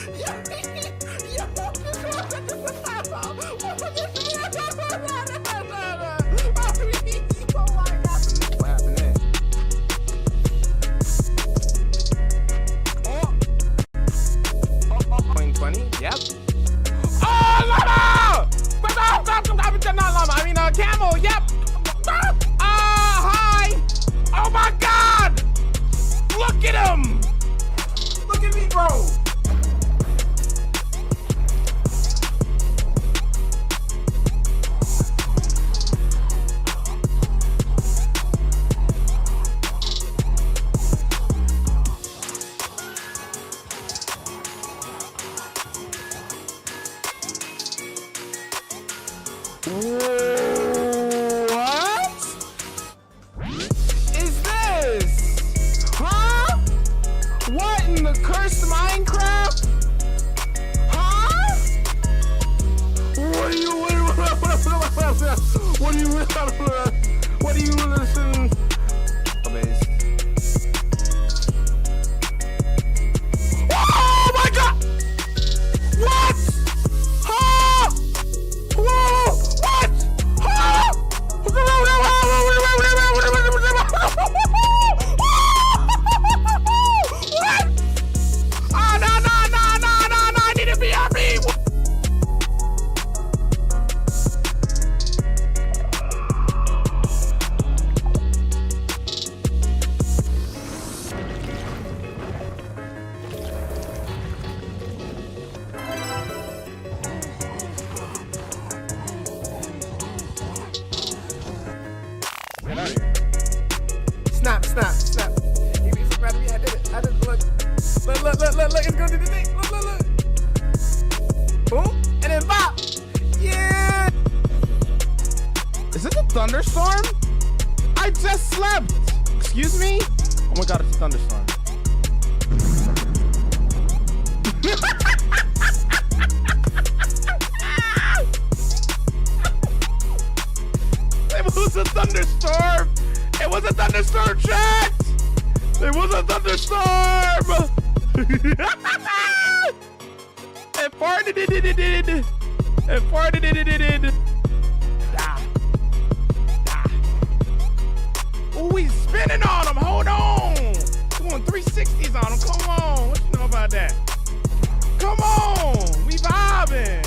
What happened there? Oh, 20. Yep. Oh, llama! Not llama. I mean, camel. Yep. Hi. Oh my God! Look at him! Look at me, bro. What is this? Huh? What in the cursed Minecraft? Huh? What do you listen? Oh my God! What? Huh? Whoa! What? Huh? What? Oh, no, I need to be happy. Get out of here. Snap. You be so proud of me. I did it. Look. It's going to the thing. Look. Boom. And then bop. Yeah. Is this a thunderstorm? I just slept. Excuse me? Oh my God, it's a thunderstorm. It was a thunderstorm. It was a thunderstorm, chat. It was a thunderstorm. It farted. It farted. Oh, he's spinning on him. Hold on. Doing 360s on him. Come on. What you know about that? Come on. We vibing.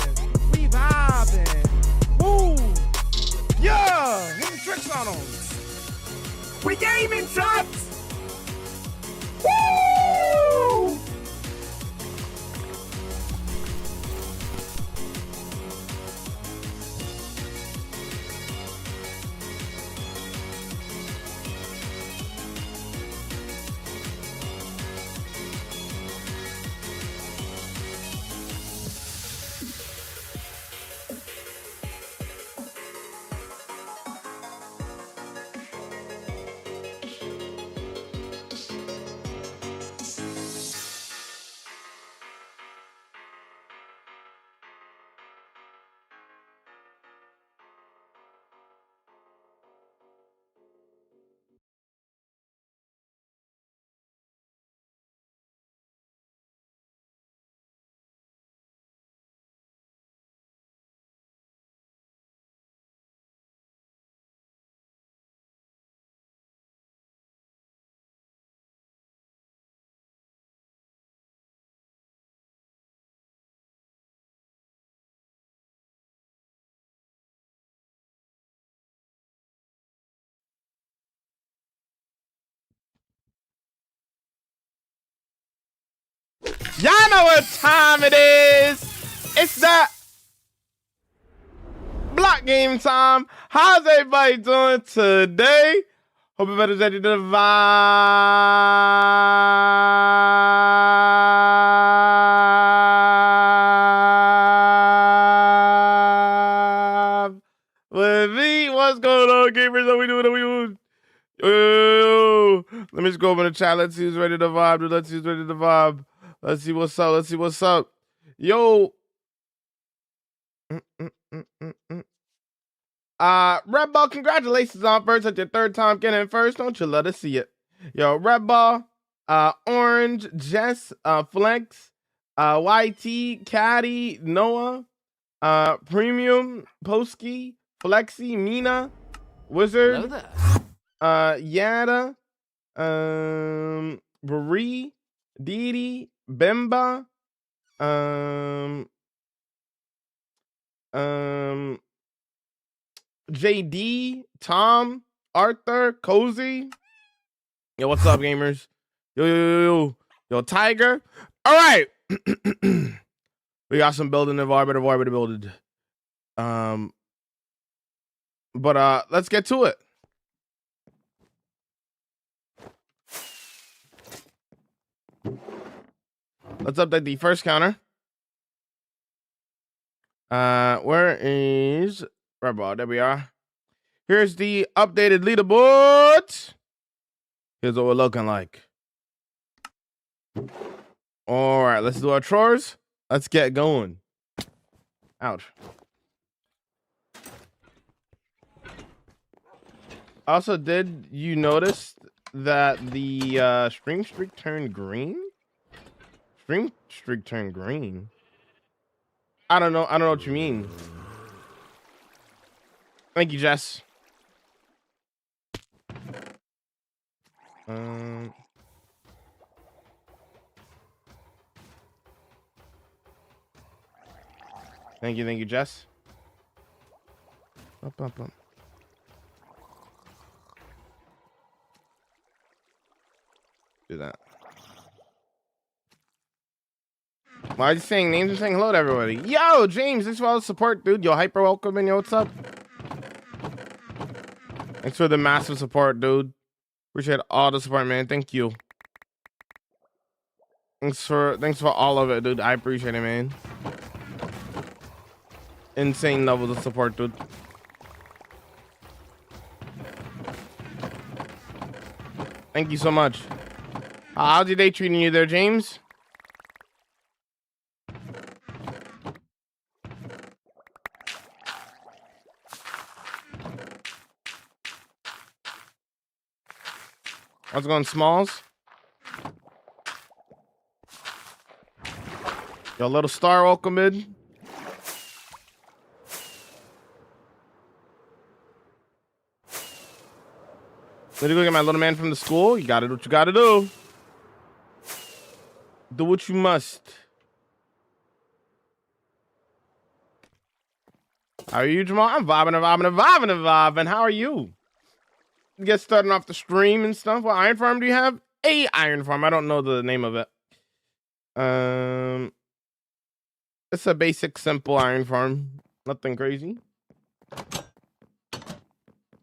Woo. Yeah. Hit the tricks on him. We gaming, shots. Woo. Y'all know what time it is. It's that block game time. How's everybody doing today? Hope everybody's ready to vibe with me. What's going on, gamers? How we doing? Yo. Let me just go over the chat. Let's see who's ready to vibe. Let's see what's up. Yo. Red Ball, congratulations on first. That's your third time getting first. Don't you love to see it? Yo, Red Ball, Orange, Jess, Flex, YT, Caddy, Noah, Premium, Posky, Flexi, Mina, Wizard, Yada, Bree, Didi, Bemba, JD, Tom, Arthur, Cozy. Yo, what's up, gamers? Yo, Tiger. All right. We got some building involved, to build it. But let's get to it. Let's update the first counter. Where is Rebel? There we are. Here's the updated leaderboard. Here's what we're looking like. All right, let's do our chores. Let's get going. Ouch. Also, did you notice that the stream streak turned green? Stream streak turned green. I don't know what you mean. Thank you, Jess. Thank you, Jess. Up. Do that. Why are you saying names? I'm saying hello to everybody. Yo, James, thanks for all the support, dude. Yo, hyper welcome and yo, what's up? Thanks for the massive support, dude. Appreciate all the support, man. Thank you. Thanks for all of it, dude. I appreciate it, man. Insane levels of support, dude. Thank you so much. How's your day treating you there, James? How's it going, Smalls? Yo, little star, welcome in. Let me go get my little man from the school. You gotta do what you gotta do. Do what you must. How are you, Jamal? I'm vibing. How are you? Get starting off the stream and stuff. What iron farm do you have? A iron farm. I don't know the name of it. It's a basic, simple iron farm. Nothing crazy.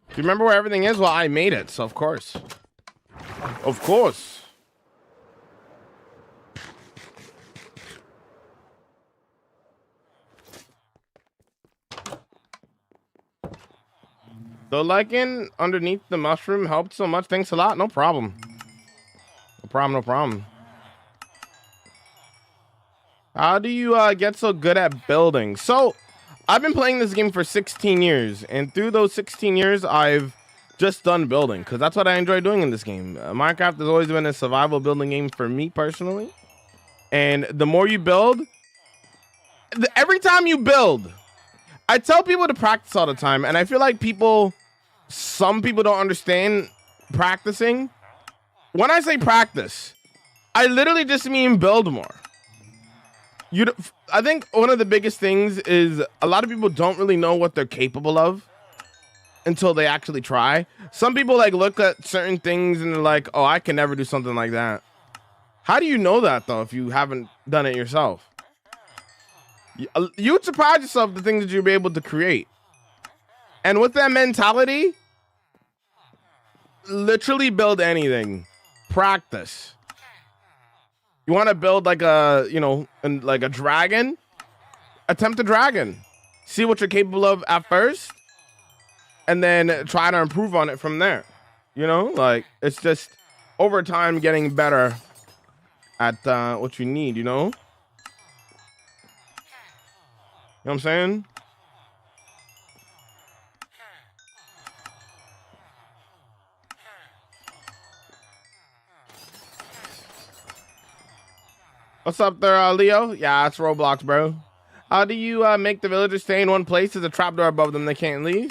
Do you remember where everything is? Well, I made it, so of course. Of course. The lichen underneath the mushroom helped so much. Thanks a lot. No problem. No problem. How do you get so good at building? So, I've been playing this game for 16 years, and through those 16 years, I've just done building, because that's what I enjoy doing in this game. Minecraft has always been a survival building game for me personally, and the more you build, every time you build, I tell people to practice all the time, and I feel like some people don't understand practicing. When I say practice, I literally just mean build more. I think one of the biggest things is a lot of people don't really know what they're capable of until they actually try. Some people like look at certain things and they're like, oh, I can never do something like that. How do you know that though if you haven't done it yourself? You'd surprise yourself the things that you'll be able to create. And with that mentality, literally build anything. Practice. You want to build like like a dragon? Attempt a dragon. See what you're capable of at first, and then try to improve on it from there. Like it's just over time getting better at what you need. You know what I'm saying? What's up there, Leo? Yeah, it's Roblox, bro. How do you make the villagers stay in one place? There's a trapdoor above them. They can't leave.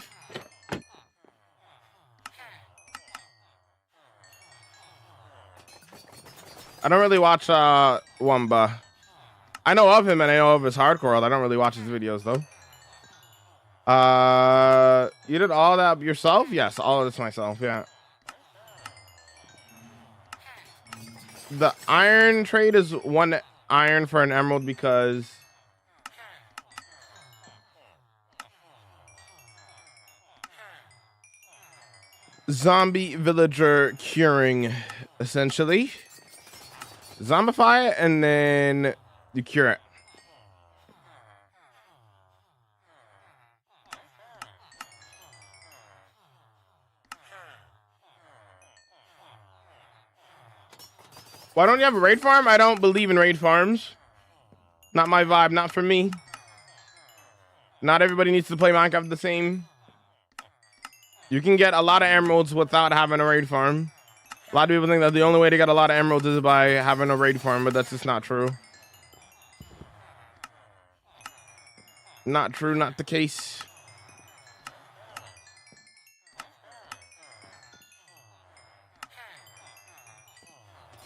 I don't really watch Wumba. I know of him and I know of his hardcore. I don't really watch his videos though. You did all that yourself? Yes, all of this myself. Yeah. The iron trade is 1 iron for an emerald because zombie villager curing, essentially. Zombify it and then you cure it. Why don't you have a raid farm? I don't believe in raid farms. Not my vibe, not for me. Not everybody needs to play Minecraft the same. You can get a lot of emeralds without having a raid farm. A lot of people think that the only way to get a lot of emeralds is by having a raid farm, but that's just not true. Not true, not the case.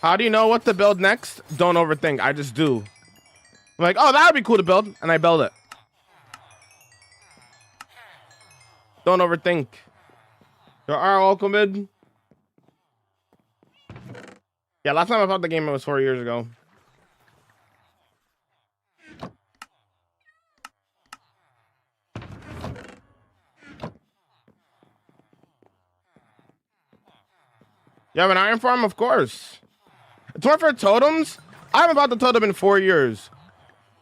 How do you know what to build next? Don't overthink. I just do. I'm like, oh, that would be cool to build, and I build it. Don't overthink. There are welcome mid. Yeah, last time I bought the game, it was 4 years ago. You have an iron farm? Of course. It's more for totems. I haven't bought the totem in 4 years.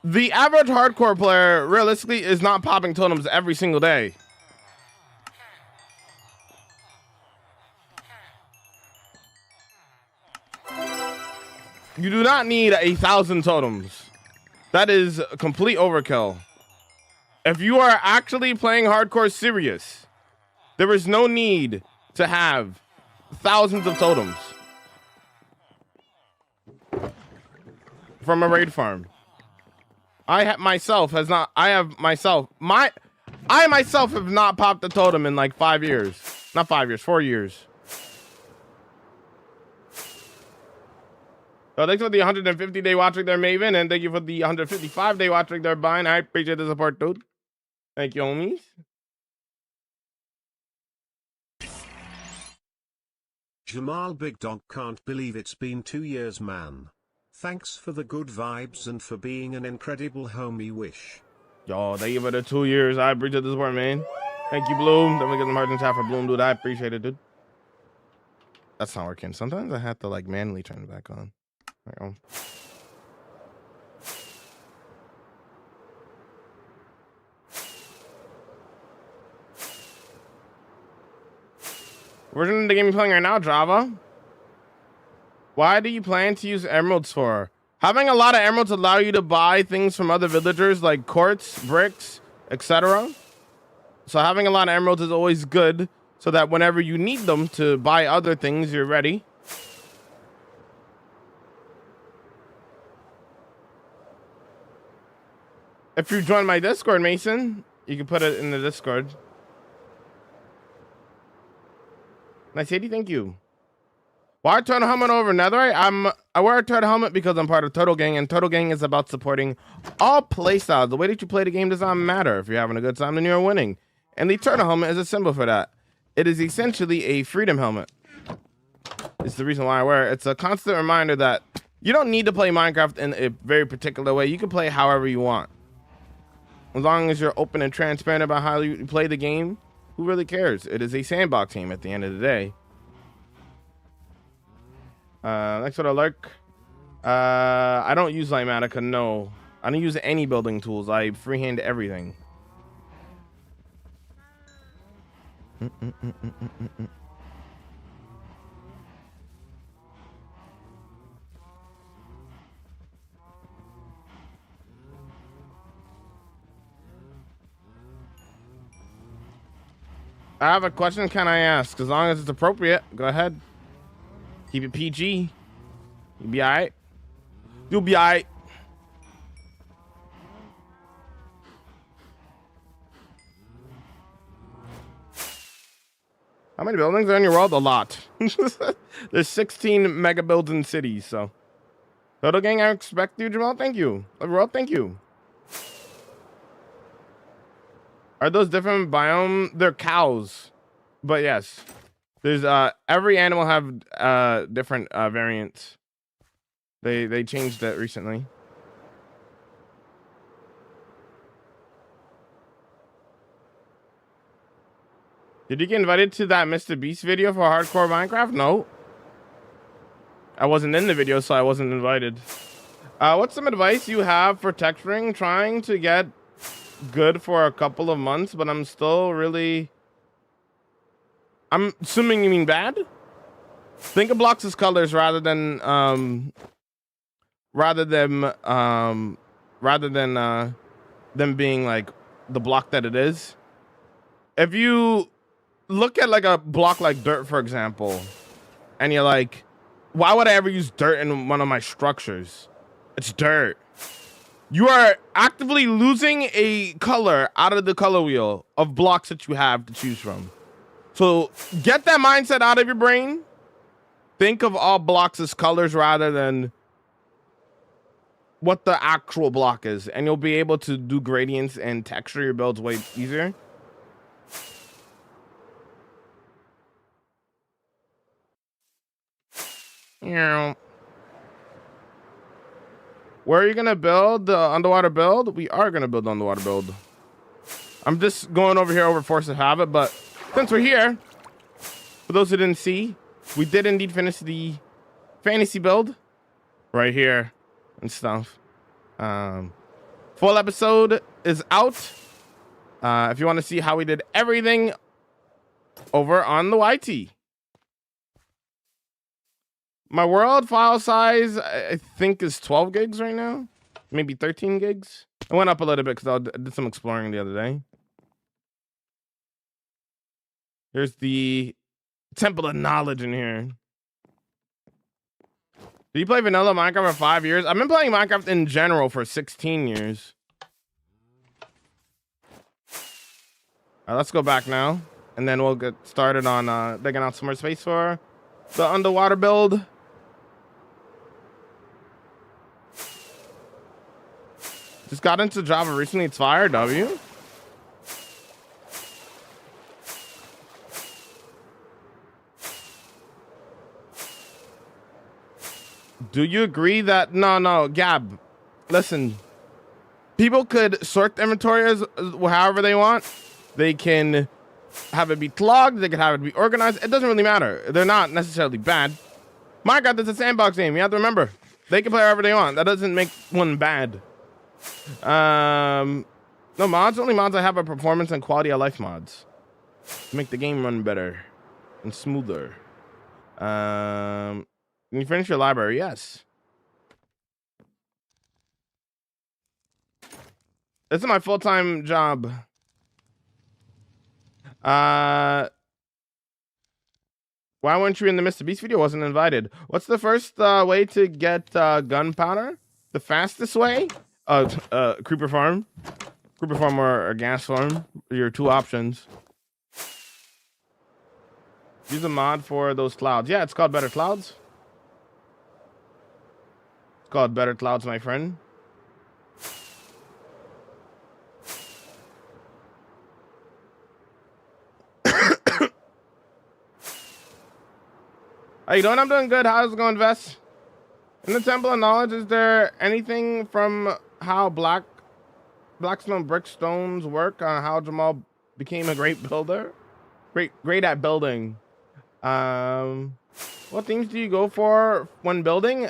The average hardcore player, realistically, is not popping totems every single day. You do not need 1,000 totems. That is complete overkill. If you are actually playing hardcore serious, there is no need to have thousands of totems from a raid farm. I myself have not popped a totem in like 5 years. Not 5 years, 4 years. So thanks for the 150-day watching there, Maven, and thank you for the 155-day watching there, Bine. I appreciate the support, dude. Thank you, homies. Jamal Big Dog can't believe it's been 2 years, man. Thanks for the good vibes and for being an incredible homie wish. Yo, thank you for the 2 years. I appreciate the support, man. Thank you, Bloom. Definitely get some hearts in chat for Bloom, dude. I appreciate it, dude. That's not working. Sometimes I have to like manually turn it back on. There we go. Version of the game you're playing right now, Java. Why do you plan to use emeralds for? Having a lot of emeralds allow you to buy things from other villagers like quartz, bricks, etc. So having a lot of emeralds is always good so that whenever you need them to buy other things, you're ready. If you join my Discord, Mason, you can put it in the Discord. Nice, Sadie, thank you. Why turtle helmet over netherite? I wear a turtle helmet because I'm part of Turtle Gang, and Turtle Gang is about supporting all playstyles. The way that you play the game does not matter. If you're having a good time, then you're winning. And the turtle helmet is a symbol for that. It is essentially a freedom helmet. It's the reason why I wear it. It's a constant reminder that you don't need to play Minecraft in a very particular way. You can play however you want. As long as you're open and transparent about how you play the game, who really cares? It is a sandbox game at the end of the day. Next one, lurk. I don't use Lighmatica, no. I don't use any building tools. I freehand everything. I have a question. Can I ask? As long as it's appropriate, go ahead. Keep it PG. You'll be all right. You'll be all right. How many buildings are in your world? A lot. There's 16 mega building cities, so. Total gang, I expect you, Jamal. Thank you. Overall, thank you. Are those different biome? They're cows. But yes. There's every animal have different variants. They changed that recently. Did you get invited to that Mr. Beast video for hardcore Minecraft? No. I wasn't in the video, so I wasn't invited. What's some advice you have for texturing? Trying to get good for a couple of months, but I'm still really... I'm assuming you mean bad? Think of blocks as colors rather than them being like the block that it is. If you look at like a block like dirt, for example, and you're like, why would I ever use dirt in one of my structures? It's dirt. You are actively losing a color out of the color wheel of blocks that you have to choose from. So get that mindset out of your brain. Think of all blocks as colors rather than what the actual block is, and you'll be able to do gradients and texture your builds way easier. Yeah. Where are you gonna build the underwater build? We are gonna build the underwater build. I'm just going over here over Force of Habit, but since we're here, for those who didn't see, we did indeed finish the fantasy build right here and stuff. Full episode is out. If you want to see how we did everything over on the YT. My world file size, I think, is 12 gigs right now. Maybe 13 gigs. It went up a little bit because I did some exploring the other day. Here's the Temple of Knowledge in here. Did you play vanilla Minecraft for 5 years? I've been playing Minecraft in general for 16 years. All right, let's go back now. And then we'll get started on digging out some more space for the underwater build. Just got into Java recently. It's fire, W. Do you agree that no, Gab? Listen, people could sort the inventory as however they want. They can have it be clogged. They can have it be organized. It doesn't really matter. They're not necessarily bad. Minecraft is a sandbox game. You have to remember, they can play however they want. That doesn't make one bad. No mods. Only mods I have are performance and quality of life mods to make the game run better and smoother. Can you finish your library? Yes. This is my full-time job. Why weren't you in the Mr. Beast video? Wasn't invited. What's the first way to get gunpowder? The fastest way? Creeper farm. Creeper farm or a gas farm. Your two options. Use a mod for those clouds. Yeah, it's called Better Clouds. It's called Better Clouds, my friend. How you doing? I'm doing good. How's it going, Vess? In the Temple of Knowledge, is there anything from how Blackstone brickstones work on how Jamal became a great builder? Great at building. What themes do you go for when building?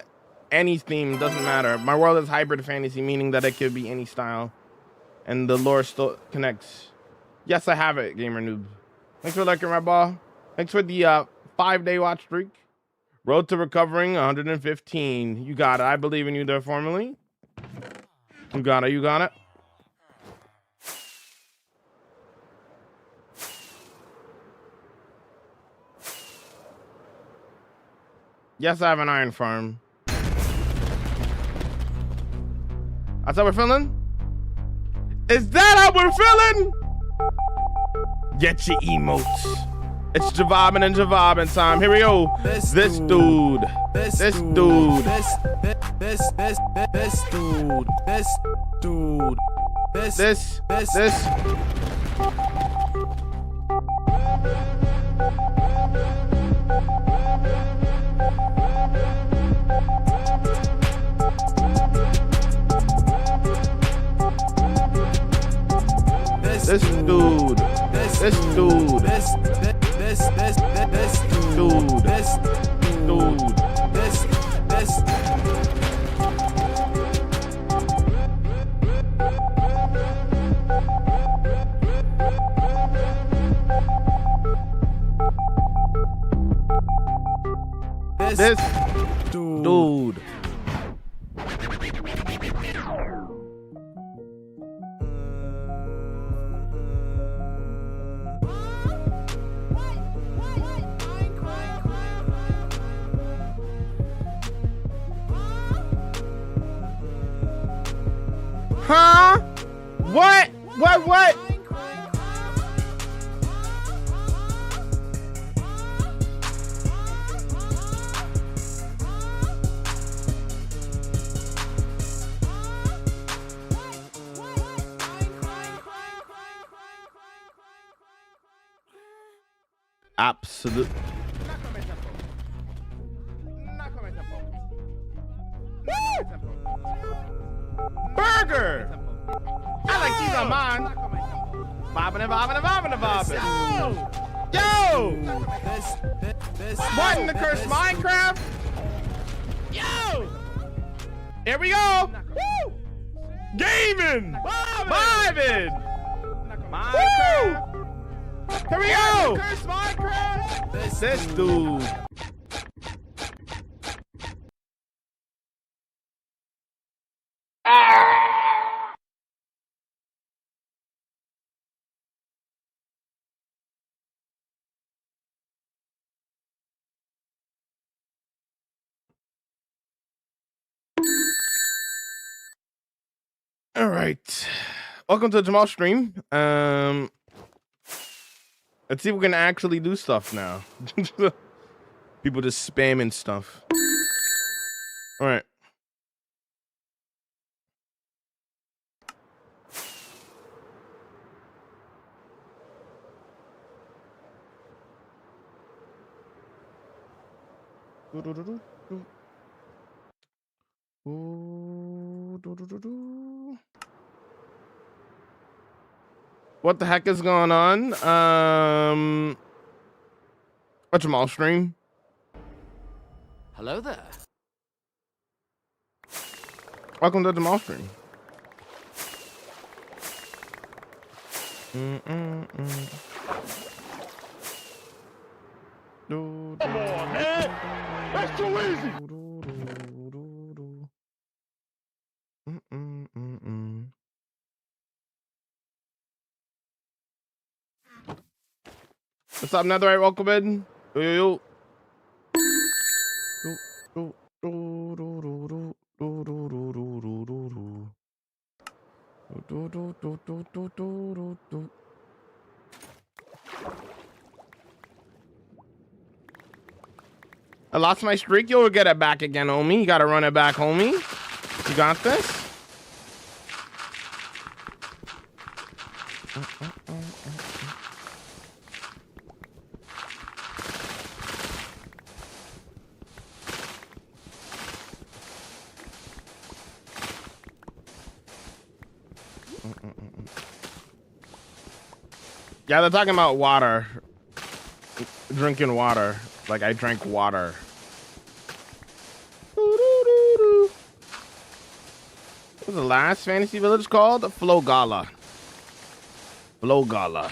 Any theme, doesn't matter. My world is hybrid fantasy, meaning that it could be any style. And the lore still connects. Yes, I have it, Gamer Noob. Thanks for liking my ball. Thanks for the 5-day watch streak. Road to recovering 115. You got it. I believe in you there formally. You got it. You got it. Yes, I have an iron farm. That's how we're feeling? Is that how we're feeling? Get your emotes. It's Javabin and Javabin time. Here we go. This dude. This dude. This dude. This dude. This dude. Huh? What? What? Absolute. Burger! I like cheese on mine. Bobbing and bobbing and bobbing and bobbing. Yo! What in the curse Minecraft? Yo! Here we go! Woo! Gaming! Vibing! Minecraft! Here we go! Curse Minecraft! This dude. All right. Welcome to the Jamal stream. Let's see if we can actually do stuff now. People just spamming stuff. All right. What the heck is going on? A Jamal stream. Hello there. Welcome to the Jamal stream. Come on, man. That's too easy. What's up, Netherite? Welcome in. Yo. I lost my streak. You'll get it back again, homie. You gotta run it back, homie. You got this? Yeah, they're talking about water. Drinking water. Like I drank water. What was the last fantasy village called? Flogala. Flogala.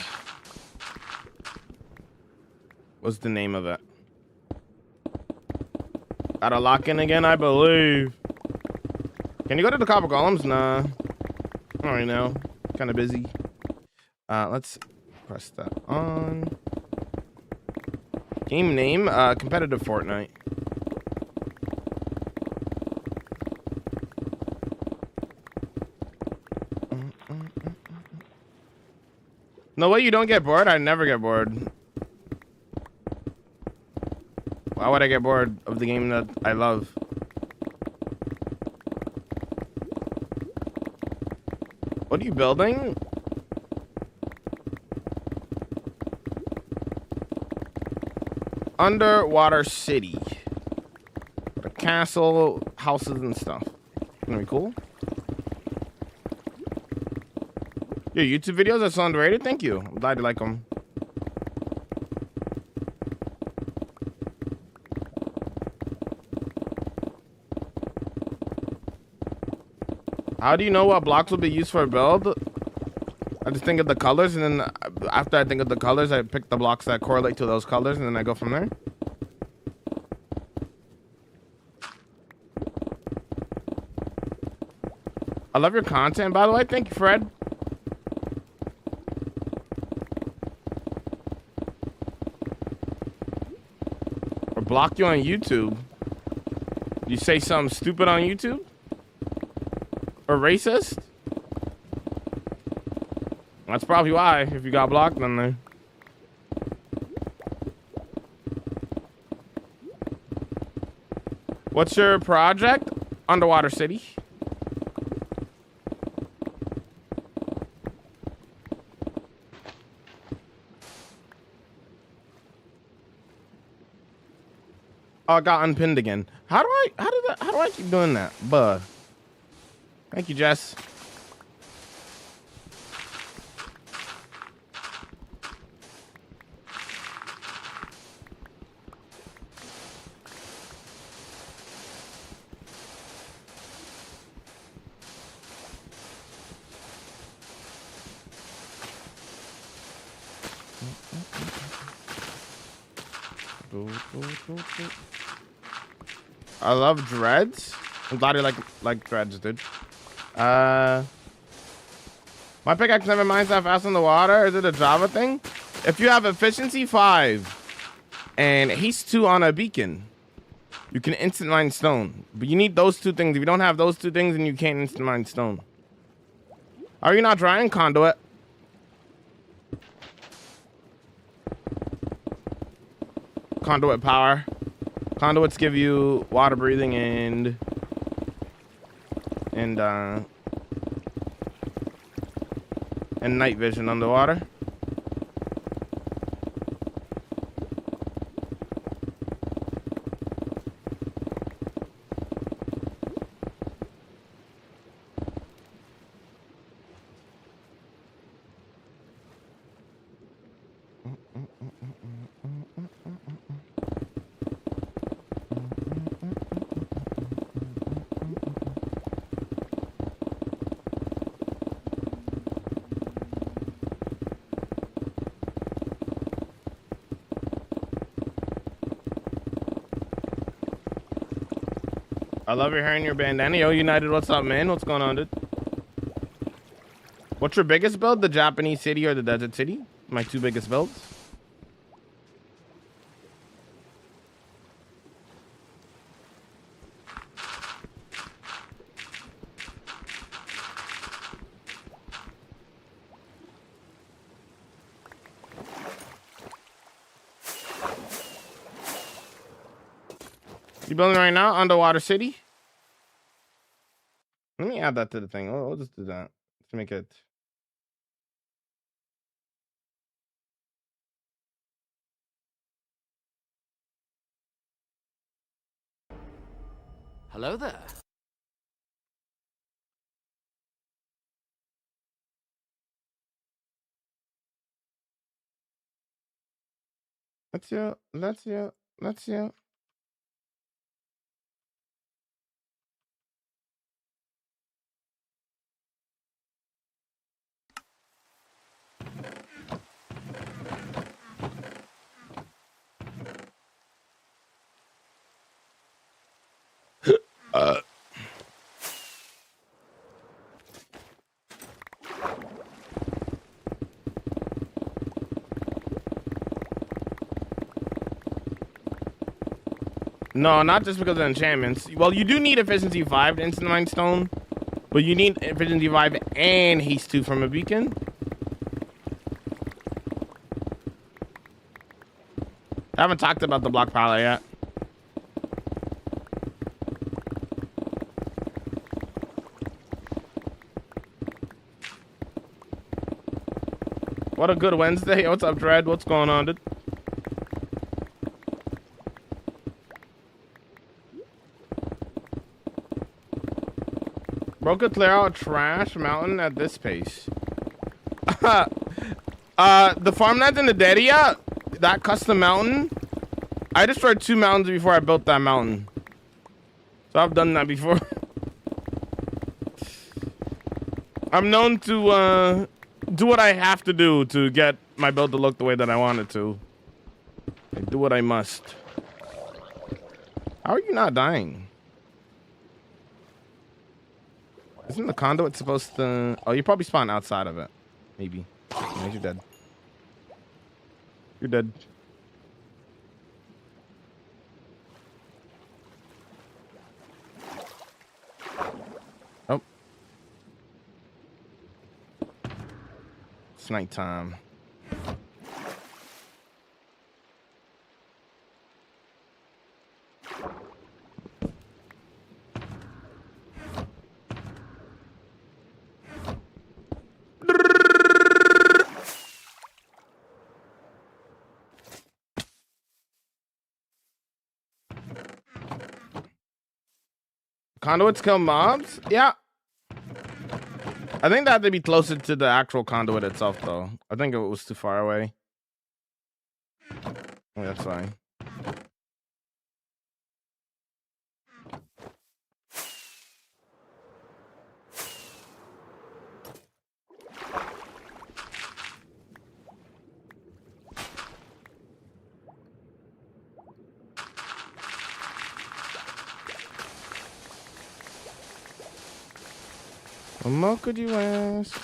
What's the name of it? Gotta lock in again, I believe. Can you go to the copper columns? Nah. All right now. Kind of busy. Let's press that on. Game name, competitive Fortnite. No way, you don't get bored? I never get bored. How would I get bored of the game that I love? What are you building? Underwater city. With a castle, houses, and stuff. Gonna be cool. Your YouTube videos are so underrated. Thank you. I'm glad you like them. How do you know what blocks will be used for a build? I just think of the colors, and then after I think of the colors, I pick the blocks that correlate to those colors, and then I go from there. I love your content, by the way. Thank you, Fred. Or block you on YouTube. You say something stupid on YouTube? Or racist? That's probably why, if you got blocked on there. What's your project? Underwater City. Oh, I got unpinned again. How do I keep doing that? Buh. Thank you, Jess. I love dreads. I'm glad you like dreads, dude. My pickaxe never minds that fast in the water. Is it a Java thing? If you have efficiency 5 and haste 2 on a beacon, you can instant mine stone. But you need those 2 things. If you don't have those 2 things, then you can't instant mine stone. Are you not trying conduit? Conduit power. Conduits give you water breathing and night vision underwater. I love your hair and your bandana. Yo, United, what's up, man? What's going on, dude? What's your biggest build? The Japanese city or the desert city? My 2 biggest builds. You building right now? Underwater city? Let me add that to the thing. We'll just do that to make it. Hello there. Let's you. No, not just because of enchantments. Well, you do need efficiency 5 to instant mine stone, but you need efficiency 5 and haste 2 from a beacon. I haven't talked about the block palette yet. What a good Wednesday. What's up, Dread? What's going on, dude? Bro could clear out trash mountain at this pace. The farmland in the Dedia, that custom mountain, I destroyed 2 mountains before I built that mountain. So I've done that before. I'm known to do what I have to do to get my build to look the way that I want it to. I do what I must. How are you not dying? Isn't the conduit supposed to... Oh, you probably spawn outside of it. Maybe. Yeah, you're dead. You're dead. Oh. It's nighttime. Conduits kill mobs? Yeah. I think that had to be closer to the actual conduit itself, though. I think it was too far away. Yeah, that's fine. What more could you ask?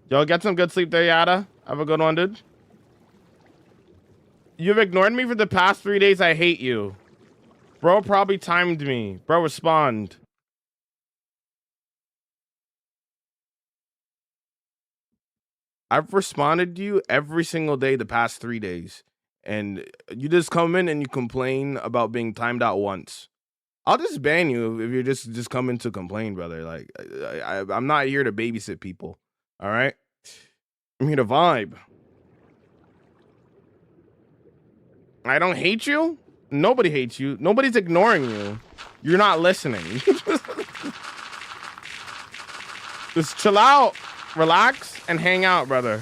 Yo, get some good sleep there, Yada. Have a good one, dude. You've ignored me for the past 3 days. I hate you. Bro probably timed me. Bro, respond. I've responded to you every single day the past 3 days. And you just come in and you complain about being timed out once. I'll just ban you if you're just coming to complain, brother. Like, I'm not here to babysit people. All right? I'm here to vibe. I don't hate you. Nobody hates you. Nobody's ignoring you. You're not listening. Just chill out, relax, and hang out, brother.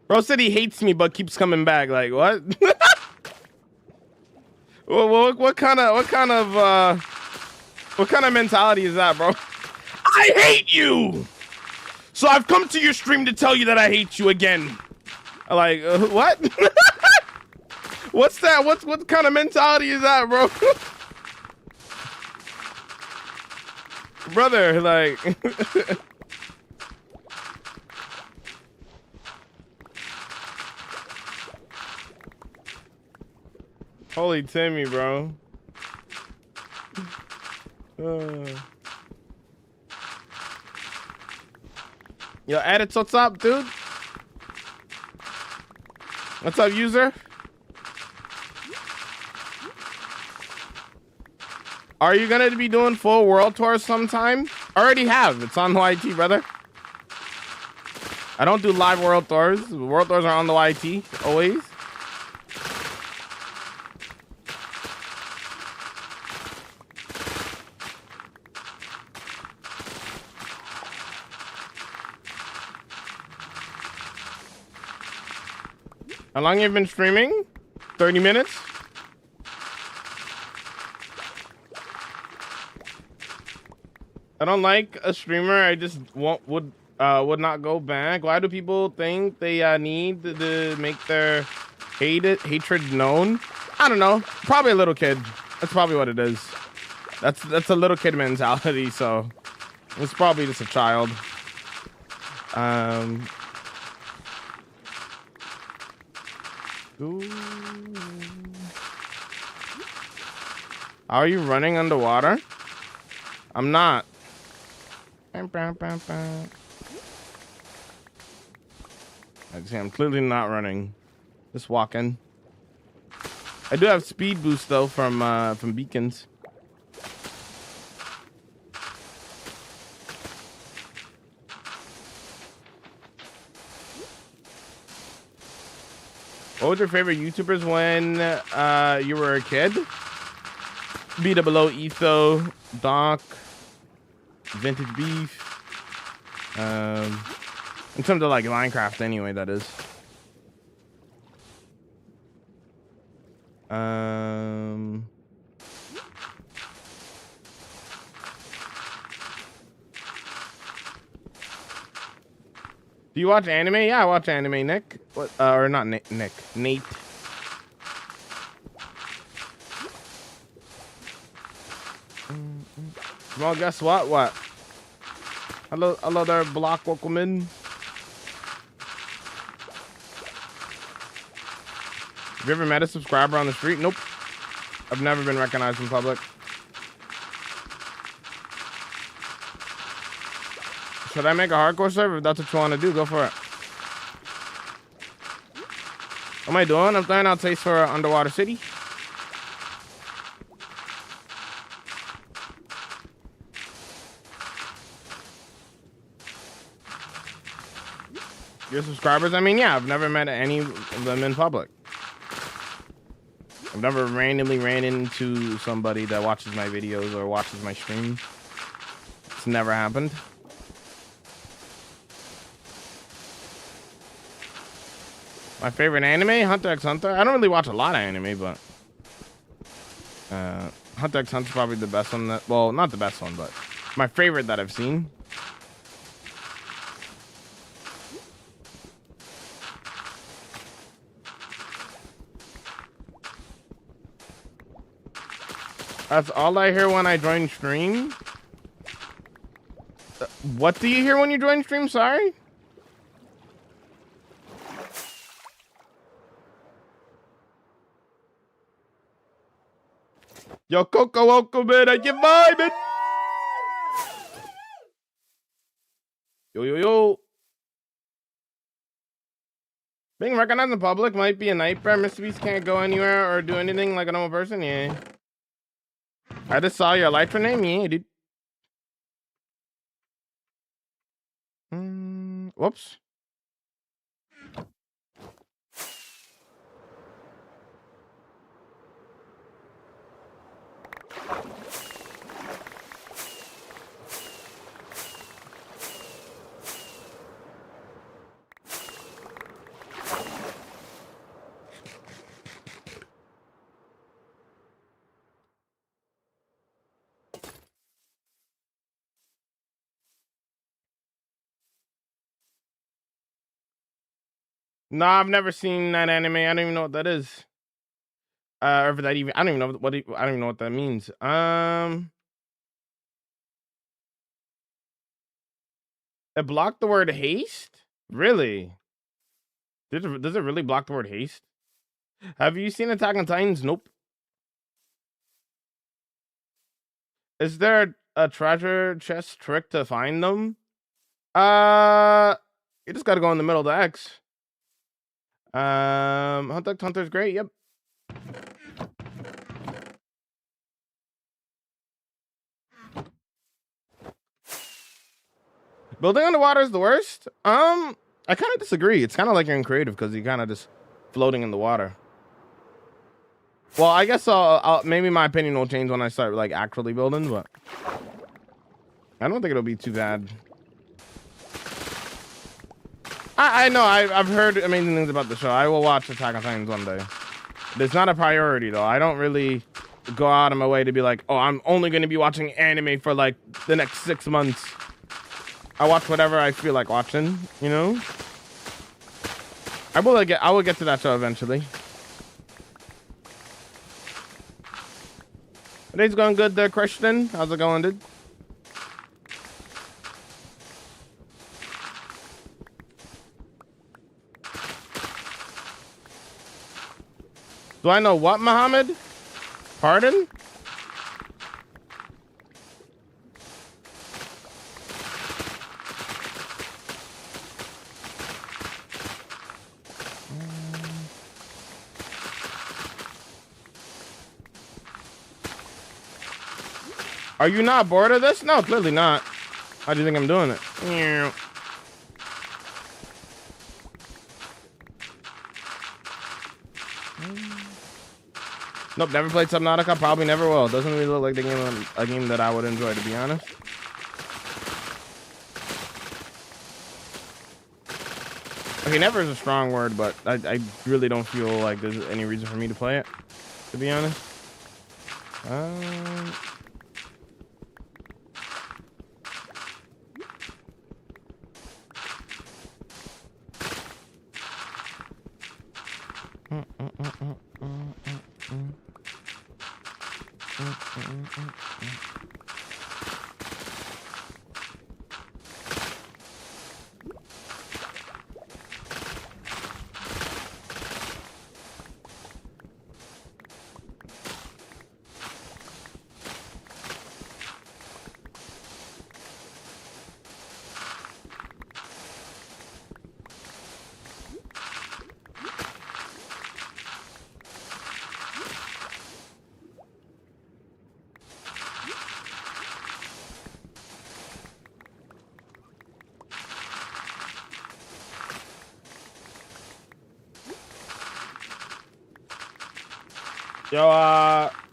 Bro said he hates me but keeps coming back. Like, what? what kind of mentality is that, bro? I hate you. So I've come to your stream to tell you that I hate you again. Like, what? What's that? What kind of mentality is that, bro? Brother, like. Holy Timmy, bro. Yo, edits, what's up, dude? What's up, user? Are you gonna be doing full world tours sometime? Already have. It's on the YT, brother. I don't do live world tours. World tours are on the YT, always. How long have you been streaming? 30 minutes? I don't like a streamer. I just would not go back. Why do people think they need to make their hatred known? I don't know. Probably a little kid. That's probably what it is. That's a little kid mentality. So it's probably just a child. Ooh. Are you running underwater? I'm not. I see, I'm clearly not running. Just walking. I do have speed boost though from beacons. What was your favorite YouTubers when you were a kid? Beta Below, Etho, Doc, Vintage Beef. In terms of like Minecraft anyway, that is. Do you watch anime? Yeah, I watch anime, Nick. What? Or not Nick, Nate. Well, guess what? What? Hello there, Block Wokelman. Have you ever met a subscriber on the street? Nope. I've never been recognized in public. Should I make a hardcore server? If that's what you want to do, go for it. What am I doing? I'm trying out taste for Underwater City. Your subscribers? I mean, yeah, I've never met any of them in public. I've never randomly ran into somebody that watches my videos or watches my streams. It's never happened. My favorite anime, Hunter x Hunter. I don't really watch a lot of anime, but Hunter x Hunter is probably the best one. Well, not the best one, but my favorite that I've seen. That's all I hear when I join stream. What do you hear when you join stream? Sorry. Yo, Coco, welcome in. I get vibing. Yo. Being recognized in public might be a nightmare. Mr. Beast can't go anywhere or do anything like a normal person. Yeah. I just saw your Elytra name. Yeah, dude. Whoops. No, I've never seen that anime. I don't even know what that is. Or if that even, I don't even know what I don't even know what that means. It blocked the word haste? Really? Does it really block the word haste? Have you seen Attack on Titans? Nope. Is there a treasure chest trick to find them? You just gotta go in the middle of the X. Hunter x Hunter's great. Yep. Building underwater is the worst. I kind of disagree. It's kind of like you're in creative because you're kind of just floating in the water. Well, I guess maybe my opinion will change when I start like actually building, but I don't think it'll be too bad. I know I've heard amazing things about the show. I will watch Attack on Titans one day. It's not a priority though. I don't really go out of my way to be like, oh, I'm only going to be watching anime for like the next 6 months. I watch whatever I feel like watching, you know? I will get to that show eventually. Today's going good there, Christian. How's it going, dude? Do I know what, Muhammad? Pardon? Are you not bored of this? No, clearly not. How do you think I'm doing it? Nope, never played Subnautica. Probably never will. Doesn't really look like a game that I would enjoy, to be honest. Okay, never is a strong word, but I really don't feel like there's any reason for me to play it, to be honest.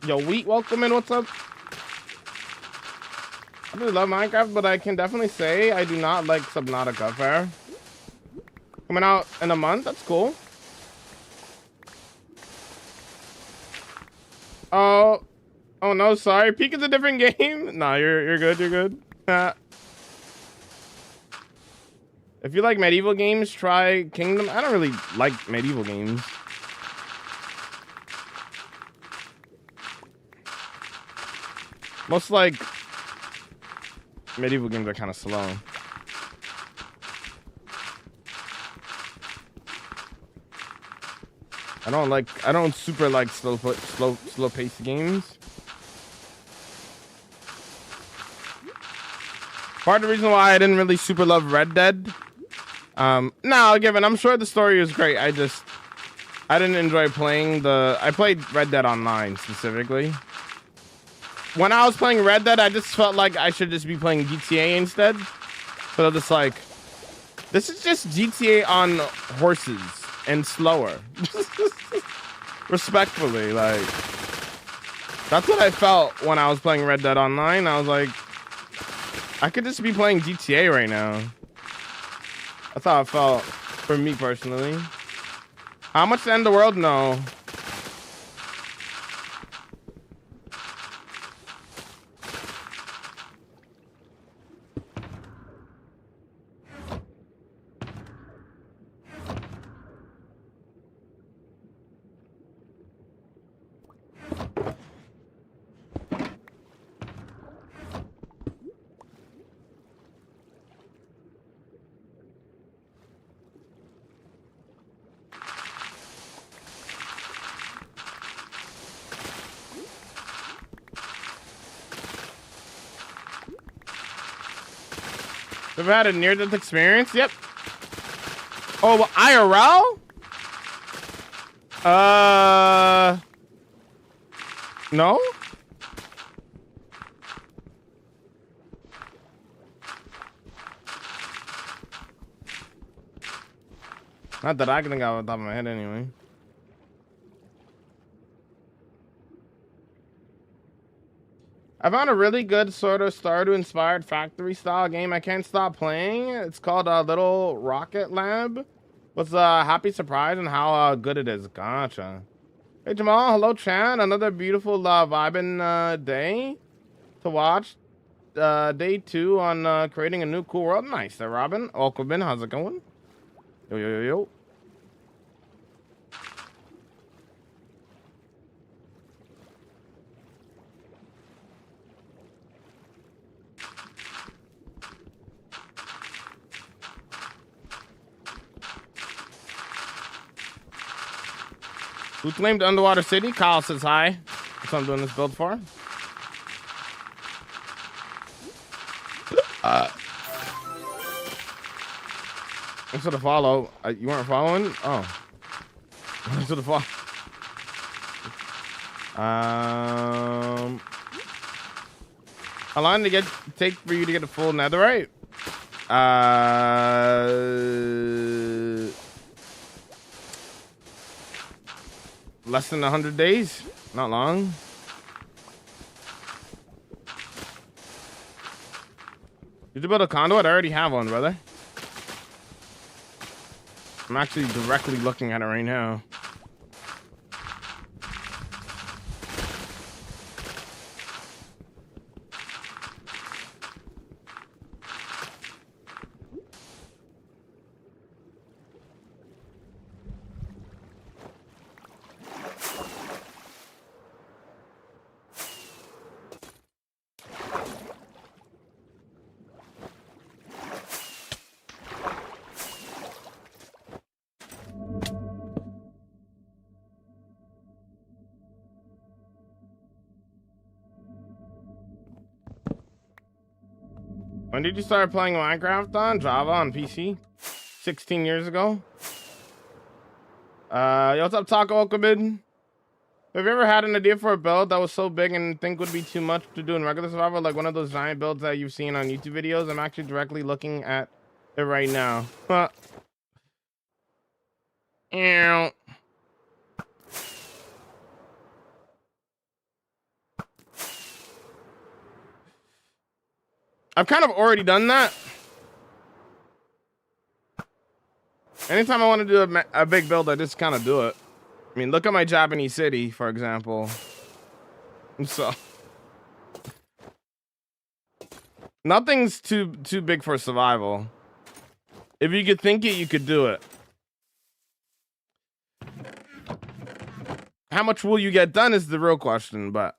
Yo, Wheat, welcome in. What's up? I really love Minecraft, but I can definitely say I do not like Subnautica. Fair. Coming out in a month. That's cool. Oh no, sorry. Peak is a different game. Nah, you're good. You're good. If you like medieval games, try Kingdom. I don't really like medieval games. Most like medieval games are kind of slow. I don't super like slow paced games. Part of the reason why I didn't really super love Red Dead. No, given I'm sure the story was great. I didn't enjoy playing I played Red Dead Online specifically. When I was playing Red Dead, I just felt like I should just be playing GTA instead. But I'm just like, this is just GTA on horses and slower. Respectfully, like, that's what I felt when I was playing Red Dead Online. I was like, I could just be playing GTA right now. That's how it felt for me personally. How much to end the world? No. Ever had a near-death experience? Yep. Oh, IRL? No? Not that I can think of off the top of my head anyway. I found a really good sort of Stardew-inspired factory-style game I can't stop playing. It's called Little Rocket Lab. What's a happy surprise and how good it is. Gotcha. Hey, Jamal. Hello, Chad. Another beautiful vibing day to watch. Day 2 on creating a new cool world. Nice there, Robin. Welcome in. How's it going? Yo, yo, yo, yo. Who claimed Underwater City? Kyle says hi. That's what I'm doing this build for. Thanks for the follow. You weren't following? Oh. Thanks for the follow. How long did it take for you to get a full netherite? Less than 100 days. Not long. Did you build a conduit? I already have one, brother. I'm actually directly looking at it right now. When did you start playing Minecraft on Java on PC? 16 years ago. Yo, what's up, Taco Okabid? Have you ever had an idea for a build that was so big and think would be too much to do in regular survival, like one of those giant builds that you've seen on YouTube videos? I'm actually directly looking at it right now. Ew. I've kind of already done that. Anytime I want to do a big build, I just kind of do it. I mean, look at my Japanese city, for example. So nothing's too big for survival. If you could think it, you could do it. How much will you get done is the real question, but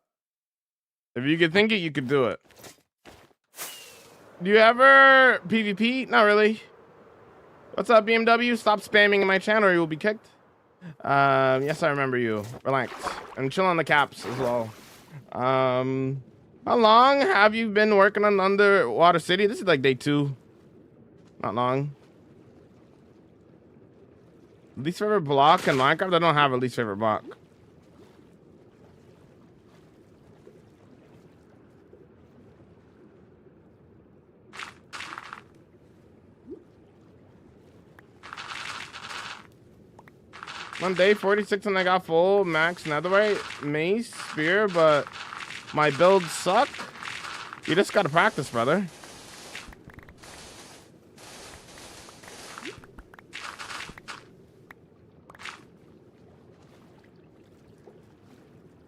if you could think it, you could do it. Do you ever PvP? Not really. What's up, BMW? Stop spamming in my channel or you will be kicked. Yes, I remember you. Relax. And chill on the caps as well. How long have you been working on Underwater City? This is like day 2. Not long. Least favorite block in Minecraft? I don't have a least favorite block. One day 46 and I got full max netherite, mace, spear, but my builds suck. You just gotta practice, brother.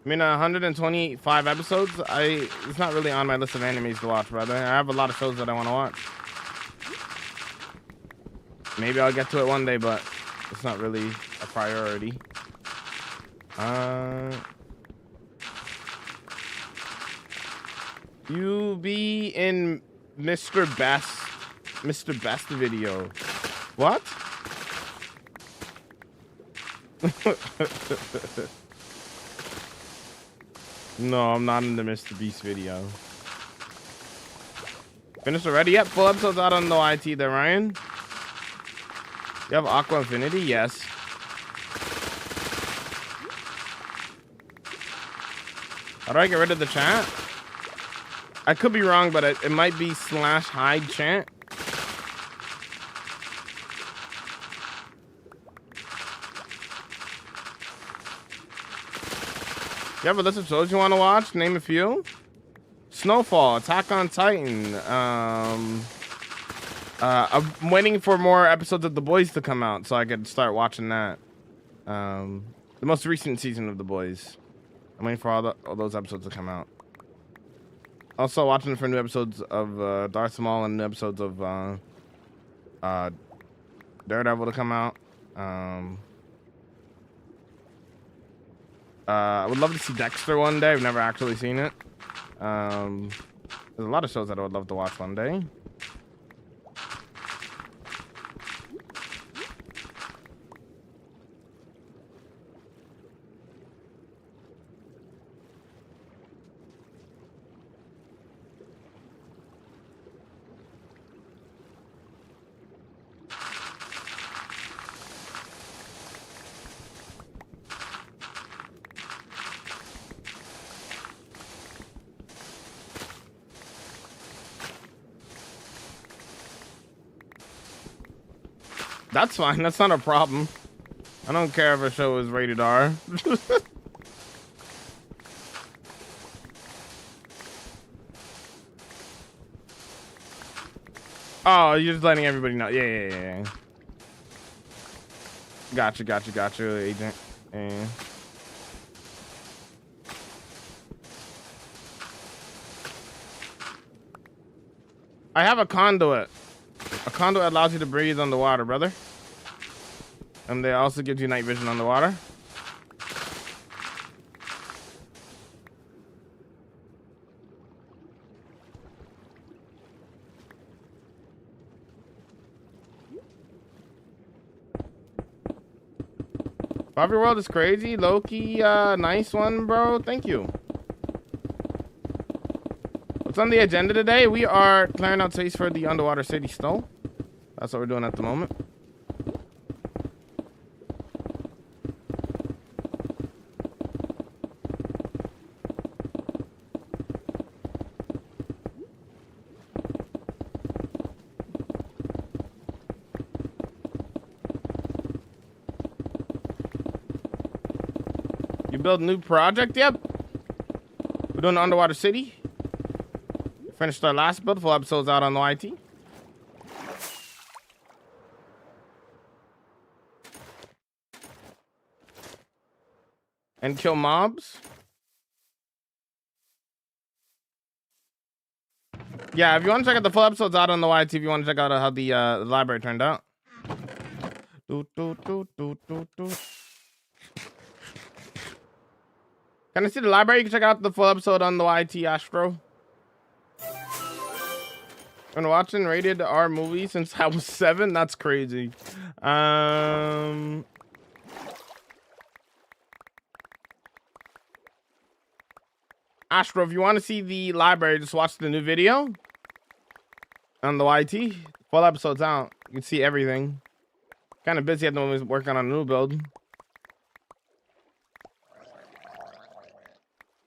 I mean, 125 episodes. It's not really on my list of animes to watch, brother. I have a lot of shows that I want to watch. Maybe I'll get to it one day, but it's not really a priority. You be in Mr. Best video. What? No, I'm not in the Mr. Beast video. Finished already? Yep, full episode's out on the YT there, Ryan. You have Aqua Infinity? Yes. How do I get rid of the chat? I could be wrong, but it might be /hide chant. You have a list of shows you want to watch? Name a few. Snowfall, Attack on Titan. I'm waiting for more episodes of The Boys to come out so I could start watching that. The most recent season of The Boys. I'm waiting for all those episodes to come out. Also watching for new episodes of Darth Maul and new episodes of Daredevil to come out. I would love to see Dexter one day. I've never actually seen it. There's a lot of shows that I would love to watch one day. That's fine. That's not a problem. I don't care if a show is rated R. Oh, you're just letting everybody know. Yeah. Gotcha, agent. Yeah. I have a conduit. A conduit allows you to breathe underwater, brother. And they also gives you night vision underwater. Bobby World is crazy. Loki, nice one, bro. Thank you. What's on the agenda today? We are clearing out space for the underwater city still. That's what we're doing at the moment. You build a new project? Yep. We're doing the underwater city. Finished our last build. Full episodes out on the YT. And kill mobs. Yeah, if you want to check out the full episodes out on the YT, if you want to check out how the library turned out. Can I see the library? You can check out the full episode on the YT, Astro. Been watching rated R movies since I was 7. That's crazy. Astro, if you want to see the library, just watch the new video on the YT. Full episode's out. You can see everything. Kind of busy at the moment working on a new build.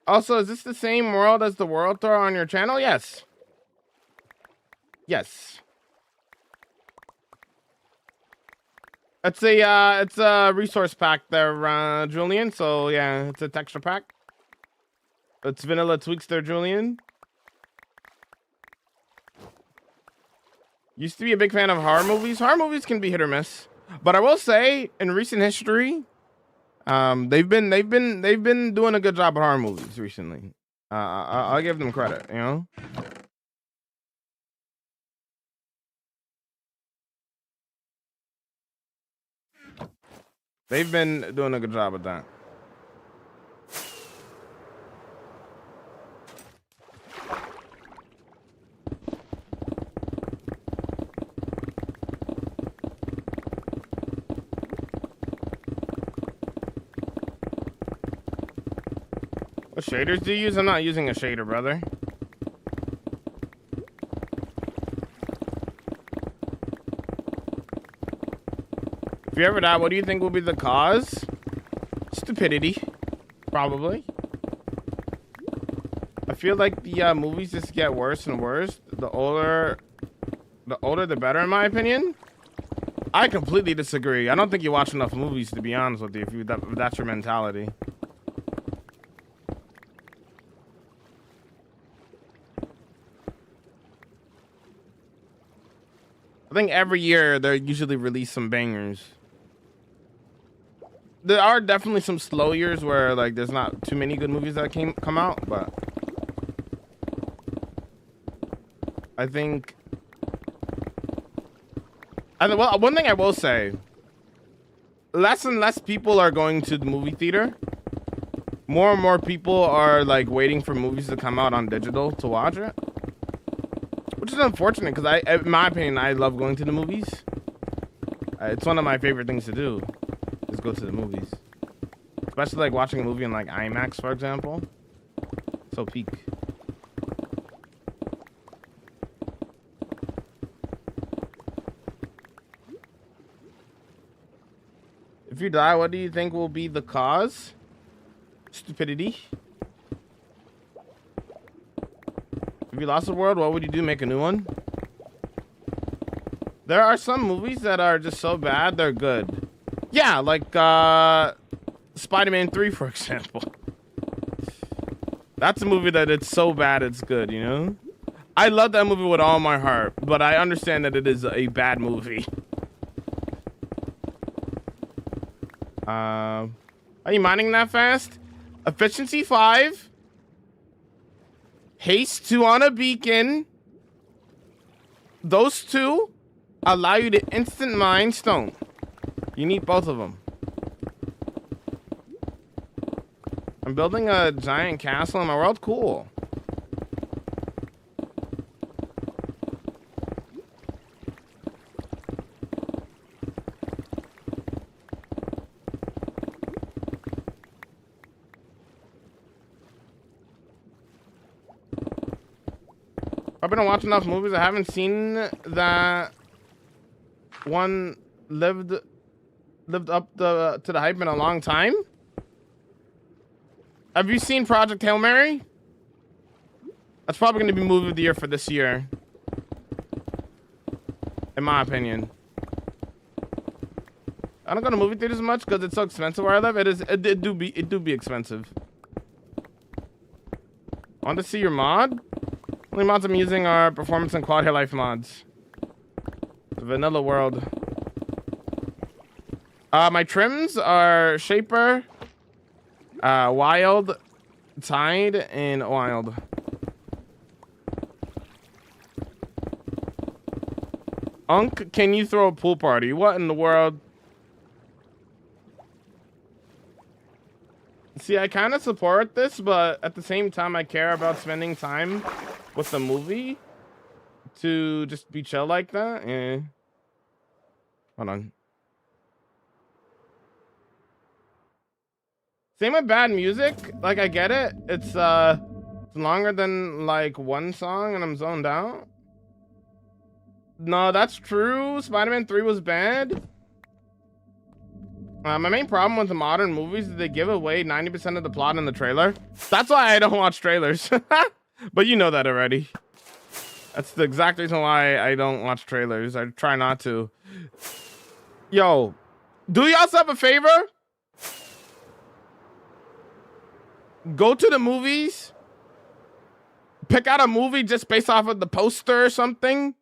Also, is this the same world as the World Tour on your channel? Yes. Yes. It's a resource pack there, Julian. So yeah, it's a texture pack. It's vanilla tweaks there, Julian. Used to be a big fan of horror movies. Horror movies can be hit or miss, but I will say in recent history, they've been doing a good job at horror movies recently. I'll give them credit, you know. They've been doing a good job at that. What shaders do you use? I'm not using a shader, brother. If you ever die, what do you think will be the cause? Stupidity, probably. I feel like the movies just get worse and worse. The older, the better, in my opinion. I completely disagree. I don't think you watch enough movies, to be honest with you, if that's your mentality. I think every year they usually release some bangers. There are definitely some slow years where like there's not too many good movies that come out, but I think well, one thing I will say, less and less people are going to the movie theater. More and more people are like waiting for movies to come out on digital to watch it. Which is unfortunate because in my opinion, I love going to the movies. It's one of my favorite things to do, is go to the movies. Especially like watching a movie in like IMAX, for example. So peak. If you die, what do you think will be the cause? Stupidity. If you lost the world, what would you do? Make a new one? There are some movies that are just so bad they're good. Yeah, like Spider-Man 3, for example. That's a movie that it's so bad it's good, you know? I love that movie with all my heart, but I understand that it is a bad movie. Are you mining that fast? Efficiency 5. Haste 2 on a beacon. Those two allow you to instant mine stone. You need both of them. I'm building a giant castle in my world. Cool. I've been watching enough movies. I haven't seen that one lived up to the hype in a long time. Have you seen Project Hail Mary? That's probably going to be movie of the year for this year, in my opinion. I don't go to movie theaters much because it's so expensive where I live. It do be expensive. I want to see your mod. Only mods I'm using are performance and quality of life mods. The vanilla world. My trims are Shaper, Wild, Tide, and Wild. Unk, can you throw a pool party? What in the world? See, I kind of support this, but at the same time, I care about spending time with the movie to just be chill like that. Eh. Hold on. Same with bad music. Like, I get it. It's longer than like one song and I'm zoned out. No, that's true. Spider-Man 3 was bad. My main problem with the modern movies is they give away 90% of the plot in the trailer. That's why I don't watch trailers. But you know that already. That's the exact reason why I don't watch trailers. I try not to. Yo, do yourself a favor. Go to the movies. Pick out a movie just based off of the poster or something.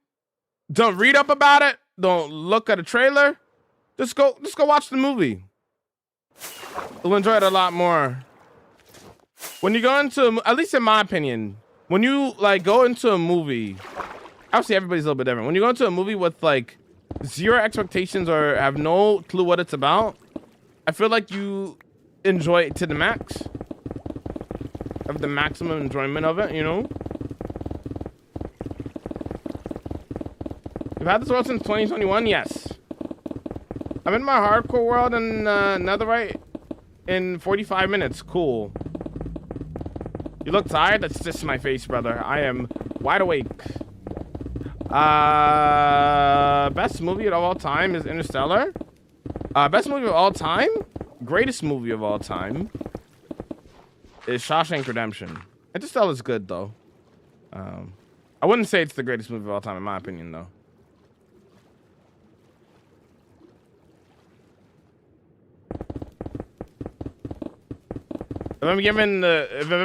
Don't read up about it. Don't look at a trailer. Just go watch the movie. You'll enjoy it a lot more. When you go into, at least in my opinion, when you like go into a movie, obviously everybody's a little bit different. When you go into a movie with like zero expectations or have no clue what it's about, I feel like you enjoy it to the max. Have the maximum enjoyment of it, you know? You've had this world since 2021? Yes. I'm in my hardcore world in Netherite in 45 minutes. Cool. You look tired? That's just my face, brother. I am wide awake. Best movie of all time is Interstellar. Best movie of all time? Greatest movie of all time is Shawshank Redemption. Interstellar is good, though. I wouldn't say it's the greatest movie of all time, in my opinion, though. If I'm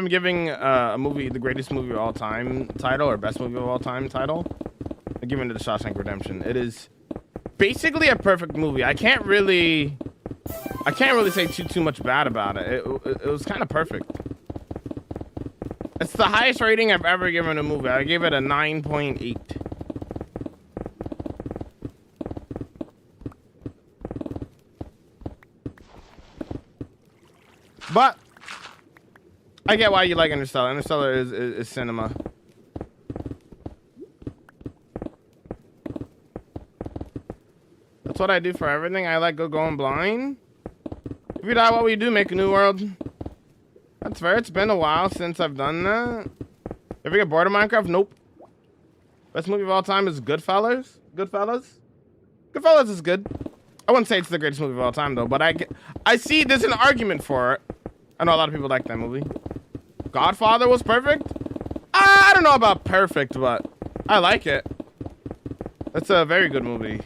giving a movie the greatest movie of all time title or best movie of all time title, I'm giving it to Shawshank Redemption. It is basically a perfect movie. I can't really say too much bad about it. It was kind of perfect. It's the highest rating I've ever given a movie. I gave it a 9.8. But I get why you like Interstellar. Interstellar is cinema. That's what I do for everything. I like going blind. If you die, what will you do? Make a new world. That's fair. It's been a while since I've done that. Ever get bored of Minecraft? Nope. Best movie of all time is Goodfellas. Goodfellas is good. I wouldn't say it's the greatest movie of all time, though. But I see there's an argument for it. I know a lot of people like that movie. Godfather was perfect? I don't know about perfect, but I like it. That's a very good movie.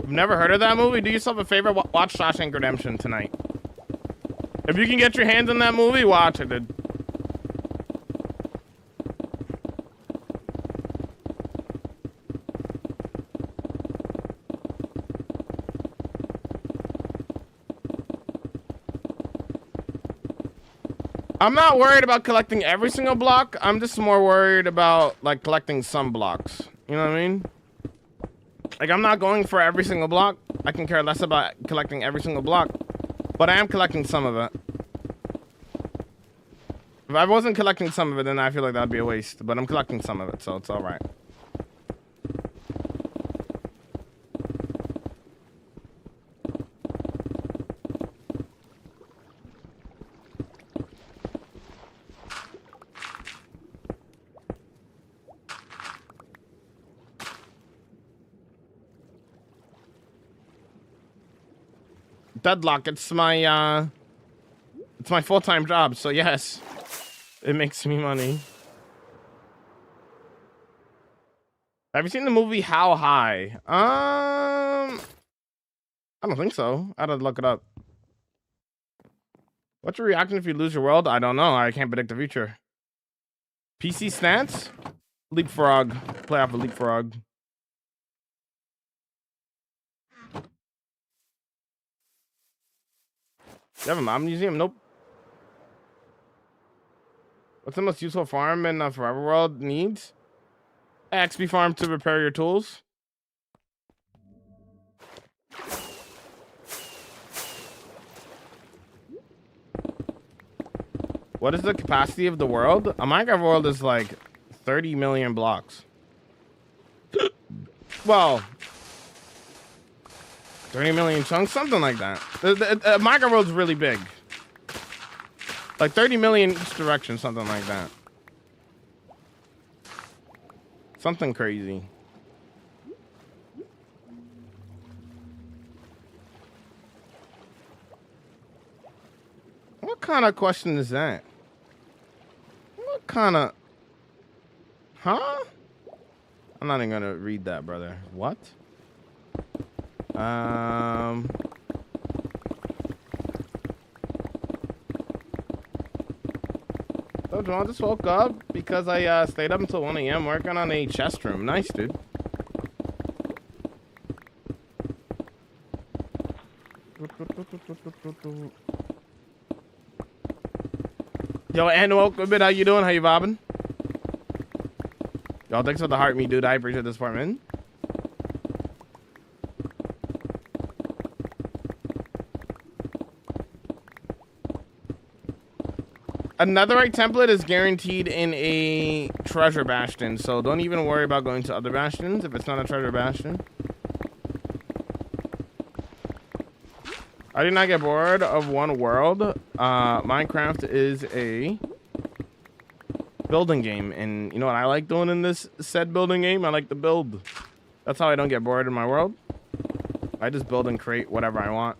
You've never heard of that movie? Do yourself a favor, watch Shawshank Redemption tonight. If you can get your hands on that movie, watch it, dude. I'm not worried about collecting every single block. I'm just more worried about, like, collecting some blocks. You know what I mean? Like, I'm not going for every single block. I can care less about collecting every single block. But I am collecting some of it. If I wasn't collecting some of it, then I feel like that'd be a waste. But I'm collecting some of it, so it's alright. Deadlock, it's my full-time job, so yes, it makes me money. Have you seen the movie How High? I don't think so. I'd have to look it up. What's your reaction if you lose your world? I don't know. I can't predict the future. PC stance? Leapfrog. Play off a leapfrog. You have a mob museum? Nope. What's the most useful farm in Forever World needs? XP farm to repair your tools. What is the capacity of the world? A Minecraft world is like 30 million blocks. Well, 30 million chunks, something like that. The Minecraft world's really big. Like 30 million each direction, something like that. Something crazy. What kind of question is that? What kind of... Huh? I'm not even gonna read that, brother. What? So John, I just woke up because I stayed up until 1 a.m. working on a chest room. Nice, dude. Yo, and welcome, how you doing? How you bobbing? Yo, thanks for the heart, me, dude. I appreciate this part, man. A netherite template is guaranteed in a treasure bastion, so don't even worry about going to other bastions if it's not a treasure bastion. I did not get bored of one world. Minecraft is a building game, and you know what I like doing in this said building game? I like to build. That's how I don't get bored in my world. I just build and create whatever I want.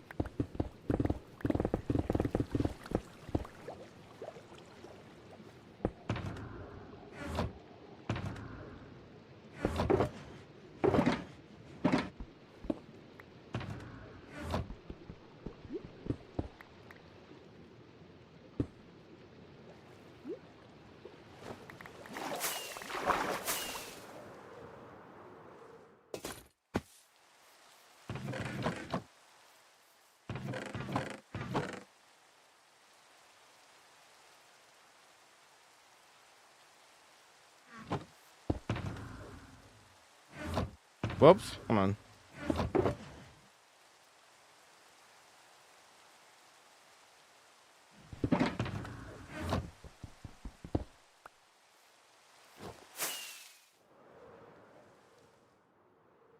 Whoops, come on.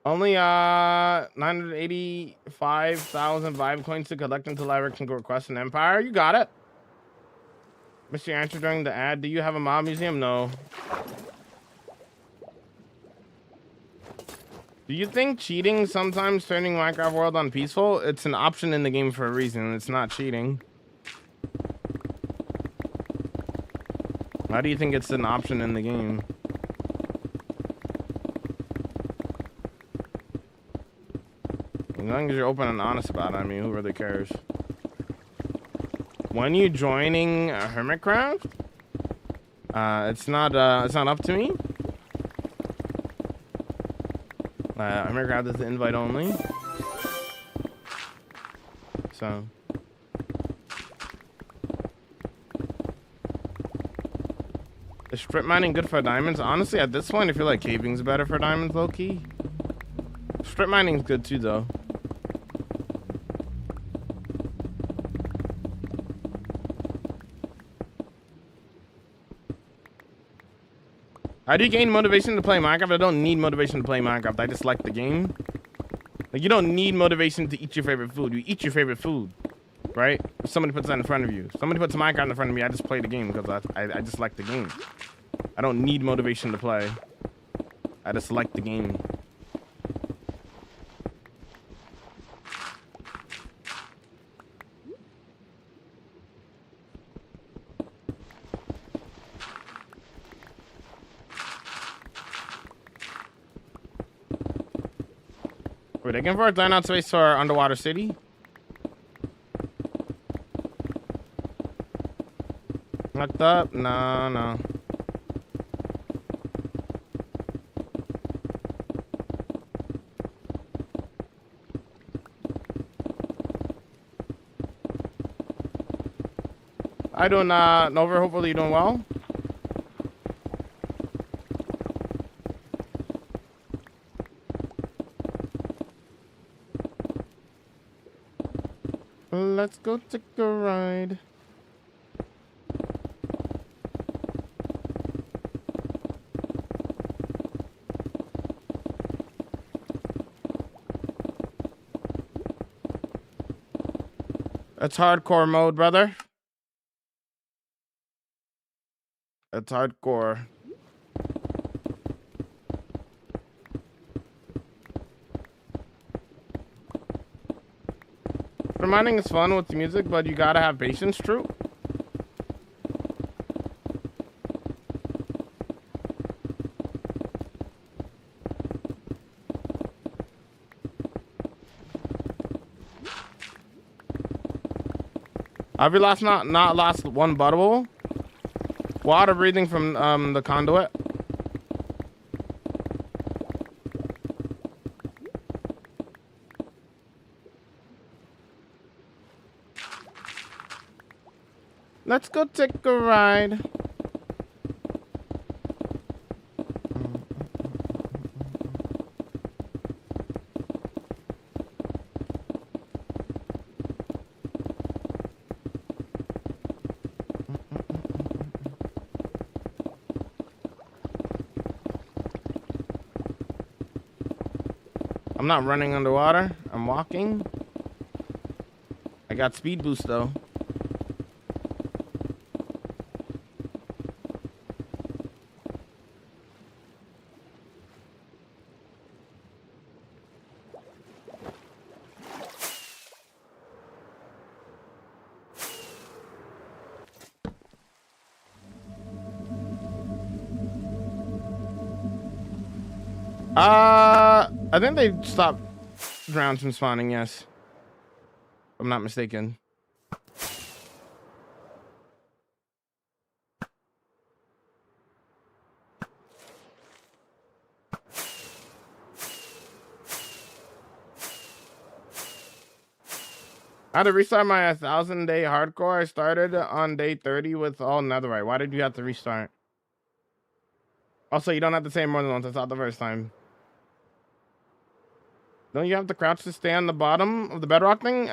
Only 985,000 vibe coins to collect until I can request an empire. You got it. Mr. Answer during the ad. Do you have a mob museum? No. Do you think cheating sometimes turning Minecraft world on peaceful? It's an option in the game for a reason. It's not cheating. Why do you think it's an option in the game? As long as you're open and honest about it, I mean, who really cares? When you joining Hermitcraft? It's not up to me. Hermitcraft is the invite only. So. Is strip mining good for diamonds? Honestly, at this point, I feel like caving's better for diamonds, low-key. Strip mining's good too, though. How do you gain motivation to play Minecraft? I don't need motivation to play Minecraft. I just like the game. Like, you don't need motivation to eat your favorite food. You eat your favorite food, right? If somebody puts that in front of you. If somebody puts Minecraft in front of me, I just play the game because I just like the game. I don't need motivation to play. I just like the game. We're looking for a dine out space for our underwater city. Locked up? No. I doing Nova, hopefully you're doing well. Let's go take a ride. That's hardcore mode, brother. That's hardcore. Mining is fun with the music, but you gotta have patience, true. Have you not lost one bottle? Water breathing from the conduit. Let's go take a ride. I'm not running underwater. I'm walking. I got speed boost though. I think they stopped drowns from spawning, yes. If I'm not mistaken. I had to restart my 1,000-day hardcore. I started on day 30 with all netherite. Why did you have to restart? Also, you don't have to say more than once. I thought the first time. Don't you have to crouch to stay on the bottom of the bedrock thing?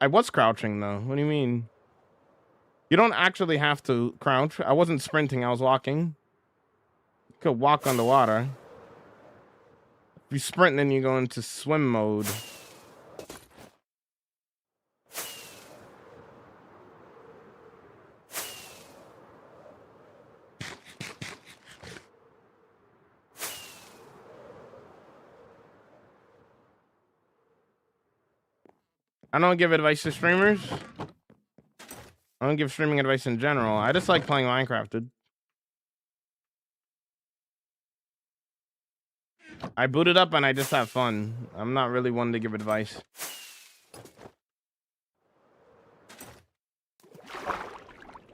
I was crouching though. What do you mean? You don't actually have to crouch. I wasn't sprinting. I was walking. You could walk underwater. If you sprint, then you go into swim mode. I don't give advice to streamers. I don't give streaming advice in general. I just like playing Minecraft, dude. I boot it up and I just have fun. I'm not really one to give advice.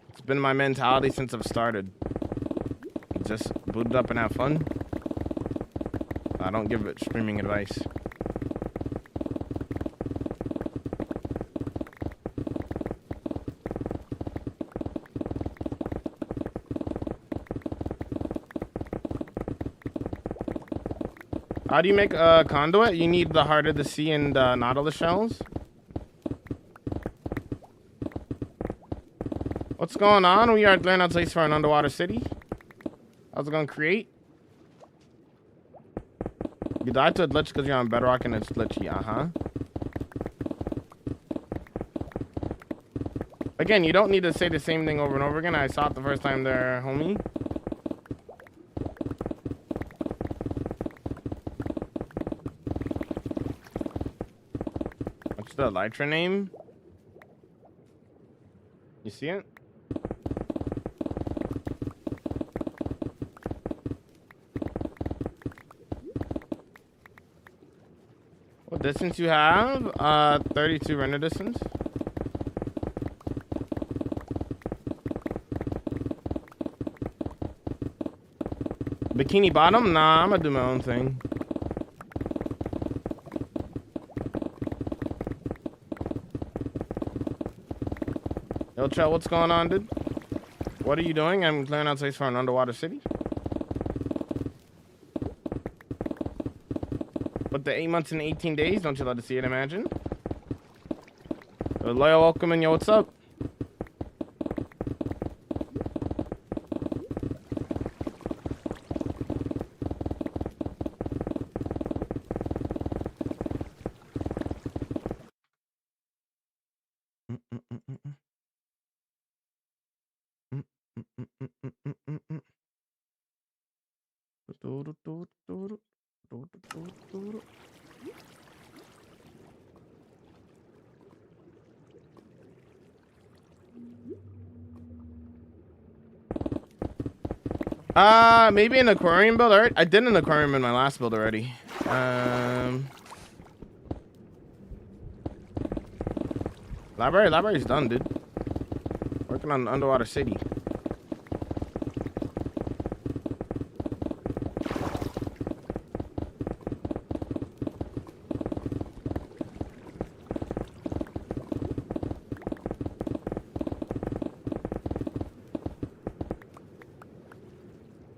It's been my mentality since I've started. Just boot it up and have fun. I don't give it streaming advice. How do you make a conduit? You need the Heart of the Sea and Nautilus shells. What's going on? We are learning how to place for an underwater city. How's it going to create? You died to a glitch because you're on bedrock and it's glitchy. Again, you don't need to say the same thing over and over again. I saw it the first time there, homie. What's the Elytra name? You see it? What distance you have? 32 render distance. Bikini Bottom? Nah, I'm gonna do my own thing. Yo, Chell, what's going on, dude? What are you doing? I'm clearing out space for an underwater city. But the 8 months and 18 days, don't you love to see it, imagine? Loyal welcome and yo, what's up? Maybe an aquarium build. Alright, I did an aquarium in my last build already. Library's done, dude. Working on underwater city.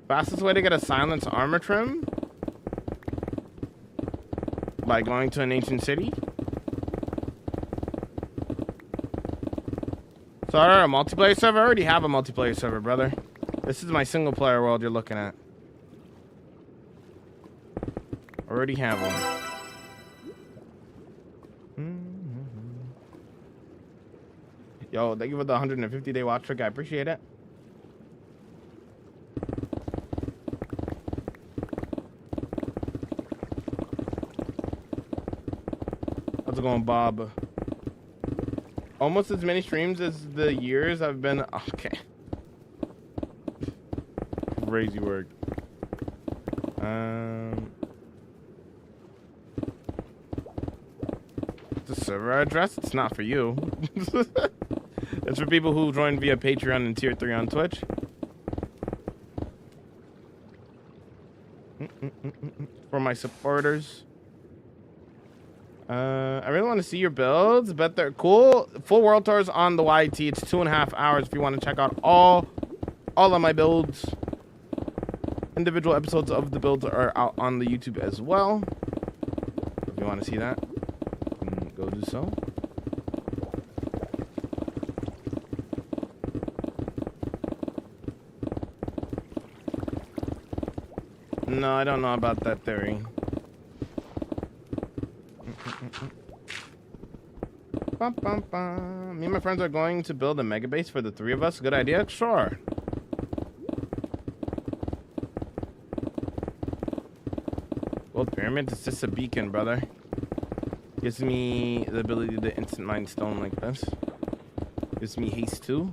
Fastest way to get a silence armor trim? By going to an ancient city? Sorry, a multiplayer server? I already have a multiplayer server, brother. This is my single player world you're looking at. Already have one. Yo, thank you for the 150-day watch trick. I appreciate it. How's it going, Bob? Almost as many streams as the years I've been. Okay. Crazy work. The server address? It's not for you. It's for people who join via Patreon and Tier 3 on Twitch. For my supporters. I really want to see your builds. Bet they're cool. Full world tours on the YT. It's 2.5 hours if you want to check out all of my builds. Individual episodes of the builds are out on the YouTube as well. If you want to see that, go do so. No, I don't know about that theory. Me and my friends are going to build a mega base for the 3 of us. Good idea? Sure. Gold pyramid is just a beacon, brother. Gives me the ability to instant mine stone like this. Gives me haste 2.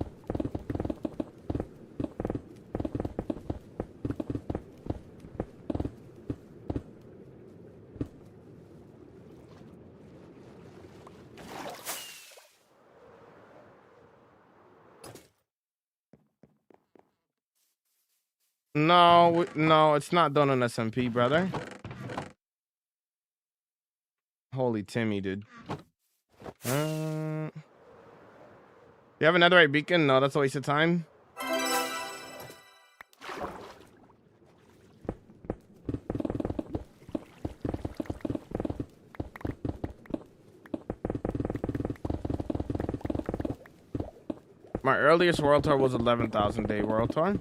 No, no, it's not done on SMP, brother. Holy Timmy, dude. You have another right beacon? No, that's a waste of time. My earliest world tour was 11,000 day world tour.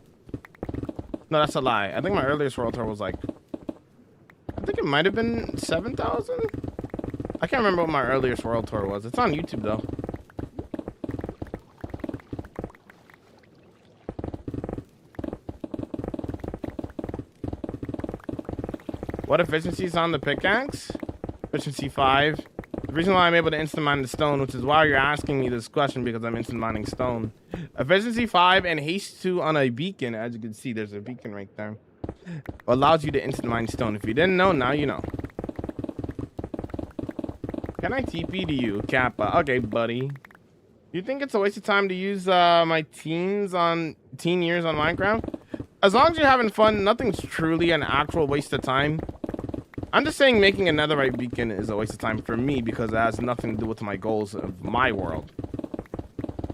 No, that's a lie. I think my earliest world tour was like, I think it might have been 7,000. I can't remember what my earliest world tour was. It's on YouTube though. What efficiency is on the pickaxe? Efficiency 5. The reason why I'm able to instant mine the stone, which is why you're asking me this question, because I'm instant mining stone. Efficiency 5 and haste 2 on a beacon. As you can see, there's a beacon right there. Allows you to instant mine stone. If you didn't know, now you know. Can I TP to you, Kappa? Okay, buddy. You think it's a waste of time to use my teen years on Minecraft? As long as you're having fun, nothing's truly an actual waste of time. I'm just saying making a netherite beacon is a waste of time for me because it has nothing to do with my goals of my world.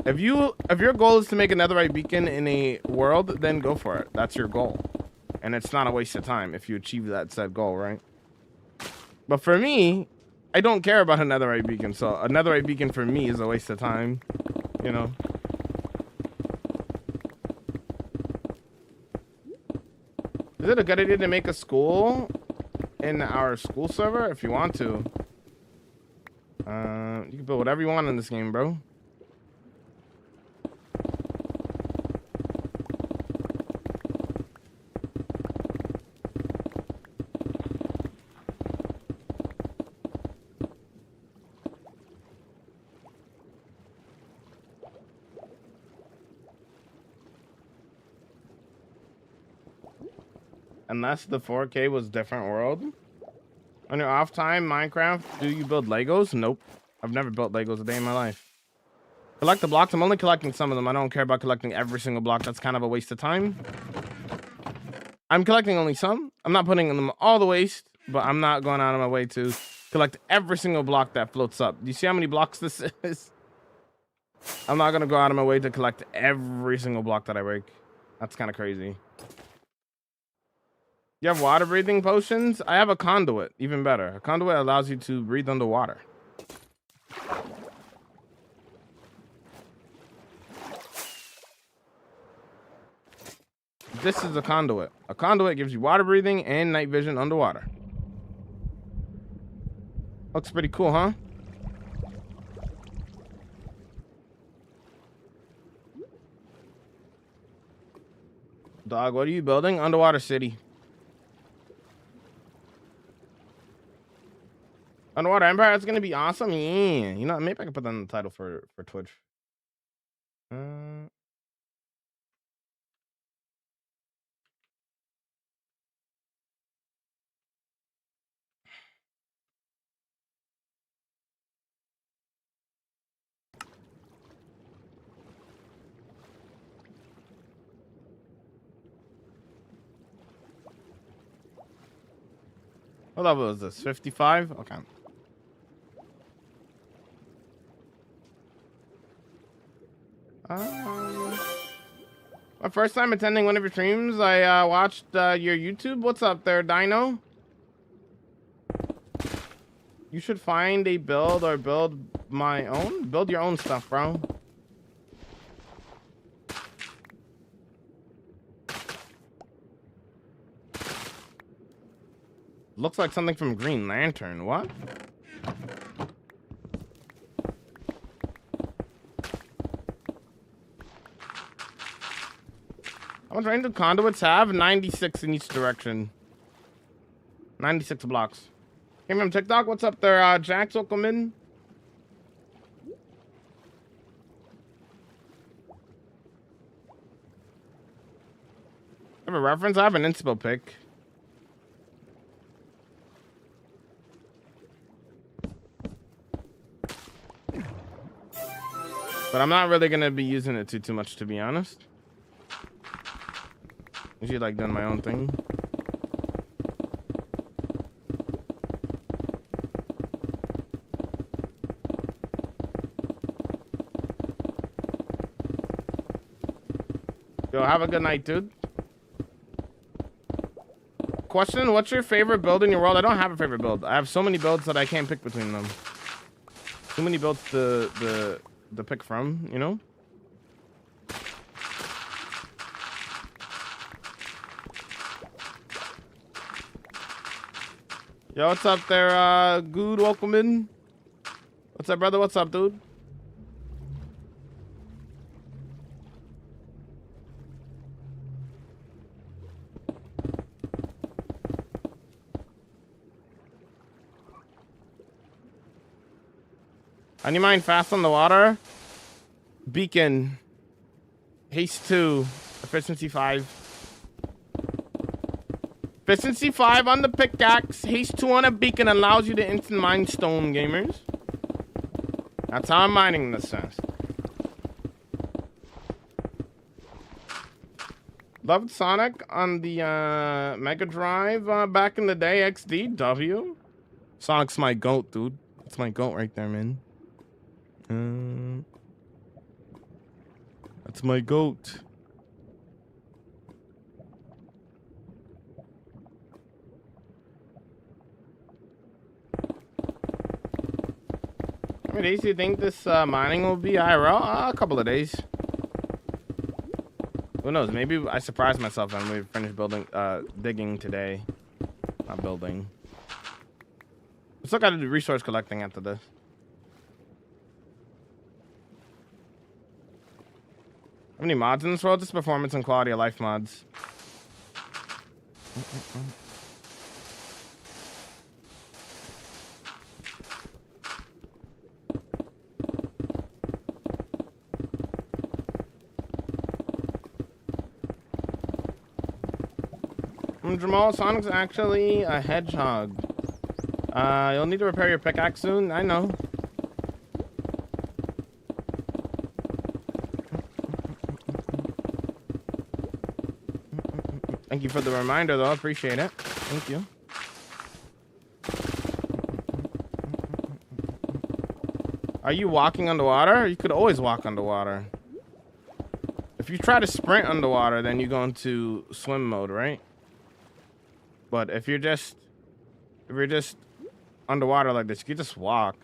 If your goal is to make a netherite beacon in a world, then go for it. That's your goal. And it's not a waste of time if you achieve that said goal, right? But for me, I don't care about a netherite beacon, so a netherite beacon for me is a waste of time, you know? Is it a good idea to make a school in our school server? If you want to. You can build whatever you want in this game, bro. Unless the 4K was different world. On your off time, Minecraft, do you build Legos? Nope. I've never built Legos a day in my life. Collect the blocks. I'm only collecting some of them. I don't care about collecting every single block. That's kind of a waste of time. I'm collecting only some. I'm not putting them all the waste, but I'm not going out of my way to collect every single block that floats up. Do you see how many blocks this is? I'm not going to go out of my way to collect every single block that I break. That's kind of crazy. You have water breathing potions? I have a conduit, even better. A conduit allows you to breathe underwater. This is a conduit. A conduit gives you water breathing and night vision underwater. Looks pretty cool, huh? Dog, what are you building? Underwater city. Underwater Empire, it's gonna be awesome. Yeah. You know, maybe I can put that in the title for Twitch. What level is this? 55? Okay. My first time attending one of your streams, I watched your YouTube. What's up there, Dino? You should find a build or build my own. Build your own stuff, bro. Looks like something from Green Lantern. What? How much range do conduits have? 96 in each direction. 96 blocks. Came from TikTok. What's up there, Jax? Welcome in. I have a reference. I have an inspo pick. But I'm not really gonna be using it too much, to be honest. Usually like doing my own thing. Yo, have a good night, dude. Question, what's your favorite build in your world? I don't have a favorite build. I have so many builds that I can't pick between them. Too many builds to pick from, you know? Yo, what's up there, Good? Welcome in. What's up, brother? What's up, dude? Any mind fast on the water? Beacon. Haste 2. Efficiency 5. Efficiency 5 on the pickaxe. Haste 2 on a beacon allows you to instant mine stone, gamers. That's how I'm mining this fast. Loved Sonic on the Mega Drive back in the day. XDW. Sonic's my goat, dude. That's my goat right there, man. That's my goat. How many days do you think this mining will be IRL? A couple of days. Who knows? Maybe I surprised myself and we finished building, digging today. Not building. We still gotta do resource collecting after this. How many mods in this world? Just performance and quality of life mods. Jamal, Sonic's actually a hedgehog. You'll need to repair your pickaxe soon. I know. Thank you for the reminder, though. I appreciate it. Thank you. Are you walking underwater? You could always walk underwater. If you try to sprint underwater, then you go into swim mode, right? But if you're just underwater like this, you can just walk.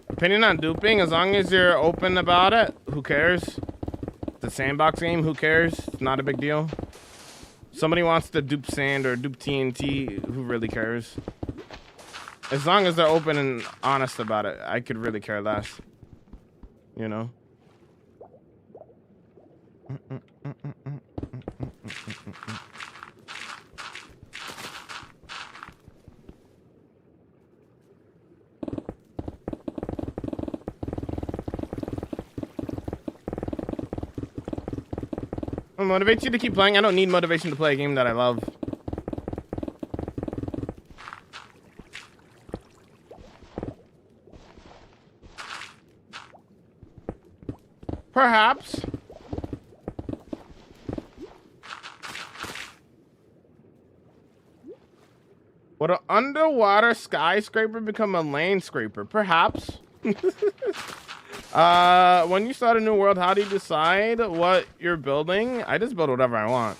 Opinion on duping, as long as you're open about it, who cares? It's a sandbox game, who cares? It's not a big deal. Somebody wants to dupe sand or dupe TNT, who really cares? As long as they're open and honest about it, I could really care less. You know? What motivates you to keep playing? I don't need motivation to play a game that I love. Perhaps. Would an underwater skyscraper become a lane scraper? Perhaps. When you start a new world, how do you decide what you're building? I just build whatever I want.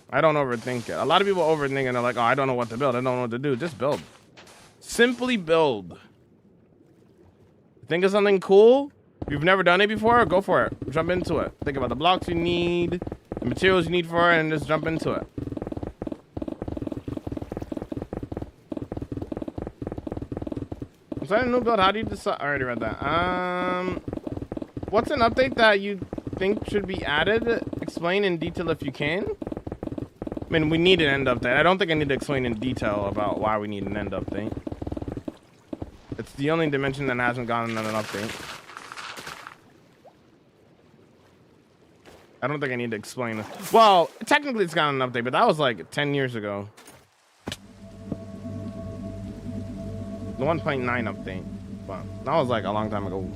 I don't overthink it. A lot of people overthink and they're like, oh, I don't know what to build. I don't know what to do. Just build. Simply build. Think of something cool? If you've never done it before, go for it. Jump into it. Think about the blocks you need, the materials you need for it, and just jump into it. I'm starting a new build. How do you decide? I already read that. What's an update that you think should be added? Explain in detail if you can. I mean, we need an end update. I don't think I need to explain in detail about why we need an end update. It's the only dimension that hasn't gotten an update. I don't think I need to explain it. Well, technically it's gotten an update, but that was like 10 years ago. The 1.9 update. But that was like a long time ago.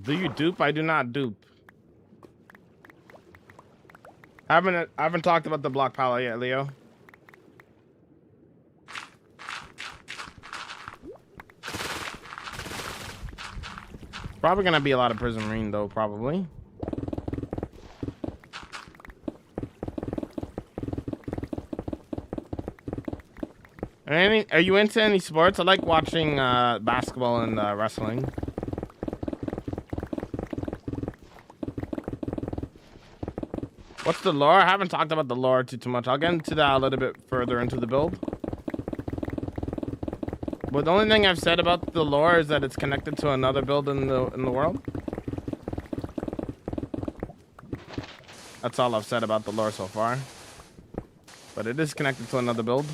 Do you dupe? I do not dupe. I haven't talked about the block palette yet, Leo. Probably gonna be a lot of Prison Marine though, probably. Are you into any sports? I like watching basketball and wrestling. What's the lore? I haven't talked about the lore too much. I'll get into that a little bit further into the build. But the only thing I've said about the lore is that it's connected to another build in the world. That's all I've said about the lore so far. But it is connected to another build.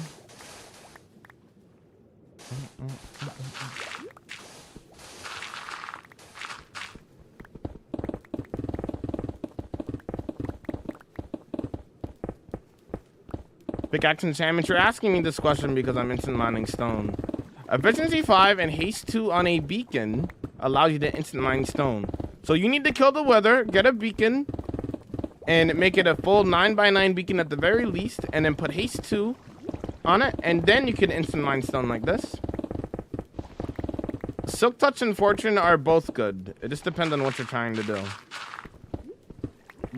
Pickaxe enchantment. You're asking me this question because I'm instant mining stone. Efficiency 5 and haste 2 on a beacon allows you to instant mine stone. So you need to kill the wither, get a beacon, and make it a full 9x9 beacon at the very least, and then put haste 2 on it, and then you can instant mine stone like this. Silk Touch and Fortune are both good. It just depends on what you're trying to do.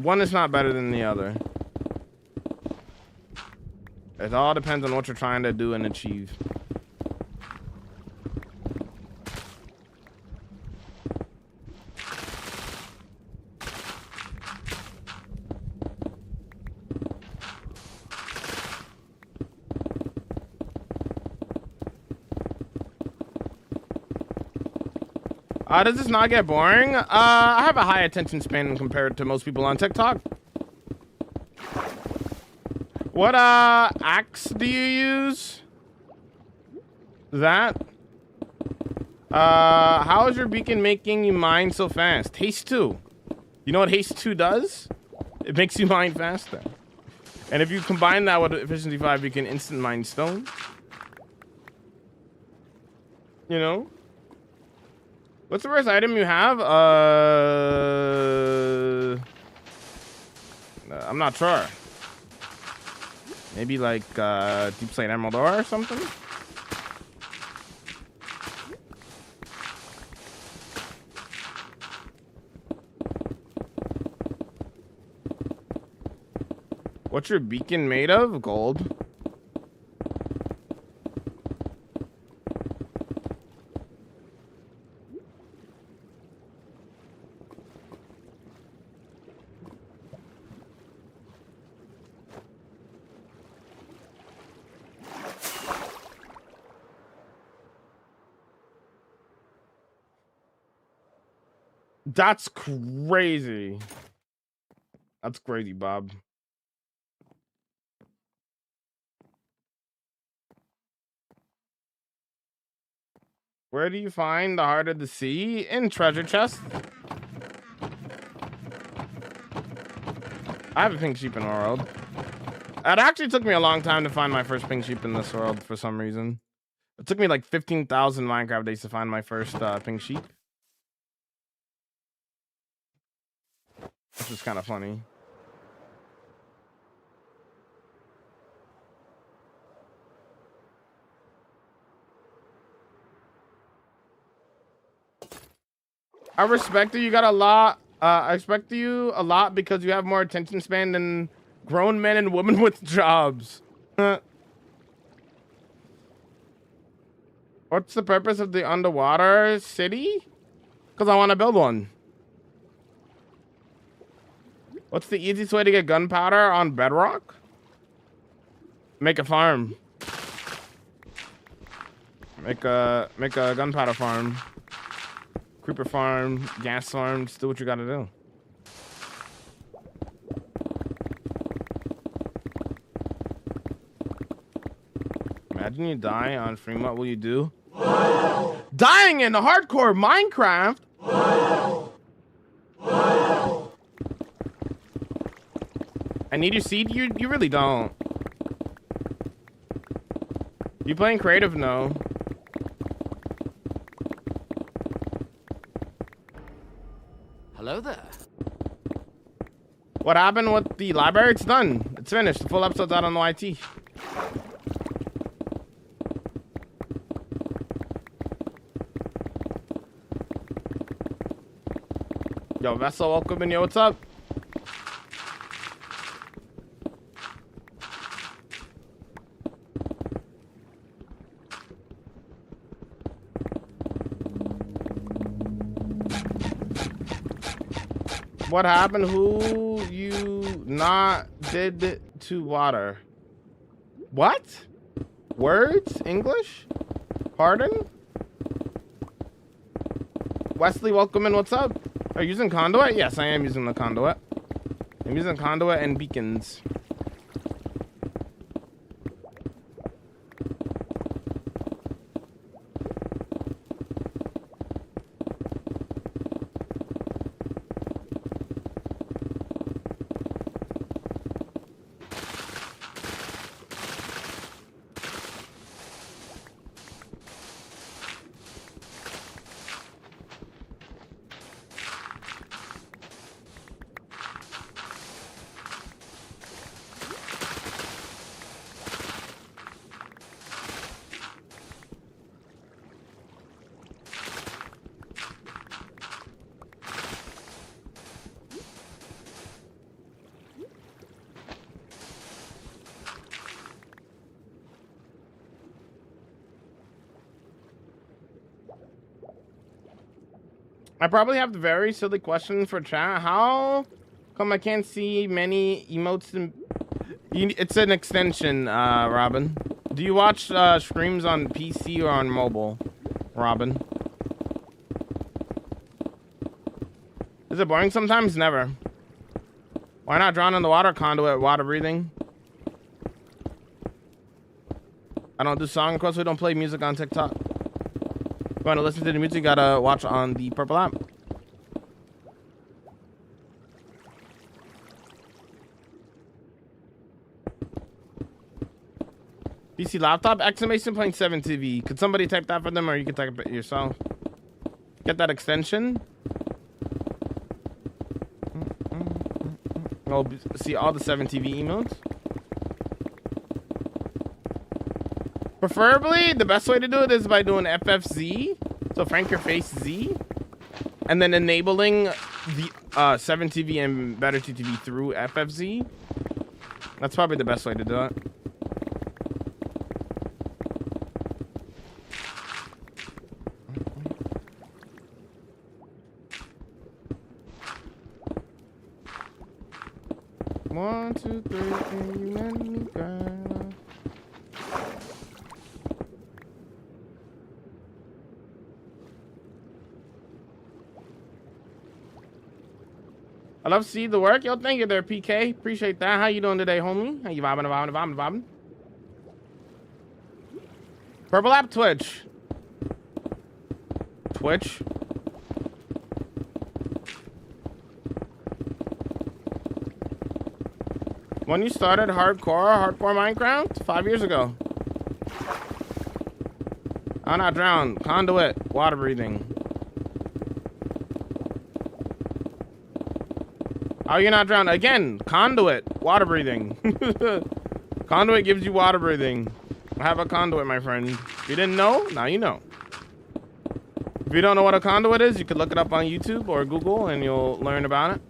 One is not better than the other. It all depends on what you're trying to do and achieve. Does this not get boring? I have a high attention span compared to most people on TikTok. What axe do you use? That? How is your beacon making you mine so fast? Haste 2. You know what haste 2 does? It makes you mine faster. And if you combine that with efficiency 5, you can instant mine stone. You know? What's the worst item you have? I'm not sure. Maybe like Deep Slate Emerald Ore or something? What's your beacon made of? Gold. That's crazy. That's crazy, Bob. Where do you find the heart of the sea? In treasure chest. I have a pink sheep in the world. It actually took me a long time to find my first pink sheep in this world for some reason. It took me like 15,000 Minecraft days to find my first pink sheep. Which is kind of funny. I respect you. You got a lot. I respect you a lot because you have more attention span than grown men and women with jobs. What's the purpose of the underwater city? Because I want to build one. What's the easiest way to get gunpowder on bedrock? Make a farm. Make a gunpowder farm. Creeper farm, gas farm, just do what you gotta do. Imagine you die on stream, what will you do? Dying in hardcore Minecraft? I need your seed? You really don't. You playing creative? No. Hello there. What happened with the library? It's done. It's finished. The full episode's out on the YT. Yo, Vessel, welcome in. Yo, what's up? What happened? Who you not did to water? What? Words? English? Pardon? Wesley, welcome in. What's up? Are you using conduit? Yes, I am using the conduit. I'm using conduit and beacons. I probably have the very silly question for chat. How come I can't see many emotes? It's an extension, Robin. Do you watch streams on PC or on mobile, Robin? Is it boring sometimes? Never. Why not drown in the water conduit, water breathing? I don't do song requests. We don't play music on TikTok. If you want to listen to the music, you gotta watch on the purple app. PC laptop exclamation point 7 TV. Could somebody type that for them, or you can type it yourself? Get that extension. Oh, see all the 7 TV emotes. Preferably, the best way to do it is by doing FFZ, so Frank Your Face Z, and then enabling the 7 TV and Better TTV through FFZ. That's probably the best way to do it. One, two, three, and you let me go. I love to see the work. Yo, thank you there, PK. Appreciate that. How you doing today, homie? How you vibing? Purple app, Twitch. Twitch. When you started hardcore Minecraft? 5 years ago. I'll not drown. Conduit. Water breathing. How you not drown? Again, conduit. Water breathing. Conduit gives you water breathing. I have a conduit, my friend. If you didn't know, now you know. If you don't know what a conduit is, you could look it up on YouTube or Google and you'll learn about it.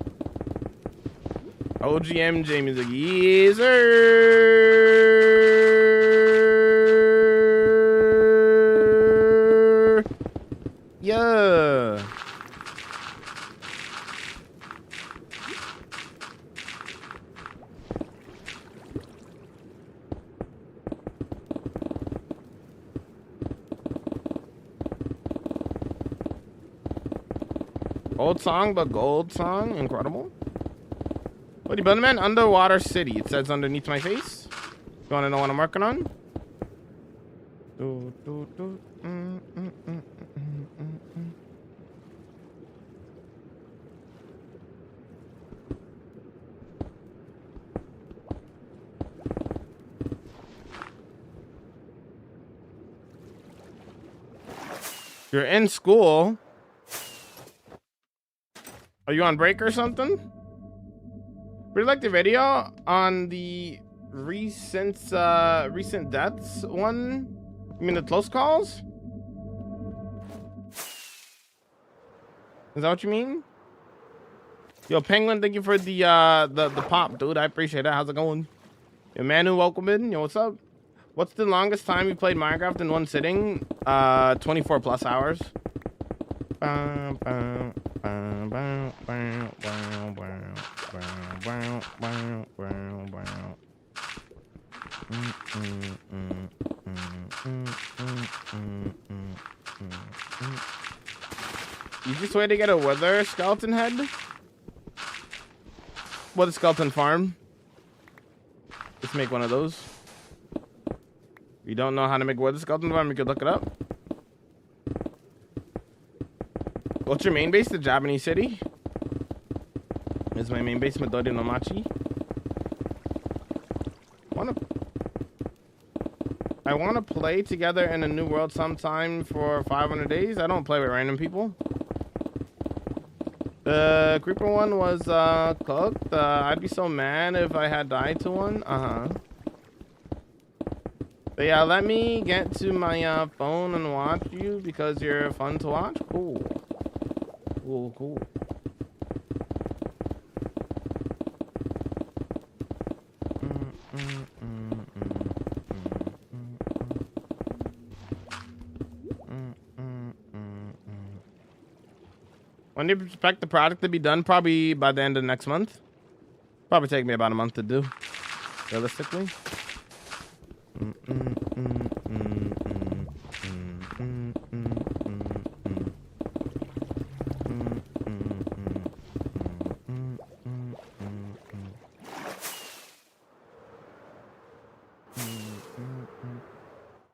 OGMJ music. Yes, sir. Yeah. Old song, but gold song. Incredible. What are you building, man? Underwater city. It says underneath my face. You want to know what I'm working on? You're in school. Are you on break or something? Really like the video on the recent deaths one. You mean the close calls? Is that what you mean? Yo, Penguin, thank you for the pop, dude. I appreciate it. How's it going? Yo, Manu, welcome in. Yo, what's up? What's the longest time you played Minecraft in one sitting? 24 plus hours. Easiest way to get a wither skeleton head? What a skeleton farm. Let's make one of those. If you don't know how to make wither skeleton farm, you could look it up. What's your main base? The Japanese city? Is my main base Midori no Machi? I wanna play together in a new world sometime for 500 days. I don't play with random people. The creeper one was cooked. I'd be so mad if I had died to one. But yeah, let me get to my phone and watch you because you're fun to watch. Cool. Cool. When do you expect the product to be done? Probably by the end of next month. Probably take me about a month to do, realistically.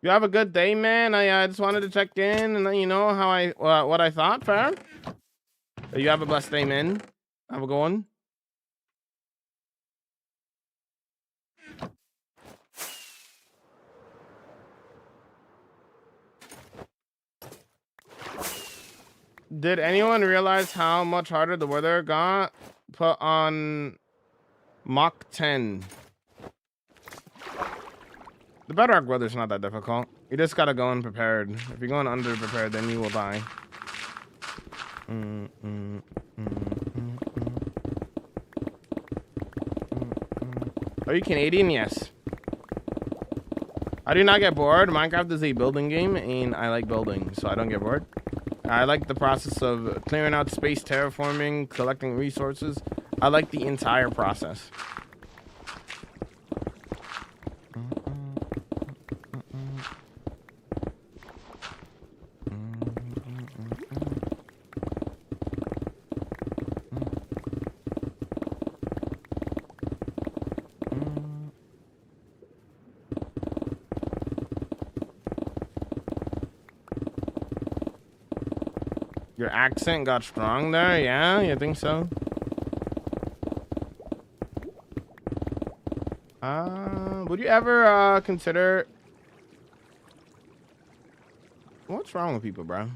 You have a good day, man. I just wanted to check in and let you know how what I thought, fam. You have a blessed day, man. Have a good one. Did anyone realize how much harder the weather got put on Mach 10? The bedrock weather's not that difficult. You just gotta go unprepared. If you're going underprepared, then you will die. Are you Canadian? Yes. I do not get bored. Minecraft is a building game, and I like building, so I don't get bored. I like the process of clearing out space, terraforming, collecting resources. I like the entire process. Your accent got strong there? Yeah, you think so? Would you ever consider? What's wrong with people, bro?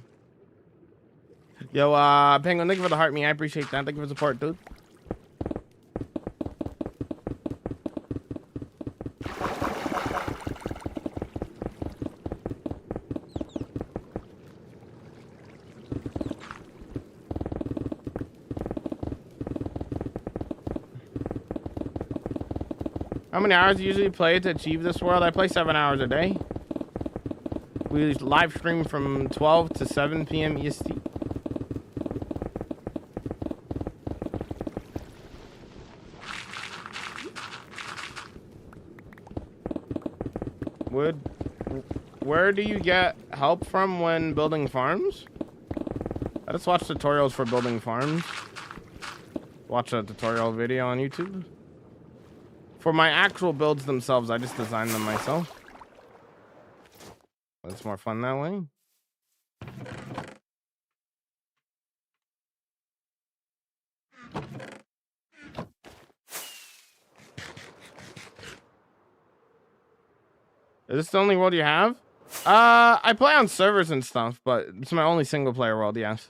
Yo, Penguin, thank you for the heart me. I appreciate that. Thank you for the support, dude. How many hours do you usually play to achieve this world? I play 7 hours a day. We live stream from 12 to 7 p.m. EST. Where do you get help from when building farms? I just watch tutorials for building farms. Watch a tutorial video on YouTube. For my actual builds themselves, I just design them myself. It's more fun that way. Is this the only world you have? I play on servers and stuff, but it's my only single player world, yes.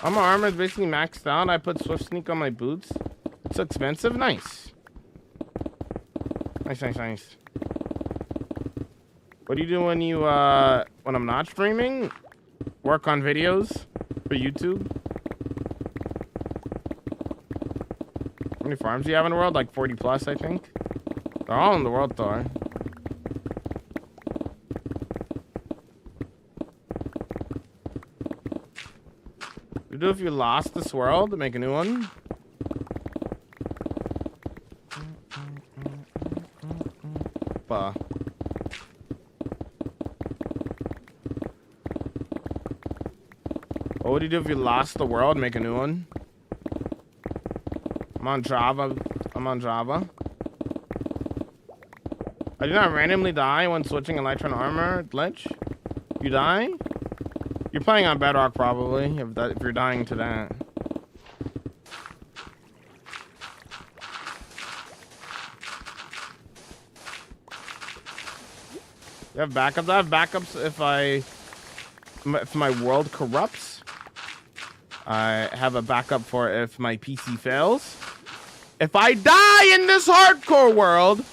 All my armor is basically maxed out. I put Swift Sneak on my boots. It's expensive. Nice. Nice. What do you do when you when I'm not streaming? Work on videos for YouTube. How many farms do you have in the world? Like 40 plus, I think. They're all in the world, though. What do you do if you lost this world? Make a new one. What would you do if you lost the world? Make a new one. I'm on Java. I do not randomly die when switching Elytron armor glitch. You die? You're playing on Bedrock probably, if you're dying to that. You have backups? I have backups if my world corrupts. I have a backup for if my PC fails. If I die in this hardcore world,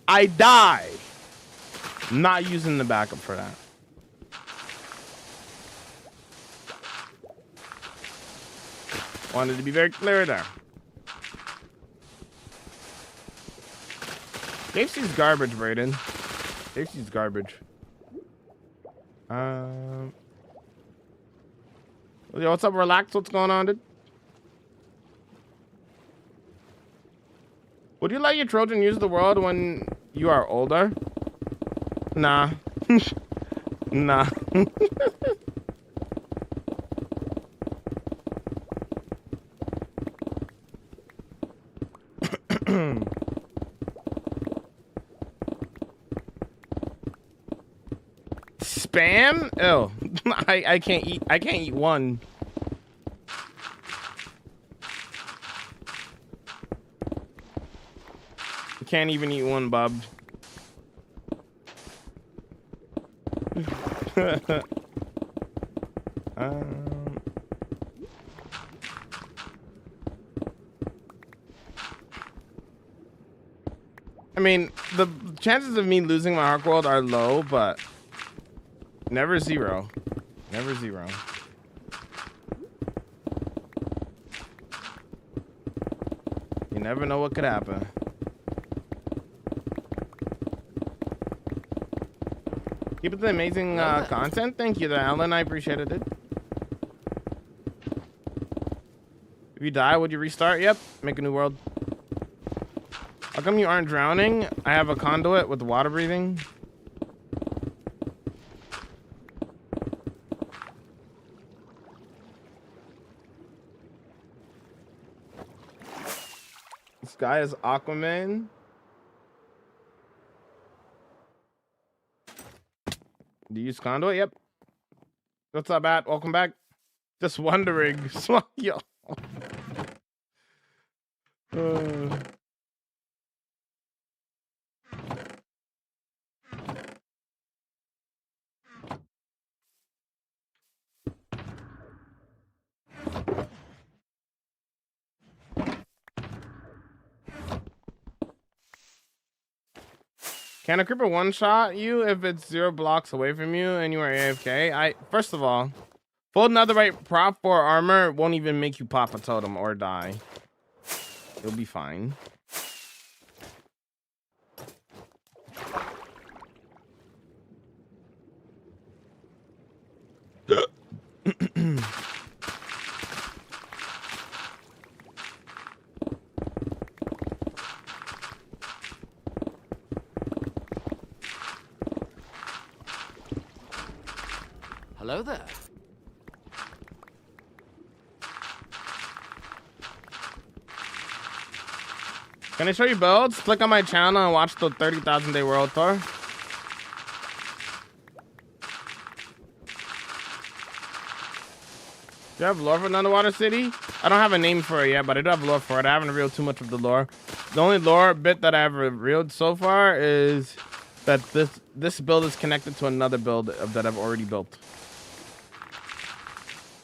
I die. I'm not using the backup for that. Wanted to be very clear there. KFC's garbage, Brayden. KFC's garbage. Yo, what's up, Relax? What's going on, dude? Would you let your children use the world when you are older? Nah. Nah. Spam? Oh, I can't eat one. I can't even eat one, bub. I mean, the chances of me losing my Ark World are low, but never zero. Never zero. You never know what could happen. Keep it the amazing content. Thank you there, Alan. I appreciate it, dude. If you die, would you restart? Yep. Make a new world. How come you aren't drowning? I have a conduit with water breathing. This guy is Aquaman. Do you use conduit? Yep. What's up, Bat? Welcome back. Just wondering. Yo. Can a creeper one-shot you if it's 0 blocks away from you and you are AFK? First of all, full netherite prop 4 armor won't even make you pop a totem or die. You'll be fine. Hello there. Can I show you builds? Click on my channel and watch the 30,000 day world tour. Do you have lore for an underwater city? I don't have a name for it yet, but I do have lore for it. I haven't revealed too much of the lore. The only lore bit that I've revealed so far is that this build is connected to another build that I've already built.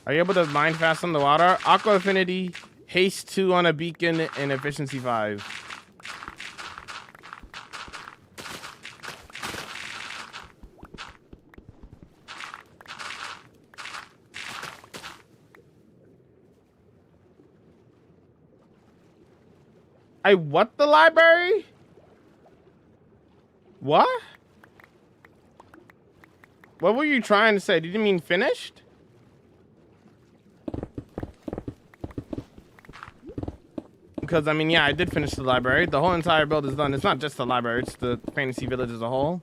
Are you able to mine fast on the water? Aqua Affinity, Haste 2 on a beacon, and Efficiency 5. What the library? What? What were you trying to say? Did you mean finished? Because, I mean, yeah, I did finish the library. The whole entire build is done. It's not just the library. It's the fantasy village as a whole.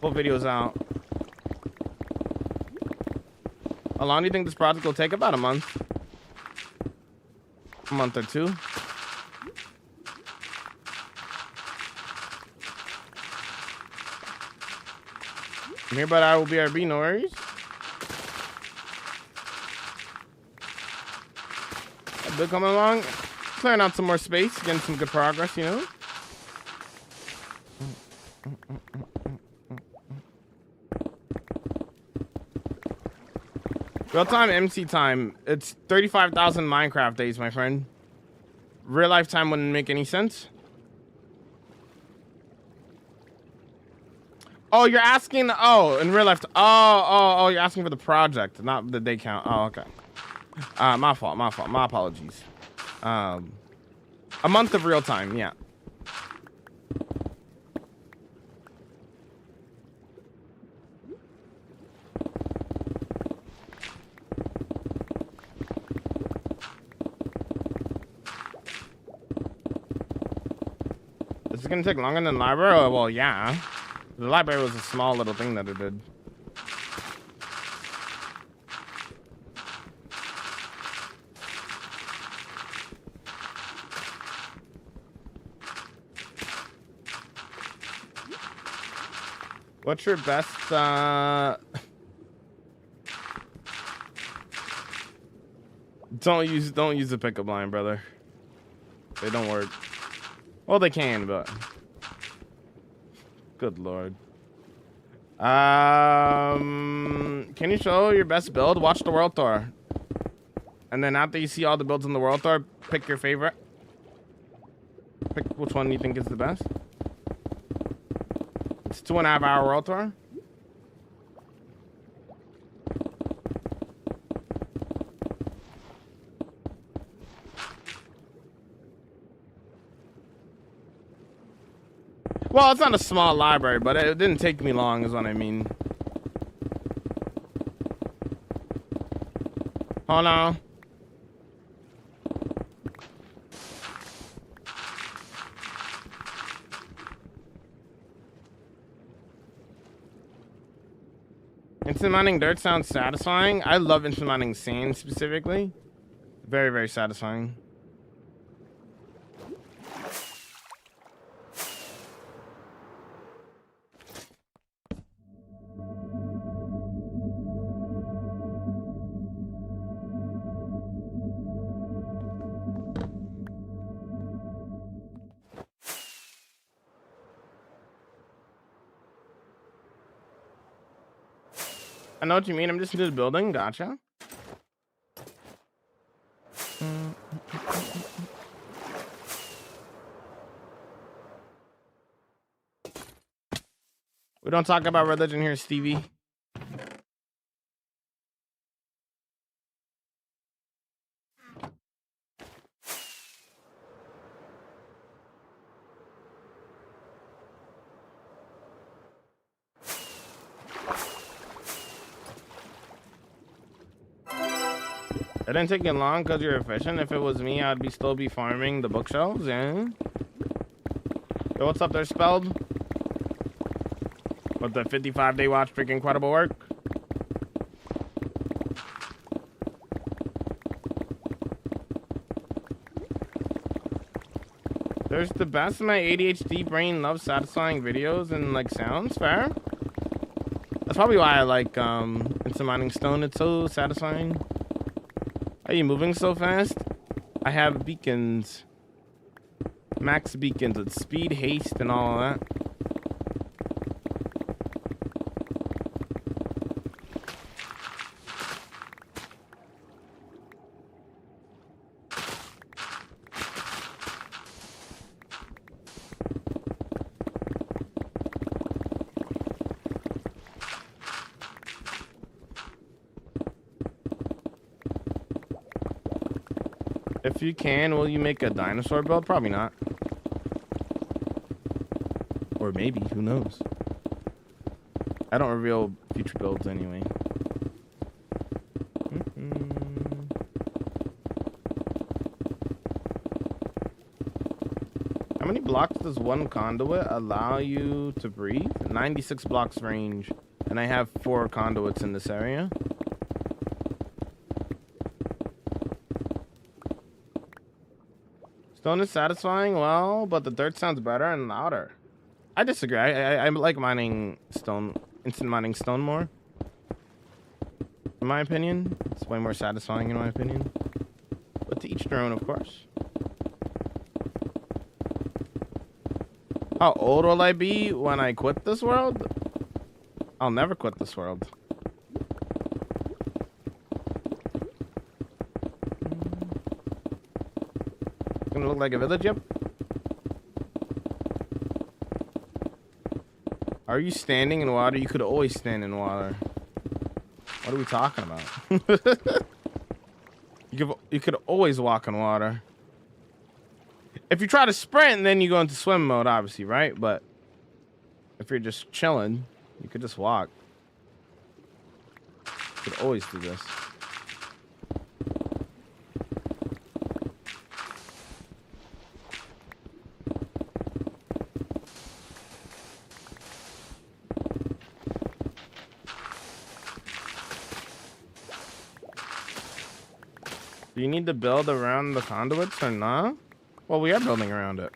Full video's out. How long do you think this project will take? About a month. A month or two. I'm here, but I will BRB, no worries. A bit coming along. Clearing out some more space, getting some good progress, you know. Real time MC time. It's 35,000 Minecraft days, my friend. Real life time wouldn't make any sense. Oh, you're asking. Oh, in real life. Oh, you're asking for the project, not the day count. Oh, okay. My fault. My apologies. A month of real time. Yeah. This is gonna take longer than the library? Oh, well, yeah. The library was a small little thing that it did. What's your best, Don't use the pickup line, brother. They don't work. Well, they can, but good lord. Can you show your best build? Watch the world tour, and then after you see all the builds in the world tour, pick your favorite. Pick which one you think is the best. It's a 2.5 hour world tour. Well, it's not a small library, but it didn't take me long, is what I mean. Oh no. Instant mining dirt sounds satisfying. I love instant mining sand specifically. Very, very satisfying. I know what you mean. I'm just into the building. Gotcha. We don't talk about religion here, Stevie. It didn't take you long because you're efficient. If it was me, I'd still be farming the bookshelves. Yeah. Yo, what's up there, Spelled? With the 55-day watch, freaking incredible work. There's the best. My ADHD brain loves satisfying videos and like sounds. Fair. That's probably why I like instant mining stone. It's so satisfying. Are you moving so fast? I have beacons. Max beacons with speed, haste, and all of that. If you can, will you make a dinosaur build? Probably not. Or maybe, who knows? I don't reveal future builds anyway. How many blocks does one conduit allow you to breathe? 96 blocks range. And I have 4 conduits in this area. Stone is satisfying, well, but the dirt sounds better and louder. I disagree. I like mining stone, instant mining stone more. In my opinion, it's way more satisfying in my opinion. But to each their own, of course. How old will I be when I quit this world? I'll never quit this world. Gonna look like a village, yep. Are you standing in water? You could always stand in water. What are we talking about? You could always walk in water. If you try to sprint, then you go into swim mode, obviously, right? But if you're just chilling, you could just walk. You could always do this. Do you need to build around the conduits or not? Well, we are building around it.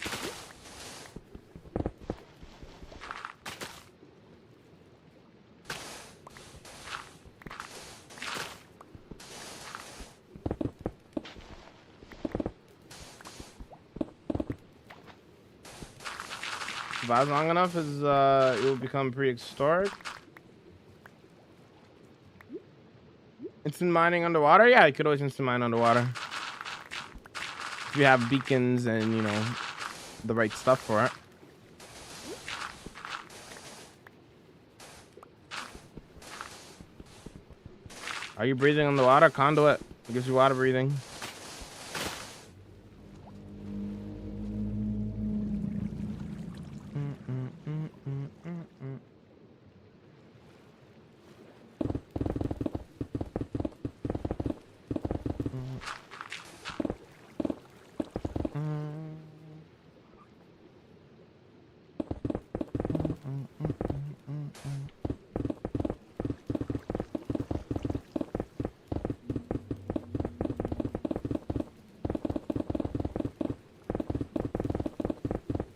Survive long enough is it will become prehistoric. Instant mining underwater? Yeah, you could always instant mine underwater. If you have beacons and, you know, the right stuff for it. Are you breathing on the water? Conduit. It gives you water breathing.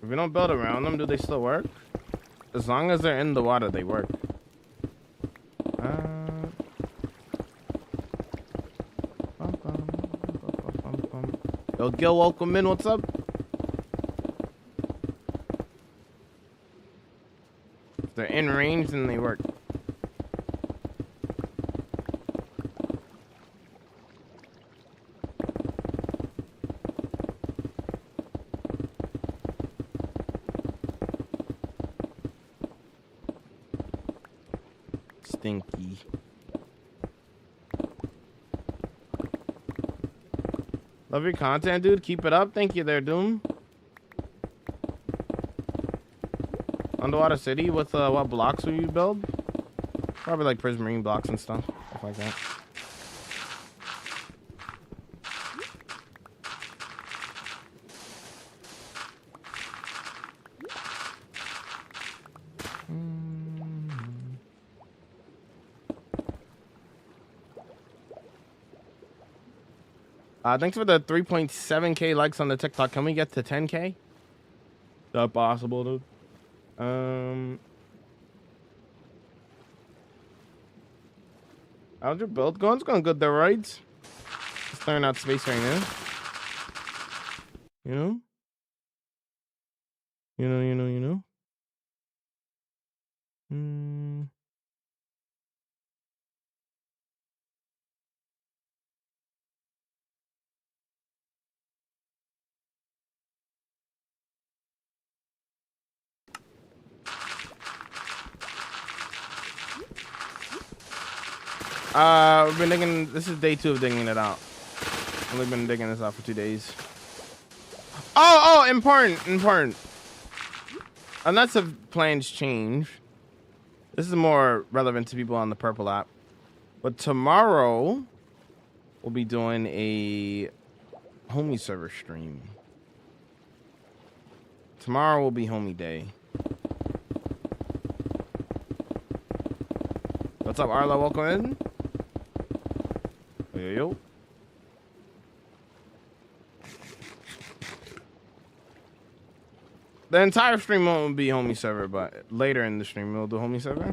If we don't build around them, do they still work? As long as they're in the water, they work. Yo, Gil, welcome in. What's up? If they're in range, then they work. stinky. Love your content, dude. Keep it up. Thank you there, Doom. Underwater City, what blocks will you build? Probably like prismarine blocks and stuff like that. Thanks for the 3.7k likes on the TikTok. Can we get to 10k? Is that possible, dude? How's your build going? It's going good there, right? Just clearing out space right now. You know? You know. We've been digging. This is day 2 of digging it out. Only been digging this out for 2 days. Oh, important. Unless the plans change. This is more relevant to people on the Purple app. But tomorrow, we'll be doing a homie server stream. Tomorrow will be homie day. What's up, Arlo? Welcome in. Yo. The entire stream won't be homie server, but later in the stream we'll do homie server.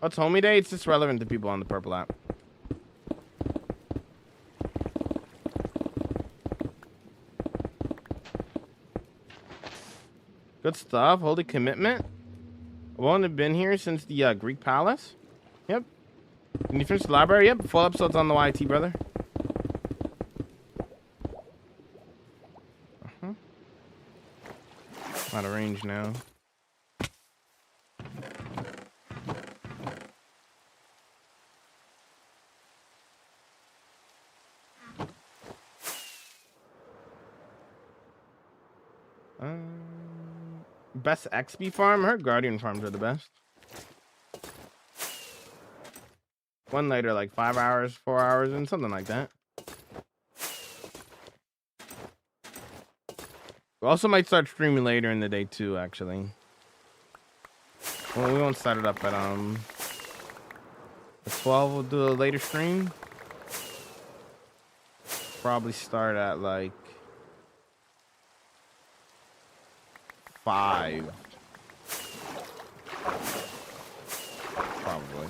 What's homie day? It's just relevant to people on the Purple app. Good stuff. Holy commitment. I've only been here since the Greek palace. Yep. Can you finish the library? Yep. Full episodes on the YT, brother. Out of range now. Best XP farm? I heard Guardian farms are the best. One later, like 5 hours, 4 hours, and something like that. We also might start streaming later in the day too, actually. Well, we won't start it up at 12. We'll do a later stream. Probably start at like 5. Probably.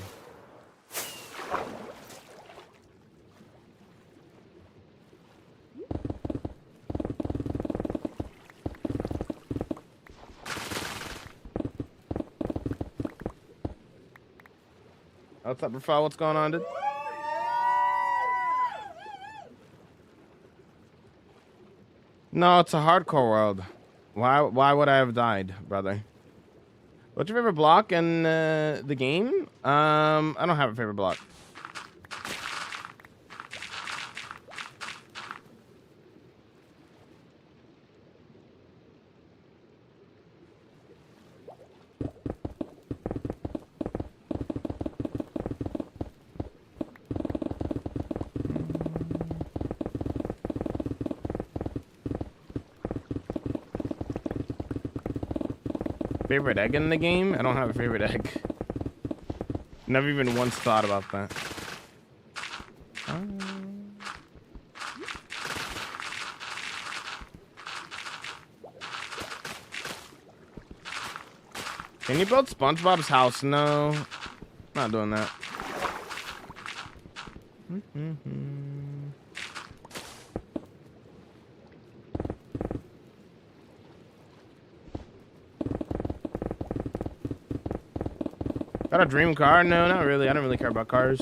What's up, Rafael? What's going on, dude? No, it's a hardcore world. Why would I have died, brother? What's your favorite block in the game? I don't have a favorite block. Favorite egg in the game? I don't have a favorite egg. Never even once thought about that. Can you build SpongeBob's house? No. Not doing that. Got a dream car? No, not really. I don't really care about cars.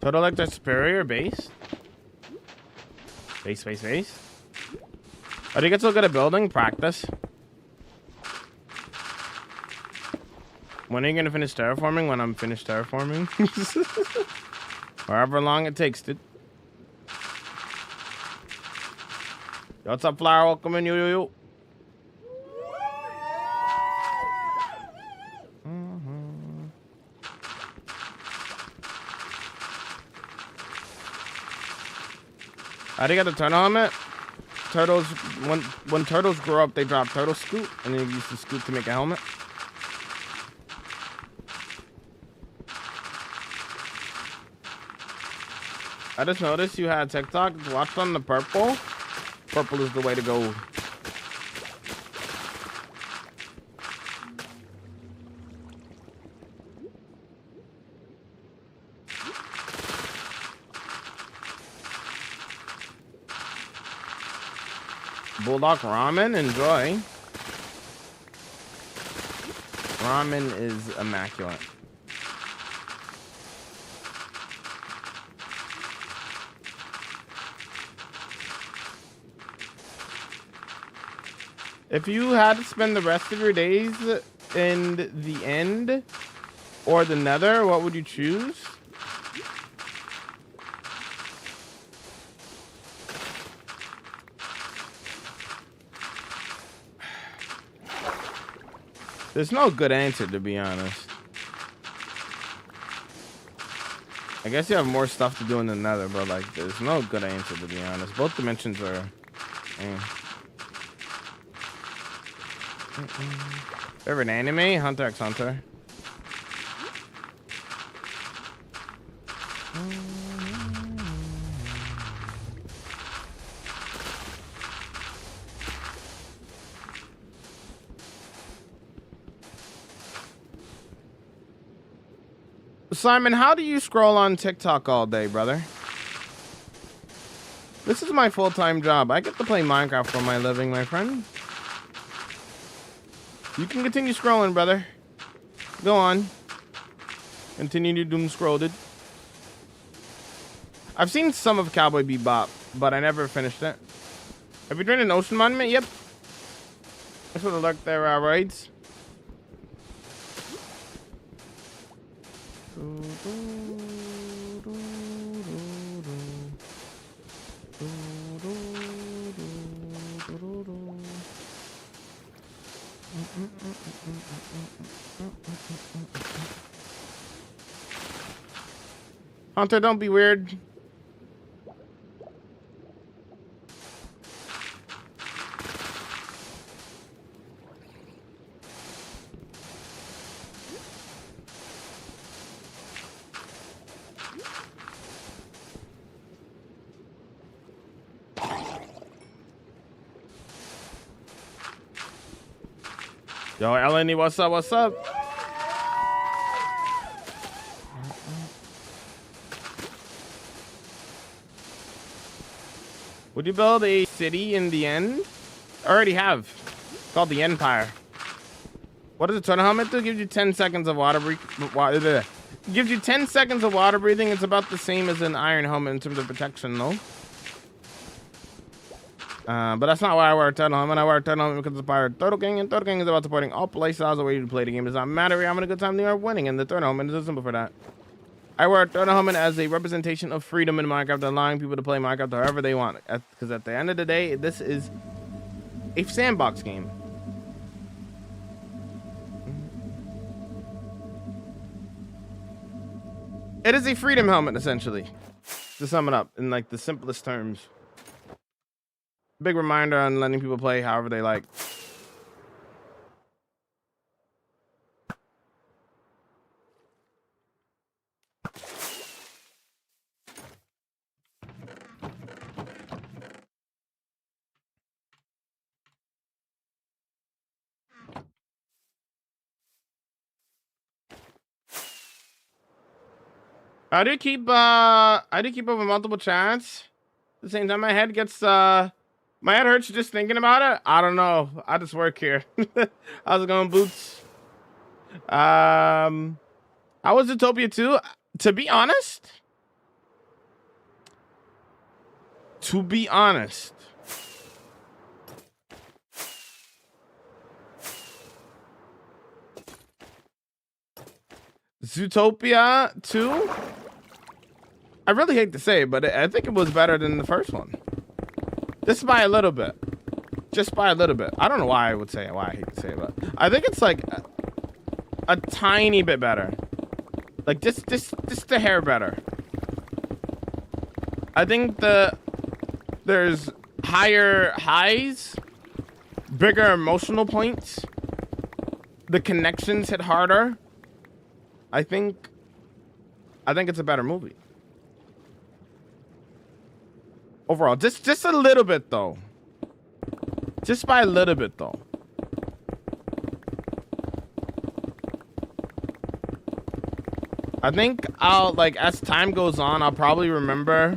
Total like the superior base? Base. How do you get so good at building? Practice. When are you gonna finish terraforming? When I'm finished terraforming. However long it takes, dude. Yo, what's up, Flower? Welcome in, yo. How do you get the turtle helmet? Turtles, when turtles grow up, they drop turtle scoop, and then you use the scoop to make a helmet. I just noticed you had TikTok. Watch on the purple. Purple is the way to go. Bulldog ramen, enjoy. Ramen is immaculate. If you had to spend the rest of your days in the end or the nether, what would you choose? There's no good answer, to be honest. I guess you have more stuff to do in the nether, but like, there's no good answer, to be honest. Both dimensions are... Favorite anime? Hunter x Hunter. Simon, how do you scroll on TikTok all day, brother? This is my full-time job. I get to play Minecraft for my living, my friend. You can continue scrolling, brother. Go on. Continue to doom scroll, dude. I've seen some of Cowboy Bebop, but I never finished it. Have you joined an ocean monument? Yep. That's what it looked there, raids. Hunter, don't be weird. Yo, Eleni, what's up? What's up? Would you build a city in the end? I already have. It's called the Empire. What does a turtle helmet do? Gives you 10 seconds of water breathing. Gives you 10 seconds of water breathing. It's about the same as an iron helmet in terms of protection, though. But that's not why I wear a turtle helmet. I wear a turtle helmet because it's a pirate Turtle King, and Turtle King is about supporting all play styles. The way you play the game does not matter. You're having a good time. They are winning, and the turtle helmet is a symbol for that. I wear a turtle helmet as a representation of freedom in Minecraft, allowing people to play Minecraft however they want. Because at the end of the day, this is a sandbox game. It is a freedom helmet, essentially, to sum it up in like the simplest terms. Big reminder on letting people play however they like. I do keep up with multiple chats. At the same time, my head hurts just thinking about it. I don't know. I just work here. How's it going, Boots? How was Zootopia 2? To be honest, to be honest, Zootopia 2, I really hate to say it, but I think it was better than the first one. Just by a little bit. Just by a little bit. I don't know why I would say it, why I hate to say it, but I think it's like a tiny bit better. Like just a hair better. I think there's higher highs, bigger emotional points. The connections hit harder. I think it's a better movie. Overall, just a little bit though. Just by a little bit though. I think as time goes on, I'll probably remember.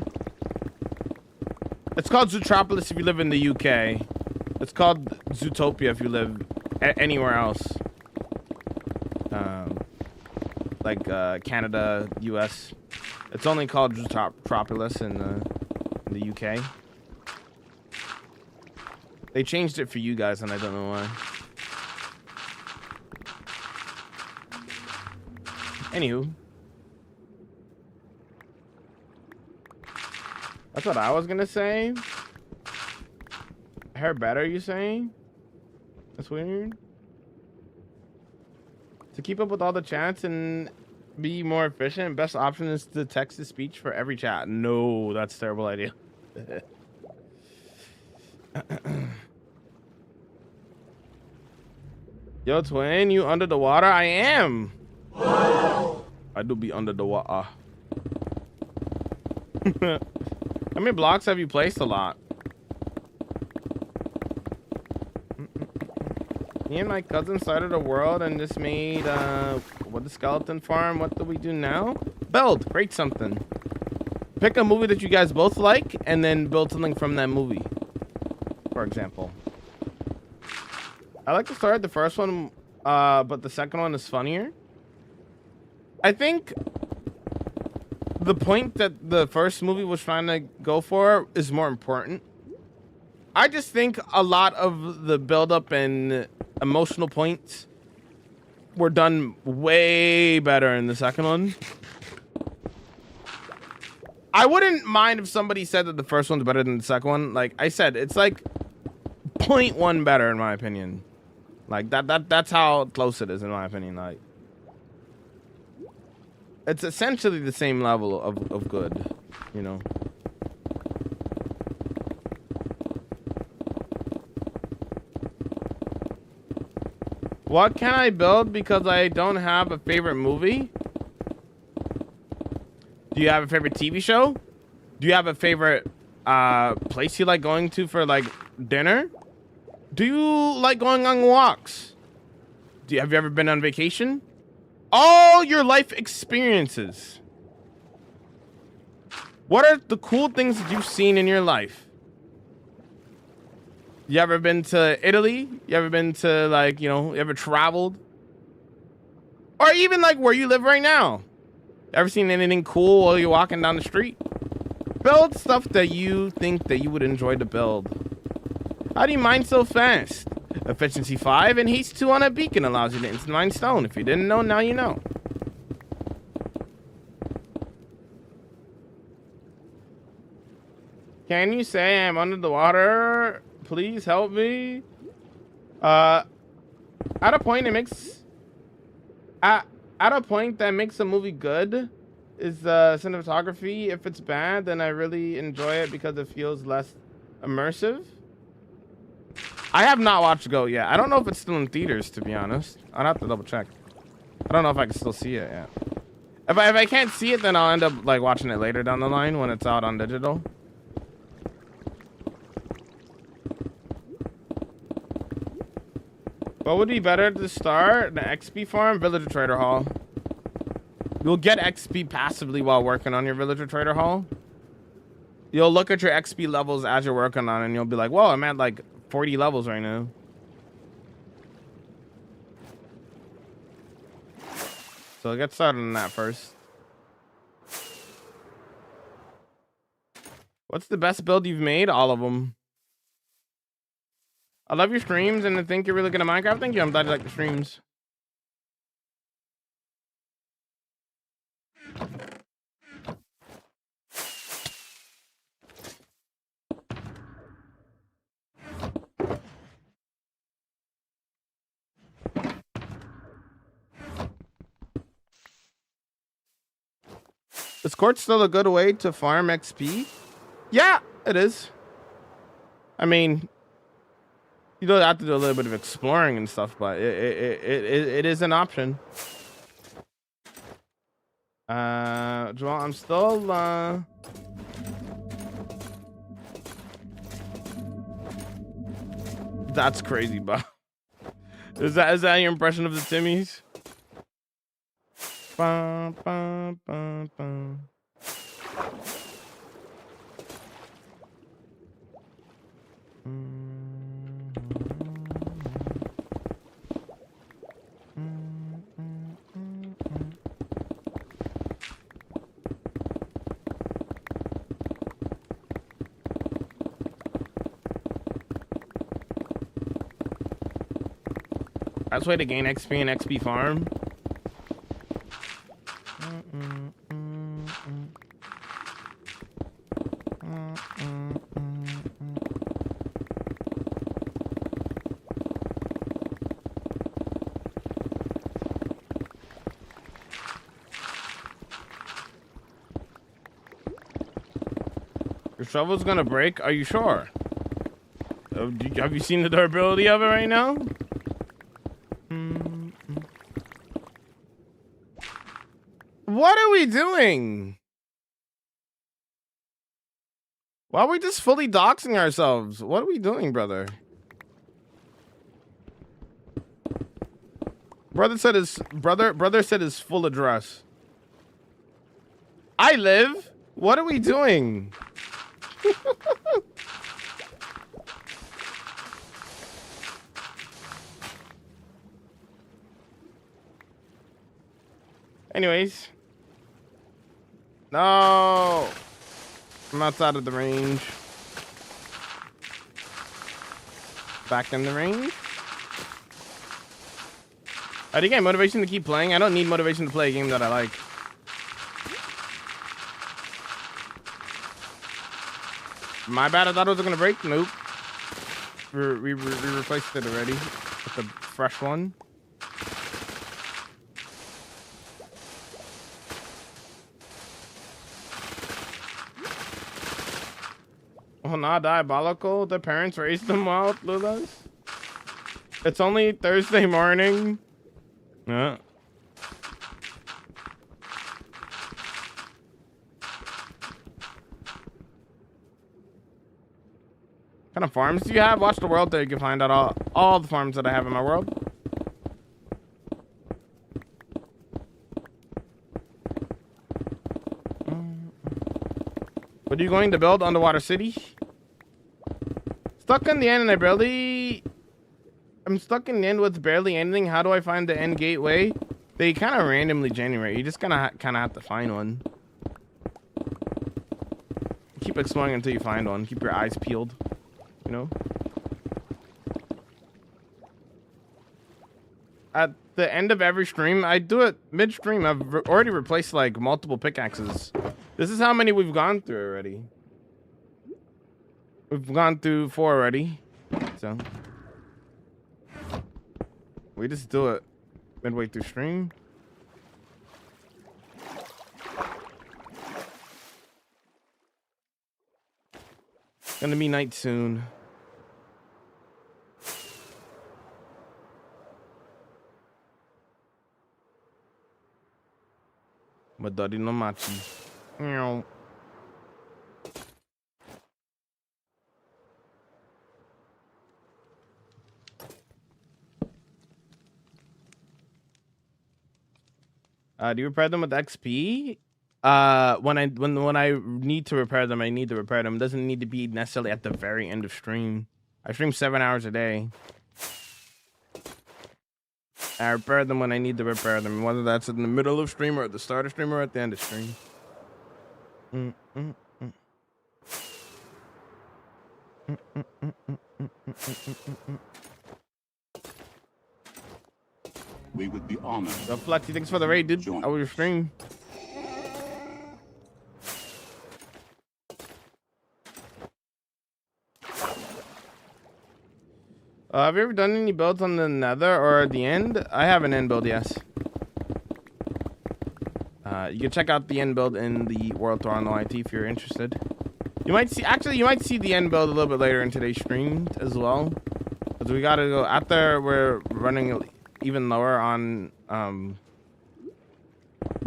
It's called Zootropolis if you live in the UK. It's called Zootopia if you live anywhere else. Canada, US. It's only called Zootropolis in the UK. They changed it for you guys, and I don't know why. Anywho. That's what I was gonna say. Hair better, you saying? That's weird. To keep up with all the chats and be more efficient, best option is to text to speech for every chat. No, that's a terrible idea. Yo, twin, you under the water? I am. I do be under the water. How many blocks have you placed? A lot. Me and my cousin started a world and just made what, the skeleton farm. What do we do now? Build. Create something. Pick a movie that you guys both like and then build something from that movie. For example. I like to start the first one, but the second one is funnier. I think the point that the first movie was trying to go for is more important. I just think a lot of the build-up and emotional points were done way better in the second one. I wouldn't mind if somebody said that the first one's better than the second one. Like I said, it's like 0.1 better in my opinion. Like that's how close it is in my opinion. Like it's essentially the same level of good, you know. What can I build because I don't have a favorite movie? Do you have a favorite TV show? Do you have a favorite place you like going to for like dinner? Do you like going on walks? Have you ever been on vacation? All your life experiences. What are the cool things that you've seen in your life? You ever been to Italy? You ever been to like, you know, you ever traveled? Or even like where you live right now? Ever seen anything cool while you're walking down the street? Build stuff that you think that you would enjoy to build. How do you mine so fast? Efficiency 5 and haste 2 on a beacon allows you to instant mine stone. If you didn't know, now you know. Can you say I'm under the water? Please help me. At a point that makes a movie good is cinematography. If it's bad, then I really enjoy it because it feels less immersive. I have not watched Go yet. I don't know if it's still in theaters, to be honest. I'd have to double check. I don't know if I can still see it yet. If I can't see it, then I'll end up like watching it later down the line when it's out on digital. What would be better to start? The XP farm, Villager Trader Hall. You'll get XP passively while working on your villager trader hall. You'll look at your XP levels as you're working on it, and you'll be like, whoa, I'm at like 40 levels right now. So get started on that first. What's the best build you've made? All of them. I love your streams and I think you're really good at Minecraft. Thank you. I'm glad you like the streams. Is Court still a good way to farm XP? Yeah, it is. I mean, you don't have to do a little bit of exploring and stuff, but it is an option. Joel, I'm still that's crazy, Bob. Is that your impression of the Timmies? Bum, bum, bum, bum. Best way to gain XP and XP farm. Your shovel's gonna break? Are you sure? Have you seen the durability of it right now? What are we doing? Why are we just fully doxing ourselves? What are we doing, brother? Brother said his full address. I live? What are we doing? Anyways. No. I'm outside of the range. Back in the range. Do you get motivation to keep playing? I don't need motivation to play a game that I like. My bad, I thought it was gonna break. Nope. We replaced it already with a fresh one. Oh, not diabolical. The parents raised them well, Lulas. It's only Thursday morning. Yeah. What kind of farms do you have? Watch the world there. You can find out all the farms that I have in my world. What are you going to build? Underwater city? Stuck in the end and I'm stuck in the end with barely anything. How do I find the end gateway? They kind of randomly generate. You just kind of have to find one. Keep exploring until you find one. Keep your eyes peeled. You know? At the end of every stream, I do it mid-stream. I've already replaced like multiple pickaxes. This is how many we've gone through already. We've gone through 4 already. So we just do it midway through stream. Gonna be night soon. But daddy no machi. Meow. Do you repair them with XP? When I need to repair them, I need to repair them. It doesn't need to be necessarily at the very end of stream. I stream 7 hours a day. I repair them when I need to repair them, whether that's in the middle of stream or at the start of stream or at the end of stream. We would be honored. So Flexy, thanks for the raid, dude. I will stream. Have you ever done any builds on the Nether or the end? I have an end build, yes. You can check out the end build in the World Tour on the YT if you're interested. You might see, actually, you might see the end build a little bit later in today's stream as well. Because we gotta go, after we're running even lower on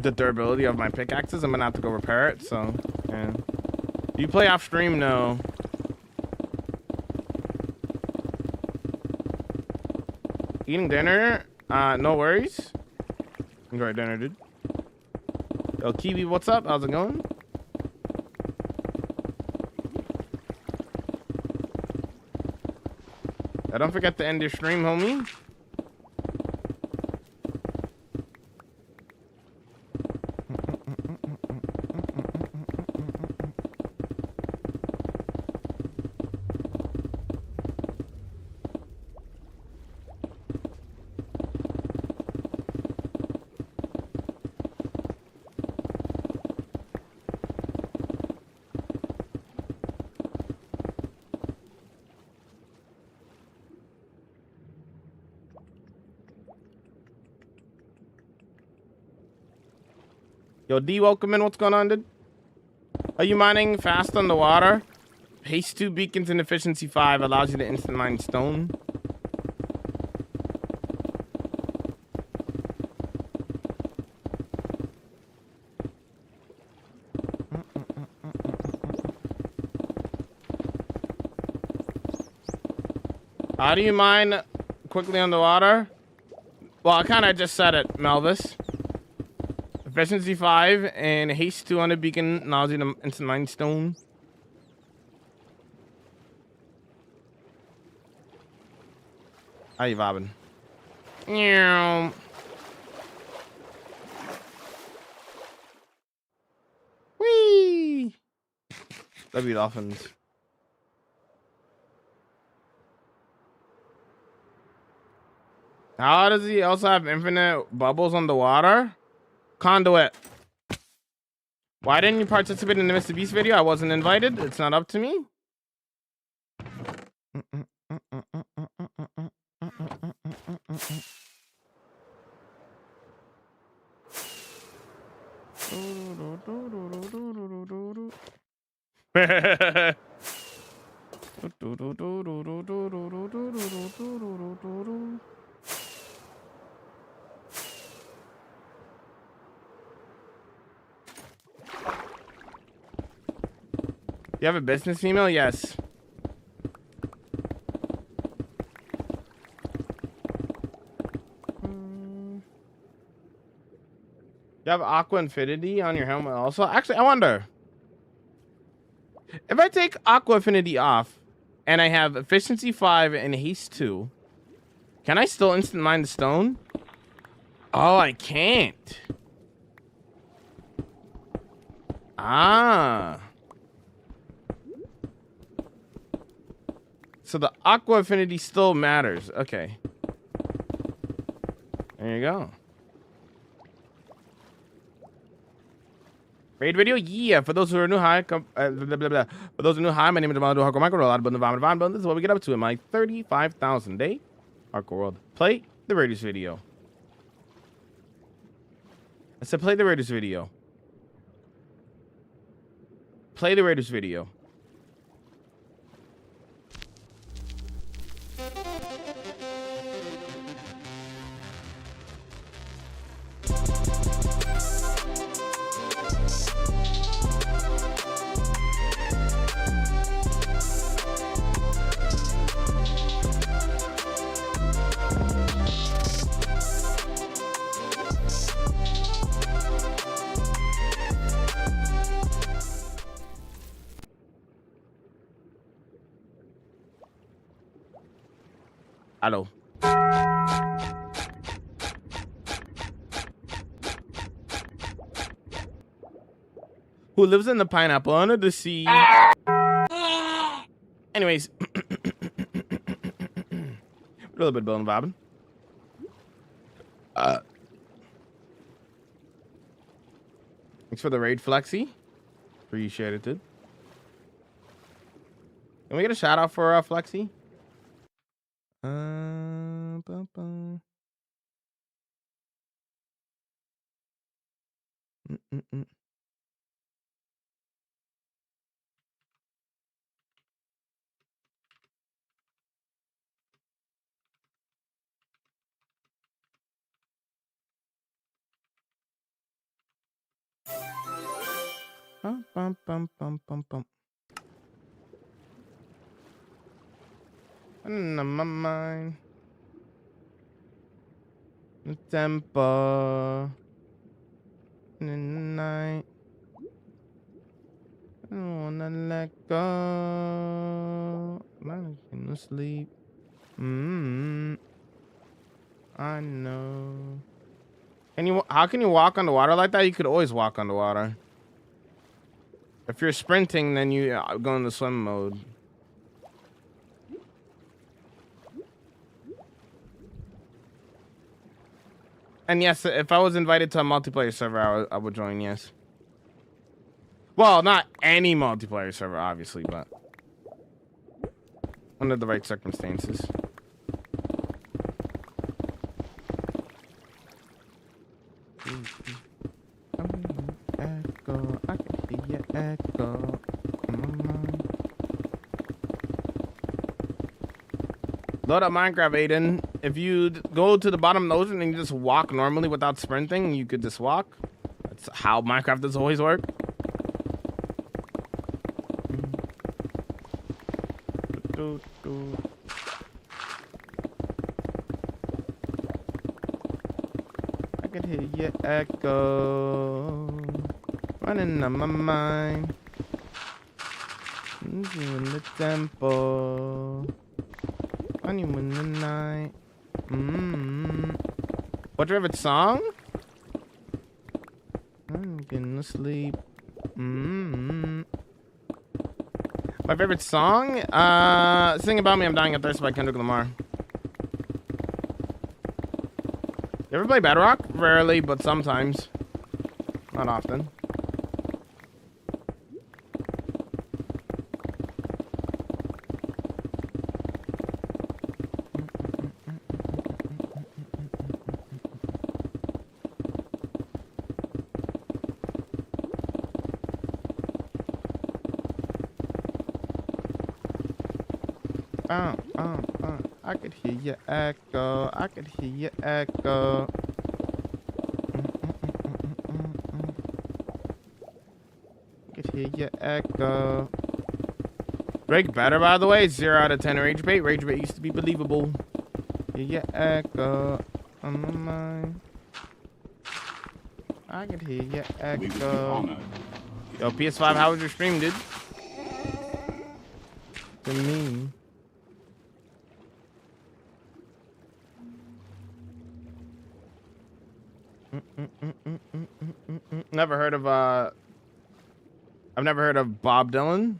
the durability of my pickaxes, I'm gonna have to go repair it, so, yeah. Do you play off stream? No. Eating dinner? No worries. Enjoy dinner, dude. Yo, Kiwi, what's up? How's it going? Don't forget to end your stream, homie. Yo, D, welcome in. What's going on, dude? Are you mining fast on the water? Haste 2 beacons and efficiency 5 allows you to instant mine stone. How do you mine quickly on the water? Well, I kind of just said it, Melvis. Efficiency 5 and haste 2 on the beacon allows you to instant mine stone. How you vibing? Meow. Whee! That'd be dolphins. How does he also have infinite bubbles on the water? Conduit. Why didn't you participate in the Mr. Beast video? I wasn't invited. It's not up to me. You have a business email? Yes. You have Aqua Infinity on your helmet also? Actually, I wonder. If I take Aqua Infinity off and I have Efficiency 5 and Haste 2, can I still instant mine the stone? Oh, I can't. Ah. So the Aqua Affinity still matters. Okay. There you go. Raid video? Yeah. For those who are new, hi. For those who are new, hi. My name is Jamal Hardcore Micro. A lot of Van. This is what we get up to in my 35,000 day Hardcore World. Play the Raiders video. I said play the Raiders video. Play the Raiders video. Hello. Who lives in the pineapple under the sea? Anyways, a little bit bone bobbing. Thanks for the raid, Flexi. Appreciate it, dude. Can we get a shout out for Flexi? Bum, bum. Mm-mm-mm. Bum, bum, bum, bum, bum, bum. In my mind, the tempo in the night. I don't wanna let go. I'm gonna sleep. I know. Can you? How can you walk on the water like that? You could always walk on the water. If you're sprinting, then you go into swim mode. And yes, if I was invited to a multiplayer server, I would join. Yes. Well, not any multiplayer server, obviously, but under the right circumstances. Echo, I can hear your echo. Load up Minecraft, Aiden. If you go to the bottom of the ocean and you just walk normally without sprinting, you could just walk. That's how Minecraft does always work. I can hear your echo running on my mind. In the tempo. Funny in the night. What's your favorite song? I'm getting to sleep. My favorite song? Sing About Me, I'm Dying of Thirst by Kendrick Lamar. You ever play Bedrock? Rarely, but sometimes. Not often. I could hear your echo. I could hear your echo. I could hear your echo. Drake better, by the way. 0 out of 10 rage bait. Rage bait used to be believable. Hear your echo on my mind. I could hear your echo. Yo, PS5, how was your stream, dude? To me. Never heard of I've never heard of Bob Dylan.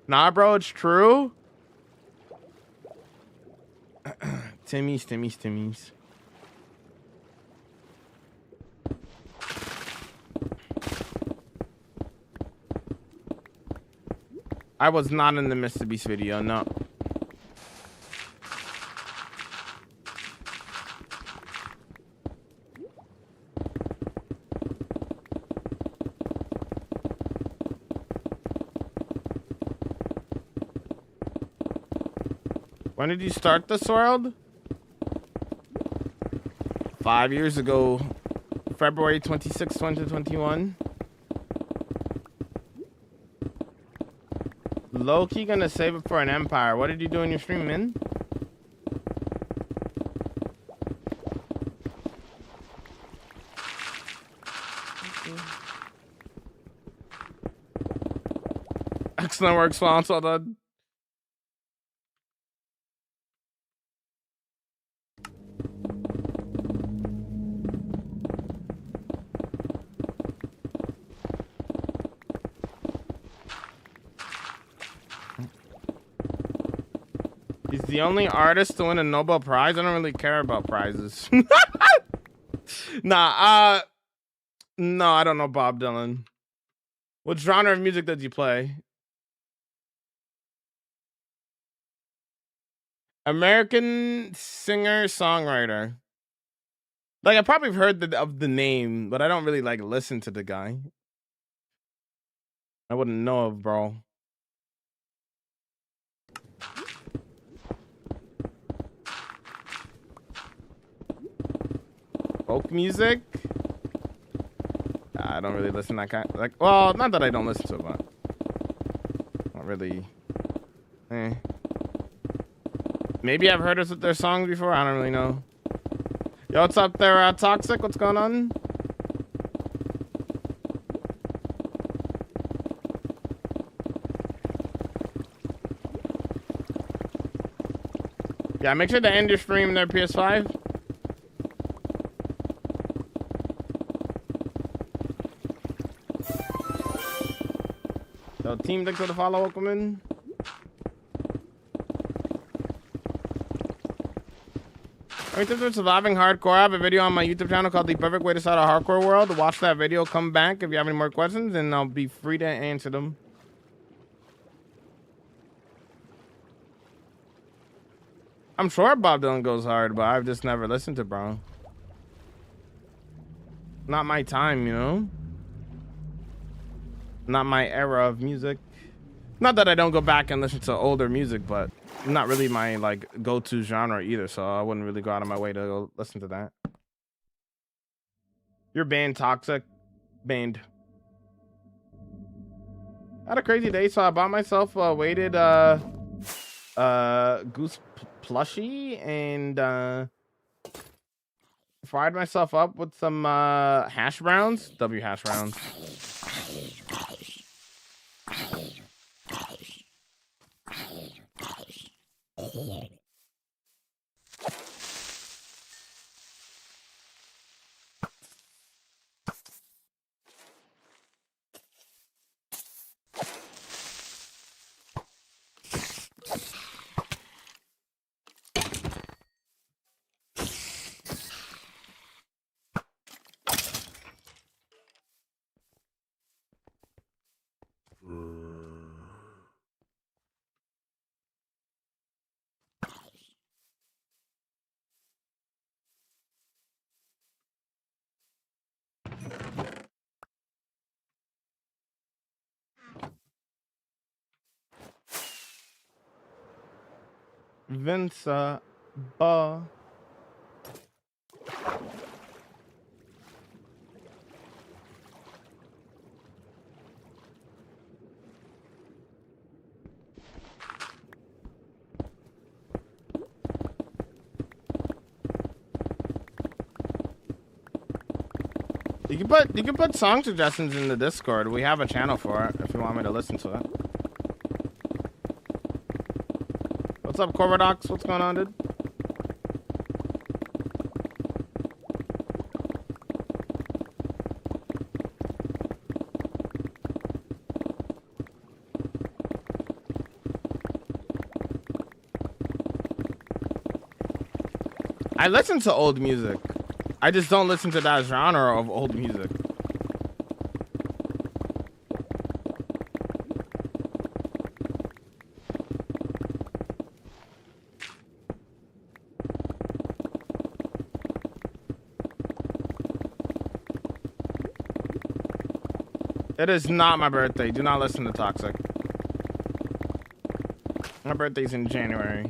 Nah, bro, it's true. Timmy's. I was not in the Mr. Beast video, no. When did you start this world? 5 years ago. February 26, 2021. Low-key gonna save it for an empire. What did you do in your stream, man? Excellent work, Swans. Well done. the only artist to win a Nobel Prize. I don't really care about prizes. Nah, no, I don't know Bob Dylan. What genre of music did you play? American singer songwriter. Like I probably heard of the name, but I don't really like listen to the guy. I wouldn't know of, bro. Folk music? I don't really listen to that kind. Like, well, not that I don't listen to it, but not really. Maybe I've heard of their songs before. I don't really know. Yo, what's up there, Toxic? What's going on? Yeah, make sure to end your stream there, PS5. So, team, thanks for the follow. Welcome in. In terms of surviving hardcore, I have a video on my YouTube channel called The Perfect Way to Start a Hardcore World. Watch that video, come back if you have any more questions, and I'll be free to answer them. I'm sure Bob Dylan goes hard, but I've just never listened to bro. Not my time, you know? Not my era of music. Not that I don't go back and listen to older music, but not really my like go-to genre either, so I wouldn't really go out of my way to go listen to that. Your band Toxic band. I had a crazy day, so I bought myself a weighted goose plushie and fried myself up with some hash browns. W hash browns. Vince Ba. You can put song suggestions in the Discord. We have a channel for it if you want me to listen to it. What's up, Corvadox? What's going on, dude? I listen to old music. I just don't listen to that genre of old music. It is not my birthday. Do not listen to Toxic. My birthday's in January.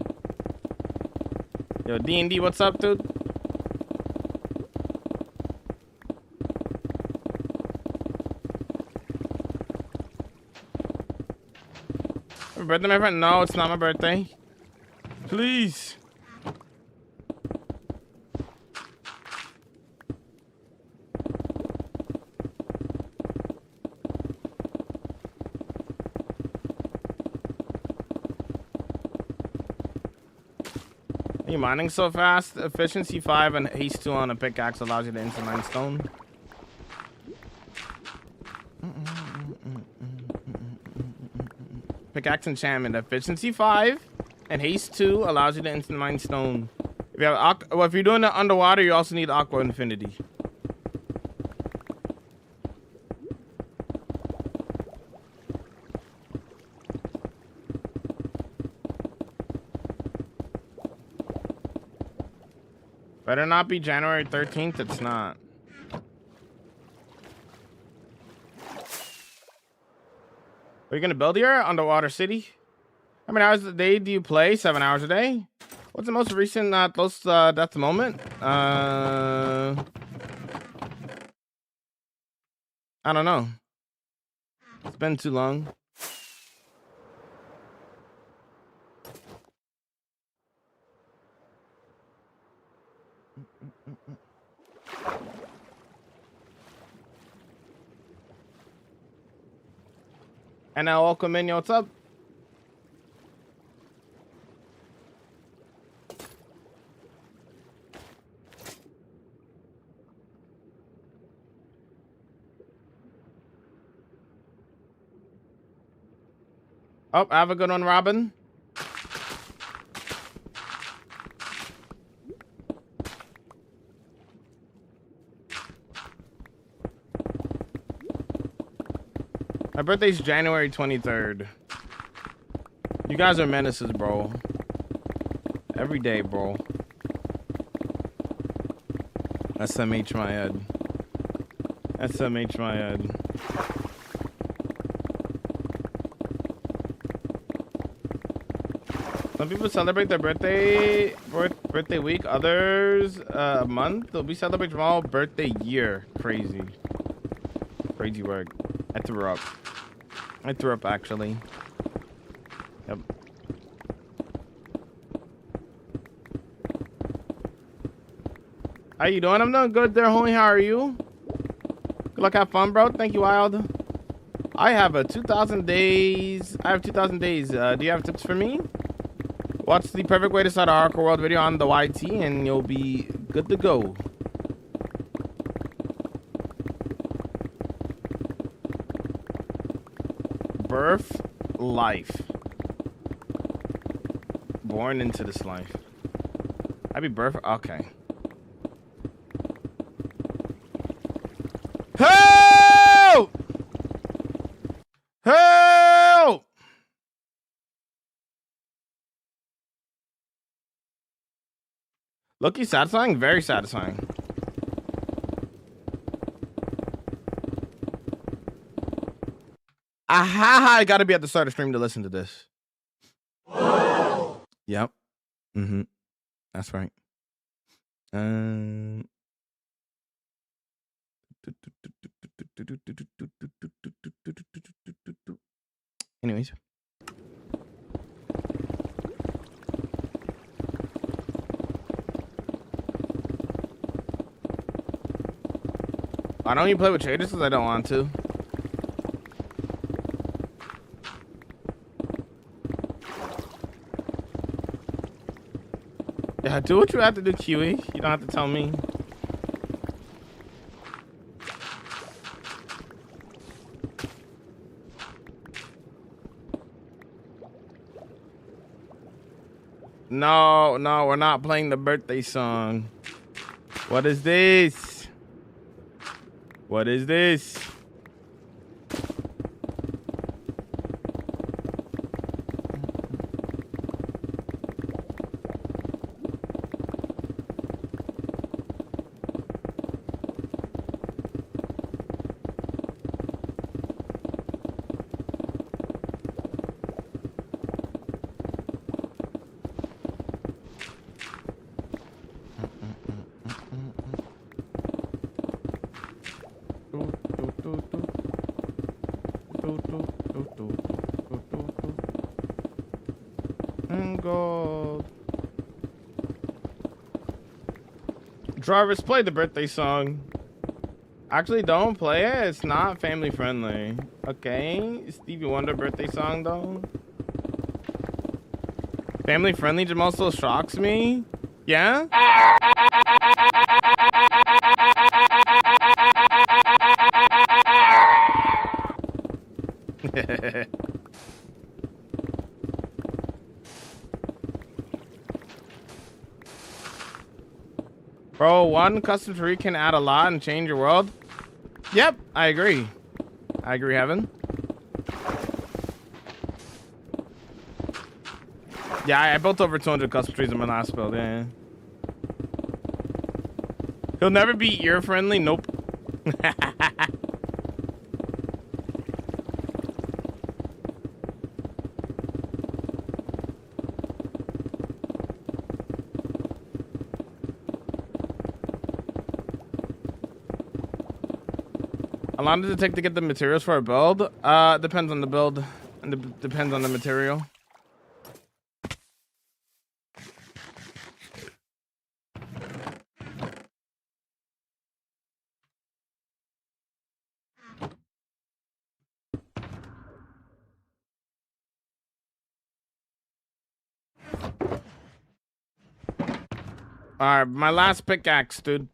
Yo, D&D, what's up, dude? My birthday, my friend? No, it's not my birthday. Please. Are you mining so fast? Efficiency 5 and haste 2 on a pickaxe allows you to instant mine stone. Pickaxe enchantment, efficiency 5 And haste 2 allows you to instant mine stone. If you have well, if you're doing it underwater, you also need aqua infinity. Better not be January 13th. It's not. Are you gonna build here? Underwater city? How many hours a day do you play? 7 hours a day? What's the most recent close death moment? I don't know. It's been too long. And now welcome in, yo, what's up? Oh, have a good one, Robin. My birthday's January 23rd. You guys are menaces, bro. Every day, bro. SMH my head. SMH my head. Some people celebrate their birthday week, others a month. They'll be celebrating tomorrow, birthday year. Crazy. Crazy work. I threw up. I threw up actually. Yep. How you doing? I'm doing good there, homie. How are you? Good luck, have fun, bro. Thank you, Wild. I have 2,000 days. I have 2,000 days. Do you have tips for me? What's the perfect way to start a hardcore world video on the YT and you'll be good to go. Birth, life. Born into this life. Happy birth. Okay. Help! Help! Look, he's satisfying. Very satisfying. Aha! I gotta be at the start of stream to listen to this. Yep. Mm-hmm. That's right. Anyways. Why don't you play with traders? Because I don't want to. Yeah, do what you have to do, Kiwi. You don't have to tell me. No, we're not playing the birthday song. What is this? What is this? Jarvis, play the birthday song. Actually, don't play it. It's not family friendly. Okay? Stevie Wonder birthday song, though. Family friendly Jamal still shocks me. Yeah? one custom tree can add a lot and change your world. Yep, I agree. I agree, Heaven. Yeah, I built over 200 custom trees in my last build. Yeah. He'll never be ear friendly. Nope. How long does it take to get the materials for a build? Depends on the build and depends on the material. All right, my last pickaxe, dude.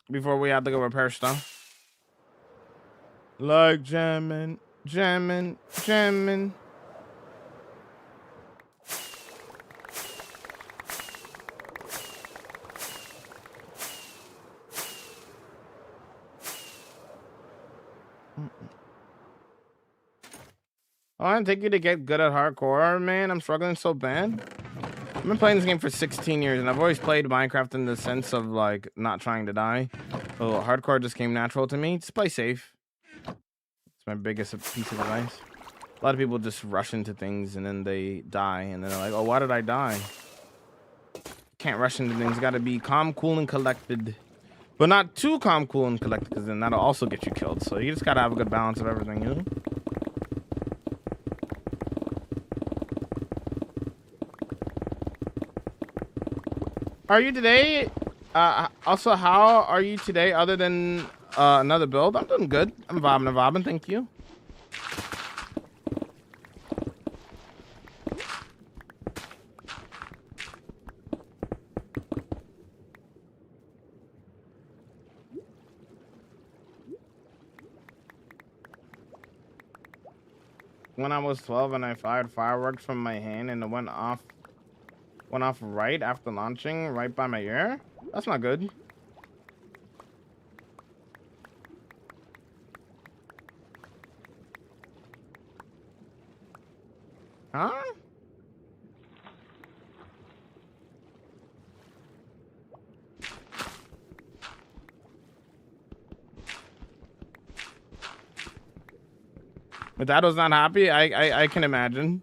Before we have to go repair stuff. Like jamming, jamming, jamming. Oh, I didn't take you to get good at hardcore, man. I'm struggling so bad. I've been playing this game for 16 years, and I've always played Minecraft in the sense of like not trying to die. So hardcore just came natural to me. Just play safe. It's my biggest piece of advice. A lot of people just rush into things and then they die, and then they're like, "Oh, why did I die?" Can't rush into things. Got to be calm, cool, and collected, but not too calm, cool, and collected, because then that'll also get you killed. So you just gotta have a good balance of everything, you know. Are you today? Also, how are you today other than another build? I'm doing good. I'm vibing and vibing. Thank you. When I was 12 and I fired fireworks from my hand and it went off right after launching, right by my ear. That's not good. Huh? My dad was not happy. I can imagine.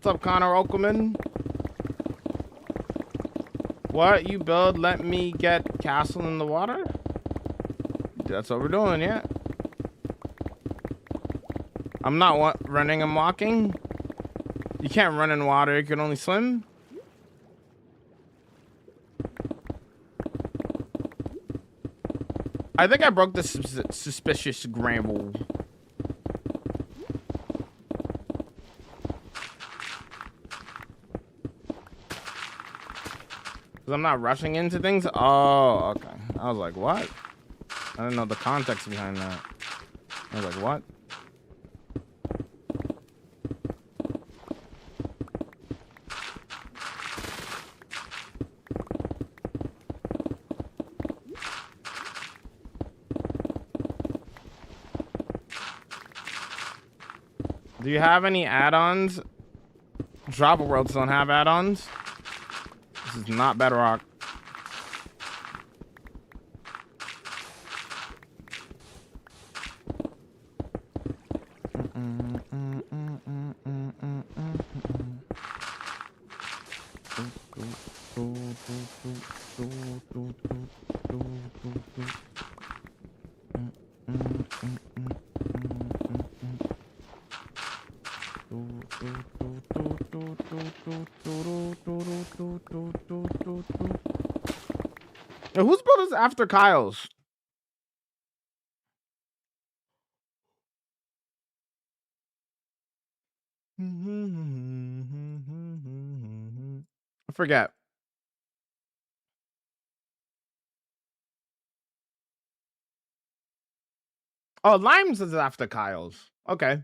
What's up, Connor Okelman? What you build? Let me get castle in the water. That's what we're doing, yeah. I'm not running. I'm walking. You can't run in water. You can only swim. I think I broke the suspicious gravel. Because I'm not rushing into things. Oh, okay. I was like, what? I didn't know the context behind that. I was like, what? Do you have any add-ons? Drop Worlds don't have add-ons. This is not Bedrock. Now, whose build is after Kyle's? I forget. Oh, Limes is after Kyle's. Okay.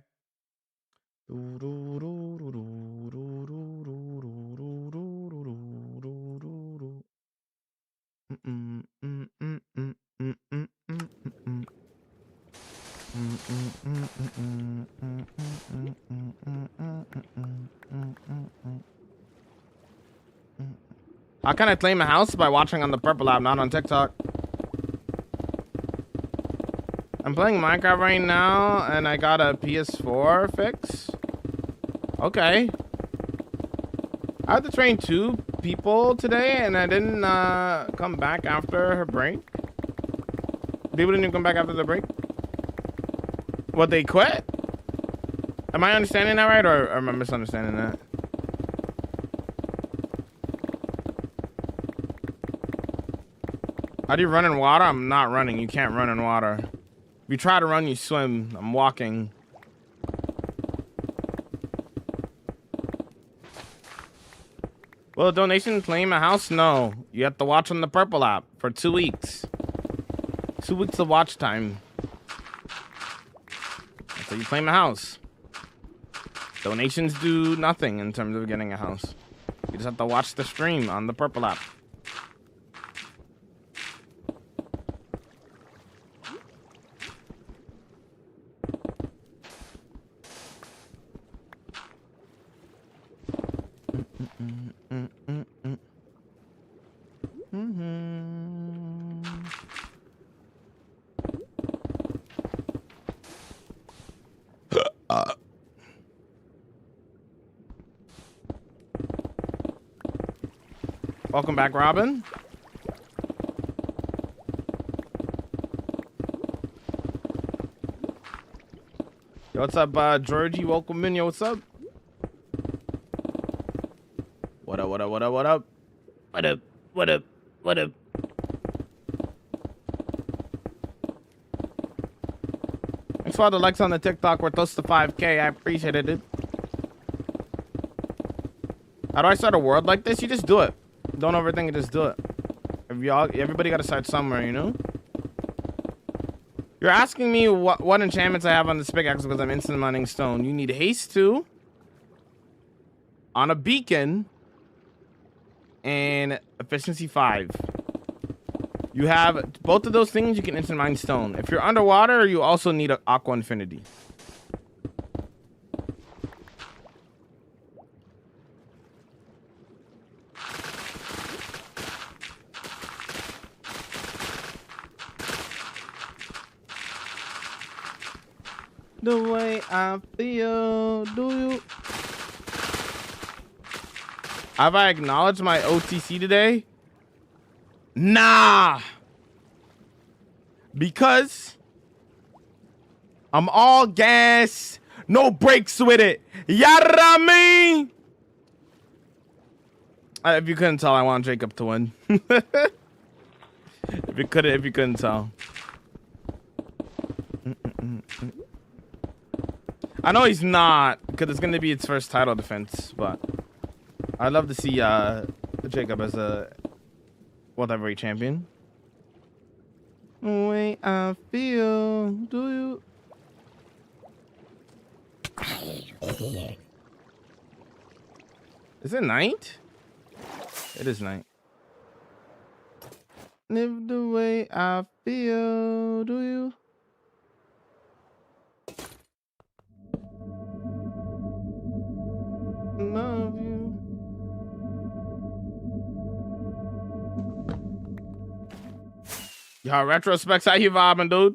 How can I claim a house? By watching on the Purple app, not on TikTok. I'm playing Minecraft right now, and I got a PS4 fix. Okay. I had to train 2 people today, and I didn't come back after her break. People didn't even come back after the break. What, they quit? Am I understanding that right, or am I misunderstanding that? How do you run in water? I'm not running. You can't run in water. If you try to run, you swim. I'm walking. Will a donation claim a house? No. You have to watch on the Purple app for 2 weeks. 2 weeks of watch time. That's how you claim a house. Donations do nothing in terms of getting a house. You just have to watch the stream on the Purple app. Welcome back, Robin. Yo, what's up, Georgie? Welcome in. Yo, what's up? What up, what up, what up, what up? What up, what up, what up? Thanks for all the likes on the TikTok. We're close to 5K. I appreciate it, dude. How do I start a world like this? You just do it. Don't overthink it, just do it. Everybody gotta start somewhere, you know? You're asking me what enchantments I have on this pickaxe because I'm instant mining stone. You need haste 2 on a beacon and efficiency 5. You have both of those things, you can instant mine stone. If you're underwater, you also need an aqua infinity. The way I feel, do you? Have I acknowledged my OTC today? Nah. Because I'm all gas, no brakes with it. Yada me. If you couldn't tell, I want Jacob to win. if you couldn't tell. I know he's not, because it's gonna be its first title defense, but I'd love to see Jacob as a world heavyweight champion. The way I feel, do you? Is it night? It is night. Live the way I feel, do you? Love you. Yo, retrospects, how you vibing, dude?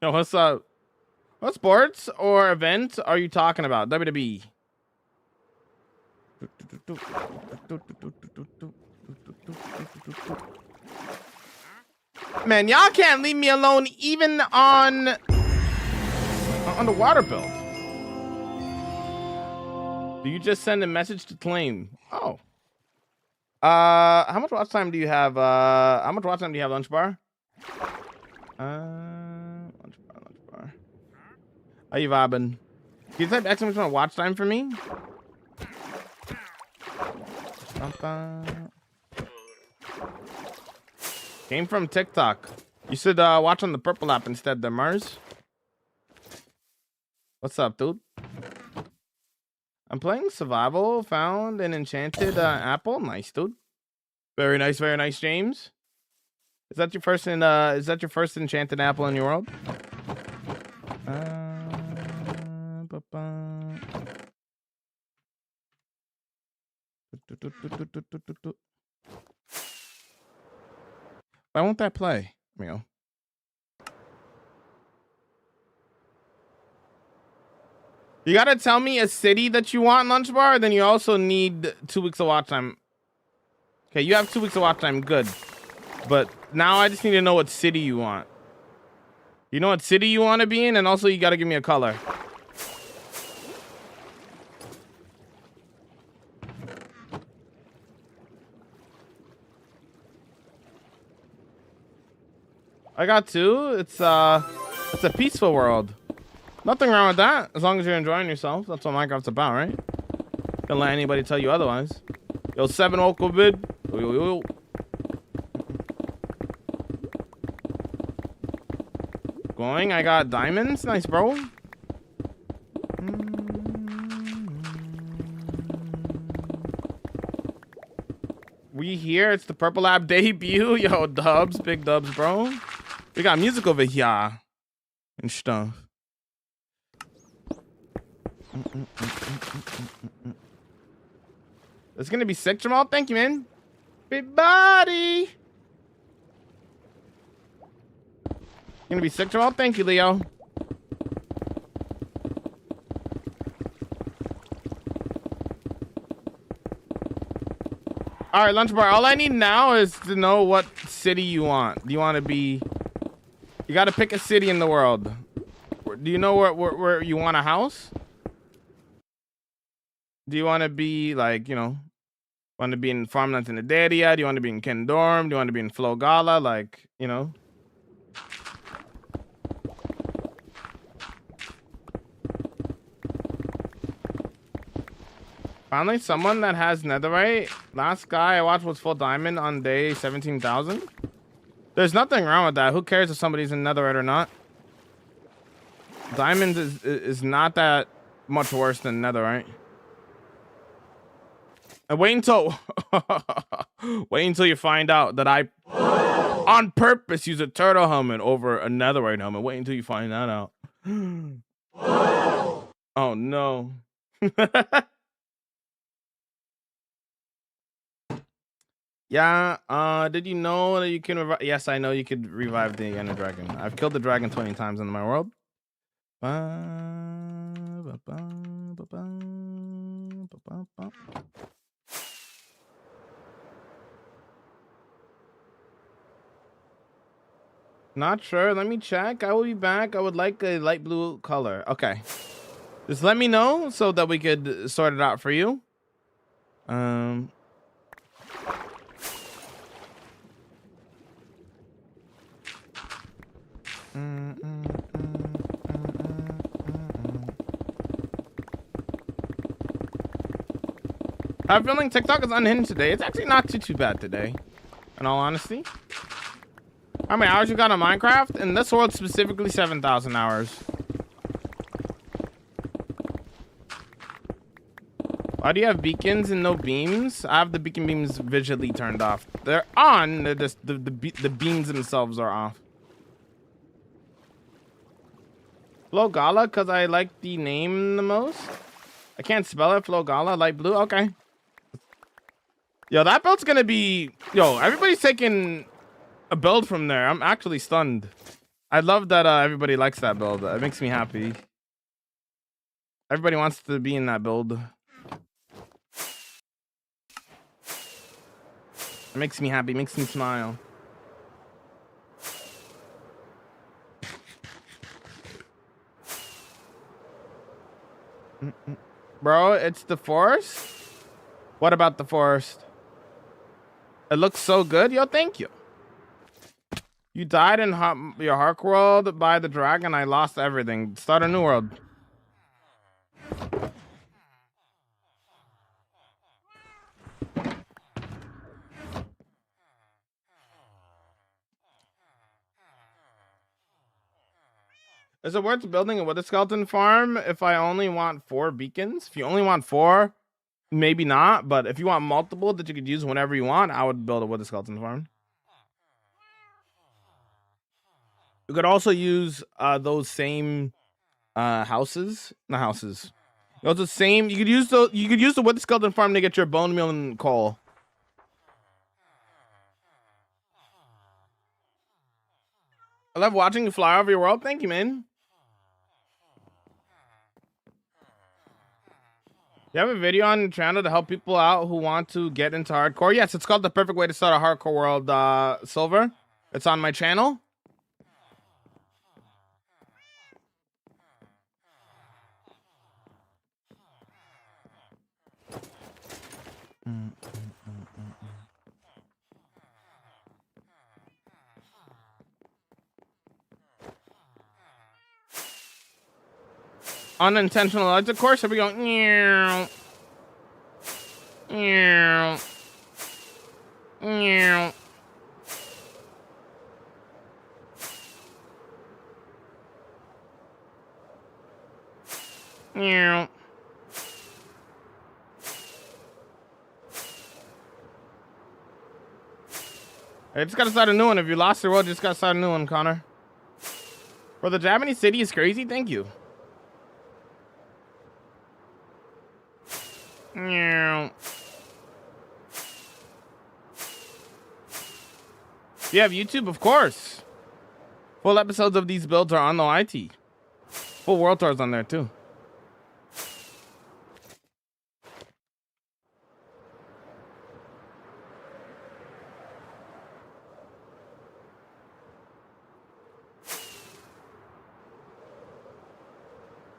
Yo, what's up? What sports or events are you talking about? WWE. Man, y'all can't leave me alone even on the water build. Do you just send a message to claim? Oh. How much watch time do you have? How much watch time do you have, Lunch Bar? Lunch bar. How you vibing? Can you type exclamation watch time for me? Came from TikTok. You should watch on the Purple app instead, there, Mars. What's up, dude? I'm playing survival. Found an enchanted apple. Nice, dude. Very nice, James. Is that your first is that your first enchanted apple in your world? Why won't that play? There we go. You gotta tell me a city that you want, Lunch Bar, then you also need 2 weeks of watch time. Okay, you have 2 weeks of watch time, good. But now I just need to know what city you want. You know what city you want to be in, and also you gotta give me a color. I got 2. It's a peaceful world. Nothing wrong with that, as long as you're enjoying yourself. That's what Minecraft's about, right? Don't let anybody tell you otherwise. Yo, 7 Oko vid. Yo. Going, I got diamonds. Nice, bro. We here. It's the Purple Lab debut. Yo, dubs, big dubs, bro. We got music over here and stuff. It's gonna be sick, Jamal. Thank you, man. Big body. Gonna be sick, Jamal. Thank you, Leo. All right, Lunch Bar. All I need now is to know what city you want. Do you want to be? You got to pick a city in the world. Do you know where you want a house? Do you want to be like, you know, want to be in Farmlands in the Dadia? Do you want to be in Kendorm? Do you want to be in Flogala? Like, you know. Finally, someone that has netherite. Last guy I watched was full diamond on day 17,000. There's nothing wrong with that. Who cares if somebody's in netherite or not? Diamonds is not that much worse than netherite. And wait until you find out that I on purpose use a turtle helmet over a netherite helmet. Wait until you find that out. Oh no. Yeah, did you know that you can revive? Yes, I know you could revive the Ender Dragon. I've killed the dragon 20 times in my world. Not sure. Let me check. I will be back. I would like a light blue color. Okay. Just let me know so that we could sort it out for you. I have a feeling TikTok is unhinged today. It's actually not too bad today, in all honesty. How many hours you got on Minecraft? In this world, specifically 7,000 hours. Why do you have beacons and no beams? I have the beacon beams visually turned off. They're on. They're just the beams themselves are off. Flogala, because I like the name the most. I can't spell it. Flogala, light blue. Okay. Yo, that build's gonna be. Yo, everybody's taking a build from there. I'm actually stunned. I love that everybody likes that build. It makes me happy. Everybody wants to be in that build. It makes me happy. Makes me smile. Bro, it's the forest? What about the forest? It looks so good. Yo, thank you. You died in your Hark world by the dragon. I lost everything. Start a new world. Is it worth building a wither skeleton farm if I only want 4 beacons? If you only want 4, maybe not. But if you want multiple that you could use whenever you want, I would build a wither skeleton farm. You could also use those same houses. Not houses. You could use the wither skeleton farm to get your bone meal and coal. I love watching you fly over your world. Thank you, man. You have a video on your channel to help people out who want to get into hardcore? Yes, it's called The Perfect Way to Start a Hardcore World, Silver. It's on my channel. Unintentional electric course. Here we go. I just gotta start a new one. If you lost your world, just gotta start a new one, Connor. For the Japanese city is crazy. Thank you. You have YouTube, of course. Full episodes of these builds are on the IT. Full world tours on there too.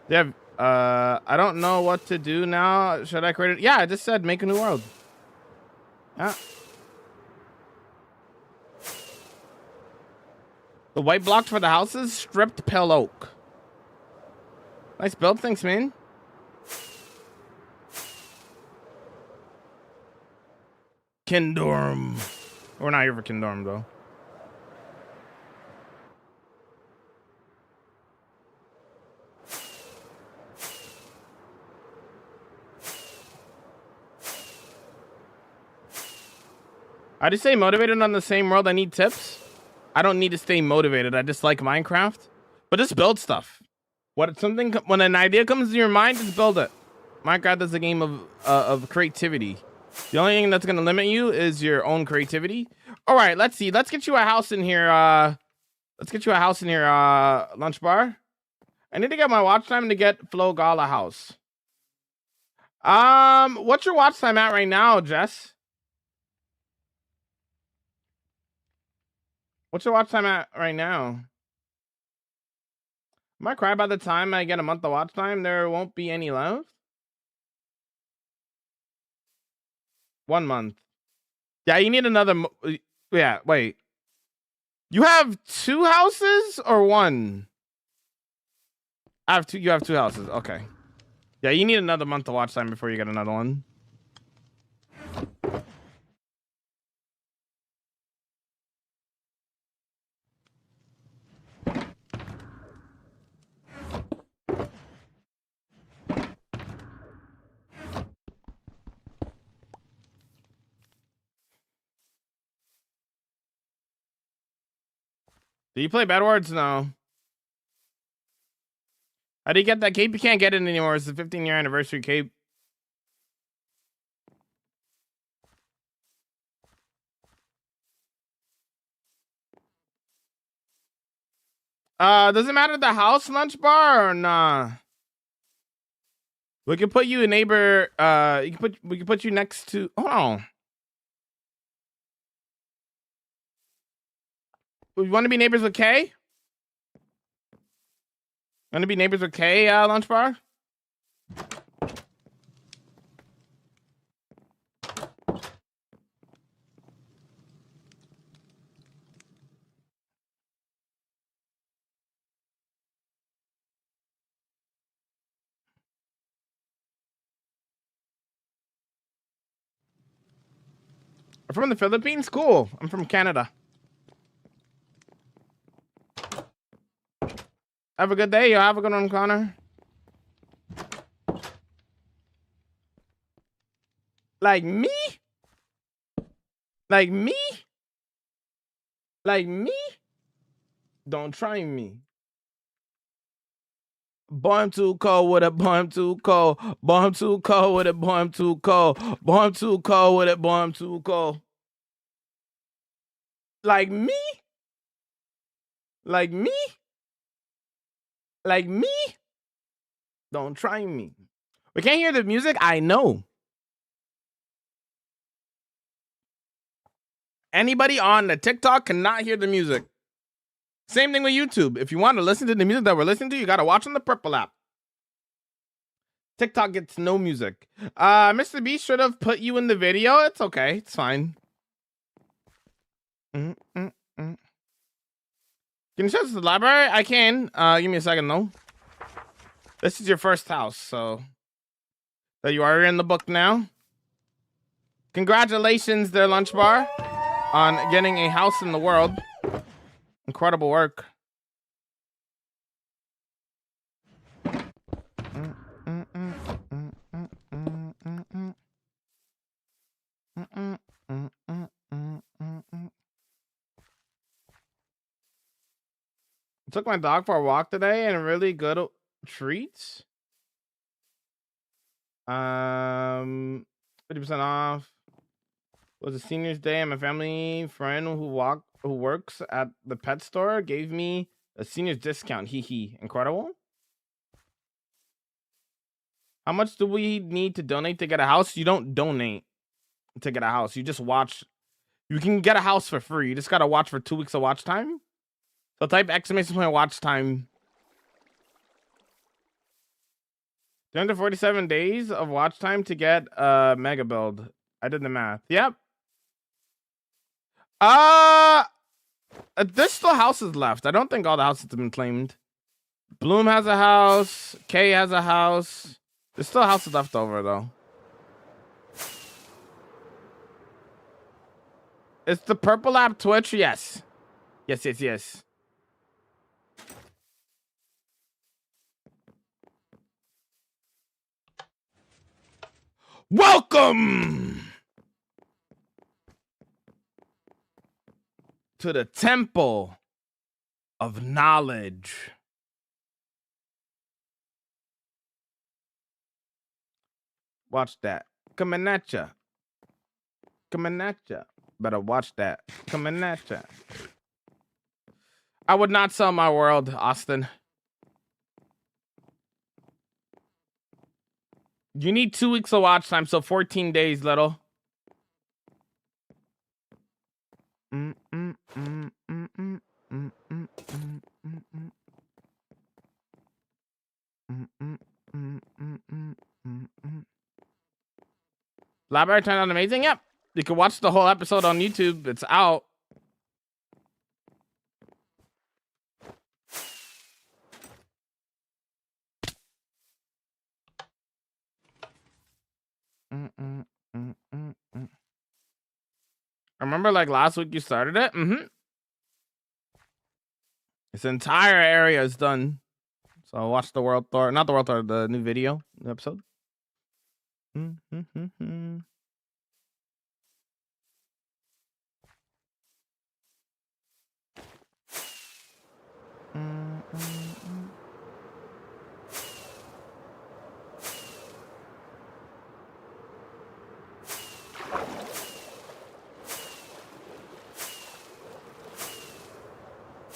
Yeah, I don't know what to do now. Should I create it? Yeah, I just said make a new world. Yeah. The white block for the houses, stripped pale oak. Nice build, thanks, man. Kindorm. We're not here for Kindorm, though. I just stay motivated on the same world. I need tips. I don't need to stay motivated. I just like Minecraft. But just build stuff. When an idea comes to your mind, just build it. Minecraft is a game of creativity. The only thing that's gonna limit you is your own creativity. All right, let's see. Let's get you a house in here. Lunch bar. I need to get my watch time to get Flo Gala house. What's your watch time at right now, Jess? What's your watch time at right now? I might cry by the time I get a month of watch time. There won't be any left. 1 month. Yeah, you need another. Yeah, wait. You have 2 houses or 1? I have 2. You have 2 houses. Okay. Yeah, you need another month of watch time before you get another one. Do you play Bad Words? No. How do you get that cape? You can't get it anymore. It's the 15-year anniversary cape. Does it matter the house lunch bar or nah? We can put you a neighbor. We can put you next to. Hold on. You want to be neighbors with Kay? Want to be neighbors with Kay, lunch bar? I'm from the Philippines? Cool. I'm from Canada. Have a good day. Yo, have a good one, Connor. Like me? Like me? Like me? Don't try me. Boy, I'm too cold with it. Boy, I'm too cold. Boy, I'm too cold with it. Boy, I'm too cold. Boy, I'm too cold with it. Boy, I'm too cold. Like me? Like me? Like me? Don't try me. We can't hear the music? I know. Anybody on the TikTok cannot hear the music. Same thing with YouTube. If you want to listen to the music that we're listening to, you got to watch on the purple app. TikTok gets no music. Mr. B should have put you in the video. It's okay. It's fine. Can you show us the library? I can. Give me a second, though. This is your first house, so you are in the book now. Congratulations there, Lunch Bar, on getting a house in the world. Incredible work. Took my dog for a walk today and really good treats. 50% off. It was a senior's day and my family friend who works at the pet store gave me a senior's discount. Hee. Incredible. How much do we need to donate to get a house? You don't donate to get a house. You just watch. You can get a house for free. You just gotta watch for 2 weeks of watch time. So type ! watch time. 247 days of watch time to get a mega build. I did the math. Yep. There's still houses left. I don't think all the houses have been claimed. Bloom has a house. Kay has a house. There's still houses left over though. It's the purple app Twitch. Yes. Yes. Welcome to the temple of knowledge. Watch that. Coming at ya. Better watch that. Coming at ya. I would not sell my world, Austin. You need 2 weeks of watch time, so 14 days, little. Library turned out amazing. Yep. You can watch the whole episode on YouTube. It's out. Remember like last week you started it? This entire area is done. So watch the World Tour. Not the World Tour, the new video, the episode.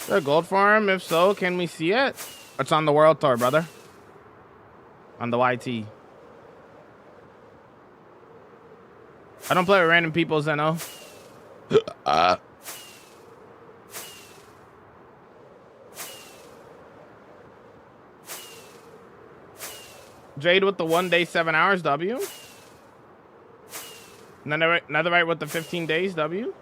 The gold farm? If so, can we see it? It's on the World Tour, brother. On the YT. I don't play with random people, Zeno. Jade with the 1 day, 7 hours, W. Netherite with the 15 days, W.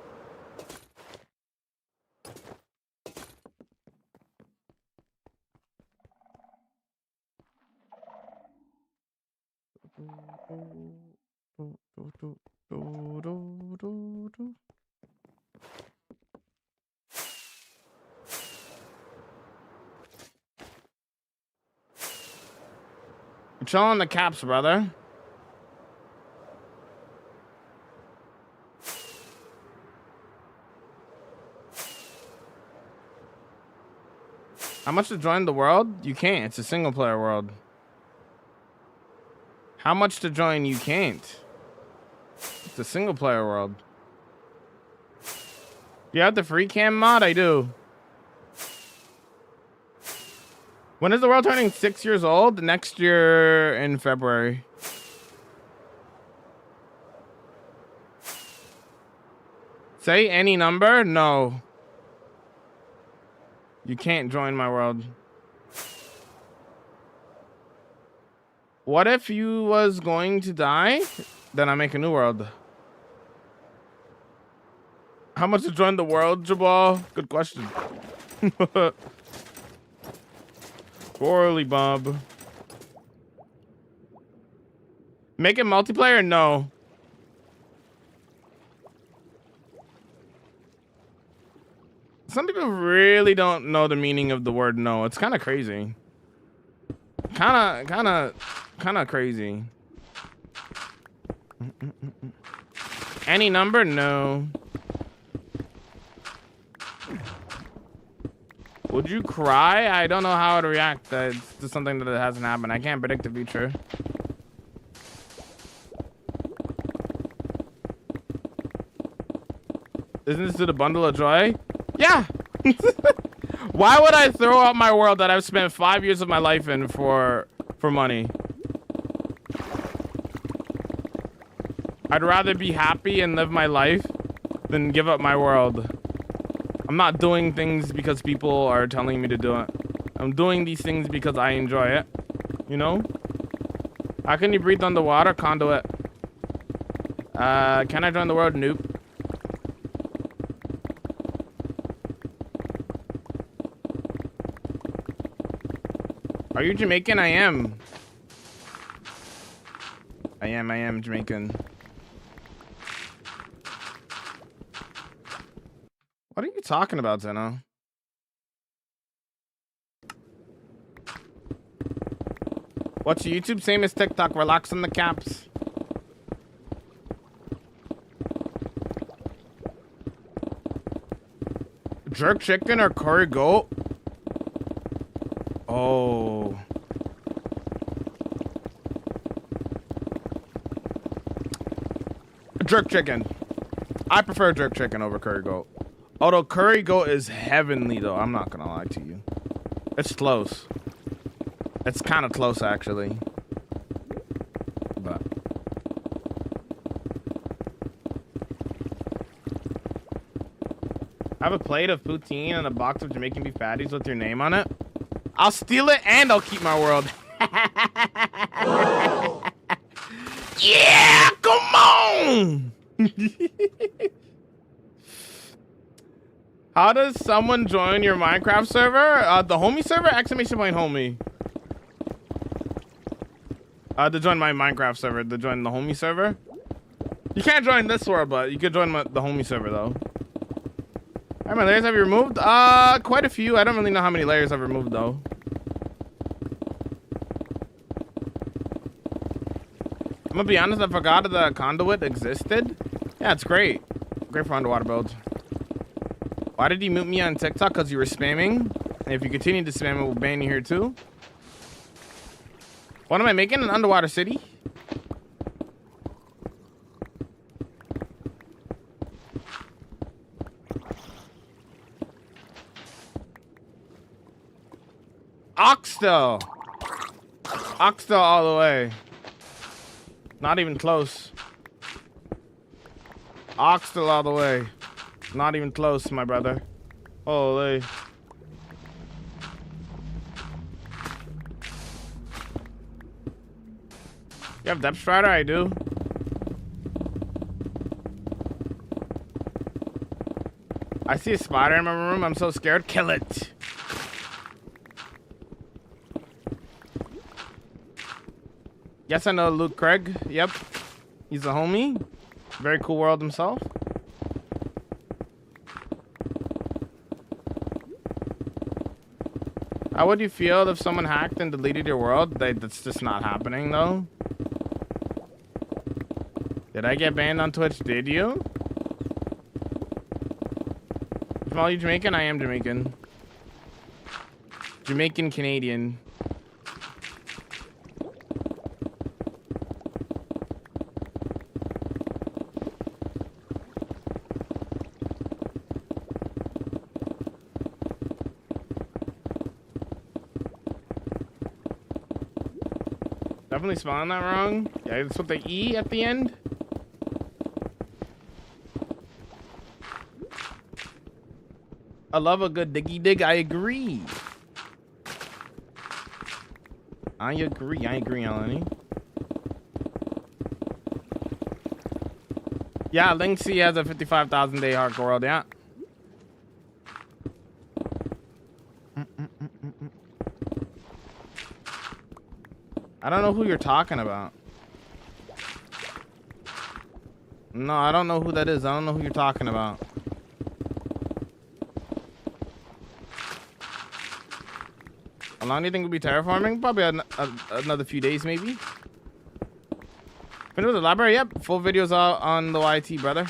Chill on the caps, brother. How much to join the world? You can't. It's a single player world. How much to join? You can't. It's a single player world. You have the free cam mod? I do. When is the world turning 6 years old? Next year in February. Say any number? No. You can't join my world. What if you was going to die? Then I make a new world. How much to join the world, Jabal? Good question. Poorly, Bob. Make it multiplayer? No. Some people really don't know the meaning of the word no. It's kind of crazy. Kind of crazy. Any number? No. Would you cry? I don't know how to react to something that hasn't happened. I can't predict the future. Isn't this the bundle of joy? Yeah. Why would I throw out my world that I've spent 5 years of my life in for money? I'd rather be happy and live my life than give up my world. I'm not doing things because people are telling me to do it. I'm doing these things because I enjoy it. You know? How can you breathe underwater? Conduit. Can I join the world? Nope. Are you Jamaican? I am. I am Jamaican. What are you talking about, Zeno? What's your YouTube? Same as TikTok. Relax on the caps. Jerk chicken or curry goat? Oh. Jerk chicken. I prefer jerk chicken over curry goat. Although curry goat is heavenly though, I'm not gonna lie to you. It's close. It's kind of close actually. But I have a plate of poutine and a box of Jamaican beef patties with your name on it. I'll steal it and I'll keep my world. Yeah, come on. How does someone join your Minecraft server? The homie server? Exclamation point homie. To join my Minecraft server, to join the homie server. You can't join this world, but you could join the homie server though. How many layers have you removed? Quite a few. I don't really know how many layers I've removed though. I'm gonna be honest, I forgot the conduit existed. Yeah, it's great. Great for underwater builds. Why did you mute me on TikTok? Because you were spamming. And if you continue to spam, it will ban you here too. What am I making? An underwater city? Oxtail. Oxtail all the way. Not even close. Oxtail all the way. Not even close, my brother. Holy. You have depth strider? I do. I see a spider in my room. I'm so scared. Kill it. Yes, I know Luke Craig. Yep. He's a homie. Very cool world himself. How would you feel if someone hacked and deleted your world? That's just not happening, though. Did I get banned on Twitch? Did you? Jamal, you Jamaican? I am Jamaican. Jamaican Canadian. Definitely spelling that wrong. Yeah, it's with the E at the end. I love a good diggy dig. I agree. I agree, Eleni. Yeah, Linksy has a 55,000 day hardcore world, yeah. I don't know who you're talking about. No, I don't know who that is. I don't know who you're talking about. How long do you think we'll be terraforming? Probably another few days, maybe. Finish with the library? Yep. Full videos out on the YT, brother.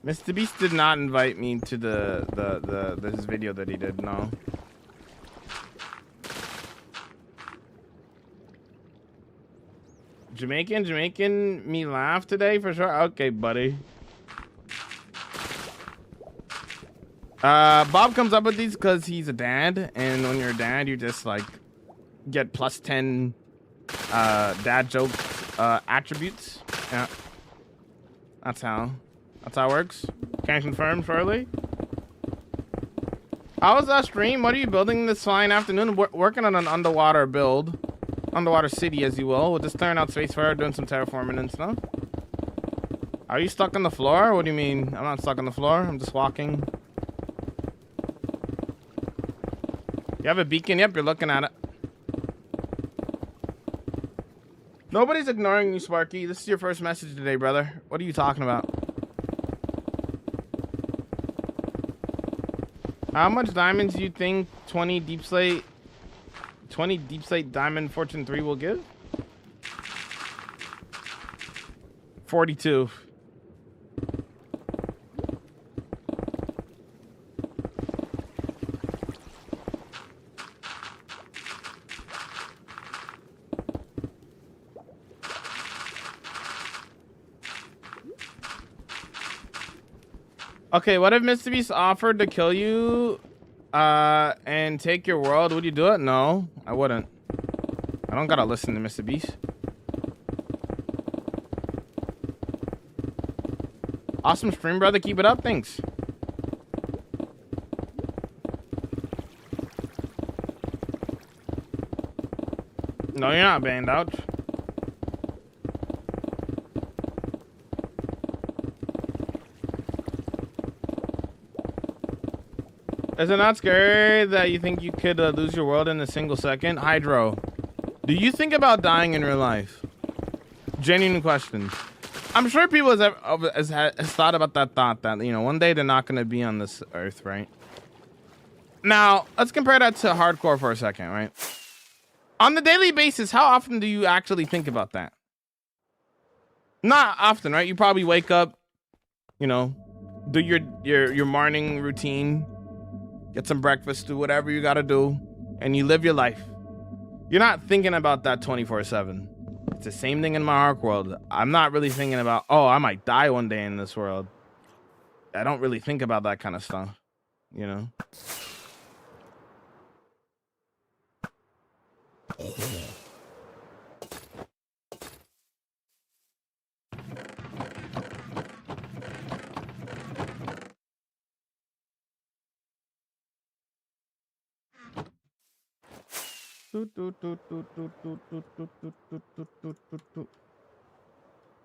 Mr. Beast did not invite me to this video that he did, no. Jamaican, me laugh today for sure. Okay, buddy. Bob comes up with these because he's a dad, and when you're a dad, you just like get plus 10 dad joke attributes. Yeah, that's how it works. Can't confirm, Shirley. How was that stream? What are you building this fine afternoon? Working on an underwater build. Underwater city, as you will. We're just clearing out space for her, doing some terraforming and stuff. Are you stuck on the floor? What do you mean? I'm not stuck on the floor. I'm just walking. You have a beacon? Yep, you're looking at it. Nobody's ignoring you, Sparky. This is your first message today, brother. What are you talking about? How much diamonds do you think 20 deep slate diamond fortune 3 will give? 42. Okay, what if Mr. Beast offered to kill you and take your world? Would you do it? No, I wouldn't. I don't gotta listen to Mr. Beast. Awesome stream, brother. Keep it up. Thanks. No, you're not banned out. Is it not scary that you think you could lose your world in a single second? Hydro, do you think about dying in real life? Genuine question. I'm sure people has thought about that thought that, you know, one day they're not going to be on this earth, right? Now, let's compare that to hardcore for a second, right? On the daily basis, how often do you actually think about that? Not often, right? You probably wake up, you know, do your morning routine, get some breakfast, do whatever you gotta do, and you live your life. You're not thinking about that 24/7. It's the same thing in my arc world. I'm not really thinking about, oh, I might die one day in this world. I don't really think about that kind of stuff, you know?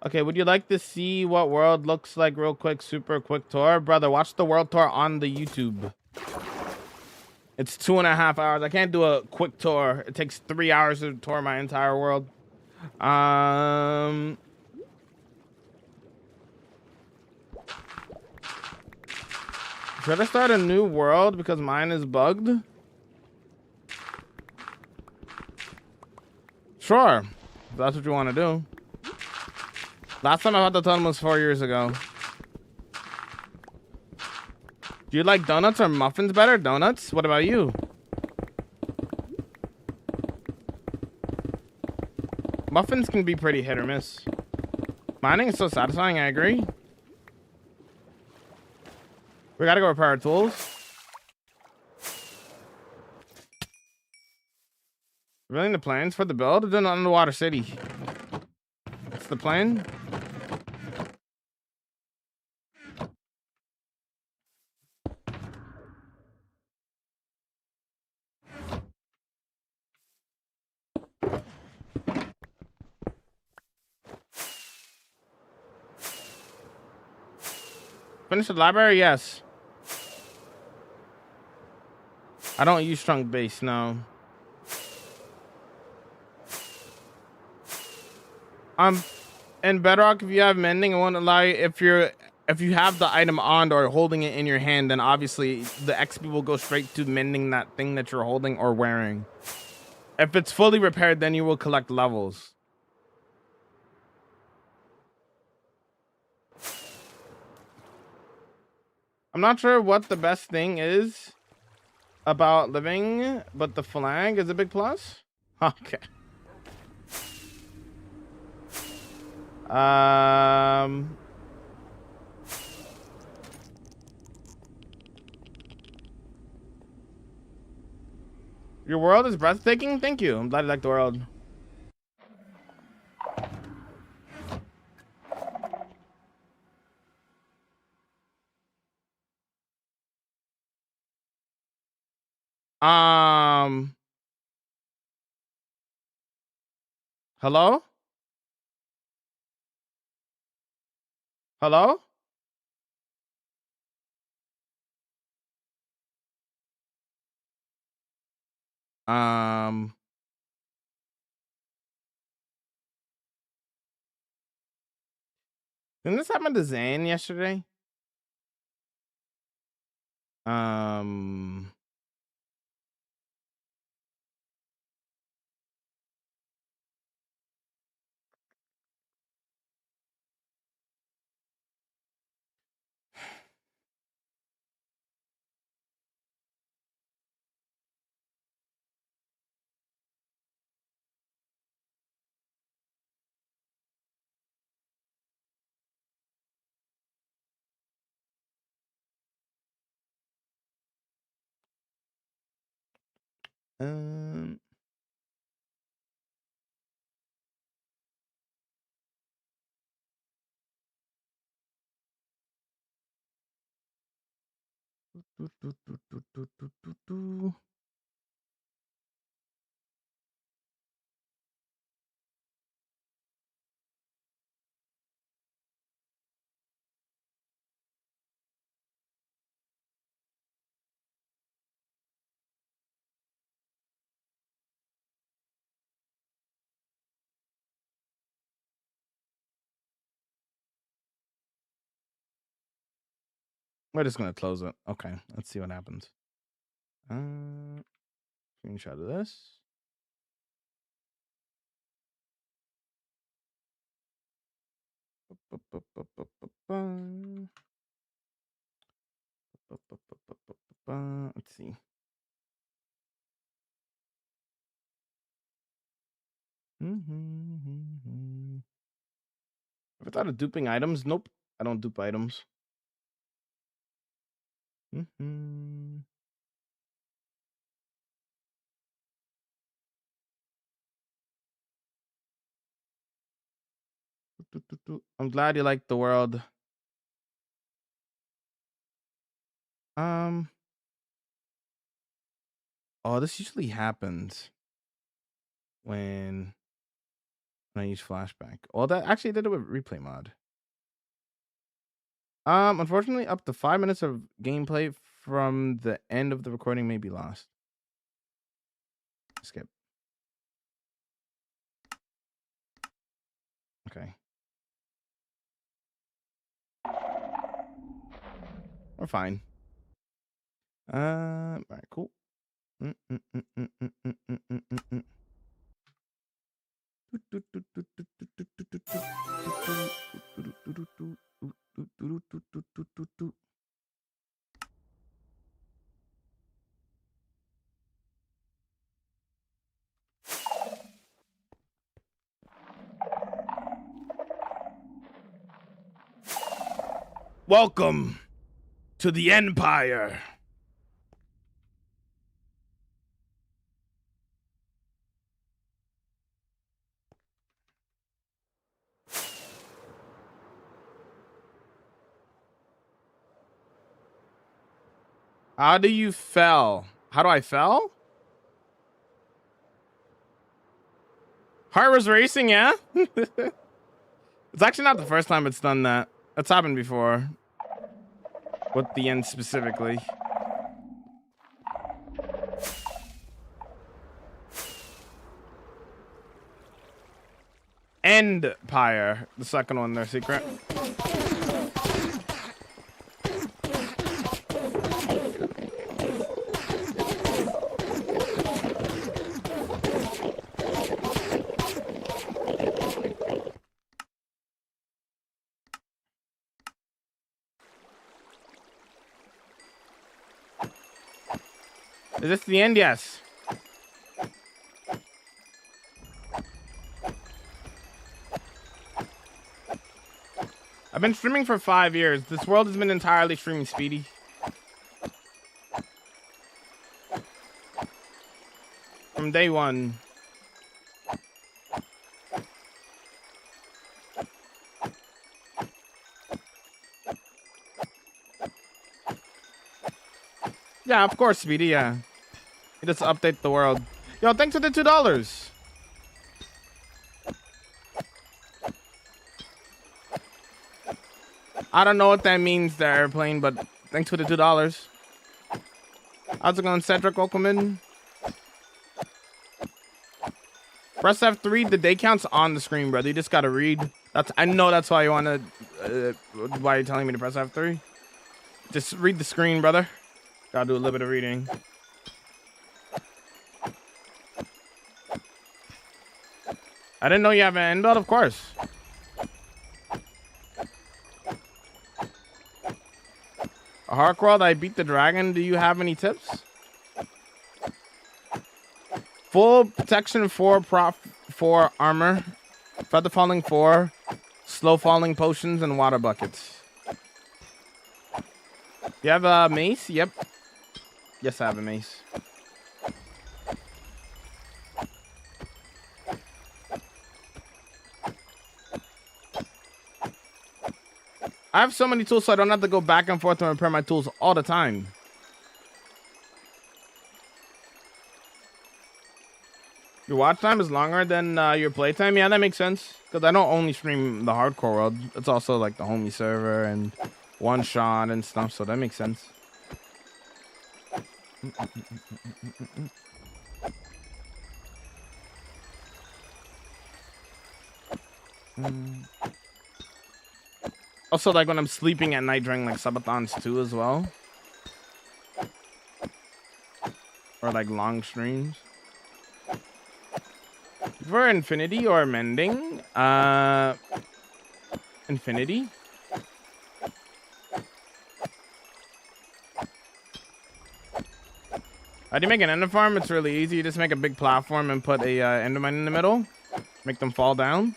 Okay, would you like to see what world looks like real quick? Super quick tour. Brother, watch the world tour on the YouTube. It's 2.5 hours. I can't do a quick tour. It takes 3 hours to tour my entire world. Should I start a new world because mine is bugged? Sure, if that's what you want to do. Last time I had the tunnel was 4 years ago. Do you like donuts or muffins better? Donuts? What about you? Muffins can be pretty hit or miss. Mining is so satisfying, I agree. We gotta go repair our tools. Really the plans for the build? It's an underwater city. It's the plan. Finish the library? Yes. I don't use trunk base, no. In Bedrock, if you have mending, it won't allow you if you have the item on or holding it in your hand, then obviously the XP will go straight to mending that thing that you're holding or wearing. If it's fully repaired, then you will collect levels. I'm not sure what the best thing is about living, but the flag is a big plus. Okay. Your world is breathtaking. Thank you. I'm glad you like the world. Hello? Hello? Um, didn't this happen to Zane yesterday? Um, um, do, do, do, do, do, do, do, do. We're just gonna close it. Okay, let's see what happens. Screenshot of this. Let's see. Ever thought of duping items? Nope. I don't dupe items. I'm glad you like the world. Oh, this usually happens when when I use flashback. Well, that actually did it with replay mod. Unfortunately, up to 5 minutes of gameplay from the end of the recording may be lost. Skip. Okay. We're fine. All right, cool. Welcome to the Empire. How do you fell? How do I fell? Heart was racing, yeah? It's actually not the first time it's done that. It's happened before. With the end specifically. Empire. The second one, their secret. Is this the end? Yes. I've been streaming for 5 years. This world has been entirely streaming Speedy. From day one. Yeah, of course, Speedy, yeah. You just update the world. Yo, thanks for the $2. I don't know what that means, the airplane, but thanks for the $2. How's it going, Cedric? Welcome in. Press F3. The day count's on the screen, brother. You just gotta read. I know that's why you wanna. Why you're telling me to press F3? Just read the screen, brother. Gotta do a little bit of reading. I didn't know you have an end build, of course. A Harkworld, I beat the dragon. Do you have any tips? Full protection 4, prop 4 armor, feather falling 4, slow falling potions, and water buckets. You have a mace? Yep. Yes, I have a mace. I have so many tools so I don't have to go back and forth to repair my tools all the time. Your watch time is longer than your playtime? Yeah, that makes sense. Because I don't only stream the hardcore world. It's also like the homie server and one shot and stuff. So that makes sense. Also, like when I'm sleeping at night during like subathons too as well. Or like long streams. For infinity or mending? Infinity. How do you make an ender farm? It's really easy. You just make a big platform and put a endermine in the middle. Make them fall down.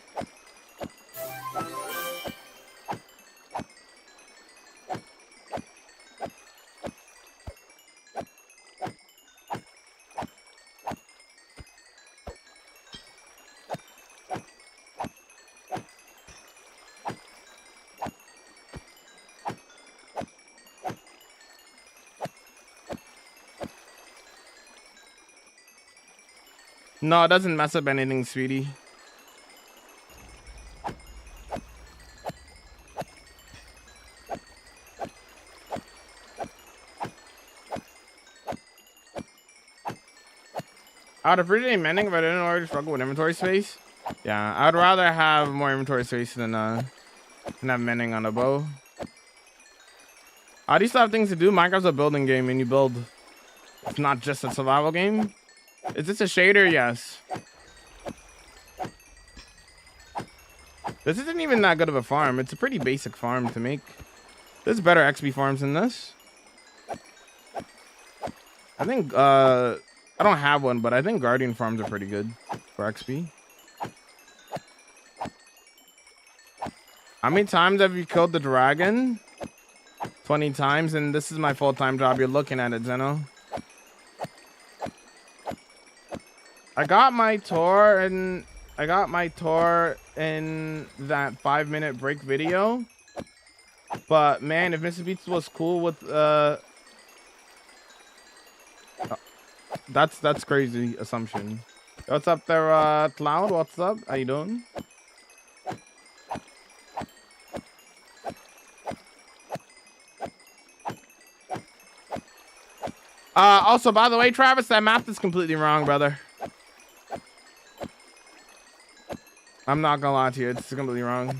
No, it doesn't mess up anything, sweetie. I would appreciate mending if I didn't already struggle with inventory space. Yeah, I'd rather have more inventory space than have mending on a bow. Do you still have things to do? Minecraft's a building game and you build. It's not just a survival game. Is this a shader? Yes. This isn't even that good of a farm. It's a pretty basic farm to make. There's better XP farms than this. I think, I don't have one, but I think Guardian farms are pretty good for XP. How many times have you killed the dragon? 20 times, and this is my full-time job. You're looking at it, Zeno. I got my tour in that 5-minute break video. But man, if Mr. Beats was cool with that's crazy assumption. What's up there, Cloud? What's up? How you doing? Also, by the way, Travis, that math is completely wrong, brother. I'm not gonna lie to you, it's completely wrong.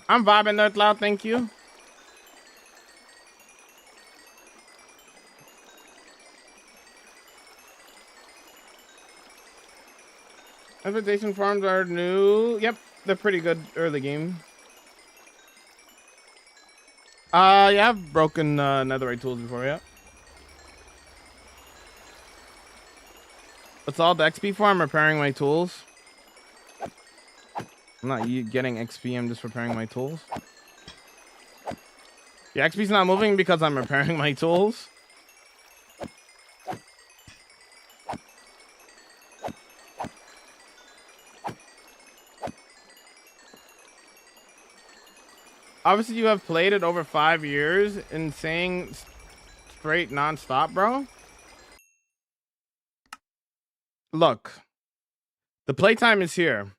I'm vibing there, Cloud. Thank you. Invitation farms are new. Yep, they're pretty good early game. Yeah, I've broken netherite tools before. Yeah. It's all the XP farm repairing my tools. I'm not getting XP, I'm just repairing my tools. The XP's not moving because I'm repairing my tools. Obviously, you have played it over 5 years and saying straight non-stop, bro. Look, the playtime is here.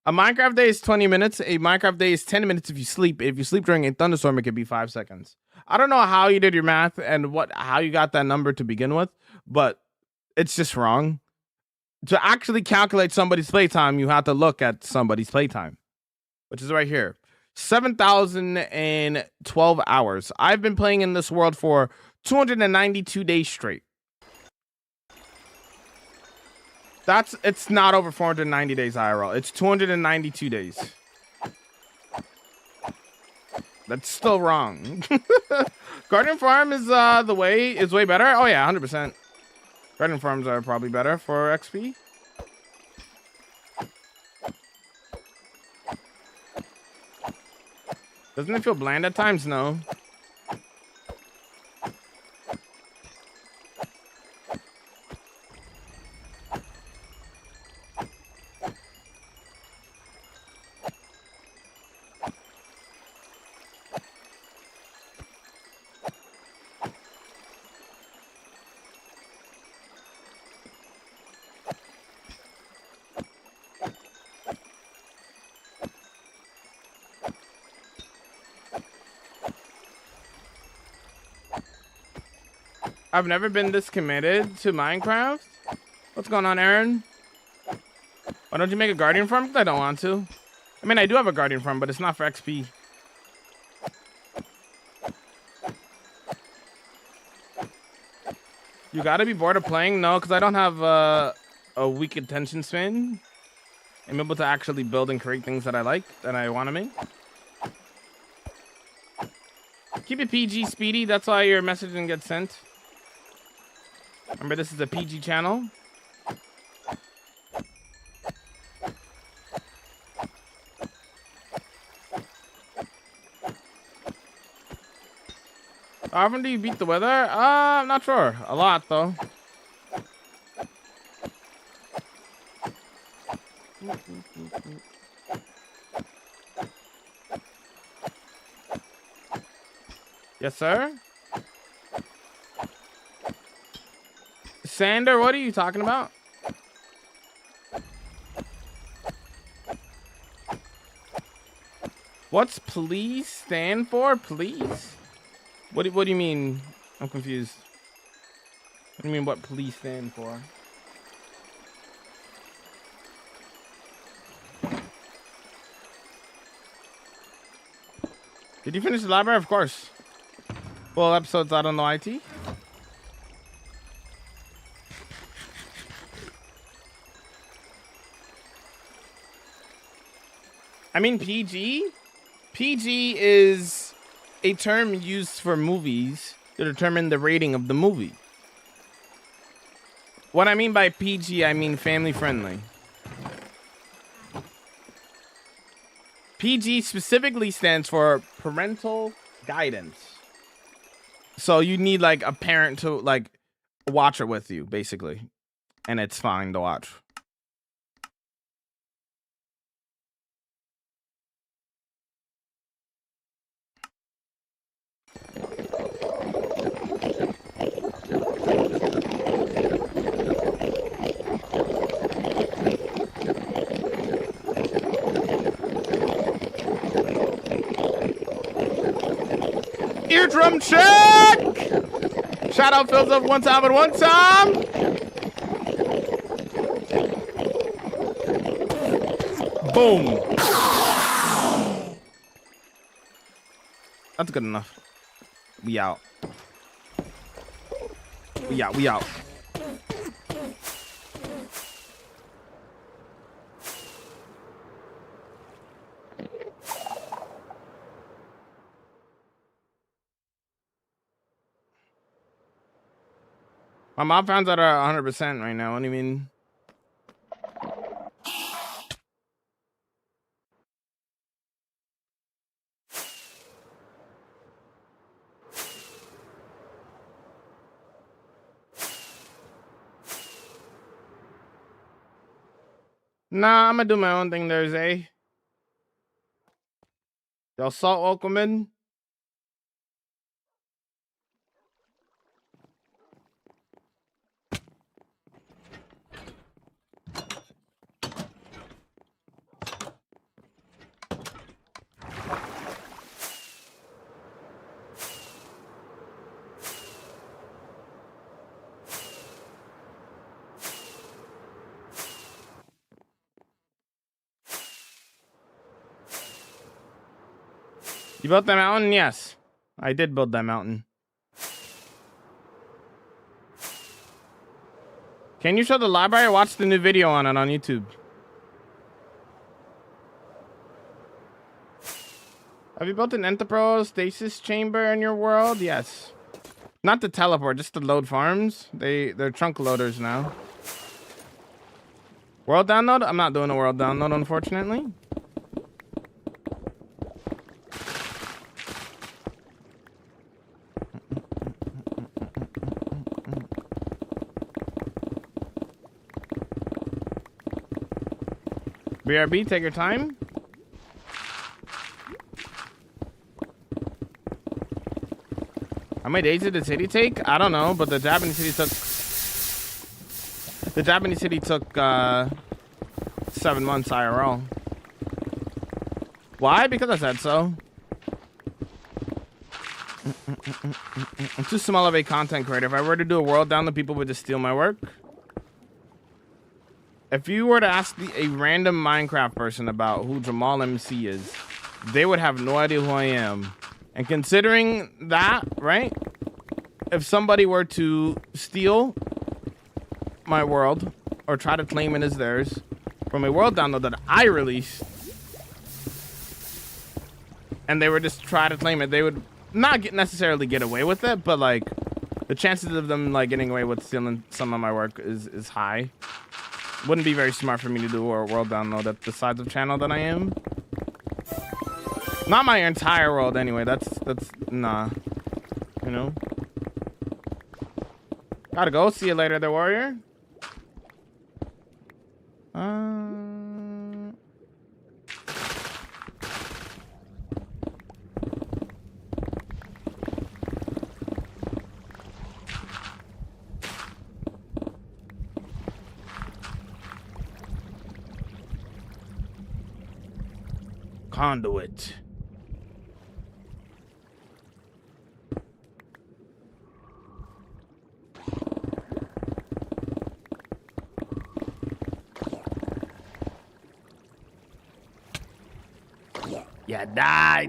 A Minecraft day is 20 minutes. A Minecraft day is 10 minutes if you sleep. If you sleep during a thunderstorm, it could be 5 seconds. I don't know how you did your math and how you got that number to begin with, but it's just wrong. To actually calculate somebody's playtime, you have to look at somebody's playtime, which is right here. 7,012 hours. I've been playing in this world for 292 days straight. It's not over 490 days IRL. It's 292 days. That's still wrong. Garden farm is way better. Oh yeah, 100%. Garden farms are probably better for XP. Doesn't it feel bland at times? No. I've never been this committed to Minecraft. What's going on, Aaron? Why don't you make a guardian farm? Because I don't want to. I mean, I do have a guardian farm, but it's not for XP. You gotta be bored of playing? No, because I don't have a weak attention span. I'm able to actually build and create things that I like, that I want to make. Keep it PG, Speedy. That's why your message didn't get sent. Remember, this is a PG channel. How often do you beat the weather? I'm not sure. A lot, though. Yes, sir. Sander, what are you talking about? What's please stand for? Please? What do you mean? I'm confused. What do you mean what please stand for? Did you finish the library? Of course. Full episodes out on the IT. I mean PG? PG is a term used for movies to determine the rating of the movie. What I mean by PG, I mean family friendly. PG specifically stands for parental guidance. So you need like a parent to like watch it with you, basically. And it's fine to watch. Eardrum check! Shout out fills up one time and one time. Boom. That's good enough. We out. We out. We out. My mom found out 100% right now. What do you mean? Nah, I'm gonna do my own thing there, Zay. Y'all saw Aquaman? You built that mountain? Yes. I did build that mountain. Can you show the library? Watch the new video on it on YouTube. Have you built an Enterpro stasis chamber in your world? Yes. Not to teleport, just to load farms. They're trunk loaders now. World download? I'm not doing a world download, unfortunately. BRB, take your time. How many days did the city take? I don't know, but the Japanese city took 7 months IRL. Why? Because I said so. I'm too small of a content creator. If I were to do a world down, the people would just steal my work. If you were to ask a random Minecraft person about who Jamal MC is, they would have no idea who I am. And considering that, right? If somebody were to steal my world or try to claim it as theirs from a world download that I released, and they were just try to claim it, they would not necessarily get away with it, but like the chances of them like getting away with stealing some of my work is high. Wouldn't be very smart for me to do a world download at the size of channel that I am. Not my entire world anyway. That's nah. You know. Gotta go. See you later, the warrior. Conduit. Yeah, die.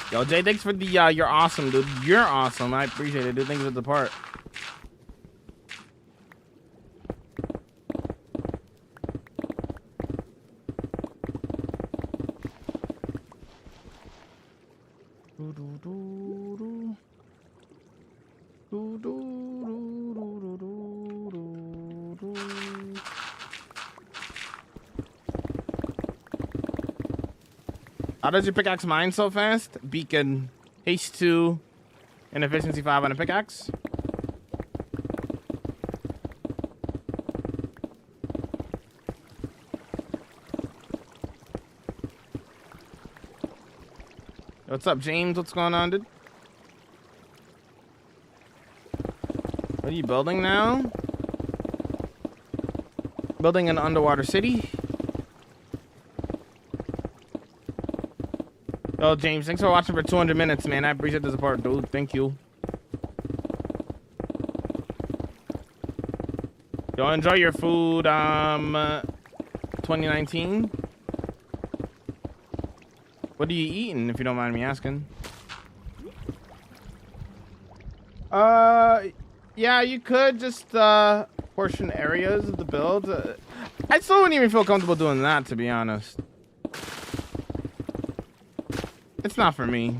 Yo, Jay, thanks for the, you're awesome, dude. You're awesome. I appreciate it, dude. Thanks for the part. How does your pickaxe mine so fast? Beacon, haste 2, and efficiency 5 on a pickaxe. What's up, James? What's going on, dude? What are you building now? Building an underwater city. Yo, James, thanks for watching for 200 minutes, man. I appreciate the support, dude. Thank you. Yo, enjoy your food, 2019. What are you eating, if you don't mind me asking? Yeah, you could just, portion areas of the build. I still wouldn't even feel comfortable doing that, to be honest. It's not for me.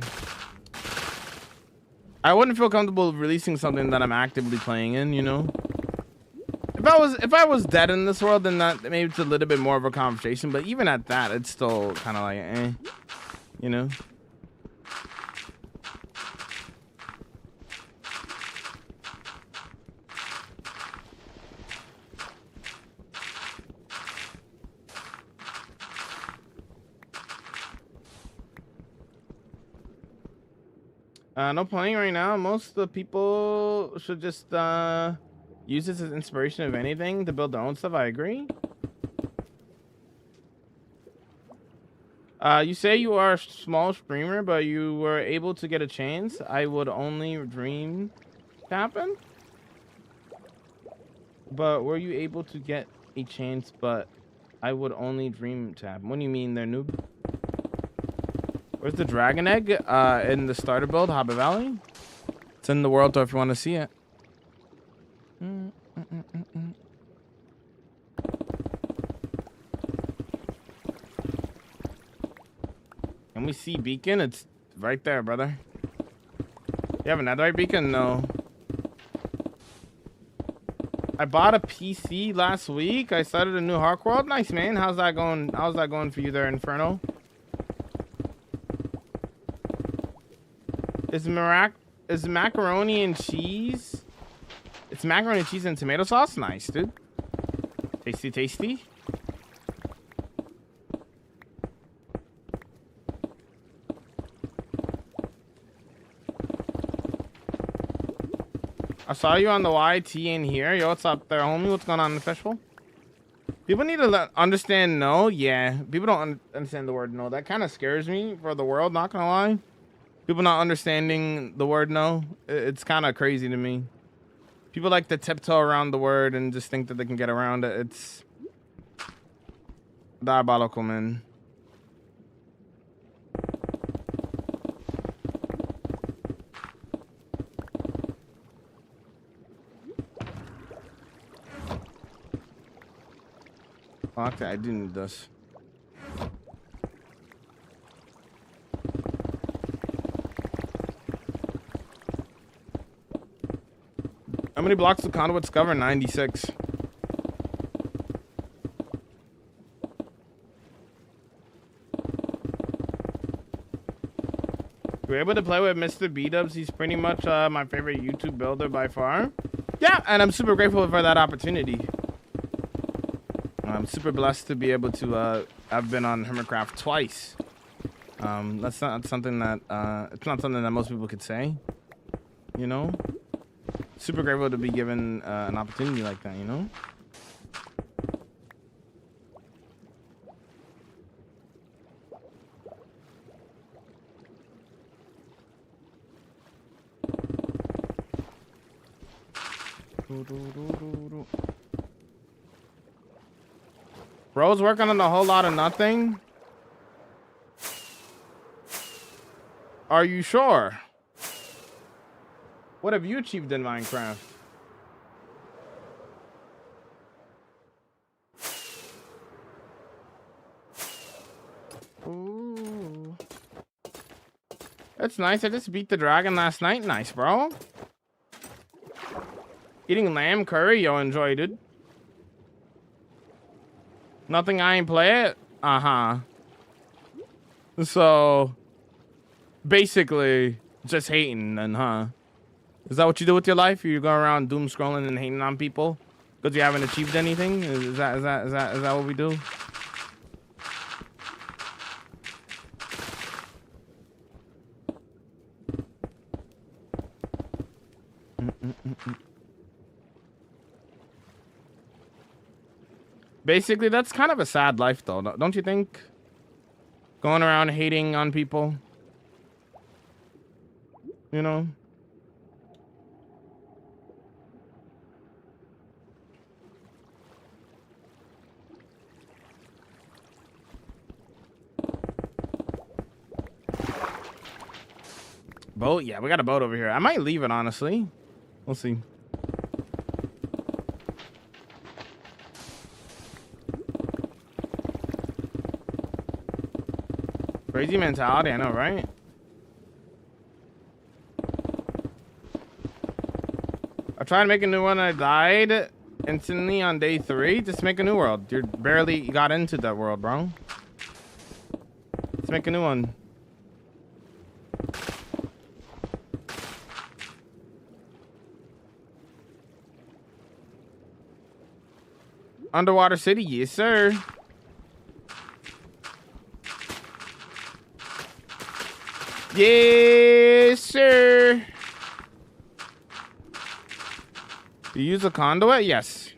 I wouldn't feel comfortable releasing something that I'm actively playing in, you know? If I was dead in this world, then that maybe it's a little bit more of a conversation, but even at that, it's still kind of like, you know? No playing right now. Most of the people should just use this as inspiration of anything to build their own stuff. I agree. You say you are a small streamer, but you were able to get a chance. I would only dream to happen. But were you able to get a chance, but I would only dream to happen? What do you mean they're noob? Where's the dragon egg? In the starter build, Hobbit Valley. It's in the world tour if you want to see it. Can we see beacon? It's right there, brother. You have a netherite beacon? No. I bought a PC last week. I started a new Hark World. Nice, man. How's that going? How's that going for you there, Inferno? Is macaroni and cheese? It's macaroni and cheese and tomato sauce. Nice, dude. Tasty, tasty. I saw you on the YT in here. Yo, what's up there, homie? What's going on in the festival? People need to understand no. Yeah, people don't understand the word no. That kind of scares me for the world, not gonna lie. People not understanding the word no. It's kind of crazy to me. People like to tiptoe around the word and just think that they can get around it. It's diabolical, man. Oh, okay, I do need this. How many blocks do conduits cover? 96. We're able to play with Mr. B-Dubs. He's pretty much my favorite YouTube builder by far. Yeah, and I'm super grateful for that opportunity. I'm super blessed to be able to I've been on Hermitcraft twice. That's not something that it's not something that most people could say, you know. Super grateful to be given an opportunity like that, you know. Bro's working on a whole lot of nothing. Are you sure? What have you achieved in Minecraft? Ooh. That's nice. I just beat the dragon last night. Nice, bro. Eating lamb curry. Yo, enjoy, dude. Nothing I ain't play it? Uh-huh. So, basically, just hating then, huh? Is that what you do with your life? You go around doom scrolling and hating on people because you haven't achieved anything? Is that what we do? Basically, that's kind of a sad life, though, don't you think? Going around hating on people, you know? Boat? Yeah, we got a boat over here. I might leave it, honestly. We'll see. Crazy mentality, I know, right? I tried to make a new one. I died instantly on day 3. Just make a new world. You barely got into that world, bro. Let's make a new one. Underwater city, yes, sir. Yes, sir. You use a conduit? Yes.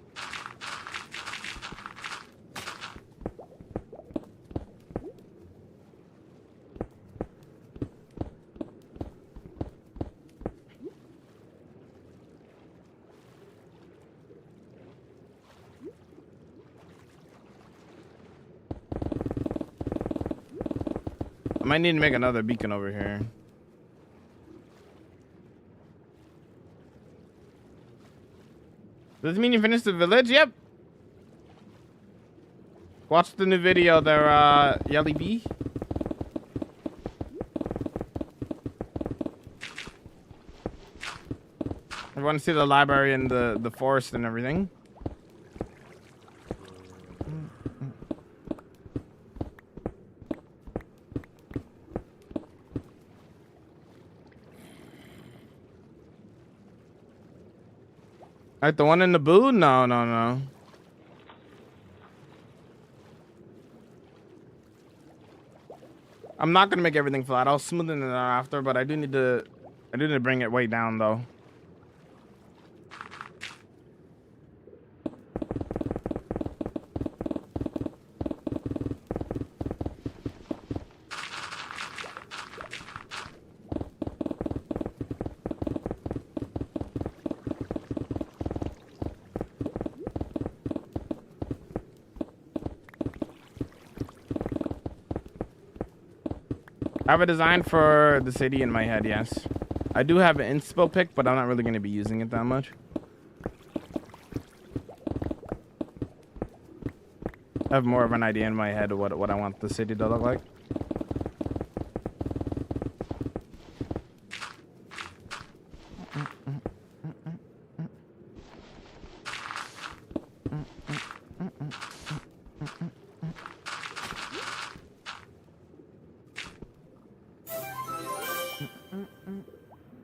I might need to make another beacon over here. Does it mean you finished the village? Yep. Watch the new video there, Yelly B. I want to see the library and the forest and everything. Like the one in the boo? No, no, no. I'm not gonna make everything flat. I'll smoothen it out after, but I do need to bring it way down though. I have a design for the city in my head, yes. I do have an inspo pick, but I'm not really going to be using it that much. I have more of an idea in my head of what I want the city to look like.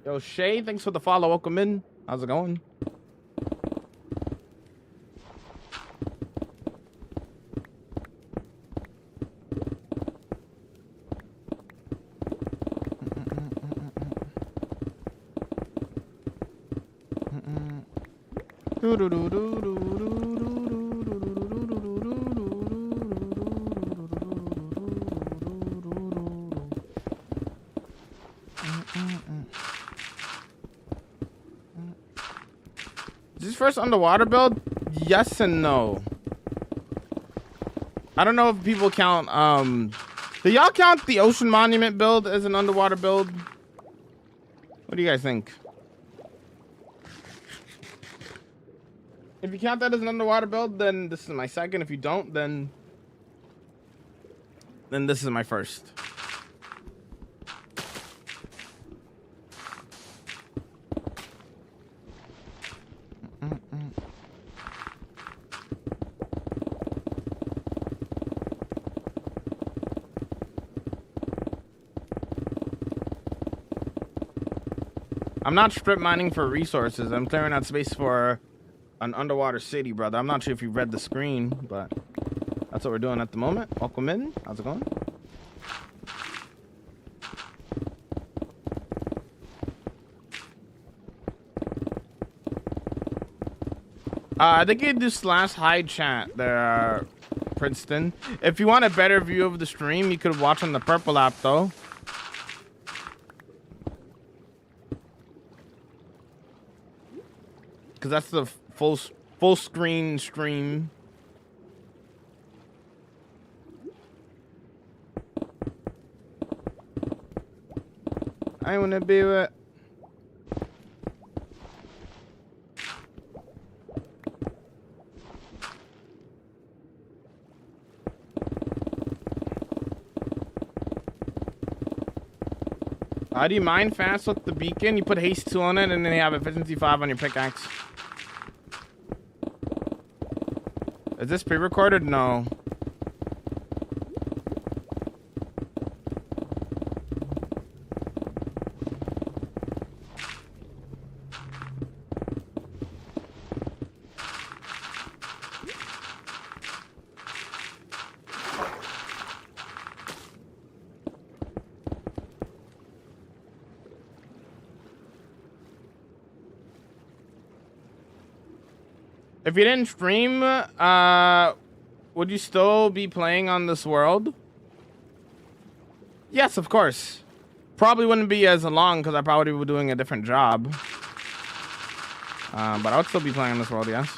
Yo, Shay, thanks for the follow. Welcome in. How's it going? Is this first underwater build? Yes and no. I don't know if people count do y'all count the Ocean Monument build as an underwater build? What do you guys think? If you count that as an underwater build, then this is my second. If you don't, then this is my first. I'm not strip mining for resources. I'm clearing out space for an underwater city, brother. I'm not sure if you read the screen, but that's what we're doing at the moment. Welcome in. How's it going? I think you do /hide chat there, Princeton. If you want a better view of the stream, you could watch on the purple app, though. Because that's the full screen stream. I wanna be with. How do you mine fast with the beacon? You put haste 2 on it and then you have efficiency 5 on your pickaxe. Is this pre-recorded? No. If you didn't stream, would you still be playing on this world? Yes, of course. Probably wouldn't be as long because I probably would be doing a different job. But I would still be playing on this world, yes.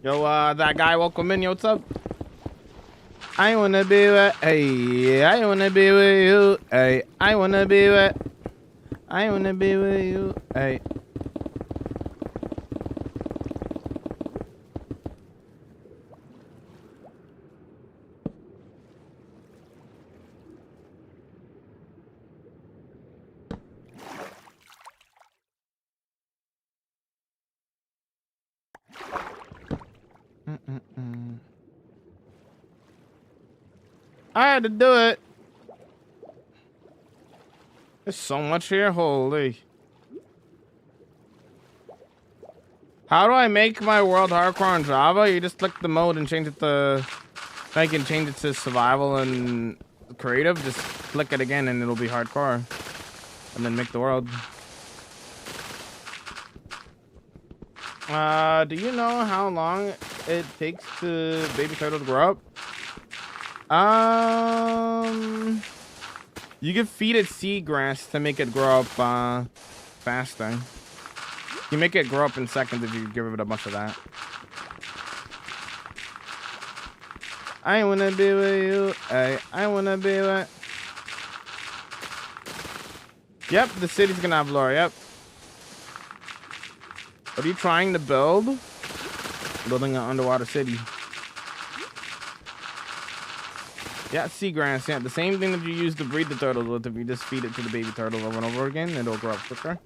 Yo, that guy, welcome in. Yo, what's up? I wanna be with, hey, I wanna be with you, hey, I wanna be with you, hey. I had to do it. There's so much here, holy. How do I make my world hardcore on Java? You just click the mode and change it to, I can change it to survival and creative. Just click it again and it'll be hardcore. And then make the world. Do you know how long it takes to baby turtle to grow up? You can feed it seagrass to make it grow up faster. You make it grow up in seconds if you give it a bunch of that. I wanna be with you. I wanna be with. Yep, the city's gonna have lore. Yep. What are you trying to build? Building an underwater city. Yeah, seagrass. Yeah, the same thing that you use to breed the turtles with. If you just feed it to the baby turtles over and over again, it'll grow up quicker.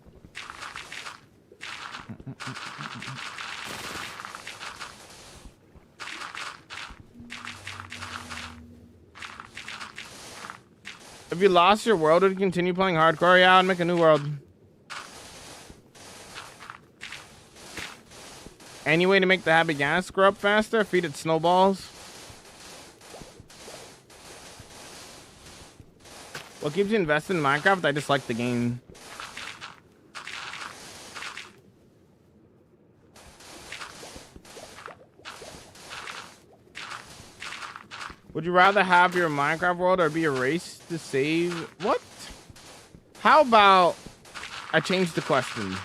If you lost your world, would you continue playing hardcore? Yeah, I'd make a new world. Any way to make the happy gas grow up faster? Feed it snowballs. What keeps you invested in Minecraft? I just like the game. Would you rather have your Minecraft world or be erased to save? What? How about I change the question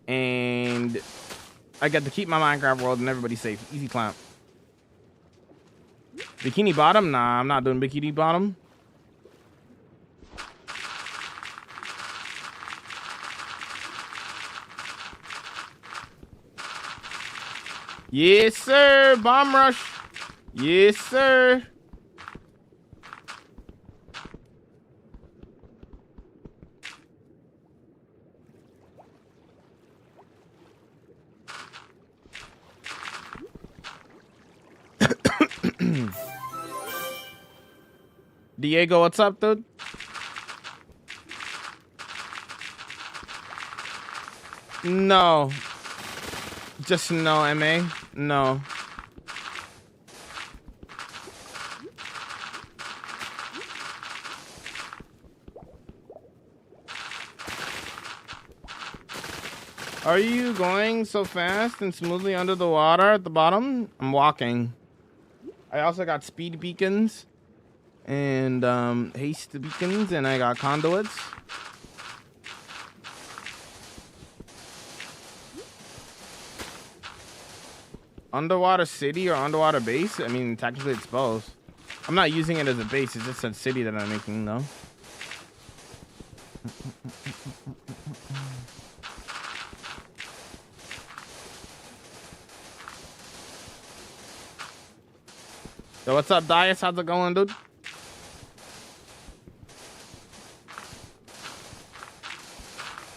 and I get to keep my Minecraft world and everybody's safe. Easy clap. Bikini Bottom? Nah, I'm not doing Bikini Bottom. Yes, sir. Bomb rush. Yes, sir. Diego, what's up, dude? No. Just no, MA. No. Are you going so fast and smoothly under the water at the bottom? I'm walking. I also got speed beacons and haste beacons, and I got conduits. Underwater city or underwater base? I mean, technically it's both. I'm not using it as a base. It's just a city that I'm making, though. So what's up, Dias? How's it going, dude?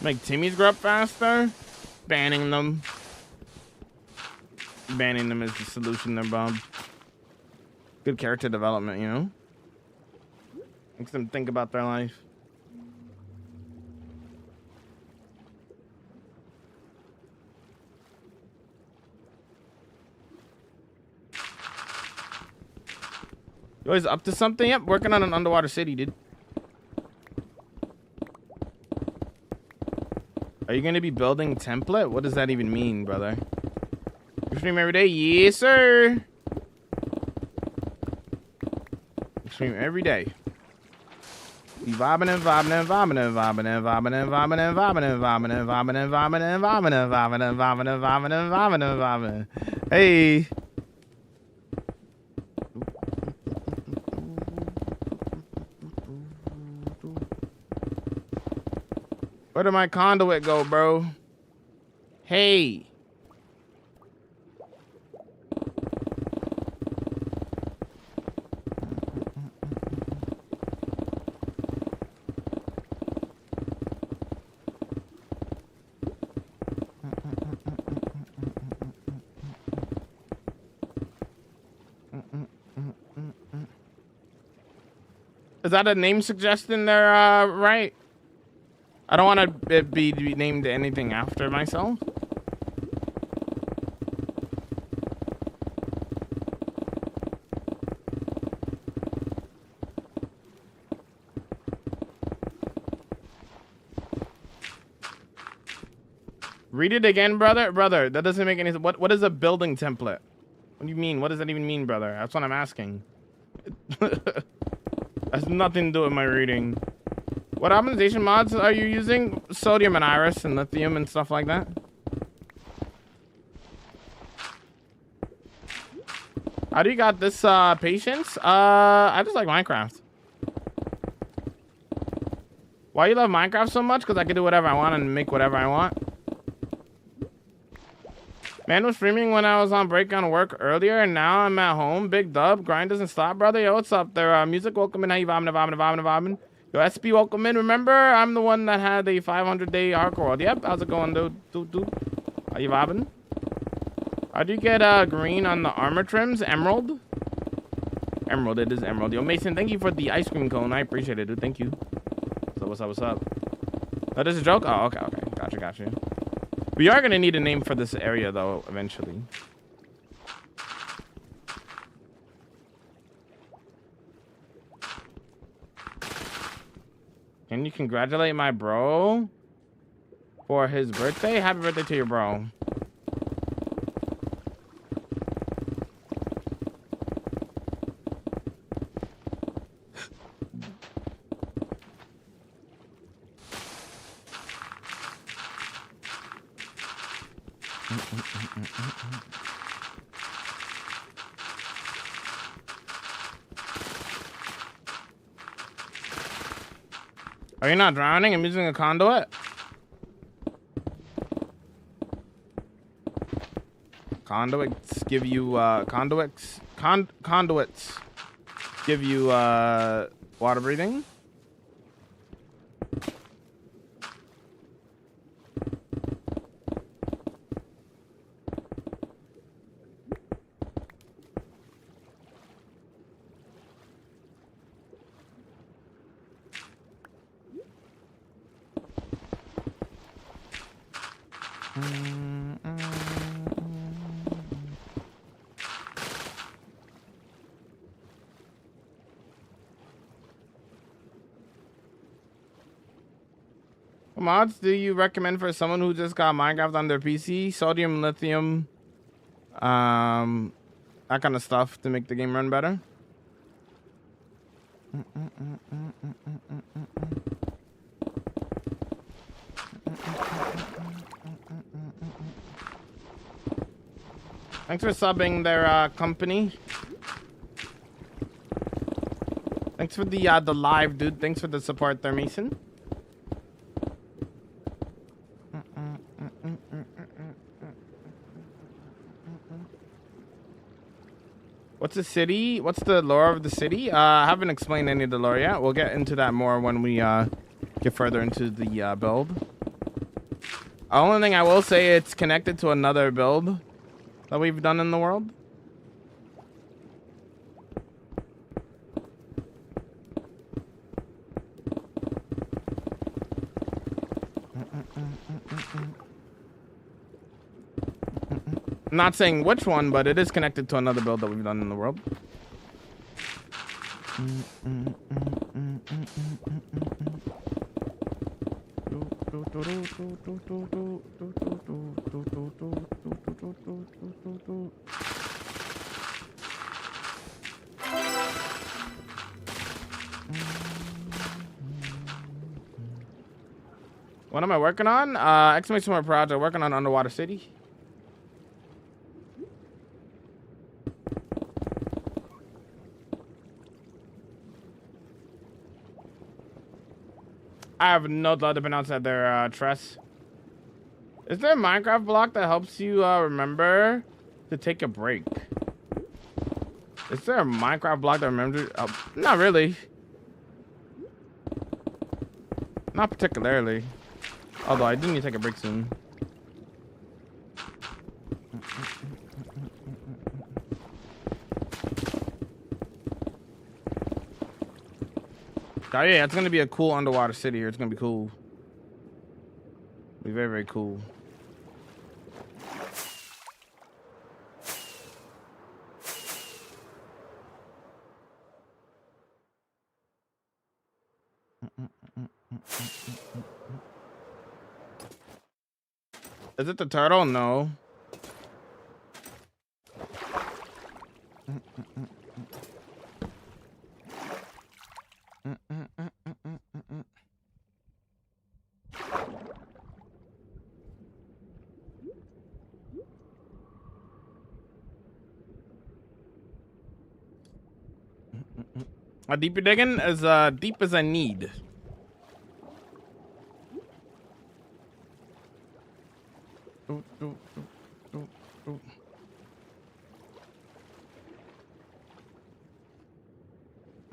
Make Timmy's grow up faster? Banning them. Banning them is the solution there, Bob. Good character development, you know? Makes them think about their life. You always up to something? Yep, working on an underwater city, dude. Are you going to be building template? What does that even mean, brother? You stream every day? Yes, sir. You stream every day. We vibing and vibing and vibing and vibing and vibing and vibing and vibing and vibing and vibing and vibing and vibing and vibing and vibing and vibing and vibing and vibing. Hey. Where did my conduit go, bro? Hey. Is that a name suggestion there, right? I don't want to be named anything after myself. Read it again, brother. Brother, that doesn't make any sense. What is a building template? What do you mean? What does that even mean, brother? That's what I'm asking. Has nothing to do with my reading. What optimization mods are you using? Sodium and iris and lithium and stuff like that. How do you got this patience? I just like Minecraft. Why you love Minecraft so much? Because I can do whatever I want and make whatever I want. Man was streaming when I was on break on work earlier, and now I'm at home. Big dub. Grind doesn't stop, brother. Yo, what's up there? Music, welcome in. How you vibing? Yo, SP, welcome in. Remember, I'm the one that had the 500-day hardcore world. Yep, how's it going, dude? Are you vibing? How do you get green on the armor trims? Emerald? Emerald, it is emerald. Yo, Mason, thank you for the ice cream cone. I appreciate it, dude. Thank you. So what's up? Oh, this is a joke? Oh, okay. Gotcha. We are gonna need a name for this area, though, eventually. Can you congratulate my bro for his birthday? Happy birthday to your bro. Are you not drowning? I'm using a conduit. Conduits give you conduits give you water breathing. What mods do you recommend for someone who just got Minecraft on their PC? Sodium, lithium, that kind of stuff to make the game run better. Thanks for subbing their company. Thanks for the live, dude. Thanks for the support there, Mason. What's the city? What's the lore of the city? I haven't explained any of the lore yet. We'll get into that more when we get further into the build. The only thing I will say, it's connected to another build that we've done in the world. I'm not saying which one, but it is connected to another build that we've done in the world. What am I working on? Exclamation mark project. Working on Underwater City. I have no clue how to pronounce that there, Tress. Is there a Minecraft block that helps you remember to take a break? Is there a Minecraft block that remembers? Not really. Not particularly. Although I do need to take a break soon. Oh yeah, it's gonna be a cool underwater city here. It's gonna be cool. Be very, very cool. Is it the turtle? No. How deep you're digging? As deep as I need.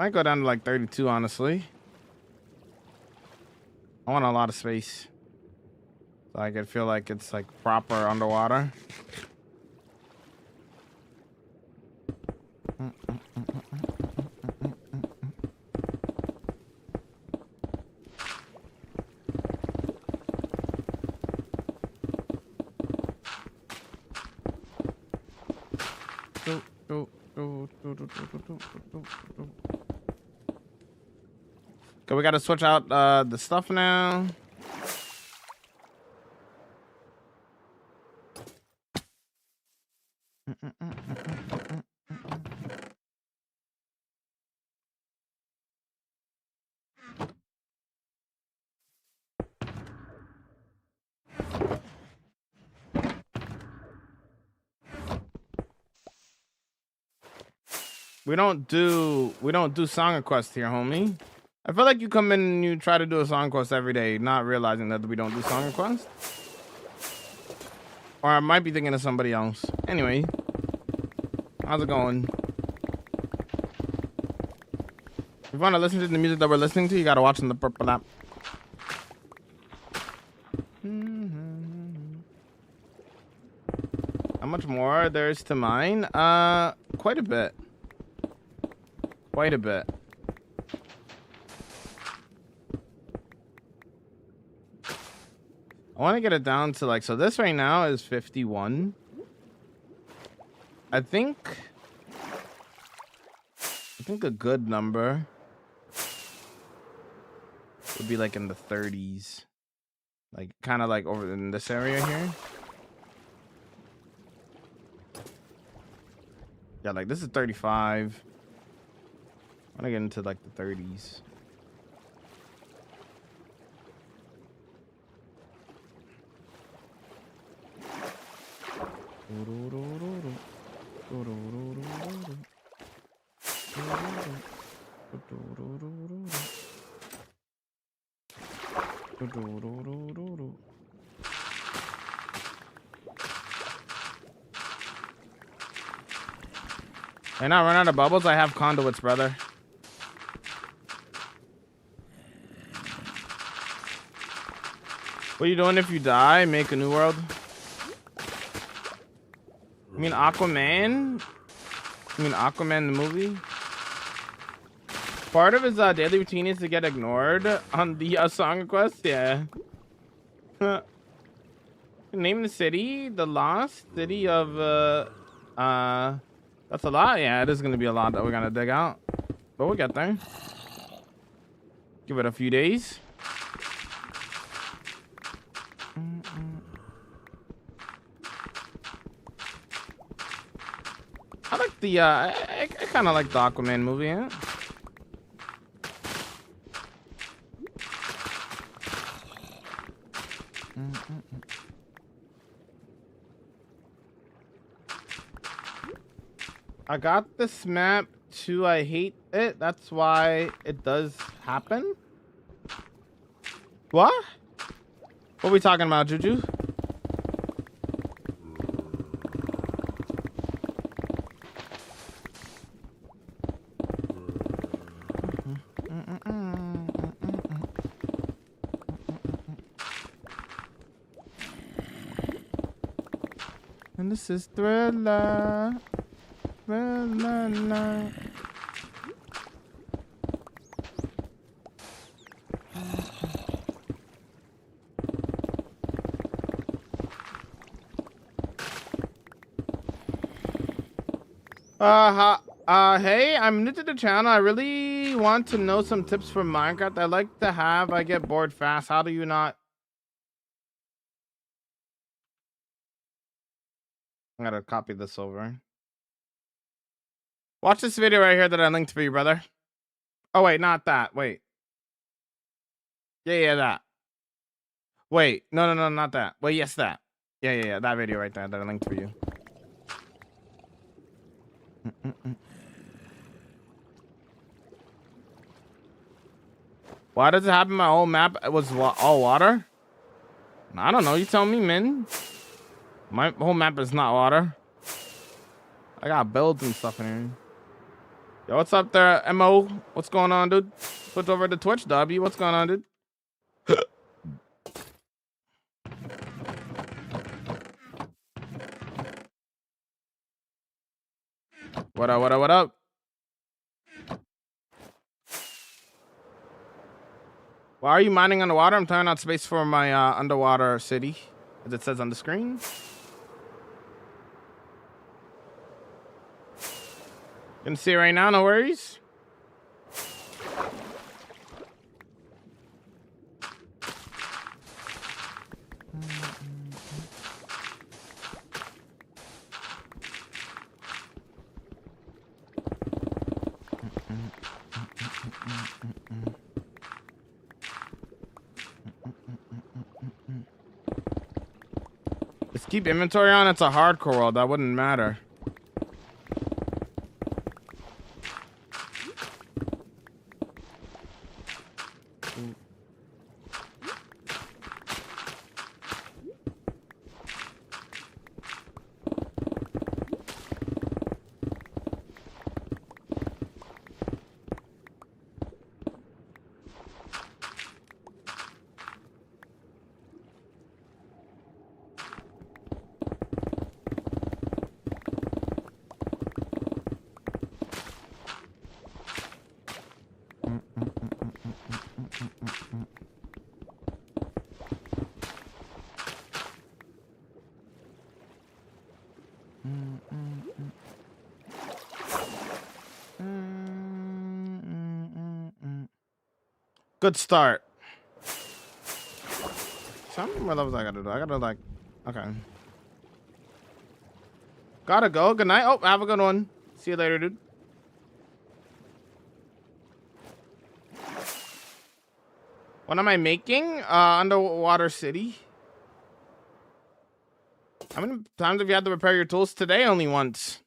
Might go down to like 32, honestly. I want a lot of space. So I could feel like it's like proper underwater. Okay, we gotta switch out the stuff now. We don't do song requests here, homie. I feel like you come in and you try to do a song request every day, not realizing that we don't do song requests. Or I might be thinking of somebody else. Anyway, how's it going? If you want to listen to the music that we're listening to, you gotta watch in the purple app. How much more there is to mine? Quite a bit. Quite a bit. I want to get it down to like, so this right now is 51. I think a good number would be like in the 30s. Like kind of like over in this area here. Yeah, like this is 35. I want to get into like the 30s. And I run out of bubbles. I have conduits, brother. What are you doing if you die? Make a new world? You mean Aquaman? You mean Aquaman the movie? Part of his daily routine is to get ignored on the song request. Yeah. Name the city. The lost city of that's a lot. Yeah, it is gonna be a lot that we're gonna dig out, but we'll get there. Give it a few days. I like the I kind of like the Aquaman movie. Yeah? I got this map too. I hate it. That's why it does happen. What? What are we talking about, Juju? And this is Thriller. Thriller. Hey, I'm new to the channel. I really want to know some tips for Minecraft. I like to have, I get bored fast. How do you not? I gotta copy this over. Watch this video right here that I linked for you, brother. Oh, wait, not that. Wait. Yeah, that. Wait, no, not that. Wait, yes, that. Yeah, that video right there that I linked for you. Why does it happen? My whole map was all water? I don't know. You tell me, man. My whole map is not water. I got builds and stuff in here. Yo, what's up there, Mo? What's going on, dude? Switch over to Twitch, W. What's going on, dude? What up, what up, what up? Why are you mining underwater? I'm trying out space for my underwater city, as it says on the screen. You can see it right now, no worries. Just keep inventory on. It's a hardcore world. That wouldn't matter. Good start. So how many more levels I gotta do? I gotta like, okay. Gotta go. Good night. Oh, have a good one. See you later, dude. What am I making? Underwater city. How many times have you had to repair your tools? Today, only once.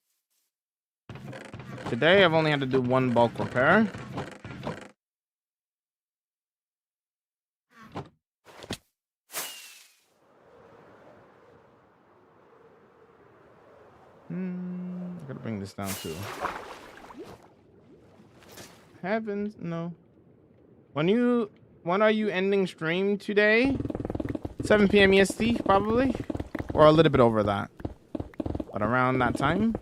Today, I've only had to do one bulk repair. I gotta bring this down too. Heavens, no. When are you ending stream today? 7 p.m. EST, probably, or a little bit over that, but around that time.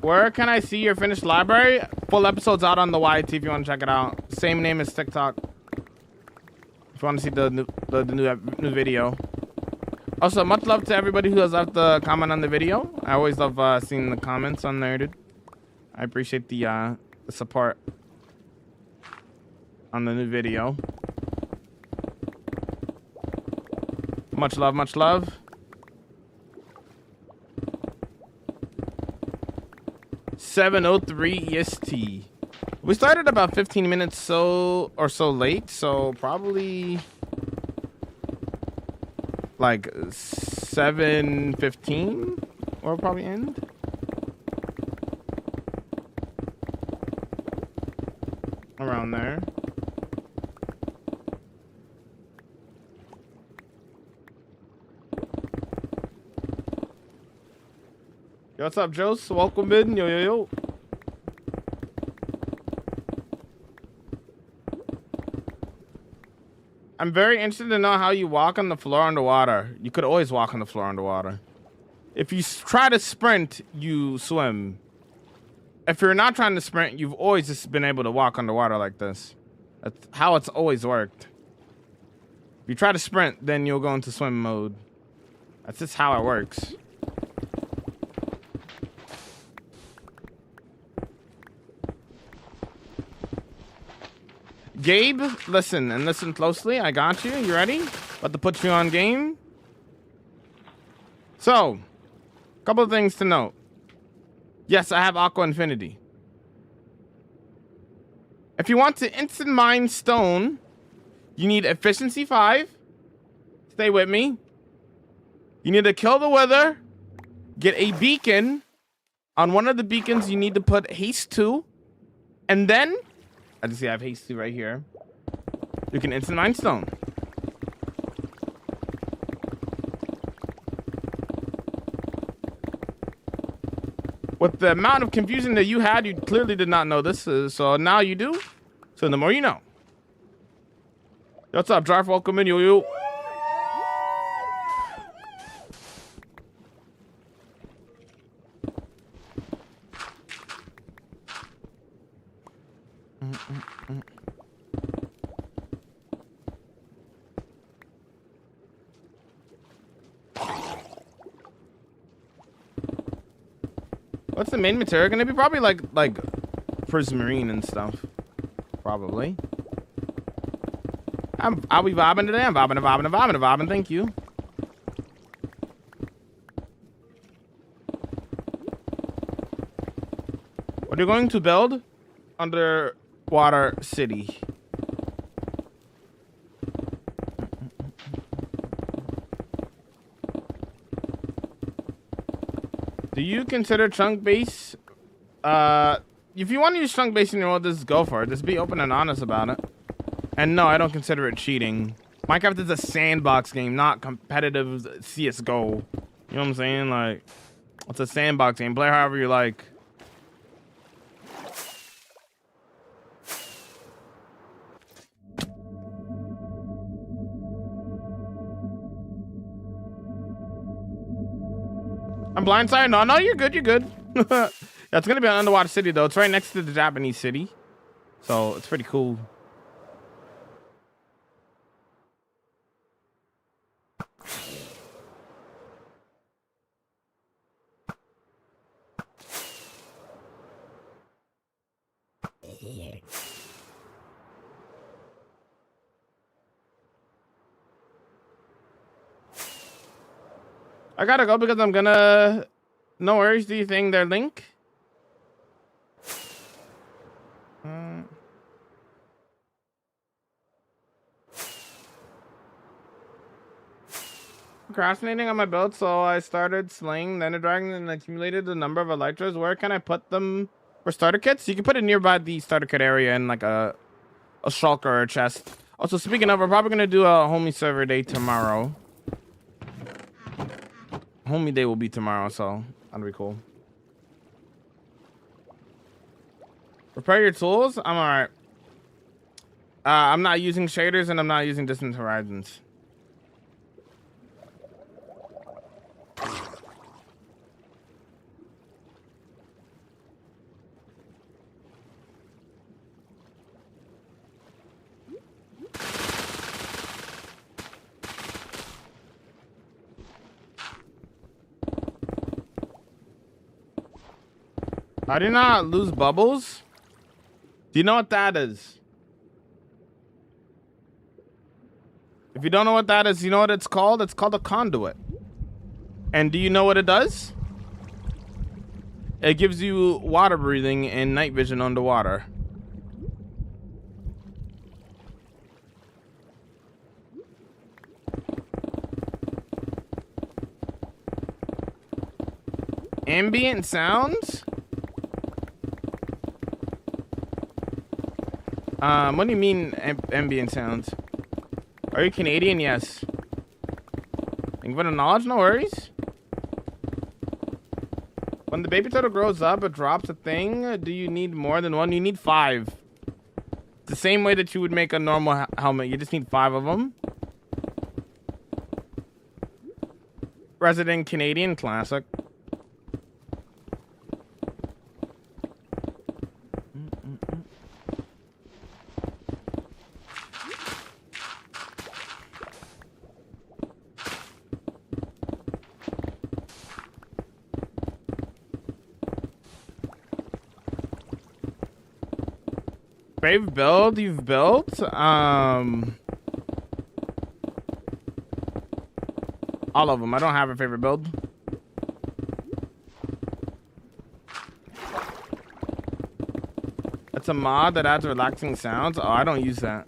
Where can I see your finished library? Full episodes out on the YT if you want to check it out. Same name as TikTok. If you want to see the new video. Also, much love to everybody who has left the comment on the video. I always love seeing the comments on there, dude. I appreciate the support on the new video. Much love, much love. (7:03 EST). We started about 15 minutes so late, so probably like 7:15 or probably end. Around there. Yo, what's up, Jose? Welcome in. Yo, yo, yo. I'm very interested to know how you walk on the floor underwater. You could always walk on the floor underwater. If you try to sprint, you swim. If you're not trying to sprint, you've always just been able to walk underwater like this. That's how it's always worked. If you try to sprint, then you'll go into swim mode. That's just how it works. Gabe, listen and listen closely. I got you. You ready? About to put you on game. So, a couple of things to note. Yes, I have Aqua Infinity. If you want to instant mine stone, you need efficiency 5. Stay with me. You need to kill the wither, get a beacon, On one of the beacons, you need to put haste 2. And then, I just see I have haste 2 right here. You can instant mine stone. With the amount of confusion that you had, you clearly did not know this. So now you do. So the more you know. What's up, Drive? Welcome in, yo. What's the main material gonna be? Probably like prismarine and stuff. Probably. I'll be vibing today. I'm vibing. Thank you. What are you going to build? Underwater city. Do you consider chunk base? If you want to use chunk base in your world, just go for it. Just be open and honest about it. And no, I don't consider it cheating. Minecraft is a sandbox game, not competitive CSGO. You know what I'm saying? Like, it's a sandbox game. Play however you like. I'm blindsided. No, you're good. You're good. That's gonna be an underwater city though. It's right next to the Japanese city, so it's pretty cool. I gotta go because I'm gonna... No worries. Do you think they're linked? Procrastinating on my build, so I started slaying the Ender Dragon and accumulated the number of Elytras. Where can I put them for starter kits? You can put it nearby the starter kit area in like a shulker or a chest. Also, speaking of, we're probably gonna do a homie server day tomorrow. Homie day will be tomorrow, so that'll be cool. Repair your tools. I'm alright. I'm not using shaders and I'm not using distant horizons. I did not lose bubbles. Do you know what that is? If you don't know what that is, you know what it's called? It's called a conduit. And do you know what it does? It gives you water breathing and night vision underwater. Ambient sounds? What do you mean ambient sounds? Are you Canadian? Yes. Thank you for the knowledge. No worries. When the baby turtle grows up, it drops a thing. Do you need more than one? You need 5. It's the same way that you would make a normal helmet. You just need 5 of them. Resident Canadian classic. Brave build you've built? All of them. I don't have a favorite build. It's a mod that adds relaxing sounds. Oh, I don't use that.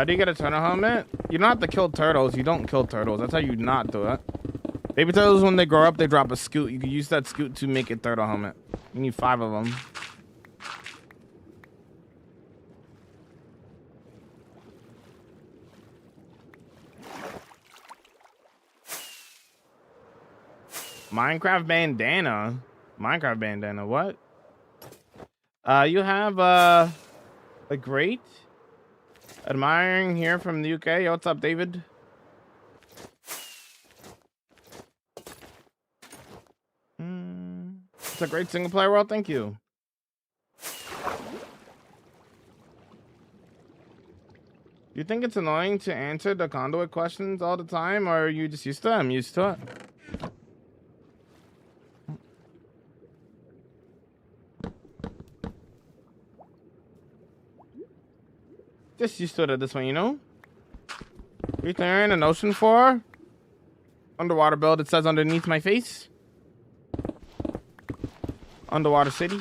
Do you get a turtle helmet? You don't have to kill turtles. You don't kill turtles. That's how you not do it. Baby turtles, when they grow up, they drop a scoot. You can use that scoot to make a turtle helmet. You need 5 of them. Minecraft bandana. Minecraft bandana. What? You have a great admiring here from the UK. Yo, what's up, David? It's a great single player world. Thank you. You think it's annoying to answer the conduit questions all the time, or are you just used to it? I'm used to it. Just used to it at this one, you know? Are you clearing an ocean for? Underwater build, it says underneath my face. Underwater city.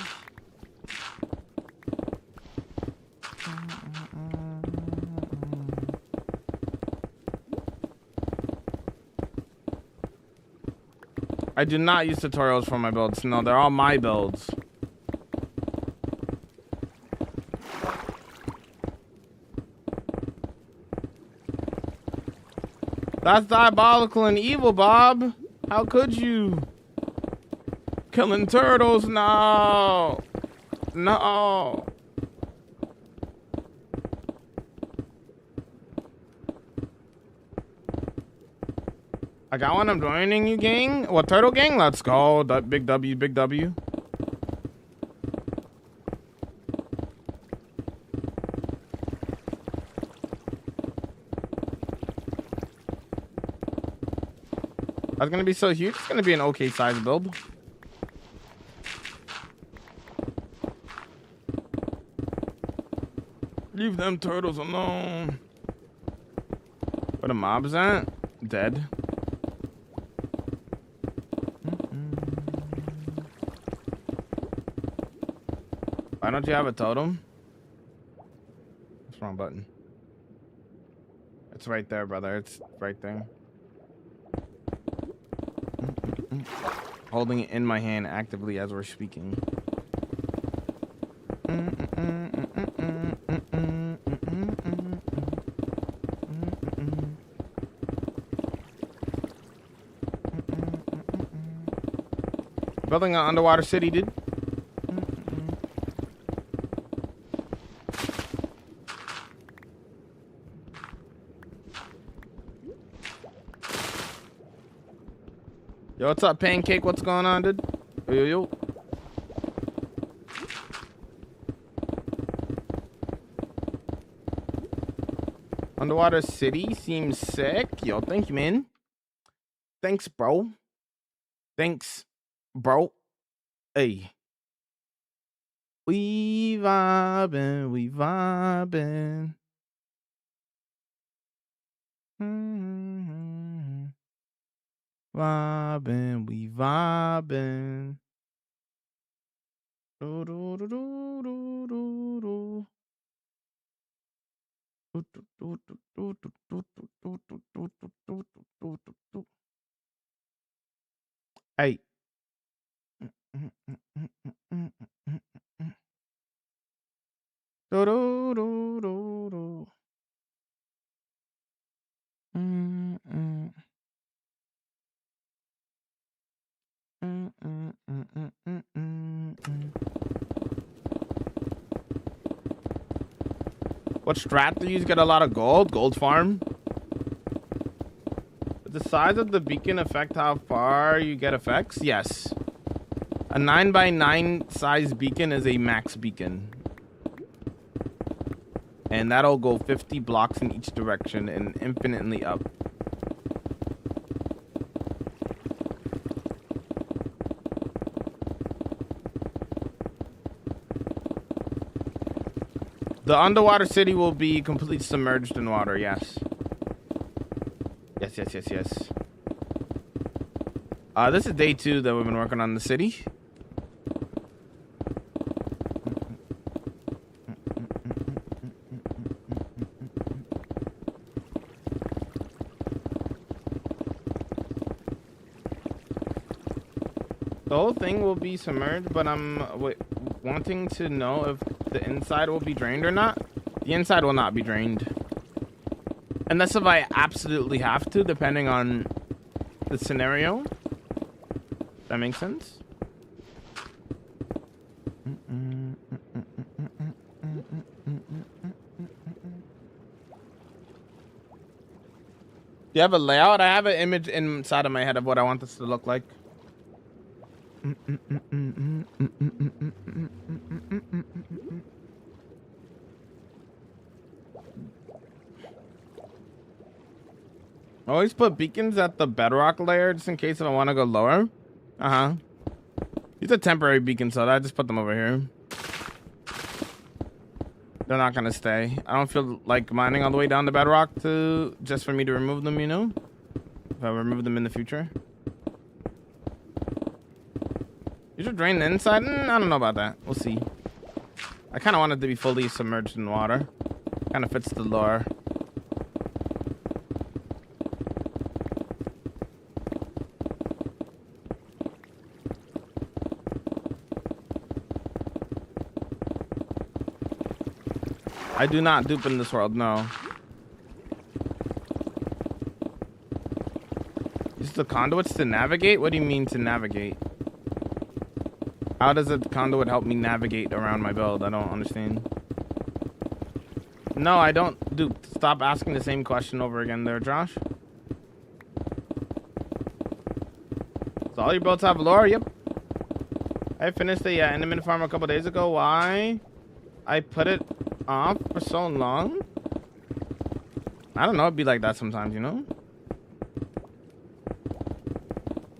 I do not use tutorials for my builds. No, they're all my builds. That's diabolical and evil, Bob. How could you? Killing turtles? No. No. I got one. I'm joining you, gang. What, turtle gang? Let's go. Big W, big W. That's gonna be so huge. It's gonna be an okay size build. Leave them turtles alone. Where the mobs at? Dead. Why don't you have a totem? What's wrong button? It's right there, brother. It's right there. Holding it in my hand actively as we're speaking. Building an underwater city, dude. Yo, what's up, Pancake? What's going on, dude? Yo, yo, yo. Underwater city seems sick. Yo, thank you, man. Thanks, bro. Thanks, bro. Hey. We vibing, we vibing. Vibing, we vibing. Do, do, do, do, do, do, do. Hey. Do, do, do, do, do. What strat do you use? Get a lot of gold? Gold farm? Does the size of the beacon affect how far you get effects? Yes. A 9x9 size beacon is a max beacon. And that'll go 50 blocks in each direction and infinitely up. The underwater city will be completely submerged in water, yes. Yes, yes, yes, yes. This is day 2 that we've been working on the city. The whole thing will be submerged, but I'm wanting to know if the inside will be drained or not. The inside will not be drained. Unless if I absolutely have to, depending on the scenario. That makes sense? Do you have a layout? I have an image inside of my head of what I want this to look like. Always put beacons at the bedrock layer just in case if I want to go lower. These are temporary beacons, so I just put them over here. They're not gonna stay. I don't feel like mining all the way down the bedrock just for me to remove them, you know? If I remove them in the future. You should drain the inside? I don't know about that. We'll see. I kind of want it to be fully submerged in water. Kind of fits the lore. I do not dupe in this world, no. Use the conduits to navigate? What do you mean to navigate? How does a conduit help me navigate around my build? I don't understand. No, I don't dupe. Stop asking the same question over again there, Josh. So all your builds have lore? Yep. I finished the Enderman farm a couple days ago. Why? I put it off for so long. I don't know, it'd be like that sometimes, you know.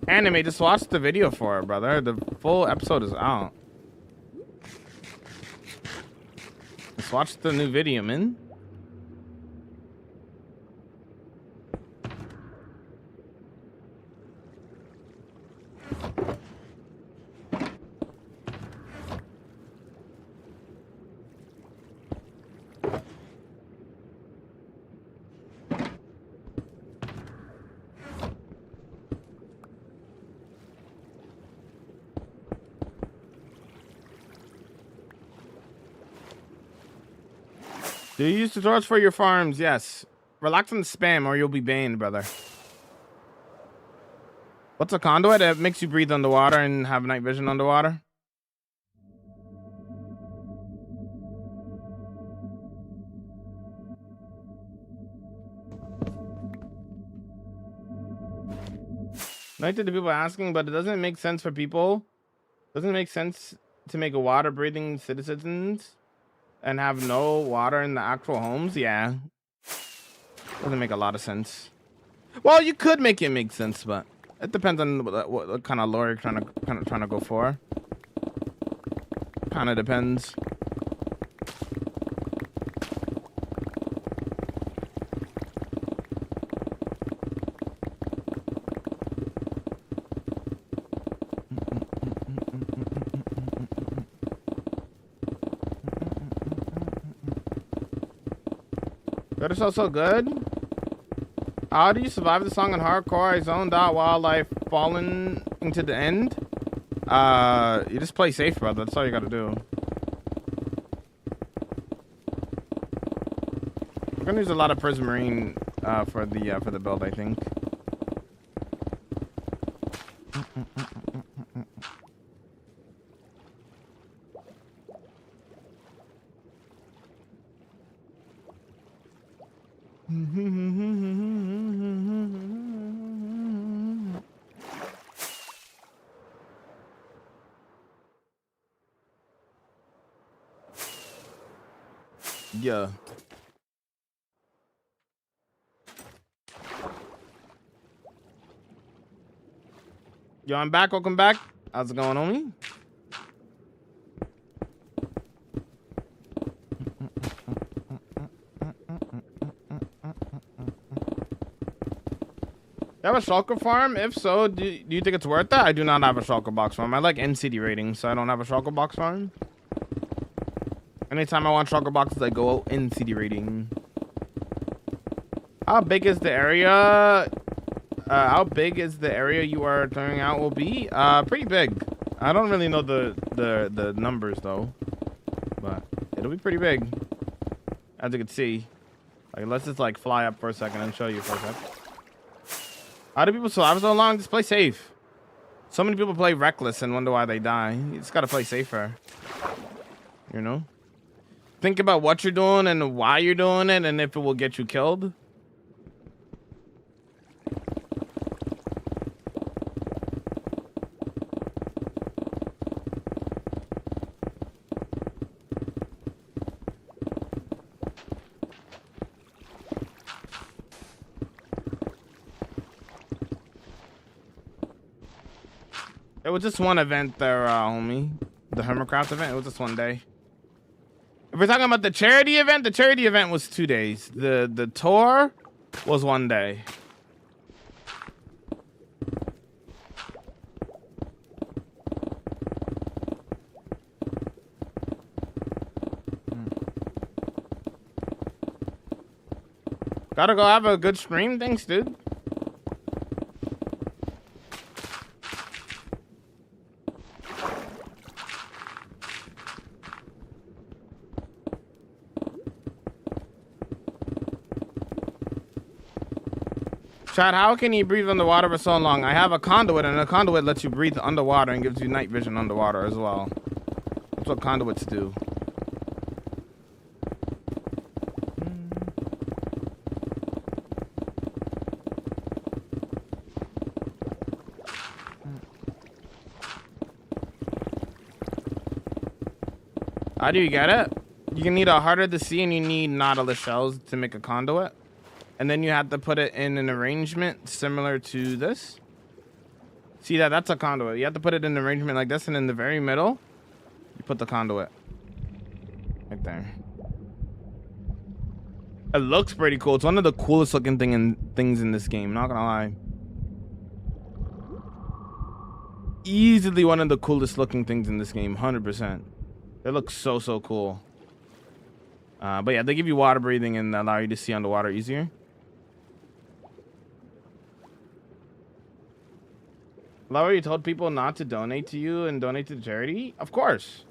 Anime, just watch the video for it, brother. The full episode is out. Just watch the new video, man. Do you use tutorials for your farms? Yes. Relax on the spam or you'll be banned, brother. What's a conduit? It makes you breathe underwater and have night vision underwater. Like to the people asking, but it doesn't make sense for people. Doesn't it make sense to make a water breathing citizens and have no water in the actual homes? Yeah. Doesn't make a lot of sense. Well, you could make it make sense, but it depends on what kind of lore you're trying to go for. Kind of depends. That is also good. How do you survive the song on hardcore? I zoned out while I fallen into the end. You just play safe, brother. That's all you gotta do. We're gonna use a lot of Prismarine for the build, I think. Yeah. Yo, I'm back. Welcome back. How's it going, homie? You have a shulker farm? If so, do you think it's worth that? I do not have a shulker box farm. I like NCD ratings, so I don't have a shulker box farm. Anytime I want shulker boxes, I go NCD rating. How big is the area? how big is the area you are throwing out will be? Pretty big. I don't really know the numbers though, but it'll be pretty big, as you can see. Like, let's just like fly up for a second and show you for a sec. How do people survive so long? Just play safe. So many people play reckless and wonder why they die. You just gotta play safer. You know? Think about what you're doing and why you're doing it and if it will get you killed. It was just one event there, homie. The Hermitcraft event, it was just one day. If we're talking about the charity event was 2 days. The tour was 1 day. Gotta go have a good stream. Thanks, dude. Chad, how can you breathe underwater for so long? I have a conduit, and a conduit lets you breathe underwater and gives you night vision underwater as well. That's what conduits do. How do you get it? You can need a heart of the sea and you need nautilus shells to make a conduit. And then you have to put it in an arrangement similar to this. See that? That's a conduit. You have to put it in an arrangement like this, and in the very middle, you put the conduit. Right there. It looks pretty cool. It's one of the coolest looking things in this game, not gonna lie. Easily one of the coolest looking things in this game, 100%. It looks so cool. But yeah, they give you water breathing and allow you to see underwater easier. Laura, you told people not to donate to you and donate to the charity? Of course.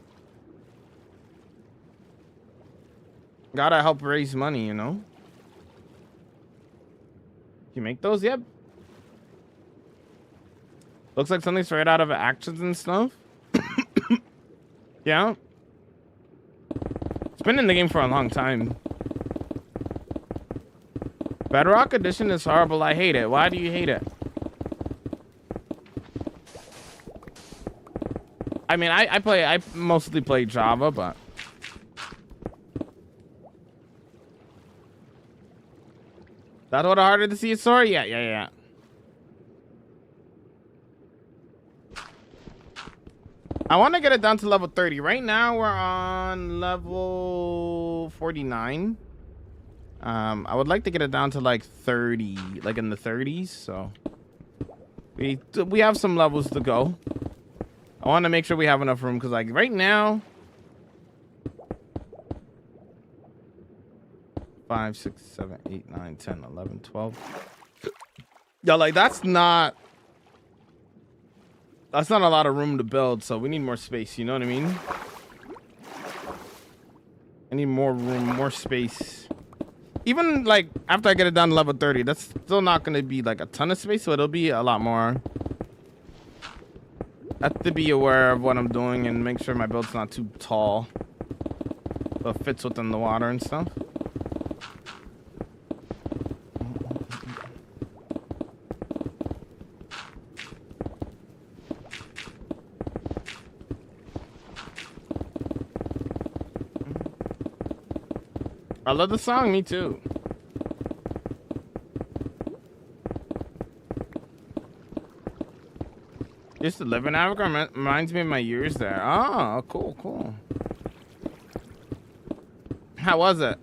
Gotta help raise money, you know? You make those? Yep. Looks like something straight out of actions and stuff. Yeah. It's been in the game for a long time. Bedrock Edition is horrible. I hate it. Why do you hate it? I mean, I mostly play Java, but that's what harder to see a story? Yeah. I want to get it down to level 30. Right now we're on level 49. I would like to get it down to like 30, like in the 30s. So we have some levels to go. I want to make sure we have enough room because, like, right now, 5, 6, 7, 8, 9, 10, 11, 12. Yeah, like that's not a lot of room to build. So we need more space. You know what I mean? I need more room, more space. Even like after I get it down to level 30, that's still not going to be like a ton of space. So it'll be a lot more. I have to be aware of what I'm doing and make sure my build's not too tall, but fits within the water and stuff. I love the song, me too. Used to live in Africa. Reminds me of my years there. Oh, cool. How was it?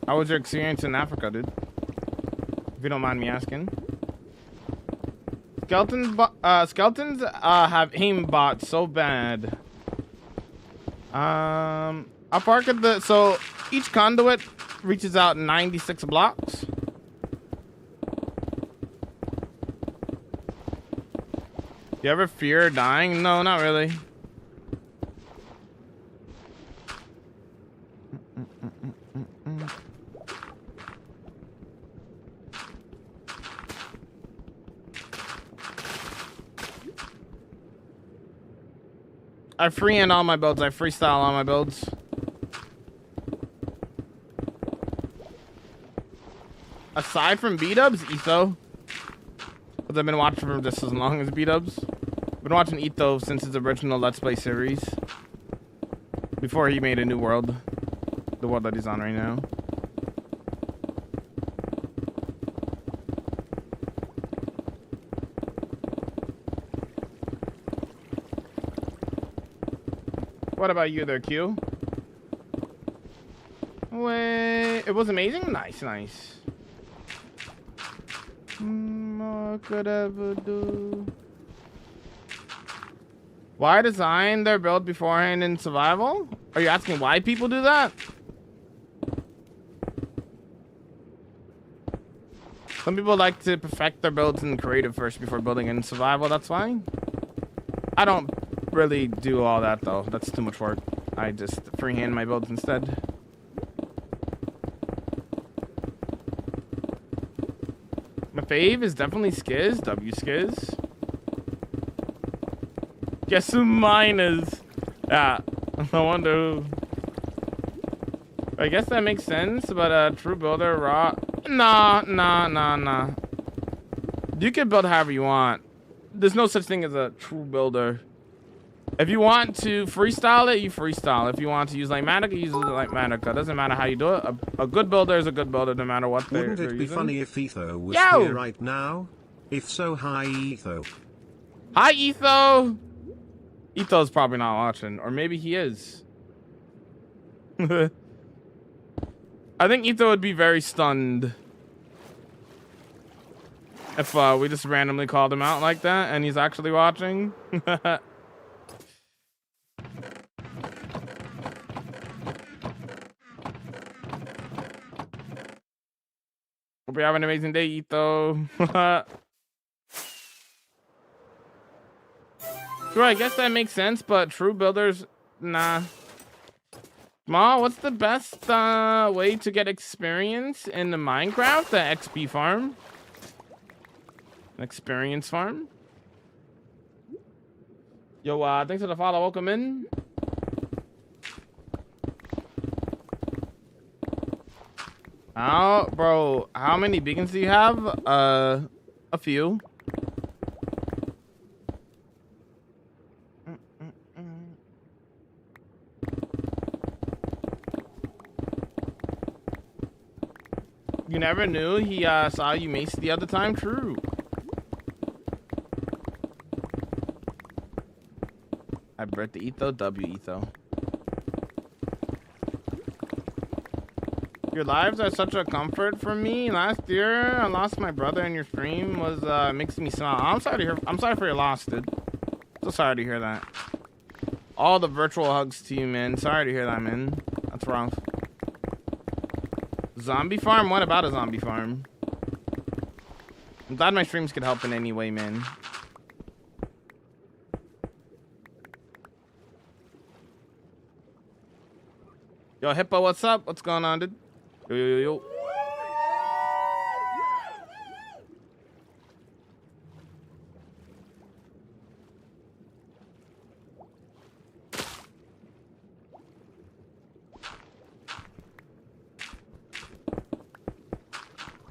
How was your experience in Africa, dude? If you don't mind me asking. Skeletons have aimbot so bad. How far could so each conduit reaches out 96 blocks. You ever fear dying? No, not really. I freehand all my builds. I freestyle all my builds. Aside from B-dubs, Etho. Because I've been watching him just as long as B-dubs. I've been watching Etho since his original Let's Play series. Before he made a new world. The world that he's on right now. What about you there, Q? Wait, it was amazing? Nice, nice. What could ever do? Why design their build beforehand in survival? Are you asking why people do that? Some people like to perfect their builds in creative first before building in survival, that's fine. I don't really do all that though. That's too much work. I just freehand my builds instead. My fave is definitely Skiz. W Skiz. Guess who mine is? Yeah, I wonder who. I guess that makes sense, but true builder raw. Nah. You can build however you want. There's no such thing as a true builder. If you want to freestyle it, you freestyle. If you want to use Lightmatica, use Lightmatica. Doesn't matter how you do it. A good builder is a good builder no matter what they're Wouldn't it be using. funny if Etho was here right now? If so, hi Etho. Hi Etho! Etho's probably not watching. Or maybe he is. I think Etho would be very stunned if we just randomly called him out like that and he's actually watching. Hope you have an amazing day, Etho. Sure, I guess that makes sense, but true builders, nah. Ma, what's the best way to get experience in the Minecraft? The XP farm? Experience farm? Yo, thanks for the follow. Welcome in. Bro, how many beacons do you have? A few. You never knew he saw you mace the other time? True. I birthed the Etho, W Etho. Your lives are such a comfort for me. Last year, I lost my brother, and your stream was makes me smile. I'm sorry to hear. I'm sorry for your loss, dude. So sorry to hear that. All the virtual hugs to you, man. Sorry to hear that, man. That's rough. Zombie farm? What about a zombie farm? I'm glad my streams could help in any way, man. Yo, Hippo, what's up? What's going on, dude? Yo.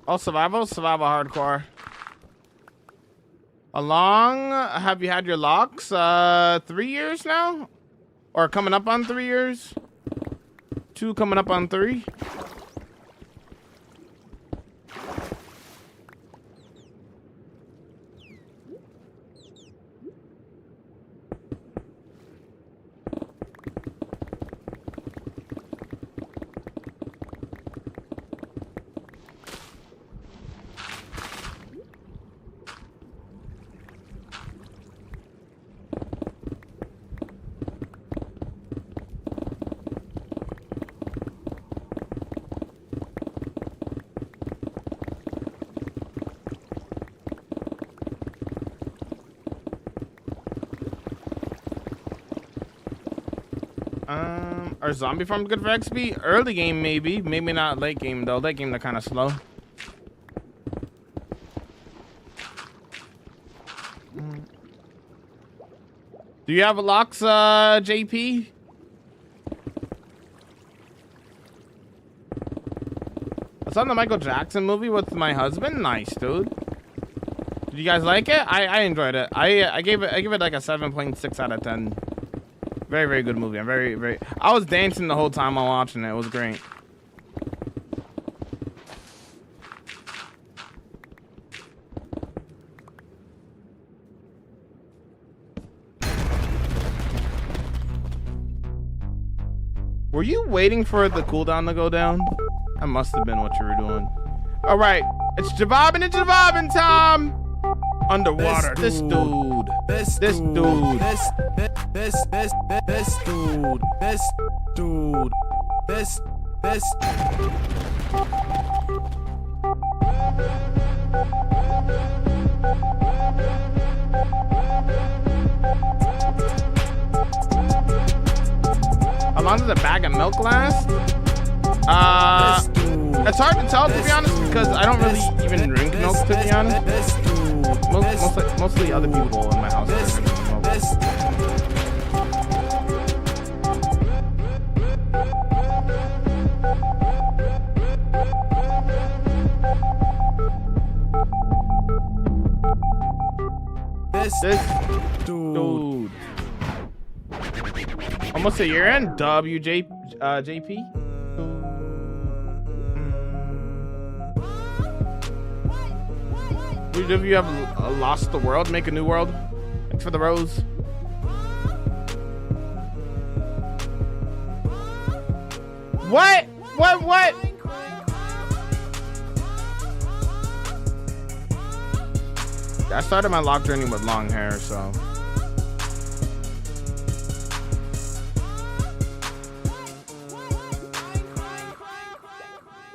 Oh, survival hardcore. How long have you had your locks? 3 years now? Or coming up on 3 years? 2 coming up on 3? Are zombie farms good for XP? Early game, maybe. Maybe not late game, though. Late game, they're kind of slow. Do you have a locks, JP? I saw the Michael Jackson movie with my husband. Nice, dude. Did you guys like it? I enjoyed it. I gave it like a 7.6 out of 10. Very, very good movie. I was dancing the whole time while watching it. It was great. Were you waiting for the cooldown to go down? That must have been what you were doing. All right, it's Javabbin and Javabbin time. Underwater, this dude. How long does a bag of milk last? It's hard to tell, to be honest, because I don't really even drink milk, to be honest. Mostly other people in my house are drinking milk. This dude. Almost a year in. JP. If you have lost the world, make a new world. Thanks for the rose. What? I started my lock journey with long hair, so.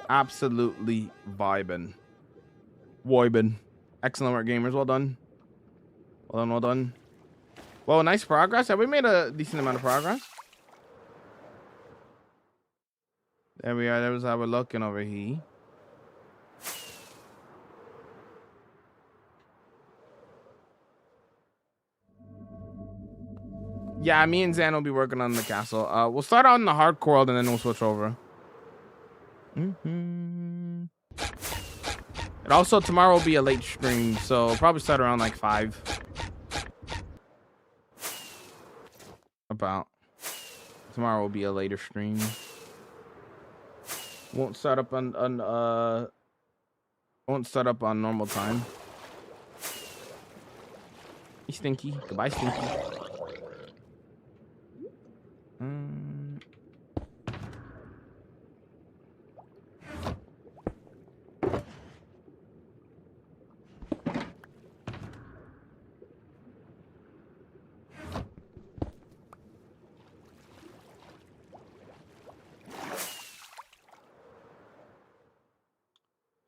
Absolutely vibing. Excellent work, gamers. Well done. Well done. Well, nice progress. Have we made a decent amount of progress? There we are. That was how we're looking over here. Yeah, me and Zan will be working on the castle. We'll start on the hardcore world and then we'll switch over. And also tomorrow will be a late stream, so I'll probably start around like 5. About. Tomorrow will be a later stream. Won't start up on normal time. Hey, Stinky. Goodbye, Stinky.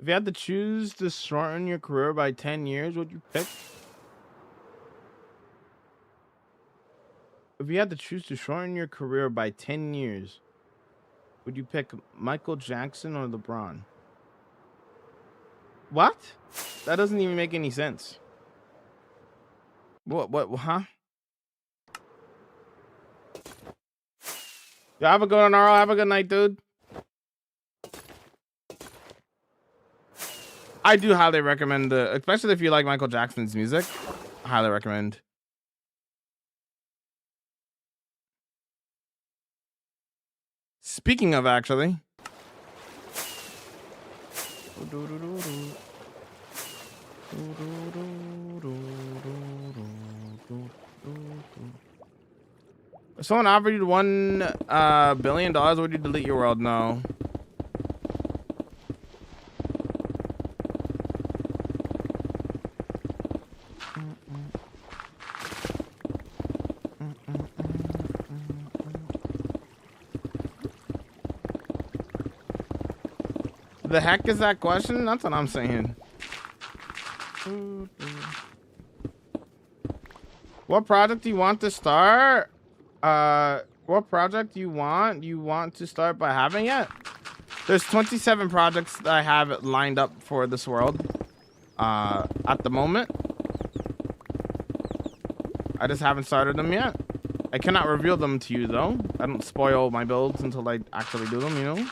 If you had to choose to shorten your career by 10 years, would you pick? If you had to choose to shorten your career by 10 years, would you pick Michael Jackson or LeBron? What? That doesn't even make any sense. What, huh? Yeah, have a good one, Arl. Have a good night, dude. I do highly recommend, especially if you like Michael Jackson's music. I highly recommend. Speaking of, actually. If someone offered you $1 billion, would you delete your world? No. The heck is that question? That's what I'm saying. What project do you want to start? We're What project you want? You want to start by having it? There's 27 projects that I have lined up for this world. At the moment. I just haven't started them yet. I cannot reveal them to you though. I don't spoil my builds until I actually do them, you know?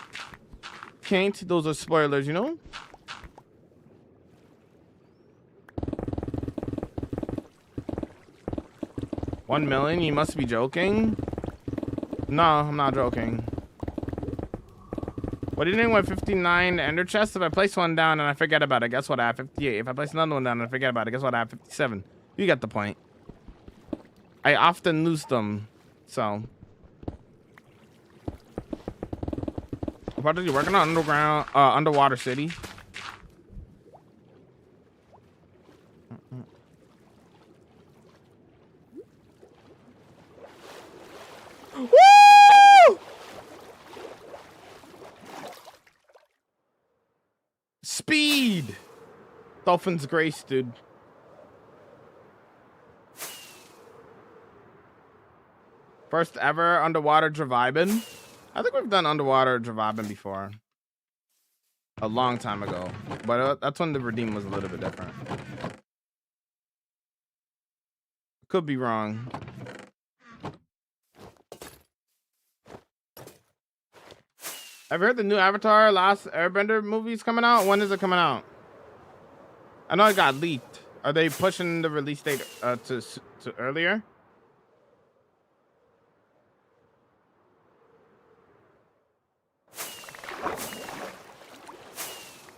Can't. Those are spoilers, you know? $1 million? You must be joking. No, I'm not joking. What are you doing with 59 ender chests? If I place one down and I forget about it, guess what? I have 58. If I place another one down and I forget about it, guess what? I have 57. You get the point. I often lose them, so. What project you working on? Underwater city. Woo! Speed. Dolphin's Grace, dude. First ever underwater Dravibin. I think we've done underwater Dravibin before. A long time ago. But that's when the Redeem was a little bit different. Could be wrong. Have you heard the new Avatar Last Airbender movie's coming out? When is it coming out? I know it got leaked. Are they pushing the release date to earlier?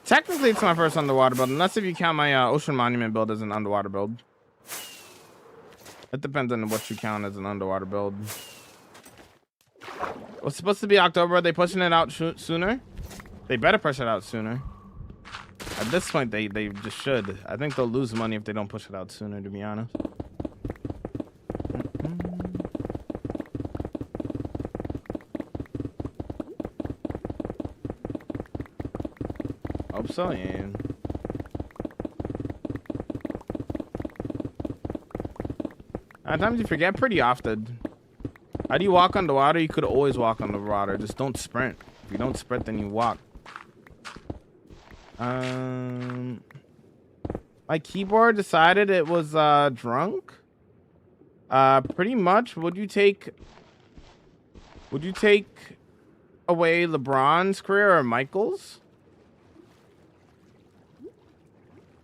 Technically, it's my first underwater build, unless if you count my Ocean Monument build as an underwater build. It depends on what you count as an underwater build. It was supposed to be October. Are they pushing it out sooner? They better push it out sooner. At this point, they just should. I think they'll lose money if they don't push it out sooner, to be honest. Hope so, yeah. At times you forget pretty often. How do you walk underwater? You could always walk underwater. Just don't sprint. If you don't sprint, then you walk. My keyboard decided it was drunk. Pretty much. Would you take away LeBron's career or Michael's?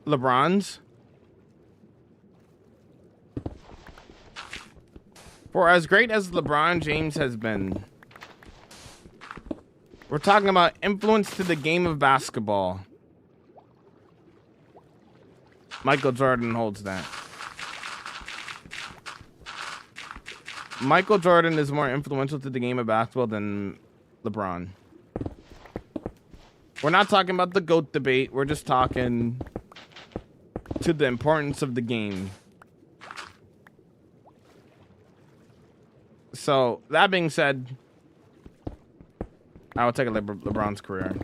LeBron's. For as great as LeBron James has been, we're talking about influence to the game of basketball. Michael Jordan holds that. Michael Jordan is more influential to the game of basketball than LeBron. We're not talking about the GOAT debate. We're just talking to the importance of the game. So, that being said, I will take a LeBron's career.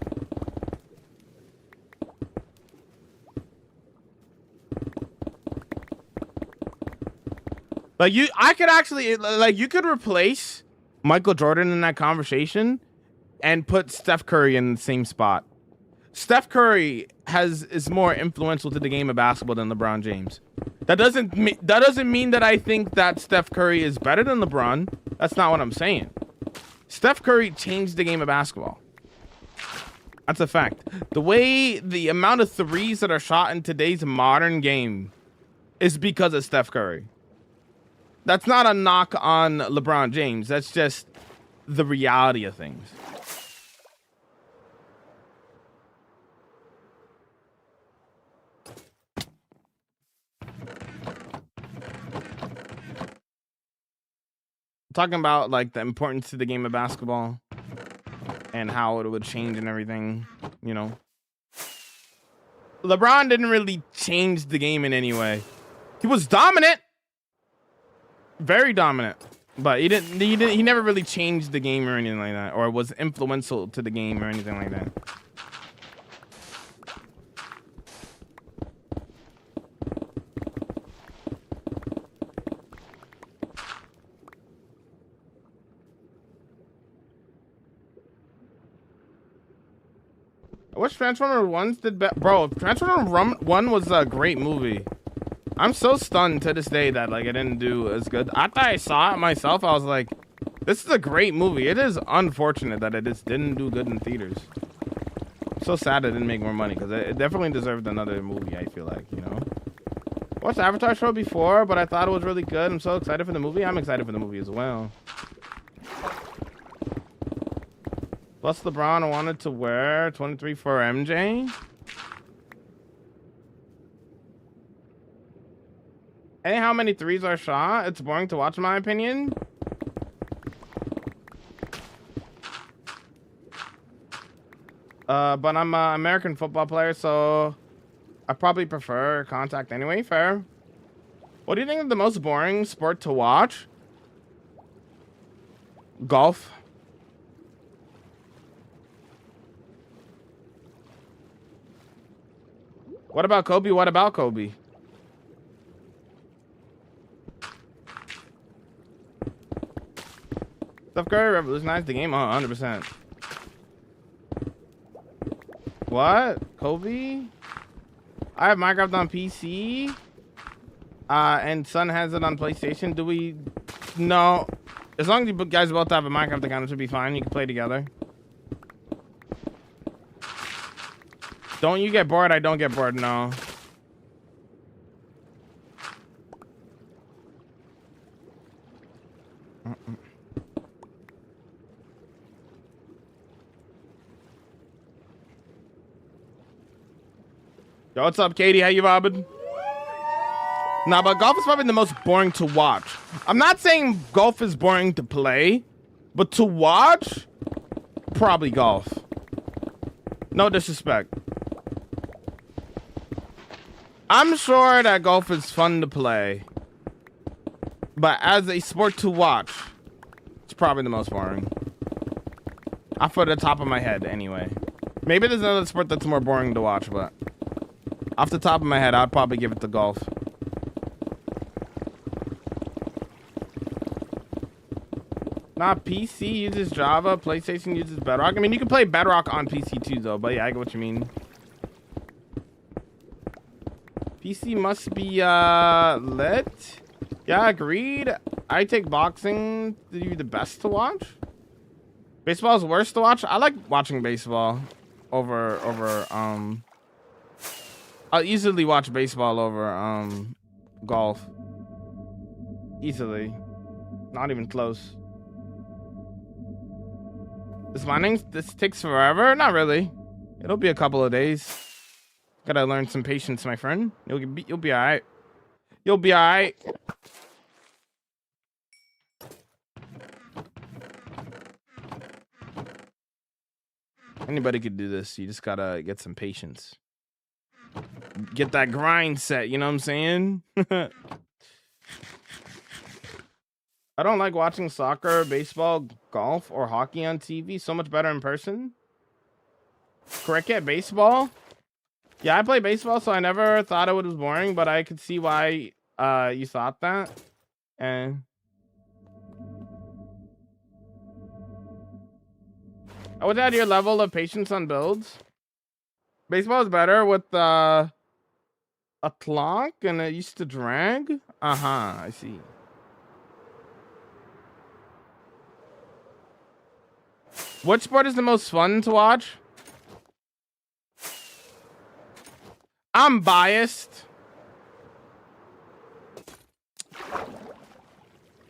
Like, I could actually, like, you could replace Michael Jordan in that conversation and put Steph Curry in the same spot. Steph Curry is more influential to the game of basketball than LeBron James. That doesn't mean that I think that Steph Curry is better than LeBron. That's not what I'm saying. Steph Curry changed the game of basketball. That's a fact. The amount of threes that are shot in today's modern game is because of Steph Curry. That's not a knock on LeBron James. That's just the reality of things. Talking about like the importance to the game of basketball and how it would change and everything, you know. LeBron didn't really change the game in any way. He was dominant, very dominant, but he never really changed the game or anything like that, or was influential to the game or anything like that. Which Transformer 1's did bro, Transformer 1 was a great movie. I'm so stunned to this day that like it didn't do as good. After I saw it myself, I was like, this is a great movie. It is unfortunate that it just didn't do good in theaters. I'm so sad it didn't make more money because it definitely deserved another movie, I feel like, you know? I watched the Avatar show before, but I thought it was really good. I'm so excited for the movie. I'm excited for the movie as well. Plus LeBron wanted to wear 23 for MJ. Hey, how many threes are shot? It's boring to watch in my opinion. But I'm an American football player, so I probably prefer contact anyway. Fair. What do you think is the most boring sport to watch? Golf. What about Kobe? What about Kobe? Steph Curry revolutionized the game 100%. What? Kobe? I have Minecraft on PC. And Son has it on PlayStation. Do we? No. As long as you guys both have a Minecraft account, it should be fine. You can play together. Don't you get bored? I don't get bored, no. Yo, what's up, Katie? How you vibing? Nah, but golf is probably the most boring to watch. I'm not saying golf is boring to play, but to watch, probably golf. No disrespect. I'm sure that golf is fun to play, but as a sport to watch, it's probably the most boring. Off of the top of my head, anyway. Maybe there's another sport that's more boring to watch, but off the top of my head, I'd probably give it to golf. Not PC uses Java, PlayStation uses Bedrock. I mean, you can play Bedrock on PC too, though, but yeah, I get what you mean. PC must be lit. Yeah, agreed. I take boxing to be the best to watch. Baseball is worse to watch. I like watching baseball over I'll easily watch baseball over golf. Easily. Not even close. This takes forever? Not really. It'll be a couple of days. Gotta learn some patience, my friend. You'll be alright. You'll be alright. Anybody could do this. You just gotta get some patience. Get that grind set, you know what I'm saying? I don't like watching soccer, baseball, golf, or hockey on TV. So much better in person. Cricket, baseball. Yeah, I play baseball, so I never thought it was boring, but I could see why you thought that. And I would add your level of patience on builds. Baseball is better with a clock, and it used to drag. I see. What sport is the most fun to watch? I'm biased,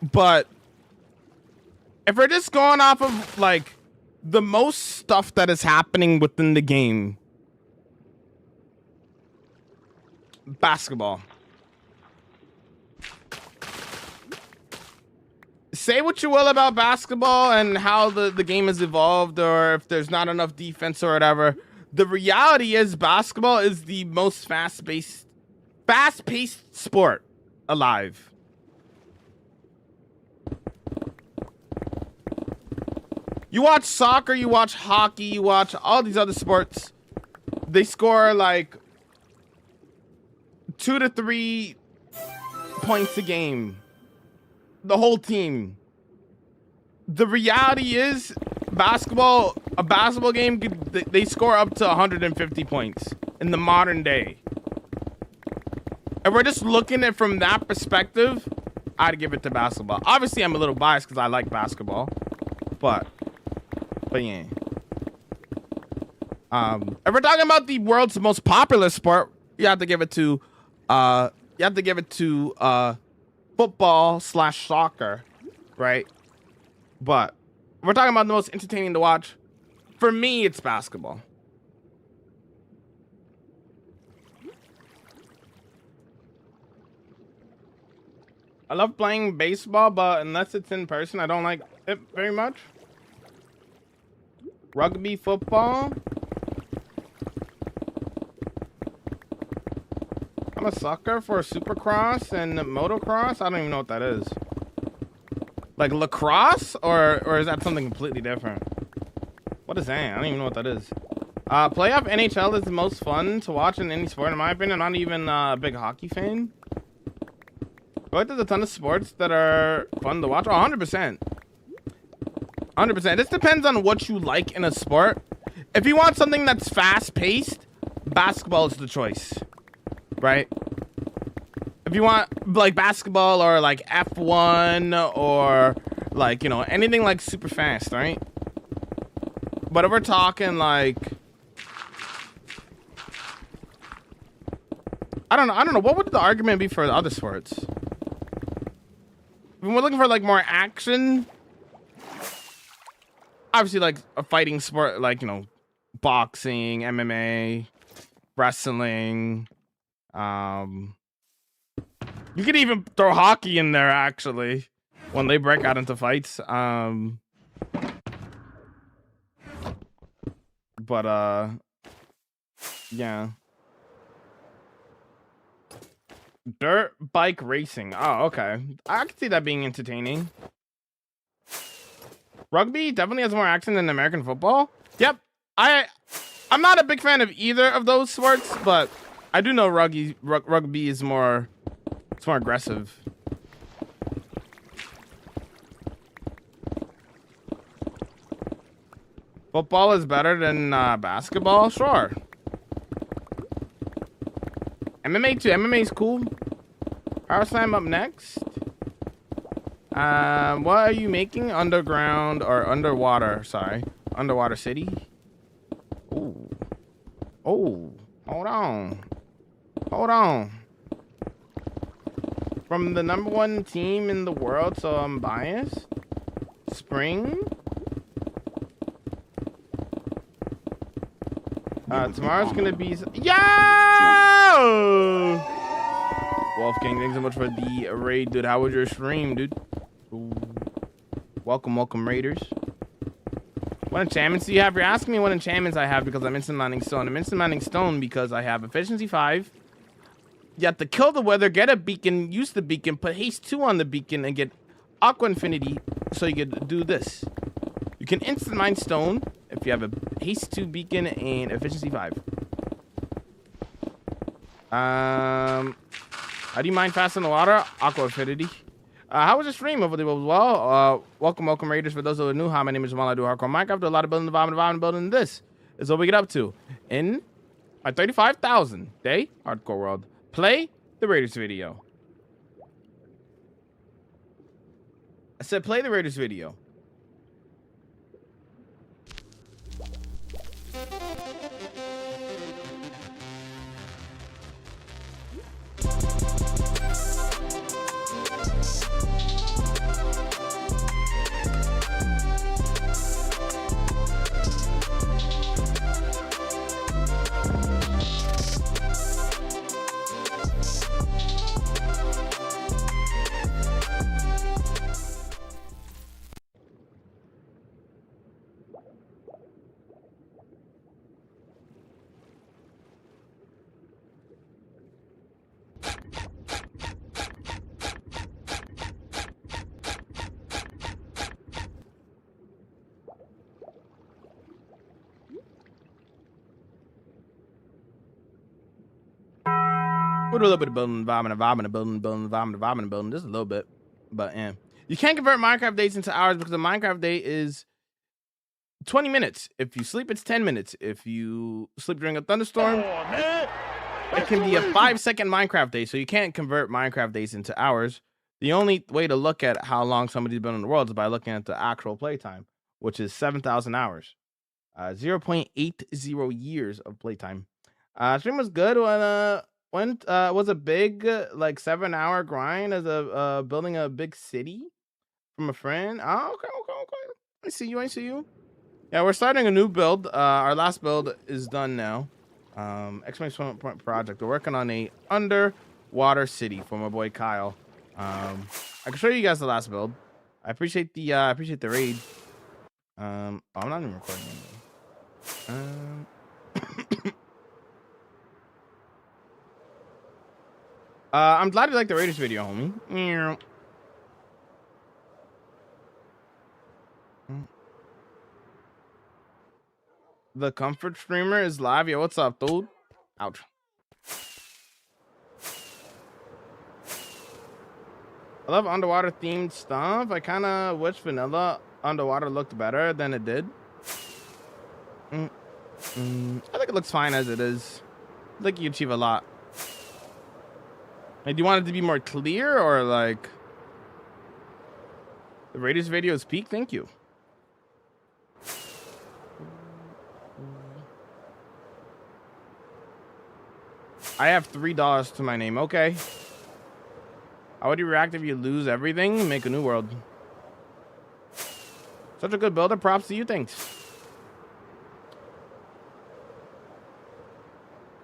but if we're just going off of like the most stuff that is happening within the game, basketball. Say what you will about basketball and how the game has evolved, or if there's not enough defense or whatever. The reality is basketball is the most fast-paced sport alive. You watch soccer, you watch hockey, you watch all these other sports. They score like 2 to 3 points a game. The whole team. The reality is basketball a basketball game, they score up to 150 points in the modern day. If we're just looking at it from that perspective, I'd give it to basketball. Obviously, I'm a little biased because I like basketball, but yeah. If we're talking about the world's most popular sport, you have to give it to football / soccer, right? But if we're talking about the most entertaining to watch, for me, it's basketball. I love playing baseball, but unless it's in person, I don't like it very much. Rugby, football. I'm a sucker for supercross and motocross. I don't even know what that is. Like lacrosse, or is that something completely different? What is that? I don't even know what that is. Playoff NHL is the most fun to watch in any sport, in my opinion. I'm not even a big hockey fan. But there's a ton of sports that are fun to watch. Oh, 100%. 100%. This depends on what you like in a sport. If you want something that's fast-paced, basketball is the choice, right? If you want like basketball or like F1 or like, you know, anything like super fast, right? But if we're talking like, I don't know. What would the argument be for the other sports? When we're looking for like more action, obviously like a fighting sport, like, you know, boxing, MMA, wrestling. You could even throw hockey in there actually when they break out into fights. But yeah. Dirt bike racing. Oh, okay. I can see that being entertaining. Rugby definitely has more action than American football. Yep. I'm not a big fan of either of those sports, but I do know rugby is more, it's more aggressive. Football is better than basketball? Sure. MMA too. MMA is cool. Power Slam up next. What are you making? Underground or underwater? Sorry. Underwater city. Ooh. Oh. Hold on. Hold on. From the #1 team in the world, so I'm biased. Spring. Tomorrow's gonna be... Yo! Wolfgang, thanks so much for the raid, dude. How was your stream, dude? Ooh. Welcome, raiders. What enchantments do you have? You're asking me what enchantments I have because I'm instant mining stone. I'm instant mining stone because I have efficiency 5. You have to kill the weather, get a beacon, use the beacon, put haste 2 on the beacon, and get aqua infinity so you can do this. You can instant mine stone if you have a haste 2 beacon and efficiency 5. How do you mine fast in the water? Aqua infinity. How was your stream? Hopefully it was well. Welcome raiders. For those who are new, hi, my name is Jamal. I do hardcore Minecraft. Do a lot of building, building. This is what we get up to in my 35,000 day hardcore world. Play the Raiders video. I said play the Raiders video. We'll do a little bit of building, building, just a little bit. But yeah. You can't convert Minecraft days into hours because a Minecraft day is 20 minutes. If you sleep, it's 10 minutes. If you sleep during a thunderstorm, it can be a 5-second Minecraft day. So you can't convert Minecraft days into hours. The only way to look at how long somebody's been in the world is by looking at the actual playtime, which is 7,000 hours. 0.80 years of playtime. Stream was good when was a big like 7-hour grind as a building a big city from a friend. Oh, okay. I see you. Yeah, we're starting a new build. Our last build is done now. Exclamation point project. We're working on a underwater city for my boy Kyle. I can show you guys the last build. I appreciate the raid. I'm not even recording anymore. I'm glad you liked the Raiders video, homie. The comfort streamer is live. Yo, what's up, dude? Ouch. I love underwater themed stuff. I kind of wish vanilla underwater looked better than it did. I think it looks fine as it is. I think you achieve a lot. Like, do you want it to be more clear or like the Raiders video is peak? Thank you. I have $3 to my name. Okay. How would you react if you lose everything? Make a new world. Such a good builder. Props to you. Thanks.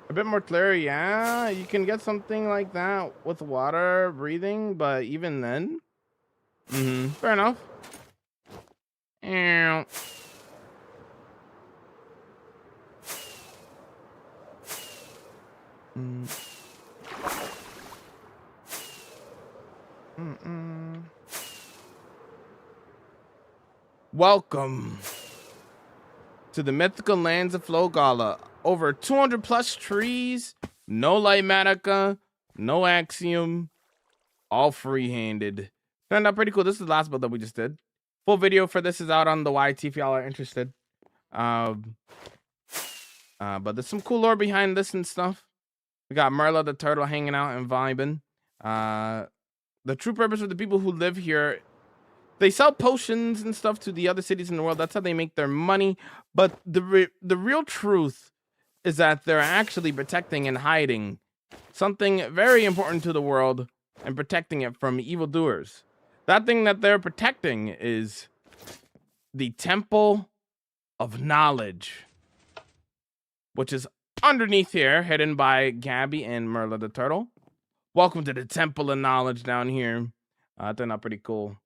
A bit more clear. Yeah, you can get something like that with water breathing, but even then, fair enough. Welcome to the mythical lands of Flogala. Over 200 plus trees, no light matica, no axiom, all free-handed. Turned out pretty cool. This is the last build that we just did. Full video for this is out on the YT if y'all are interested. But there's some cool lore behind this and stuff. We got Merla the turtle hanging out and vibing. The true purpose of the people who live here, they sell potions and stuff to the other cities in the world. That's how they make their money. But the real truth is that they're actually protecting and hiding something very important to the world and protecting it from evildoers. That thing that they're protecting is the Temple of Knowledge, which is underneath here, hidden by Gabby and Merla the turtle. Welcome to the Temple of Knowledge down here. They're not pretty cool.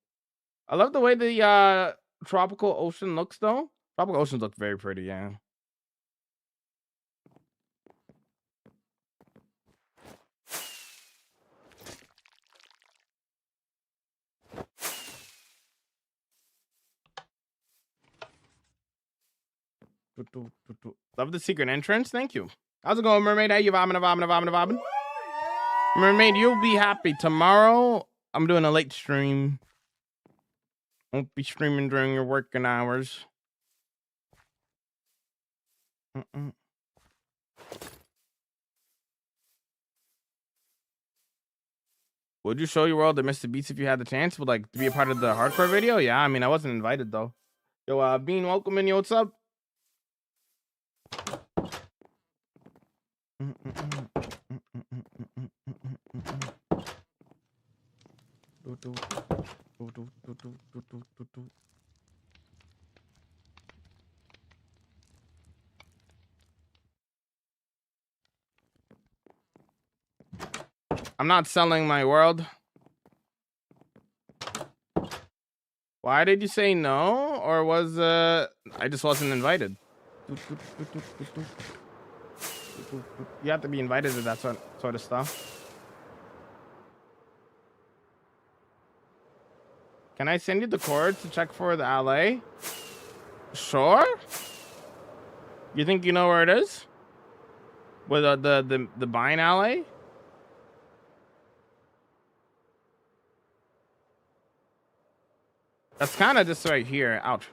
I love the way the tropical ocean looks, though. Tropical oceans look very pretty, yeah. Love the secret entrance. Thank you. How's it going, Mermaid? How you vibing? Mermaid, you'll be happy. Tomorrow, I'm doing a late stream. Won't be streaming during your working hours. Would you show your world to Mr. Beats if you had the chance? Would like to be a part of the hardcore video? Yeah, I mean, I wasn't invited though. Yo, Bean, welcome in. Yo, what's up? I'm not selling my world. Why did you say no? Or was I just wasn't invited? You have to be invited to that sort of stuff. Can I send you the code to check for the alley? Sure. You think you know where it is? With the buying alley? That's kind of just right here. Ouch.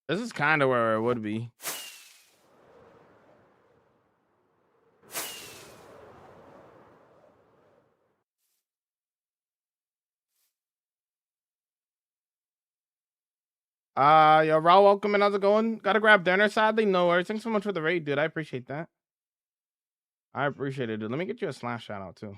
This is kind of where it would be. Yo, Raul, welcome and how's it going? Gotta grab dinner, sadly. No worries. Thanks so much for the raid, dude. I appreciate that. I appreciate it, dude. Let me get you a slash shout out too.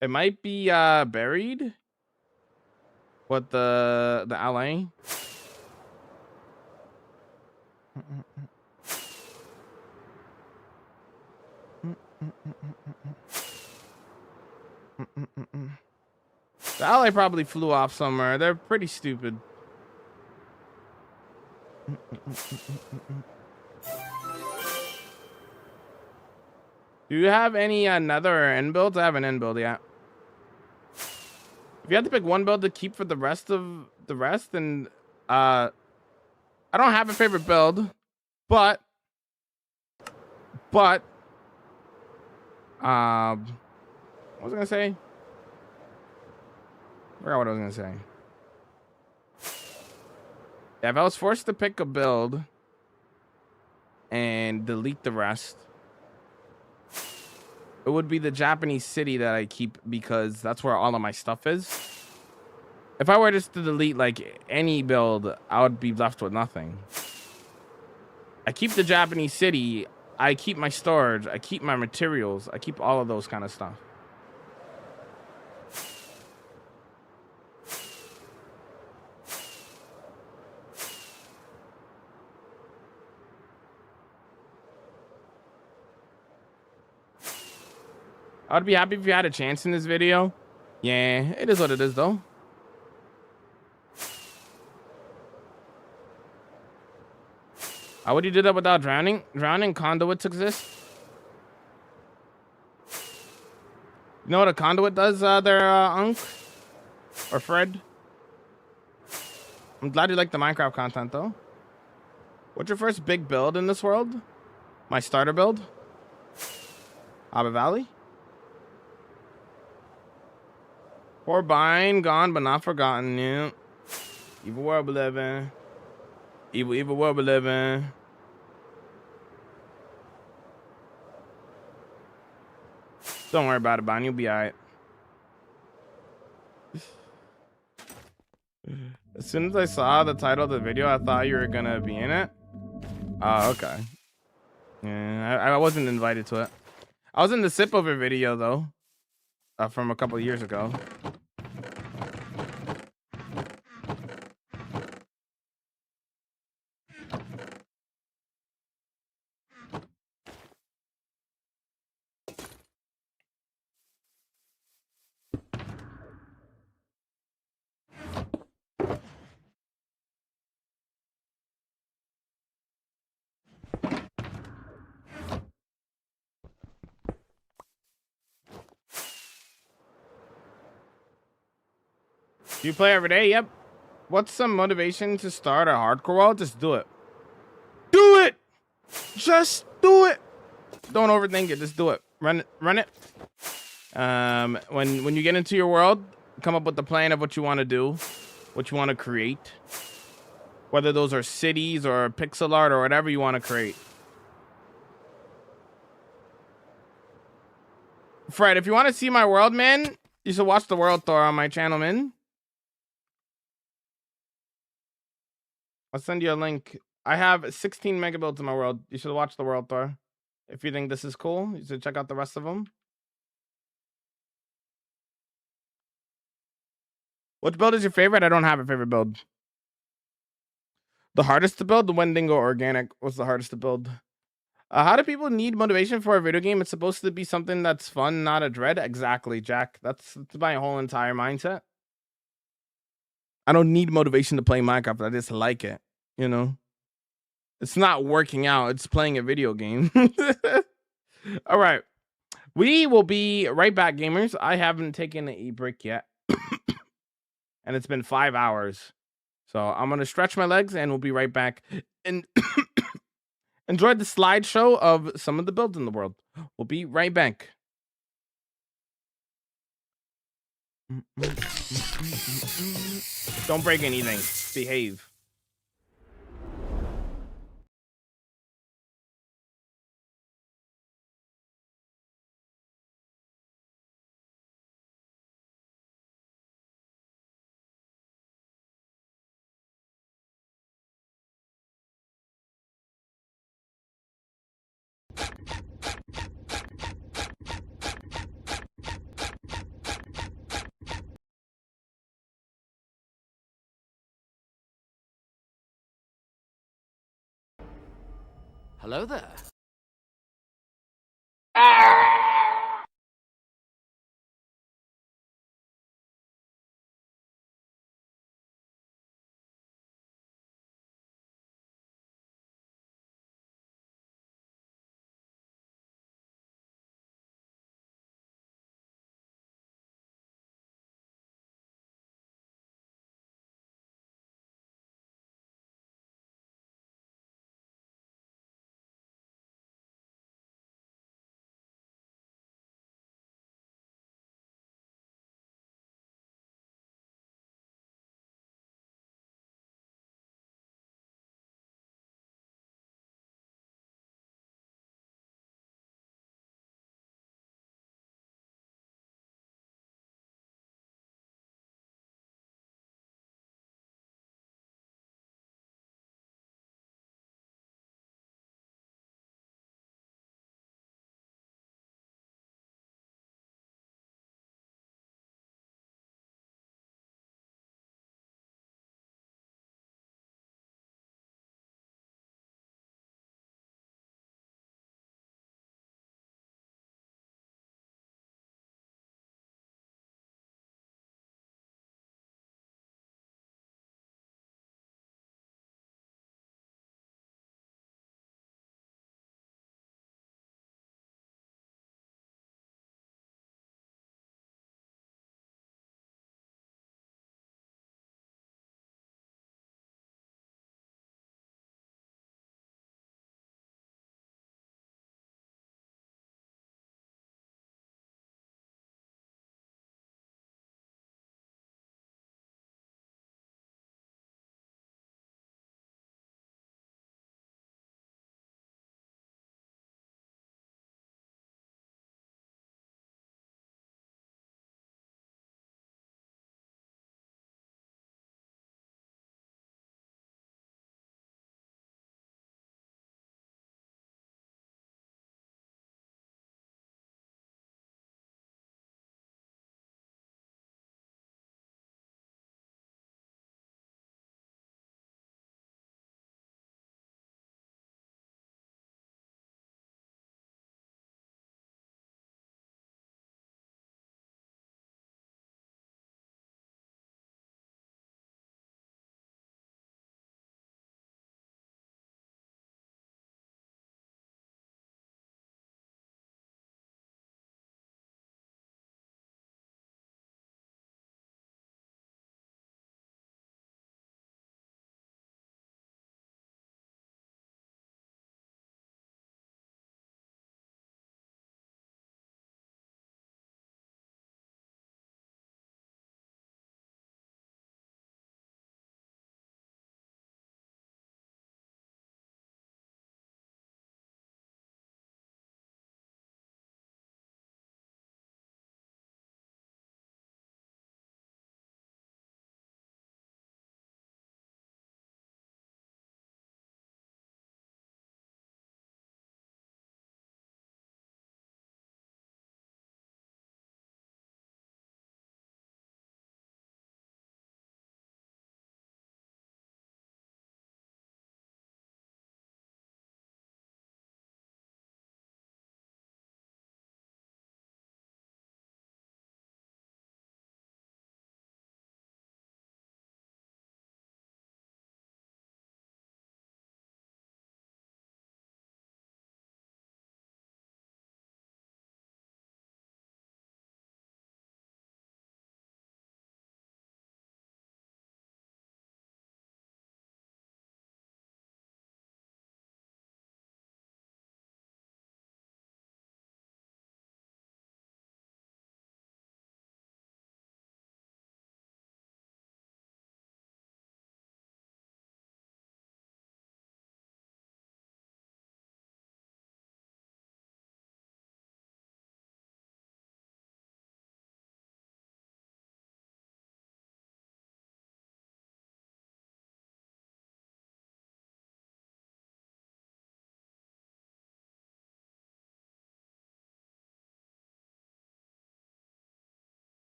It might be buried. What the LA? The LA probably flew off somewhere. They're pretty stupid. Do you have any nether or end builds? I have an end build, yeah. If you had to pick one build to keep for the rest of the rest, then I don't have a favorite build, but what was I gonna say? I forgot what I was gonna say. Yeah, if I was forced to pick a build and delete the rest, it would be the Japanese city that I keep because that's where all of my stuff is. If I were just to delete like any build, I would be left with nothing. I keep the Japanese city, I keep my storage, I keep my materials, I keep all of those kind of stuff. I'd be happy if you had a chance in this video. Yeah, it is what it is though. How would you do that without drowning? Drowning conduits exist. You know what a conduit does there, Unk? Or Fred? I'm glad you like the Minecraft content though. What's your first big build in this world? My starter build? Abba Valley? Poor Bine, gone but not forgotten. Yeah. Evil world we live in. Evil world we live in. Don't worry about it, Bine. You'll be alright. As soon as I saw the title of the video, I thought you were gonna be in it. Oh, okay. Yeah, I wasn't invited to it. I was in the sip over video though, from a couple years ago. Do you play every day? Yep. What's some motivation to start a hardcore world? Just do it. Do it. Just do it. Don't overthink it. Just do it. Run it. Run it. When you get into your world, come up with the plan of what you want to do, what you want to create. Whether those are cities or pixel art or whatever you want to create. Fred, if you want to see my world, man, you should watch the world tour on my channel, man. I'll send you a link. I have 16 mega builds in my world. You should watch the world tour. If you think this is cool, you should check out the rest of them. Which build is your favorite? I don't have a favorite build. The hardest to build? The Wendigo Organic was the hardest to build. How do people need motivation for a video game? It's supposed to be something that's fun, not a dread. Exactly, Jack. That's my whole entire mindset. I don't need motivation to play Minecraft. I just like it, you know? It's not working out. It's playing a video game. All right. We will be right back, gamers. I haven't taken a break yet. And it's been 5 hours. So I'm going to stretch my legs and we'll be right back. And Enjoyed the slideshow of some of the builds in the world. We'll be right back. Don't break anything. Behave. Hello there.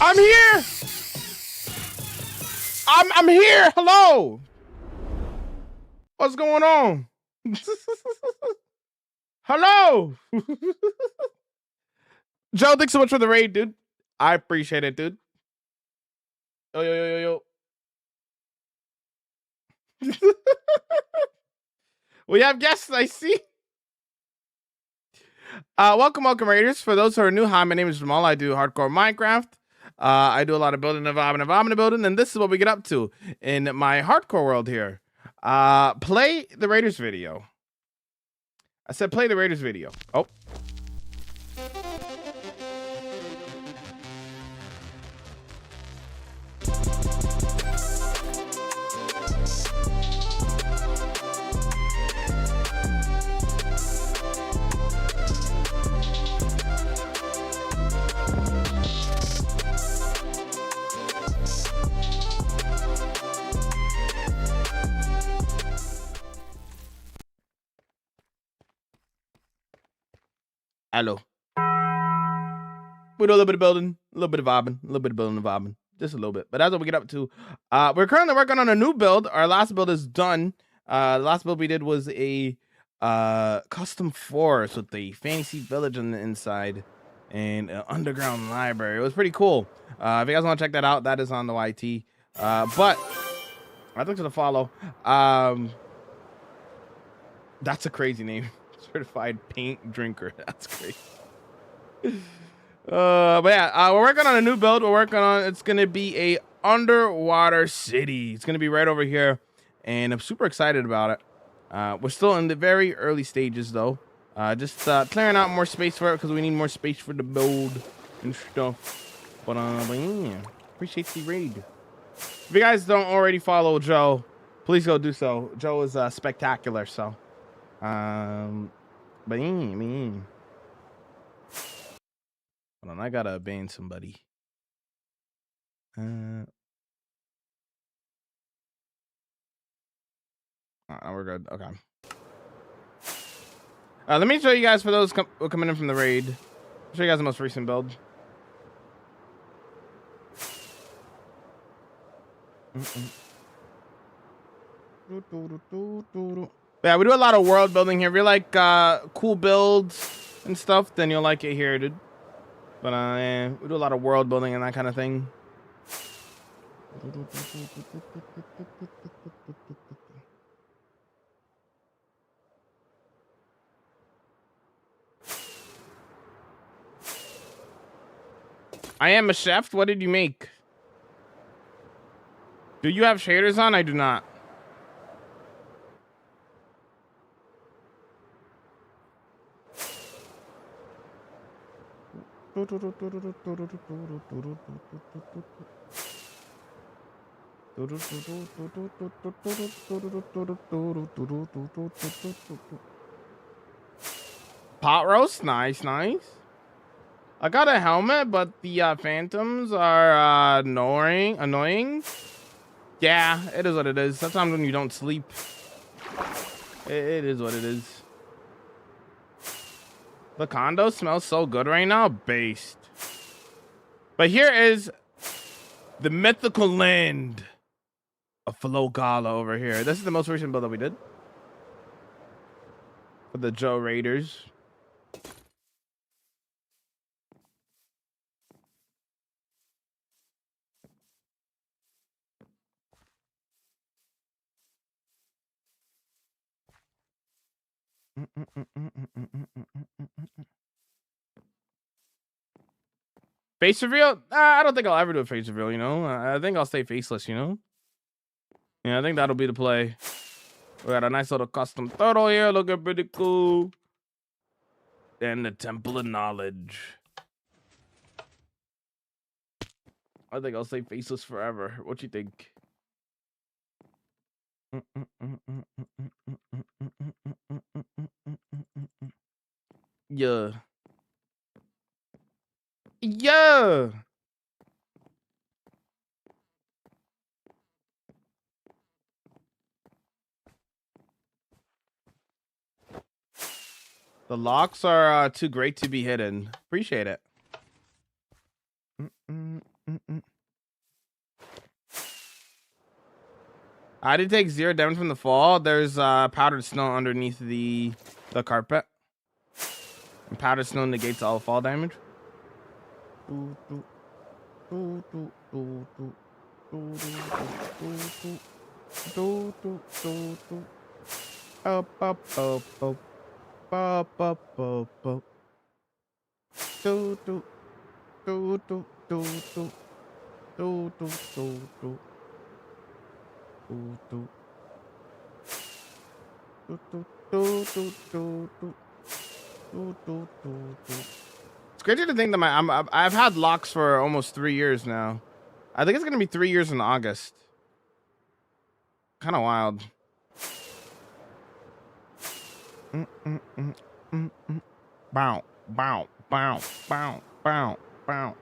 I'm here. I'm here. Hello. What's going on? Hello. Joe, thanks so much for the raid, dude. I appreciate it, dude. Yo, yo, yo, yo, yo. We have guests, I see. Welcome, Raiders. For those who are new, hi, my name is Jamal. I do hardcore Minecraft. I do a lot of building and building, and this is what we get up to in my hardcore world here. Play the Raiders video. I said play the Raiders video. Oh. Hello. We do a little bit of building, a little bit of vibing, a little bit of building and vibing. Just a little bit. But that's what we get up to. We're currently working on a new build. Our last build is done. The last build we did was a custom forest with the fantasy village on the inside and an underground library. It was pretty cool. If you guys want to check that out, that is on the YT. But I think to the follow. That's a crazy name. Certified paint drinker. That's crazy. But yeah, we're working on a new build. It's gonna be a underwater city. It's gonna be right over here, and I'm super excited about it. We're still in the very early stages though. Just clearing out more space for it because we need more space for the build and stuff. But yeah, appreciate the raid. If you guys don't already follow Joe, please go do so. Joe is spectacular. So, but yeah. Hold on, I gotta ban somebody. We're good. Okay. Let me show you guys for those coming in from the raid. I'll show you guys the most recent build. Yeah, we do a lot of world building here. If you like cool builds and stuff, then you'll like it here, dude. But yeah, we do a lot of world building and that kind of thing. I am a chef. What did you make? Do you have shaders on? I do not. Pot roast, nice. I got a helmet, but the phantoms are annoying. Yeah, it is what it is. Sometimes when you don't sleep, it is what it is. The condo smells so good right now, based. But here is the mythical land of Gala over here. This is the most recent build that we did for the Joe Raiders. Face reveal? I don't think I'll ever do a face reveal, you know? I think I'll stay faceless, you know? Yeah, I think that'll be the play. We got a nice little custom turtle here, looking pretty cool. And the Temple of Knowledge. I think I'll stay faceless forever. What you think? Yeah. Yeah. The locks are too great to be hidden. Appreciate it. I did take 0 damage from the fall. There's powdered snow underneath the carpet. And powdered snow negates all fall damage. It's crazy to think that I've had locks for almost 3 years now. I think it's gonna be 3 years in August. Kind of wild. Bow, bow, bow, bow, bow, bow.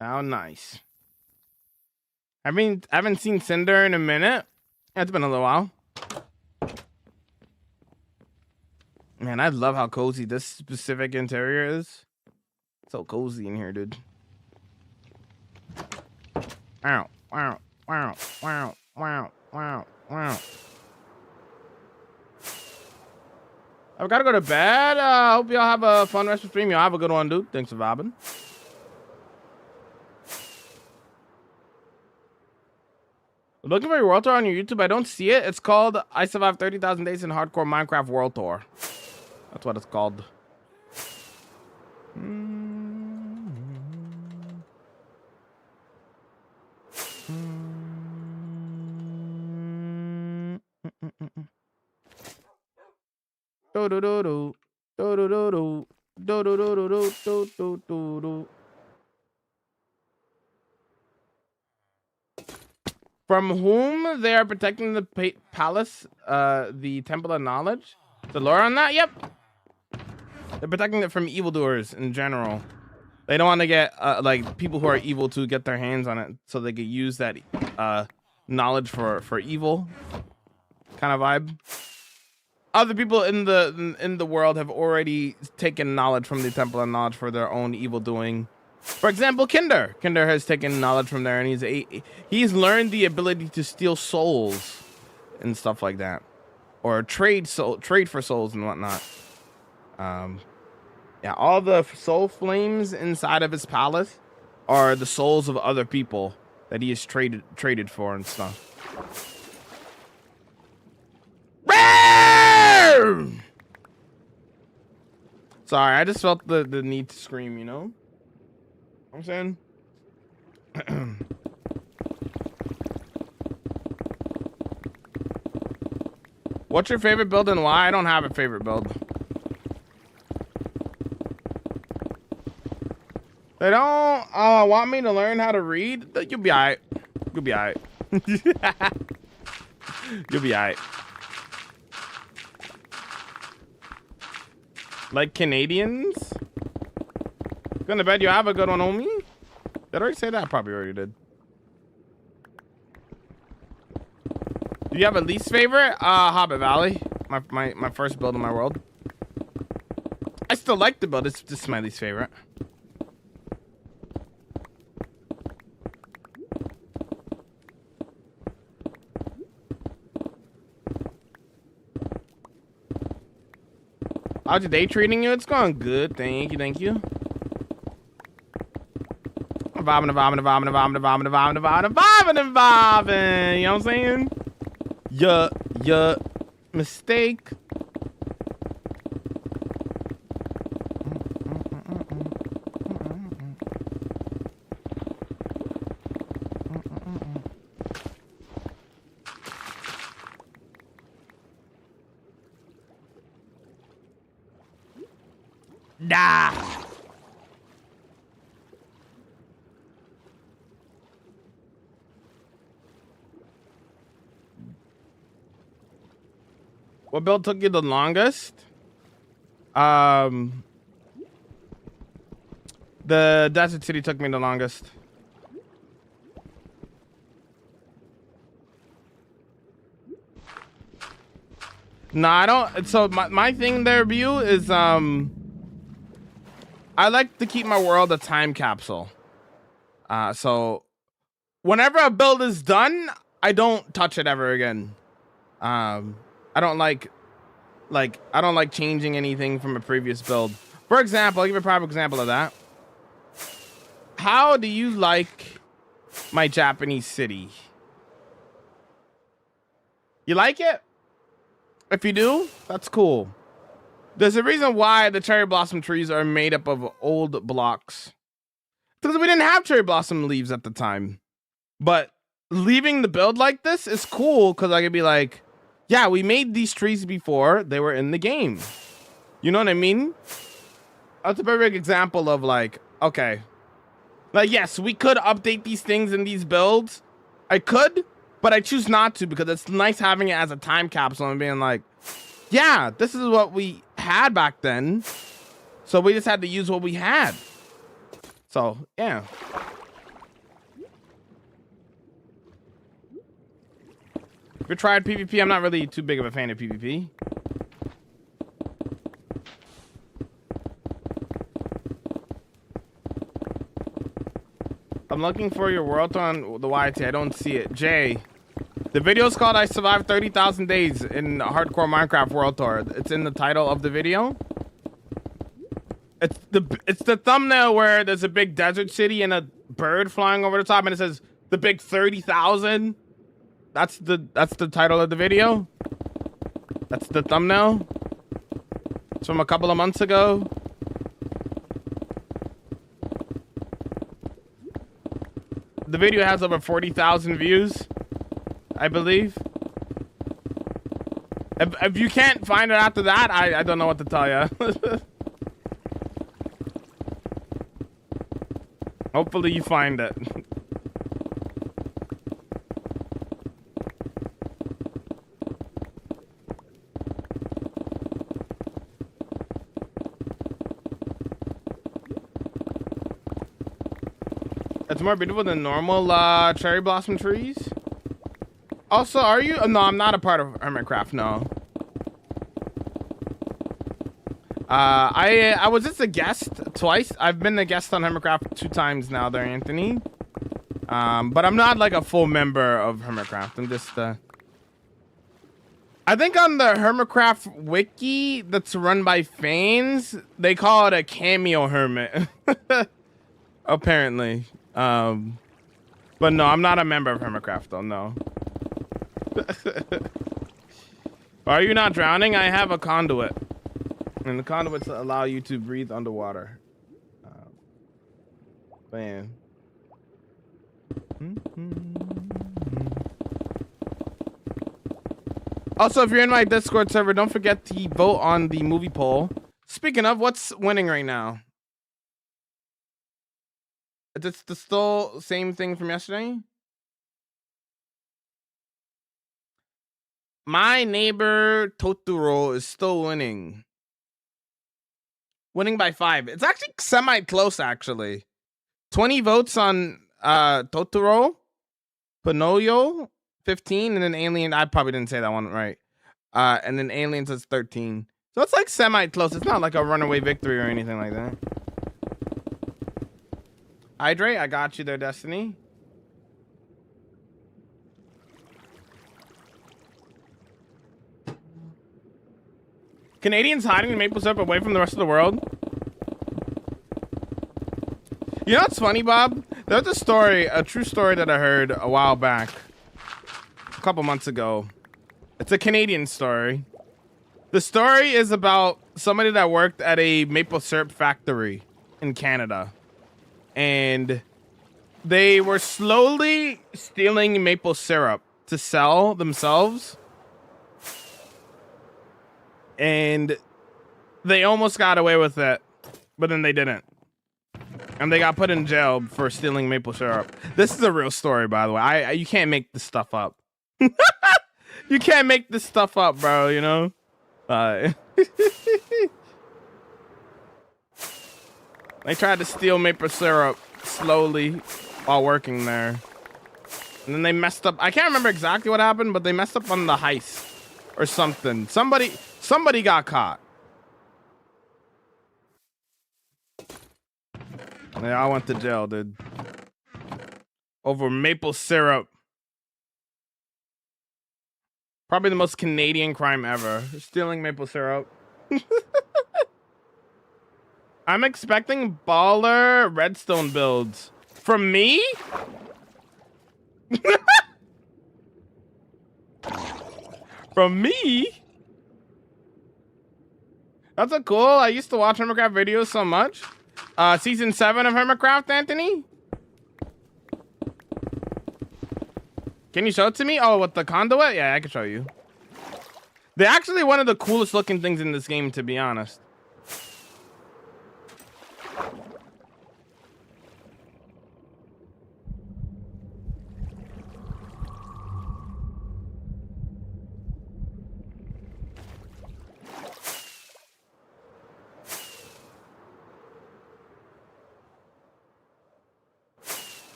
How nice. I haven't seen Cinder in a minute. It's been a little while. Man, I love how cozy this specific interior is. So cozy in here, dude. Wow, wow, wow, wow, wow, wow, wow. I've got to go to bed. Hope y'all have a fun rest of the stream. Y'all have a good one, dude. Thanks for vibing. Looking for your world tour on your YouTube. I don't see it. It's called I Survived 30,000 Days in Hardcore Minecraft World Tour. That's what it's called. From whom they are protecting the palace, the Temple of Knowledge? The lore on that? Yep. They're protecting it from evildoers in general. They don't want to get like people who are evil to get their hands on it, so they could use that knowledge for evil kind of vibe. Other people in the world have already taken knowledge from the Temple of Knowledge for their own evil doing. For example, Kinder. Kinder has taken knowledge from there, and he's learned the ability to steal souls and stuff like that, or trade for souls and whatnot. Yeah, all the soul flames inside of his palace are the souls of other people that he has traded for and stuff. Sorry, I just felt the need to scream, you know? I'm saying. What's your favorite build and why? I don't have a favorite build. They don't want me to learn how to read. You'll be alright. You'll be alright. You'll be alright. Like Canadians? Going to bed. You have a good one, homie. Did I already say that? I probably already did. Do you have a least favorite? Hobbit Valley. My first build in my world. I still like the build. It's just my least favorite. How's your day treating you? It's going good. Thank you. Thank you. I'm vibing. You know what I'm saying? Yeah. Mistake. Nah. What build took you the longest? The Desert City took me the longest. No, I don't. So my thing there, view is I like to keep my world a time capsule. So whenever a build is done, I don't touch it ever again. I don't like I don't like changing anything from a previous build. For example, I'll give you a prime example of that. How do you like my Japanese city? You like it? If you do, that's cool. There's a reason why the cherry blossom trees are made up of old blocks. Because we didn't have cherry blossom leaves at the time. But leaving the build like this is cool because I could be like, yeah, we made these trees before they were in the game. You know what I mean? That's a very big example of like, okay. Like, yes, we could update these things in these builds. I could, but I choose not to because it's nice having it as a time capsule and being like, yeah, this is what we had back then. So we just had to use what we had. So, yeah. If you tried PvP, I'm not really too big of a fan of PvP. I'm looking for your world on the YT. I don't see it. Jay, the video's called I Survived 30,000 Days in Hardcore Minecraft World Tour. It's in the title of the video. It's the thumbnail where there's a big desert city and a bird flying over the top and it says the big 30,000. That's the title of the video. That's the thumbnail. It's from a couple of months ago. The video has over 40,000 views, I believe. If you can't find it after that, I don't know what to tell you. Hopefully you find it. It's more beautiful than normal cherry blossom trees. Also, are you? No, I'm not a part of Hermitcraft. No. I was just a guest twice. I've been a guest on Hermitcraft 2 times now, there, Anthony. But I'm not like a full member of Hermitcraft. I'm just I think on the Hermitcraft wiki that's run by fans, they call it a cameo hermit. Apparently. But no, I'm not a member of Hermitcraft though, no. Are you not drowning? I have a conduit. And the conduits allow you to breathe underwater. Man. Also, if you're in my Discord server, don't forget to vote on the movie poll. Speaking of, what's winning right now? It's the still same thing from yesterday? My Neighbor Totoro is still winning. Winning by 5. It's actually semi-close, actually. 20 votes on Totoro. Pinocchio, 15. And then Alien, I probably didn't say that one right. And then Alien says 13. So it's like semi-close. It's not like a runaway victory or anything like that. Hydrate, I got you there, Destiny. Canadians hiding in maple syrup away from the rest of the world. You know what's funny, Bob? There's a story, a true story that I heard a while back, a couple months ago. It's a Canadian story. The story is about somebody that worked at a maple syrup factory in Canada. And they were slowly stealing maple syrup to sell themselves. And they almost got away with it, but then they didn't. And they got put in jail for stealing maple syrup. This is a real story, by the way. You can't make this stuff up. You can't make this stuff up, bro, you know? They tried to steal maple syrup slowly while working there. And then they messed up. I can't remember exactly what happened, but they messed up on the heist. or something. Somebody got caught. Yeah, I went to jail, dude. Over maple syrup. Probably the most Canadian crime ever. Stealing maple syrup. I'm expecting baller redstone builds. From me? From me? That's a cool. I used to watch Hermitcraft videos so much. Season 7 of Hermitcraft, Anthony? Can you show it to me? Oh, with the conduit? Yeah, I can show you. They're actually one of the coolest looking things in this game, to be honest.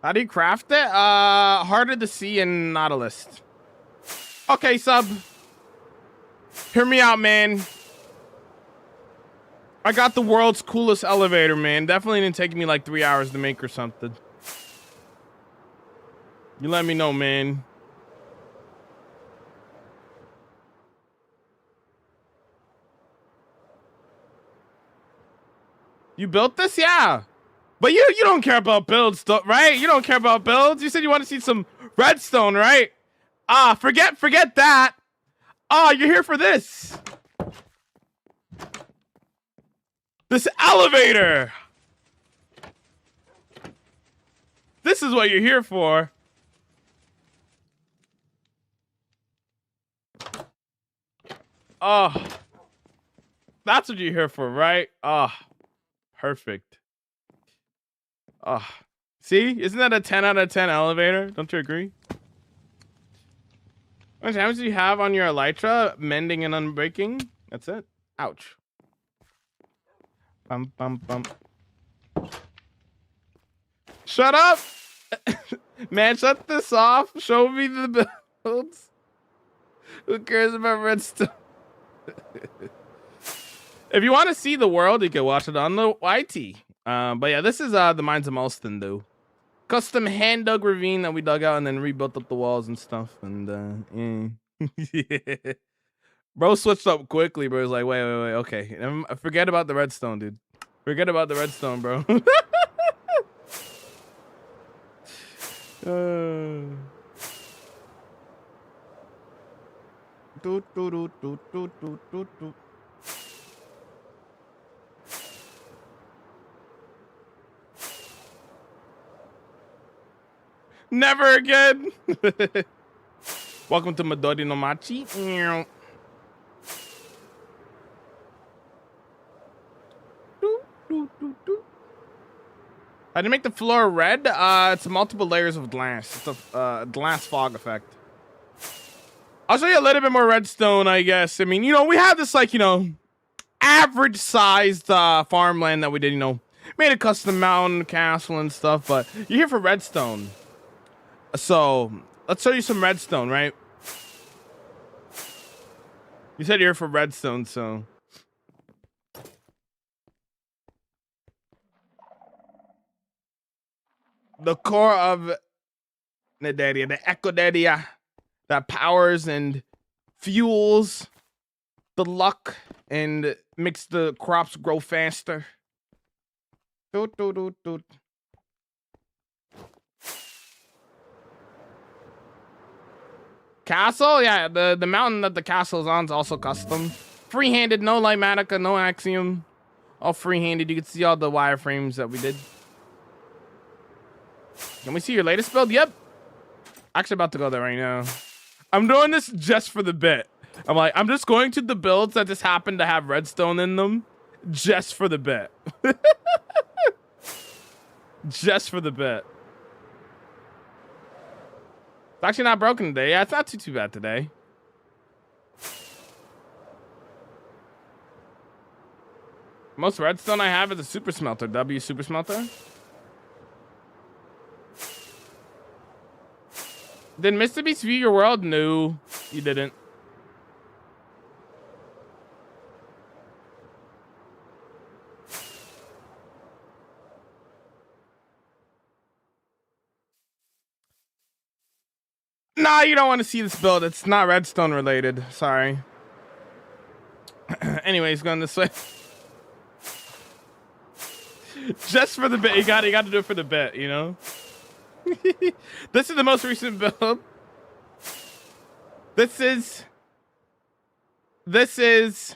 How do you craft it? Harder to see and not a list. Okay, sub. Hear me out, man. I got the world's coolest elevator, man. Definitely didn't take me like 3 hours to make or something. You let me know, man. You built this? Yeah. But you don't care about builds, right? You don't care about builds. You said you want to see some redstone, right? Forget that. You're here for this. This elevator. This is what you're here for. Oh, that's what you're here for, right? Perfect. See? Isn't that a 10 out of 10 elevator? Don't you agree? How much damage do you have on your elytra? Mending and unbreaking? That's it. Ouch. Bum, bum, bum. Shut up! Man, shut this off. Show me the builds. Who cares about redstone? If you want to see the world, you can watch it on the YT. But yeah, this is the Mines of Mulston, though. Custom hand dug ravine that we dug out and then rebuilt up the walls and stuff. And yeah. Bro switched up quickly, bro. He's like, wait, okay. Forget about the redstone, dude. Forget about the redstone, bro. Never again. Welcome to Midori no Machi. I didn't make the floor red. It's multiple layers of glass. It's a glass fog effect. I'll show you a little bit more redstone, I guess. I mean, we have this like, average sized farmland that we did, made a custom mountain, castle and stuff, but you're here for redstone. So let's show you some redstone, right? You said you're here for redstone, so. The core of Nadaria, the Ecodaria that powers and fuels the luck and makes the crops grow faster. Doot, doot, doot, doot. Castle? Yeah, the mountain that the castle is on is also custom. Free-handed, no Lighmatica, no Axiom. All free-handed. You can see all the wireframes that we did. Can we see your latest build? Yep. Actually about to go there right now. I'm doing this just for the bit. I'm just going to the builds that just happen to have redstone in them. Just for the bit. Just for the bit. It's actually not broken today. Yeah, it's not too bad today. Most redstone I have is a super smelter. W super smelter. Did Mr. Beast view your world? No, you didn't. Nah, you don't want to see this build. It's not redstone related. Sorry. Anyways, going this way. Just for the bit. You got to do it for the bit, you know? This is the most recent build. This is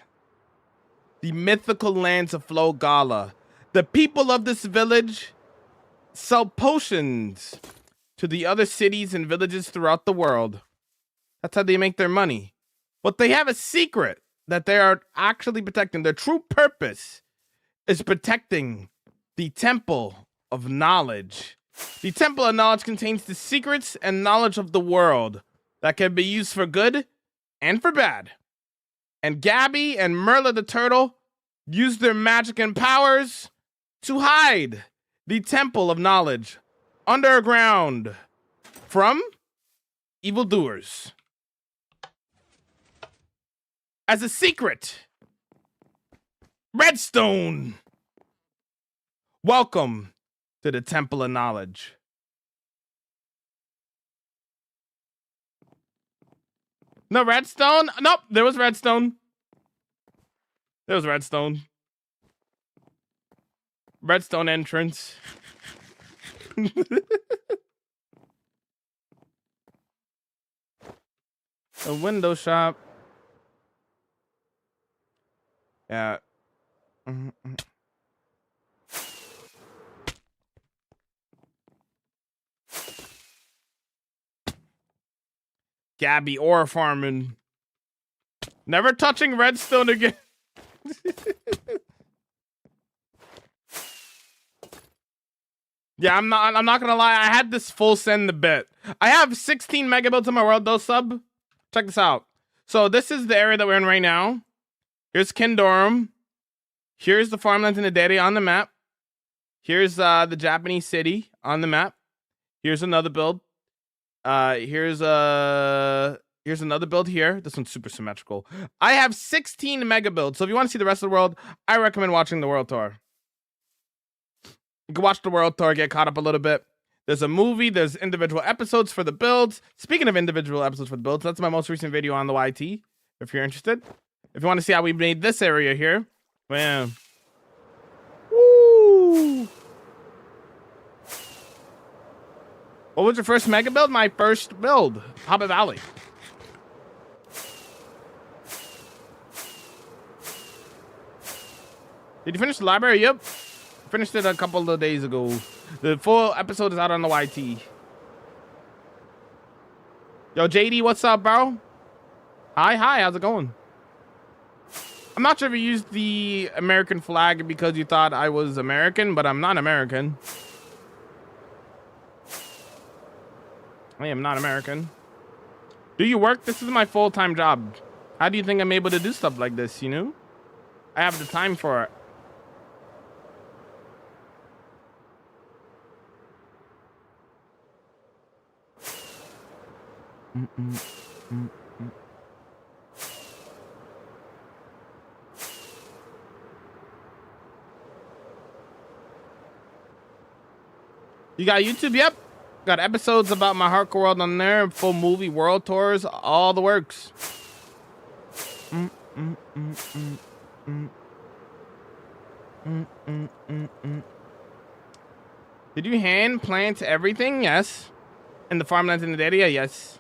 the mythical lands of Flo Gala. The people of this village sell potions to the other cities and villages throughout the world. That's how they make their money. But they have a secret that they are actually protecting. Their true purpose is protecting the Temple of Knowledge. The Temple of Knowledge contains the secrets and knowledge of the world that can be used for good and for bad. And Gabby and Merla the Turtle use their magic and powers to hide the Temple of Knowledge underground from evildoers. As a secret, redstone. Welcome to the Temple of Knowledge. No redstone? Nope, there was redstone. There was redstone. Redstone entrance. A window shop. Yeah. Gabby ore farming. Never touching redstone again. Yeah, I'm not gonna lie. I had this full send the bit. I have 16 megabytes in my world though, sub. Check this out. So this is the area that we're in right now. Here's Kindorum. Here's the farmlands in the Dede on the map. Here's the Japanese city on the map. Here's another build. Here's another build here. This one's super symmetrical. I have 16 mega builds. So if you want to see the rest of the world, I recommend watching the world tour. You can watch the world tour, get caught up a little bit. There's a movie, there's individual episodes for the builds. Speaking of individual episodes for the builds, that's my most recent video on the YT, if you're interested. If you want to see how we made this area here, bam. Woo! What was your first mega build? My first build, Hobbit Valley. Did you finish the library? Yep. Finished it a couple of days ago. The full episode is out on the YT. Yo, JD, what's up, bro? Hi, how's it going? I'm not sure if you used the American flag because you thought I was American, but I'm not American. I am not American. Do you work? This is my full-time job. How do you think I'm able to do stuff like this, you know? I have the time for it. You got YouTube? Yep. Got episodes about my hardcore world on there, full movie, world tours, all the works. Did you hand plant everything? Yes. In the farmlands in the area? Yes.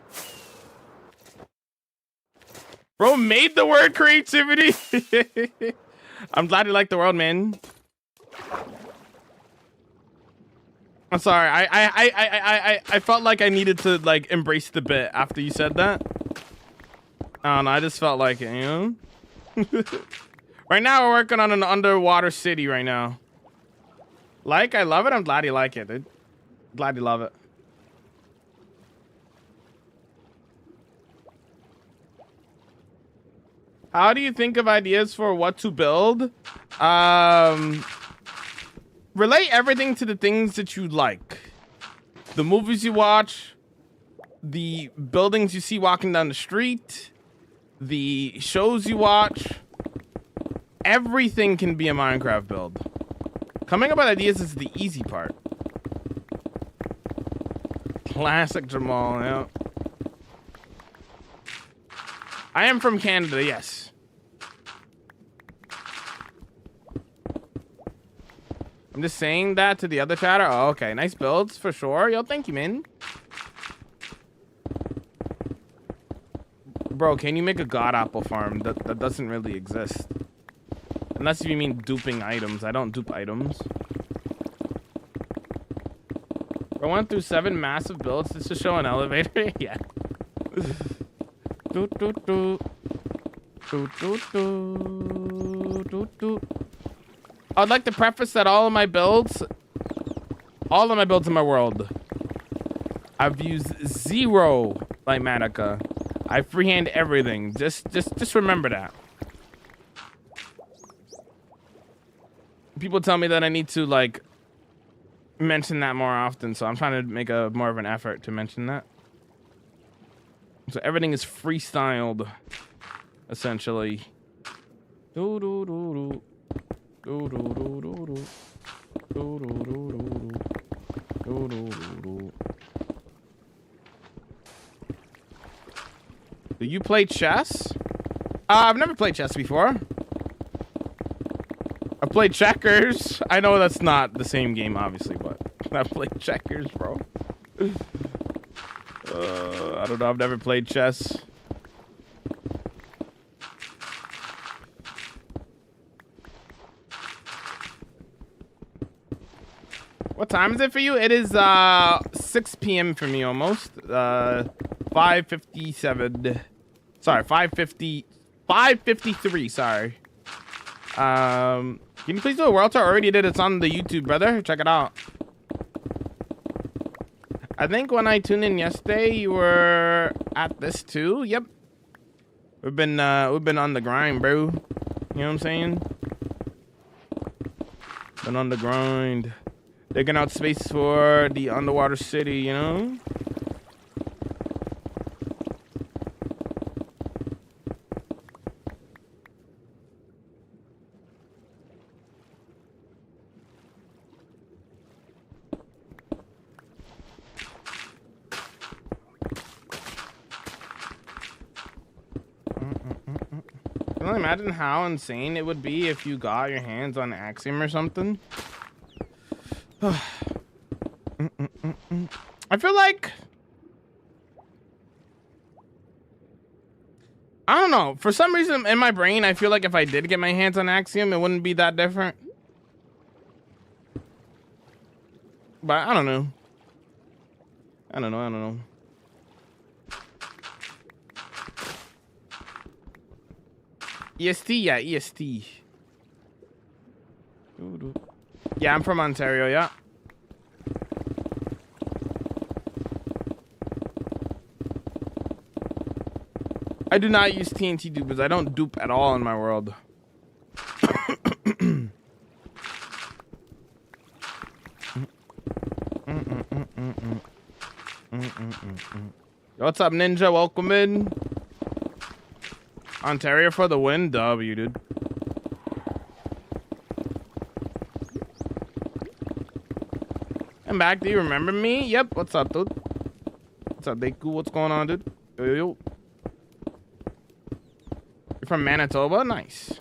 Bro made the word creativity. I'm glad you like the world, man. I'm sorry. I felt like I needed to like embrace the bit after you said that. I don't know. I just felt like it, you know. Right now we're working on an underwater city right now. Like, I love it. I'm glad you like it, dude. Glad you love it. How do you think of ideas for what to build? Relate everything to the things that you like. The movies you watch, the buildings you see walking down the street, the shows you watch, everything can be a Minecraft build. Coming up with ideas is the easy part. Classic Jamal, yeah. I am from Canada, yes. I'm just saying that to the other chatter. Oh, okay. Nice builds for sure. Yo, thank you, man. Bro, can you make a god apple farm? That doesn't really exist. Unless you mean duping items. I don't dupe items. I went through 7 massive builds just to show an elevator. Yeah. Do, do, do. Do, do, do. Do, do. I'd like to preface that all of my builds in my world, I've used 0 Lightmatica. I freehand everything. Just remember that. People tell me that I need to like mention that more often, so I'm trying to make a more of an effort to mention that. So everything is freestyled, essentially. Do do do do. Do do do do do. Do do do do do. Do do do do. Do you play chess? I've never played chess before. I've played checkers. I know that's not the same game, obviously, but I've played checkers, bro. I don't know. I've never played chess. What time is it for you? It is 6 p.m. for me almost. 5:57. Sorry, 5:50. 5:53. Sorry. Can you please do a world tour? I already did. It's on the YouTube, brother. Check it out. I think when I tuned in yesterday, you were at this too. Yep. We've been on the grind, bro. You know what I'm saying? Been on the grind. Digging out space for the underwater city, you know? Can you imagine how insane it would be if you got your hands on Axiom or something? I feel like, I don't know, for some reason in my brain I feel like if I did get my hands on Axiom it wouldn't be that different, but I don't know. EST, yeah, EST. Yeah, I'm from Ontario, yeah. I do not use TNT dupers. I don't dupe at all in my world. What's up, Ninja? Welcome in. Ontario for the win. W, dude. I'm back. Do you remember me? Yep. What's up, dude? What's up, Deku? What's going on, dude? Yo, yo, yo. You're from Manitoba? Nice.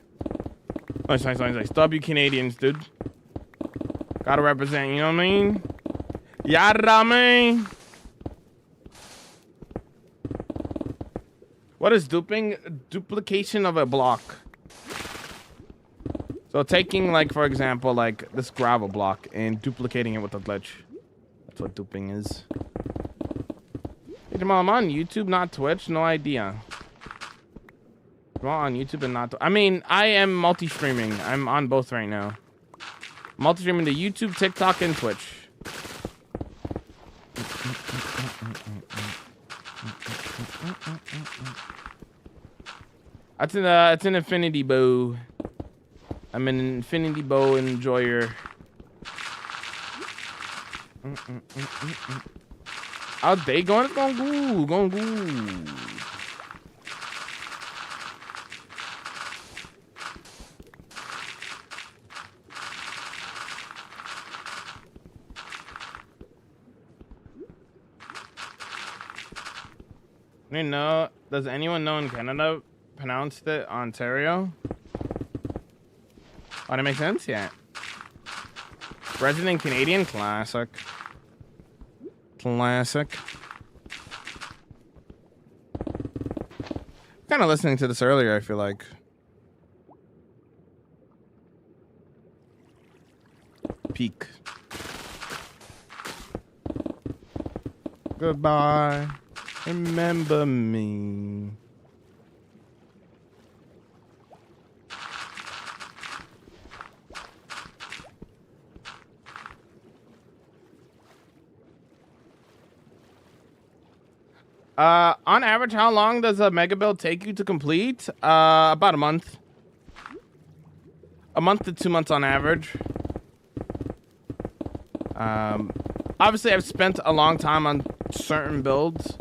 Nice. W Canadians, dude. Gotta represent, you know what I mean? Yada, man. What is duping? Duplication of a block. So taking, like, for example, like this gravel block and duplicating it with a glitch. That's what duping is. Hey, Jamal, I'm on YouTube, not Twitch. No idea. Jamal on YouTube and not... I mean, I am multi-streaming. I'm on both right now. Multi-streaming to YouTube, TikTok, and Twitch. It's an infinity bow. I'm an infinity bow enjoyer. How's day going? It's going good. Going good. You know, does anyone know in Canada pronounced it Ontario? Oh, that makes sense? Yeah. Resident Canadian classic. Classic. Kind of listening to this earlier, I feel like. Peak. Goodbye. Remember me. On average, how long does a mega build take you to complete? About a month. A month to 2 months on average. Obviously, I've spent a long time on certain builds.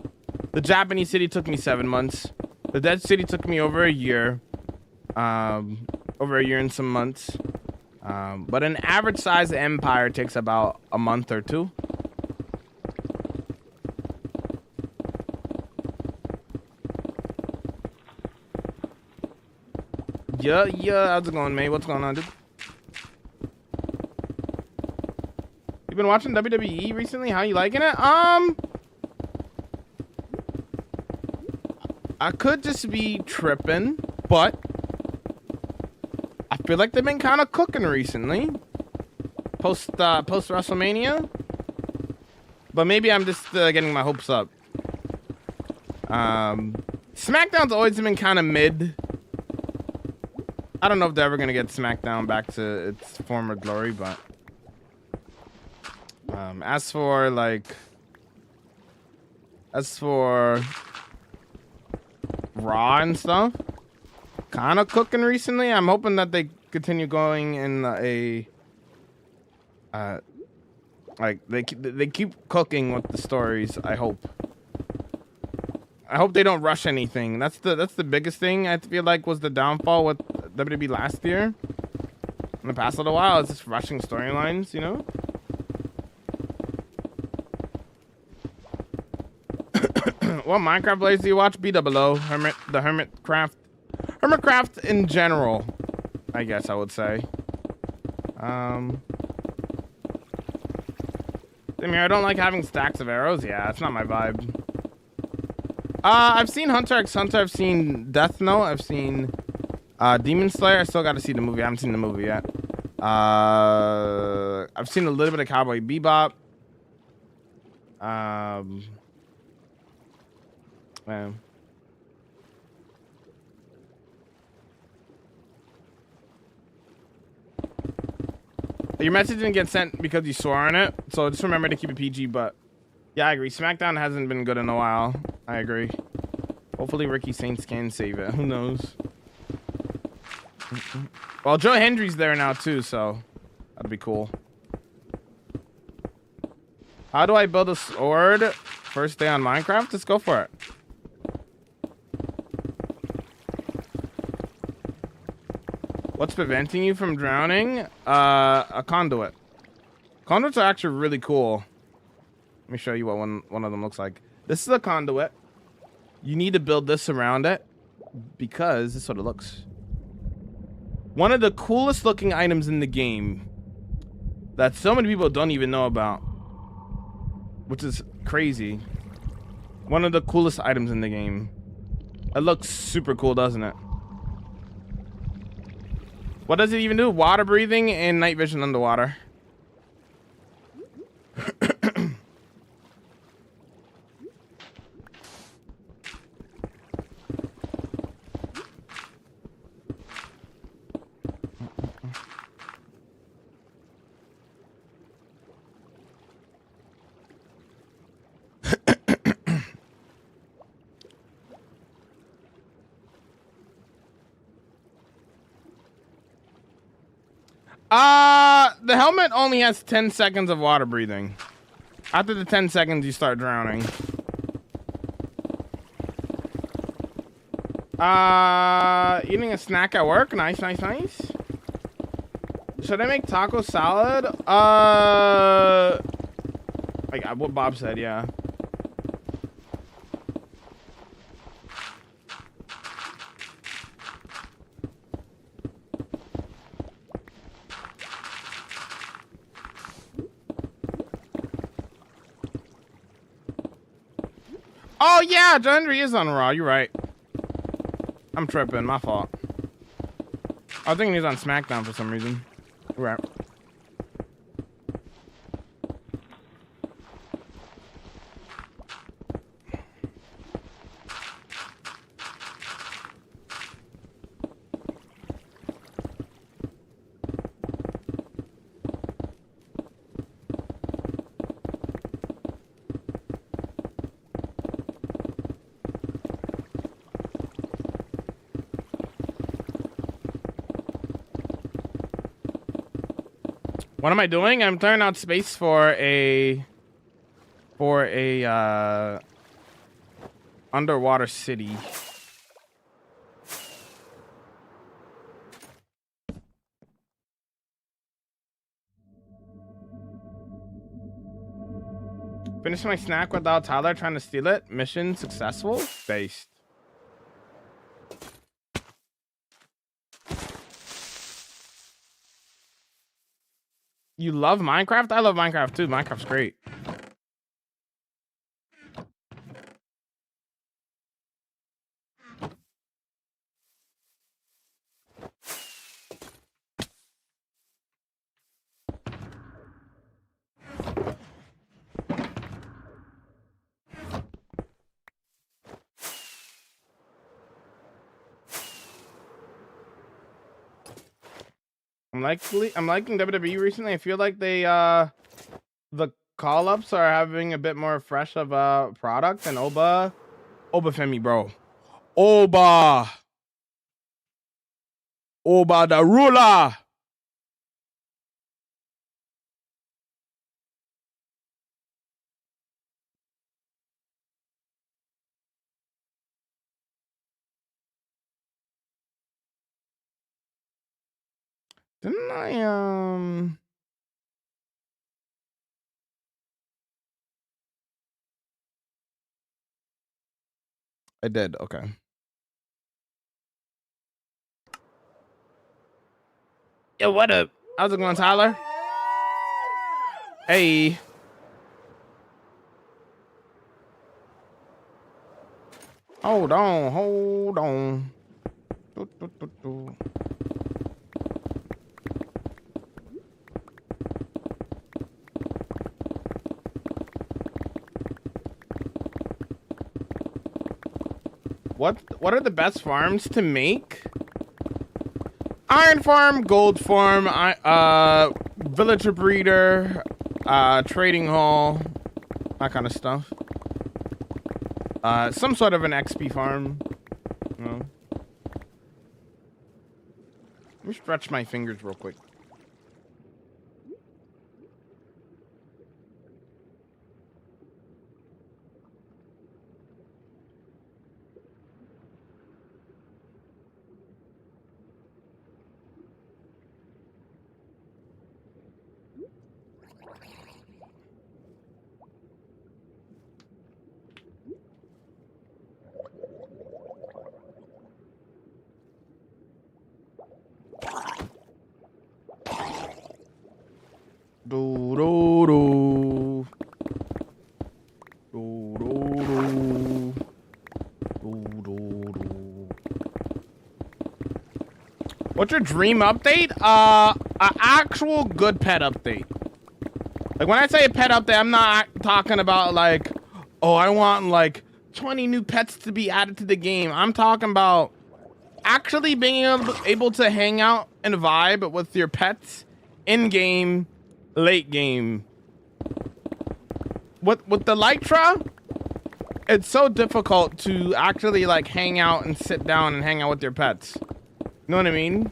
The Japanese city took me 7 months. The Dead City took me over a year. Over a year and some months. But an average size empire takes about a month or two. Yeah, how's it going, mate? What's going on, dude? You been watching WWE recently? How you liking it? I could just be tripping, but I feel like they've been kind of cooking recently. Post WrestleMania. But maybe I'm just getting my hopes up. SmackDown's always been kind of mid. I don't know if they're ever gonna get SmackDown back to its former glory, but as for Raw and stuff, kind of cooking recently. I'm hoping that they continue going in they keep cooking with the stories. I hope they don't rush anything. That's the biggest thing I feel like was the downfall with WWE last year. In the past little while, it's just rushing storylines, you know? What Minecraft plays do you watch? BWO, Hermitcraft in general, I guess I would say. Same here, I don't like having stacks of arrows. Yeah, it's not my vibe. I've seen Hunter x Hunter, I've seen Death Note, I've seen Demon Slayer. I still got to see the movie. I haven't seen the movie yet. I've seen a little bit of Cowboy Bebop. Your message didn't get sent because you swore on it, so just remember to keep it PG. But yeah, I agree. SmackDown hasn't been good in a while. I agree. Hopefully Ricky Saints can save it. Who knows? Well, Joe Hendry's there now too, so that'd be cool. How do I build a sword? First day on Minecraft? Let's go for it. What's preventing you from drowning? A conduit. Conduits are actually really cool. Let me show you what one of them looks like. This is a conduit. You need to build this around it because this is what it looks. One of the coolest looking items in the game that so many people don't even know about, which is crazy. One of the coolest items in the game. It looks super cool, doesn't it? What does it even do? Water breathing and night vision underwater. The helmet only has 10 seconds of water breathing. After the 10 seconds, you start drowning. Eating a snack at work. Nice. Should I make taco salad? Like what Bob said, yeah. Oh yeah, John Henry is on Raw. You're right. I'm tripping. My fault. I was thinking he was on SmackDown for some reason. Right. What am I doing? I'm clearing out space for a underwater city. Finish my snack without Tyler trying to steal it. Mission successful. Based. You love Minecraft? I love Minecraft too. Minecraft's great. I'm liking WWE recently. I feel like they the call-ups are having a bit more fresh of a product than Oba Femi, bro. Oba the ruler. Didn't I did, okay. Yo, what up? How's it going, Tyler? Hey. Hold on. What are the best farms to make? Iron farm, gold farm, villager breeder, trading hall, that kind of stuff. Some sort of an XP farm. You know. Let me stretch my fingers real quick. What's your dream update? An actual good pet update. Like when I say a pet update, I'm not talking about like, oh, I want like 20 new pets to be added to the game. I'm talking about actually being able to hang out and vibe with your pets in game, late game. With the Lytra, it's so difficult to actually like hang out and sit down and hang out with your pets. You know what I mean?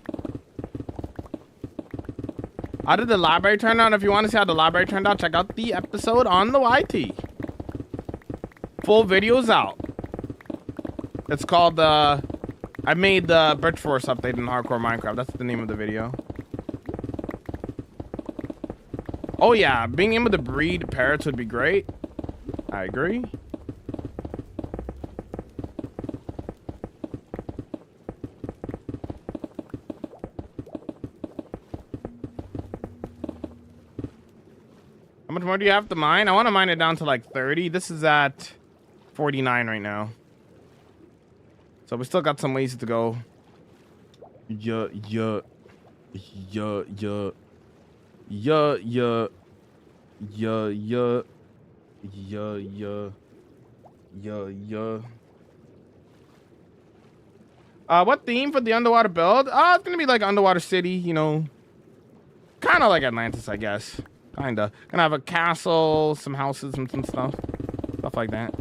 How did the library turn out? If you want to see how the library turned out, check out the episode on the YT. Full video's out. It's called, I made the Birch Forest update in Hardcore Minecraft. That's the name of the video. Oh yeah, being able to breed parrots would be great. I agree. How much more do you have to mine? I want to mine it down to like 30. This is at 49 right now. So we still got some ways to go. Yeah. What theme for the underwater build? It's gonna be like underwater city, you know. Kind of like Atlantis, I guess. Kinda. Gonna have a castle, some houses, and some stuff. Stuff like that.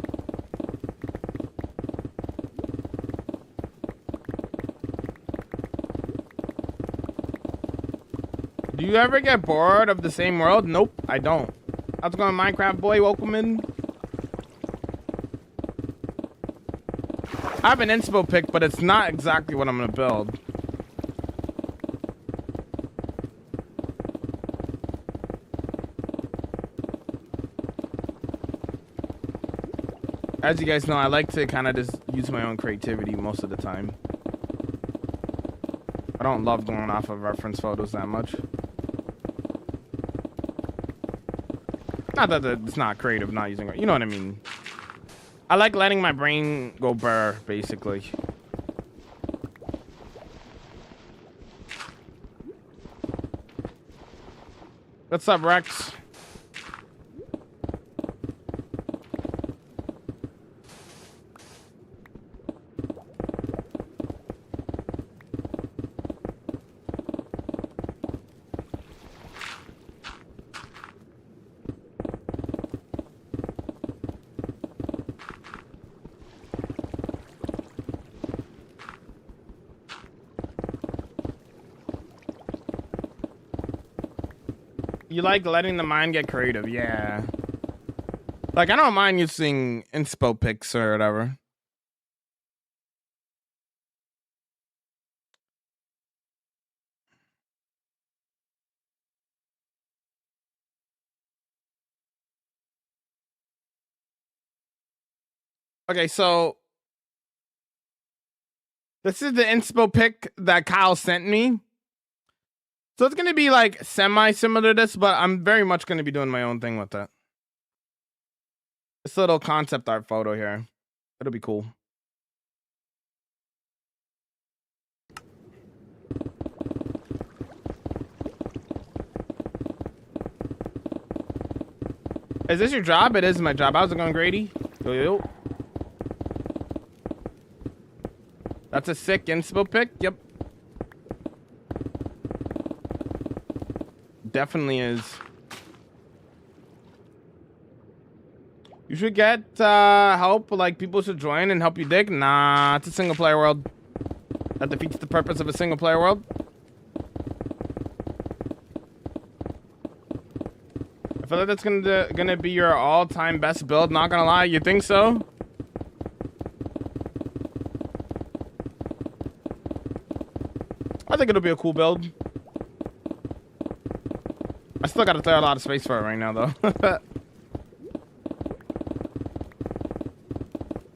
Do you ever get bored of the same world? Nope, I don't. How's it going, Minecraft boy? Welcome in. I have an inspo pick, but it's not exactly what I'm gonna build. As you guys know, I like to kind of just use my own creativity most of the time. I don't love going off of reference photos that much. Not that it's not creative, not using it. You know what I mean. I like letting my brain go burr, basically. What's up, Rex? You like letting the mind get creative, yeah. Like, I don't mind using inspo pics or whatever. Okay, so this is the inspo pic that Kyle sent me. So it's gonna be like semi-similar to this, but I'm very much gonna be doing my own thing with it. This little concept art photo here. It'll be cool. Is this your job? It is my job. How's it going, Grady? Yo, yo. That's a sick inspo pic. Yep. Definitely is. You should get help, like people should join and help you dig. Nah, it's a single player world. That defeats the purpose of a single player world. I feel like that's gonna be your all-time best build, not gonna lie. You think so? I think it'll be a cool build. I still gotta clear a lot of space for it right now, though.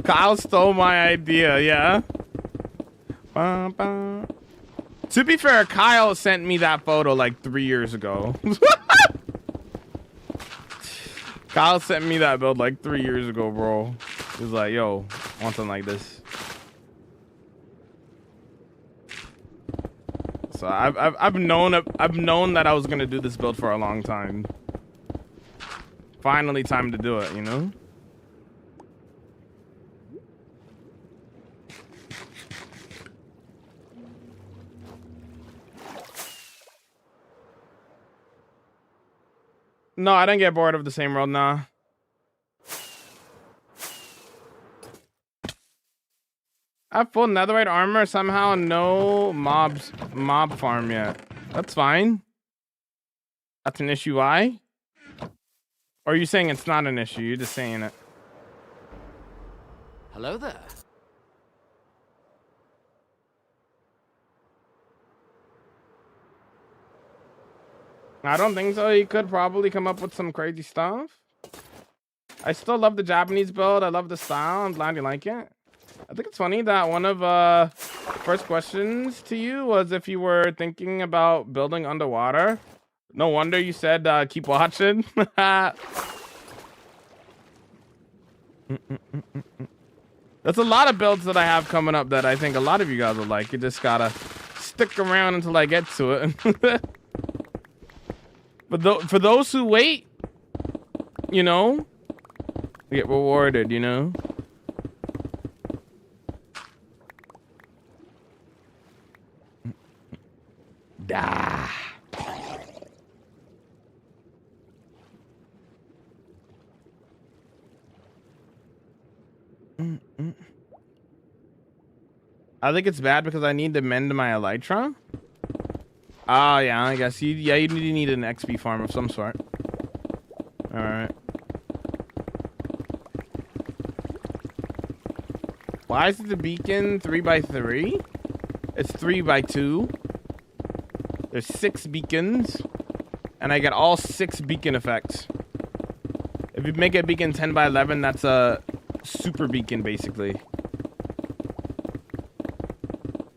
Kyle stole my idea, yeah? To be fair, Kyle sent me that photo like 3 years ago. Kyle sent me that build like 3 years ago, bro. He was like, yo, I want something like this. So I've known that I was gonna do this build for a long time. Finally, time to do it, you know? No, I didn't get bored of the same world, nah. I have full netherite armor, somehow no mob farm yet. That's fine. That's an issue. Why? Or are you saying it's not an issue? You're just saying it. Hello there. I don't think so. You could probably come up with some crazy stuff. I still love the Japanese build. I love the style. I'm glad you like it. I think it's funny that one of first questions to you was if you were thinking about building underwater. No wonder you said keep watching. There's a lot of builds that I have coming up that I think a lot of you guys will like. You just gotta stick around until I get to it. For those who wait, you know, get rewarded, you know. Da. I think it's bad because I need to mend my elytra. Oh yeah, I guess you need an XP farm of some sort. All right. Why is the beacon 3x3? It's 3x2. There's 6 beacons, and I get all 6 beacon effects. If you make a beacon 10x11, that's a super beacon, basically.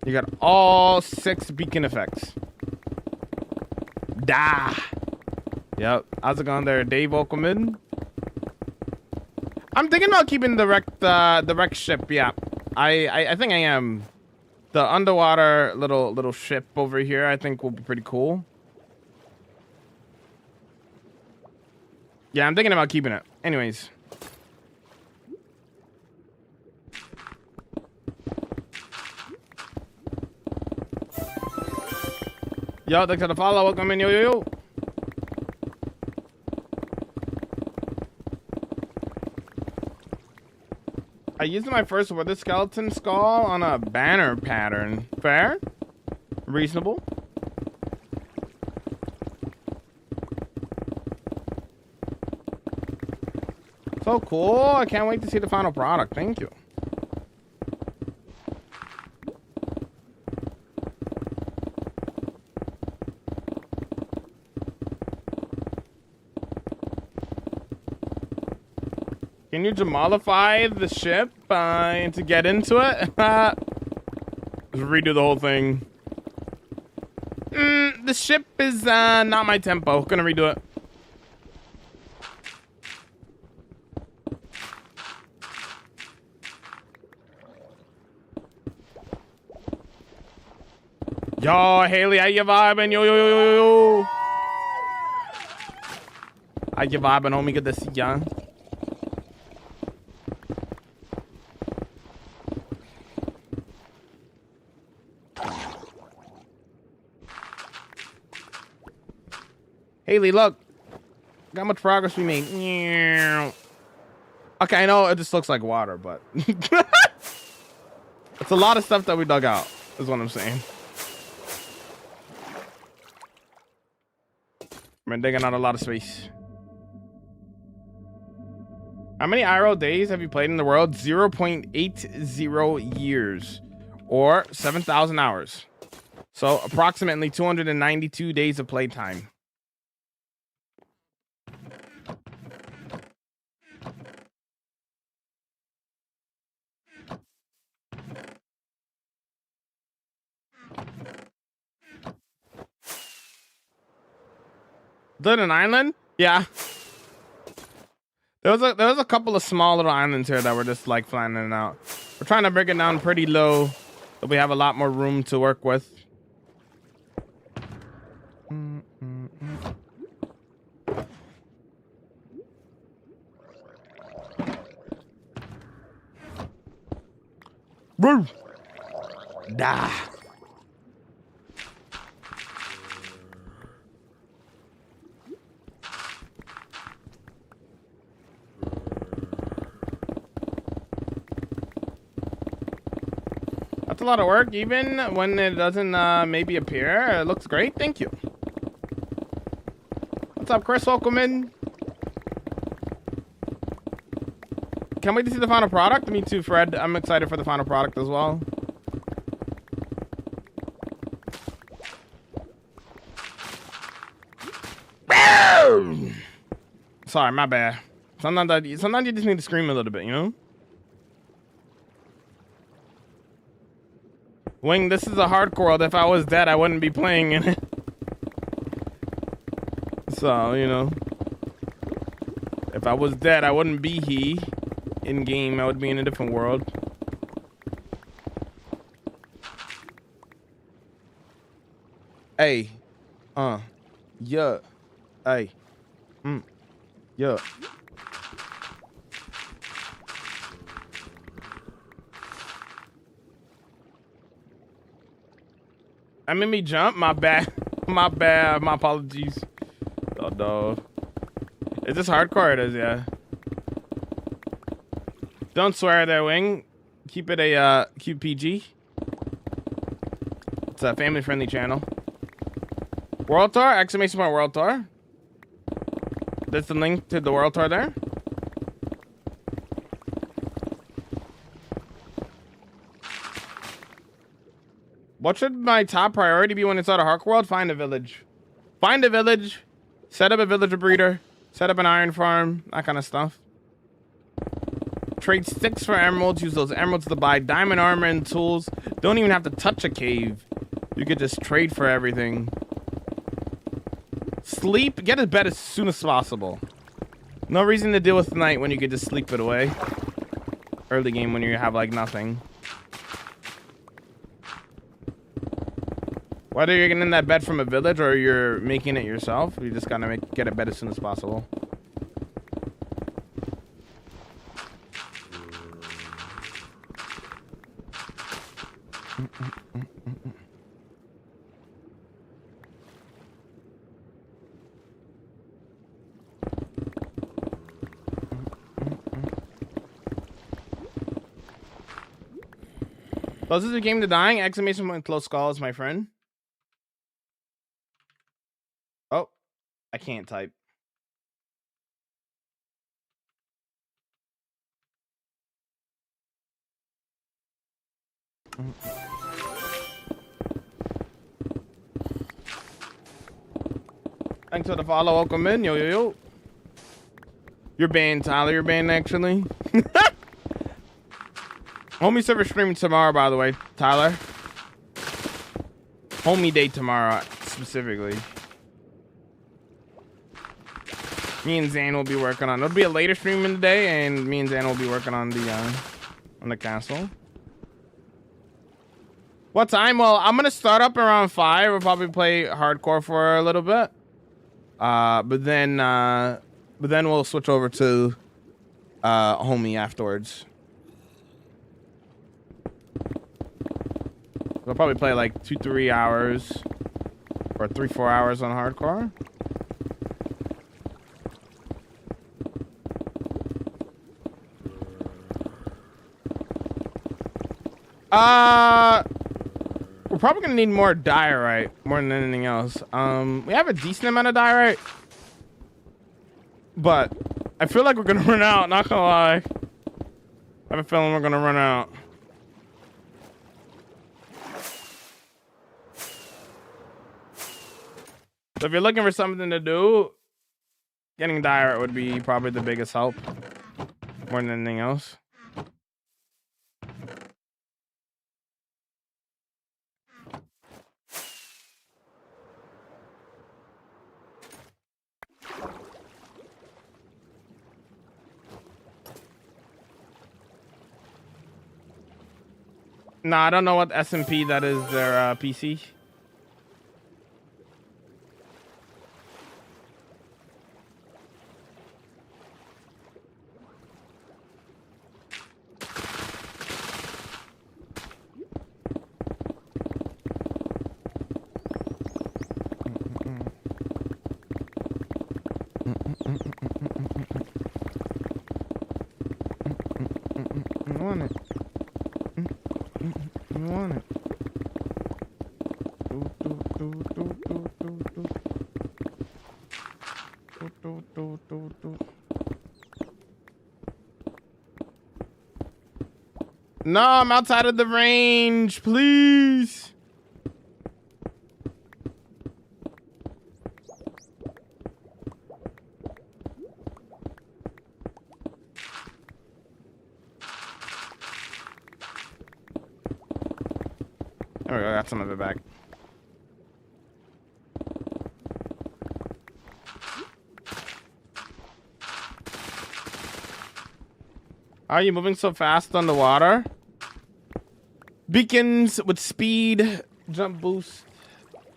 You got all 6 beacon effects. Da. Yep. How's it going there, Dave? Welcome in. I'm thinking about keeping the wreck ship. Yeah, I think I am. The underwater little ship over here, I think will be pretty cool. Yeah, I'm thinking about keeping it. Anyways. Yo, thanks for the follow. Welcome in, yo. I used my first wither skeleton skull on a banner pattern. Fair? Reasonable? So cool. I can't wait to see the final product. Thank you. Can you Jamalify the ship and to get into it? Just redo the whole thing. The ship is not my tempo. Gonna redo it. Yo, Haley, how you vibing? Yo. How you vibing, homie? Good to see ya. Haley, look. Look how much progress we made. Okay, I know it just looks like water, but it's a lot of stuff that we dug out, is what I'm saying. We're digging out a lot of space. How many IRL days have you played in the world? 0.80 years, or 7,000 hours. So approximately 292 days of playtime. Did an island? Yeah. There was a couple of small little islands here that were just like flattening out. We're trying to break it down pretty low, so we have a lot more room to work with. Woo! Da. That's a lot of work, even when it doesn't maybe appear. It looks great. Thank you. What's up, Chris? Welcome in. Can't wait to see the final product. Me too, Fred. I'm excited for the final product as well. Sorry, my bad. Sometimes you just need to scream a little bit, you know? Wing, this is a hardcore world. If I was dead, I wouldn't be playing in it. So, you know. If I was dead, I wouldn't be he in game. I would be in a different world. Hey. Yeah. Hey. Yeah. I made me jump. My bad. My bad. My apologies. Oh, no. Is this hardcore? It is, yeah. Don't swear there, Wing. Keep it a cute PG. It's a family-friendly channel. World Tour? Exclamation point World Tour. There's the link to the World Tour there. What should my top priority be when it's out of Hardcore World? Find a village. Find a village. Set up a villager breeder. Set up an iron farm. That kind of stuff. Trade sticks for emeralds. Use those emeralds to buy diamond armor and tools. Don't even have to touch a cave. You could just trade for everything. Sleep. Get to bed as soon as possible. No reason to deal with the night when you could just sleep it away. Early game when you have like nothing. Whether you're getting in that bed from a village or you're making it yourself, you just gotta get a bed as soon as possible. Closes the game to dying. Exclamation point close calls, my friend. Oh, I can't type. Thanks for the follow. Welcome in. Yo, yo, yo. You're banned, Tyler. You're banned, actually. Homie server streaming tomorrow, by the way, Tyler. Homie day tomorrow, specifically. Me and Zan will be working on. It'll be a later stream in the day, and me and Zan will be working on the castle. What time? Well, I'm gonna start up around 5. We'll probably play hardcore for a little bit. But then we'll switch over to homie afterwards. We'll probably play like 2-3 hours or 3-4 hours on hardcore. We're probably gonna need more diorite more than anything else. We have a decent amount of diorite, but I feel like we're gonna run out. Not gonna lie, I have a feeling we're gonna run out. So if you're looking for something to do, getting diorite would be probably the biggest help more than anything else. No, I don't know what SMP that is, their PC. No, I'm outside of the range, please. There we go, got some of it back. Are you moving so fast on the water? Beacons with speed, jump boost,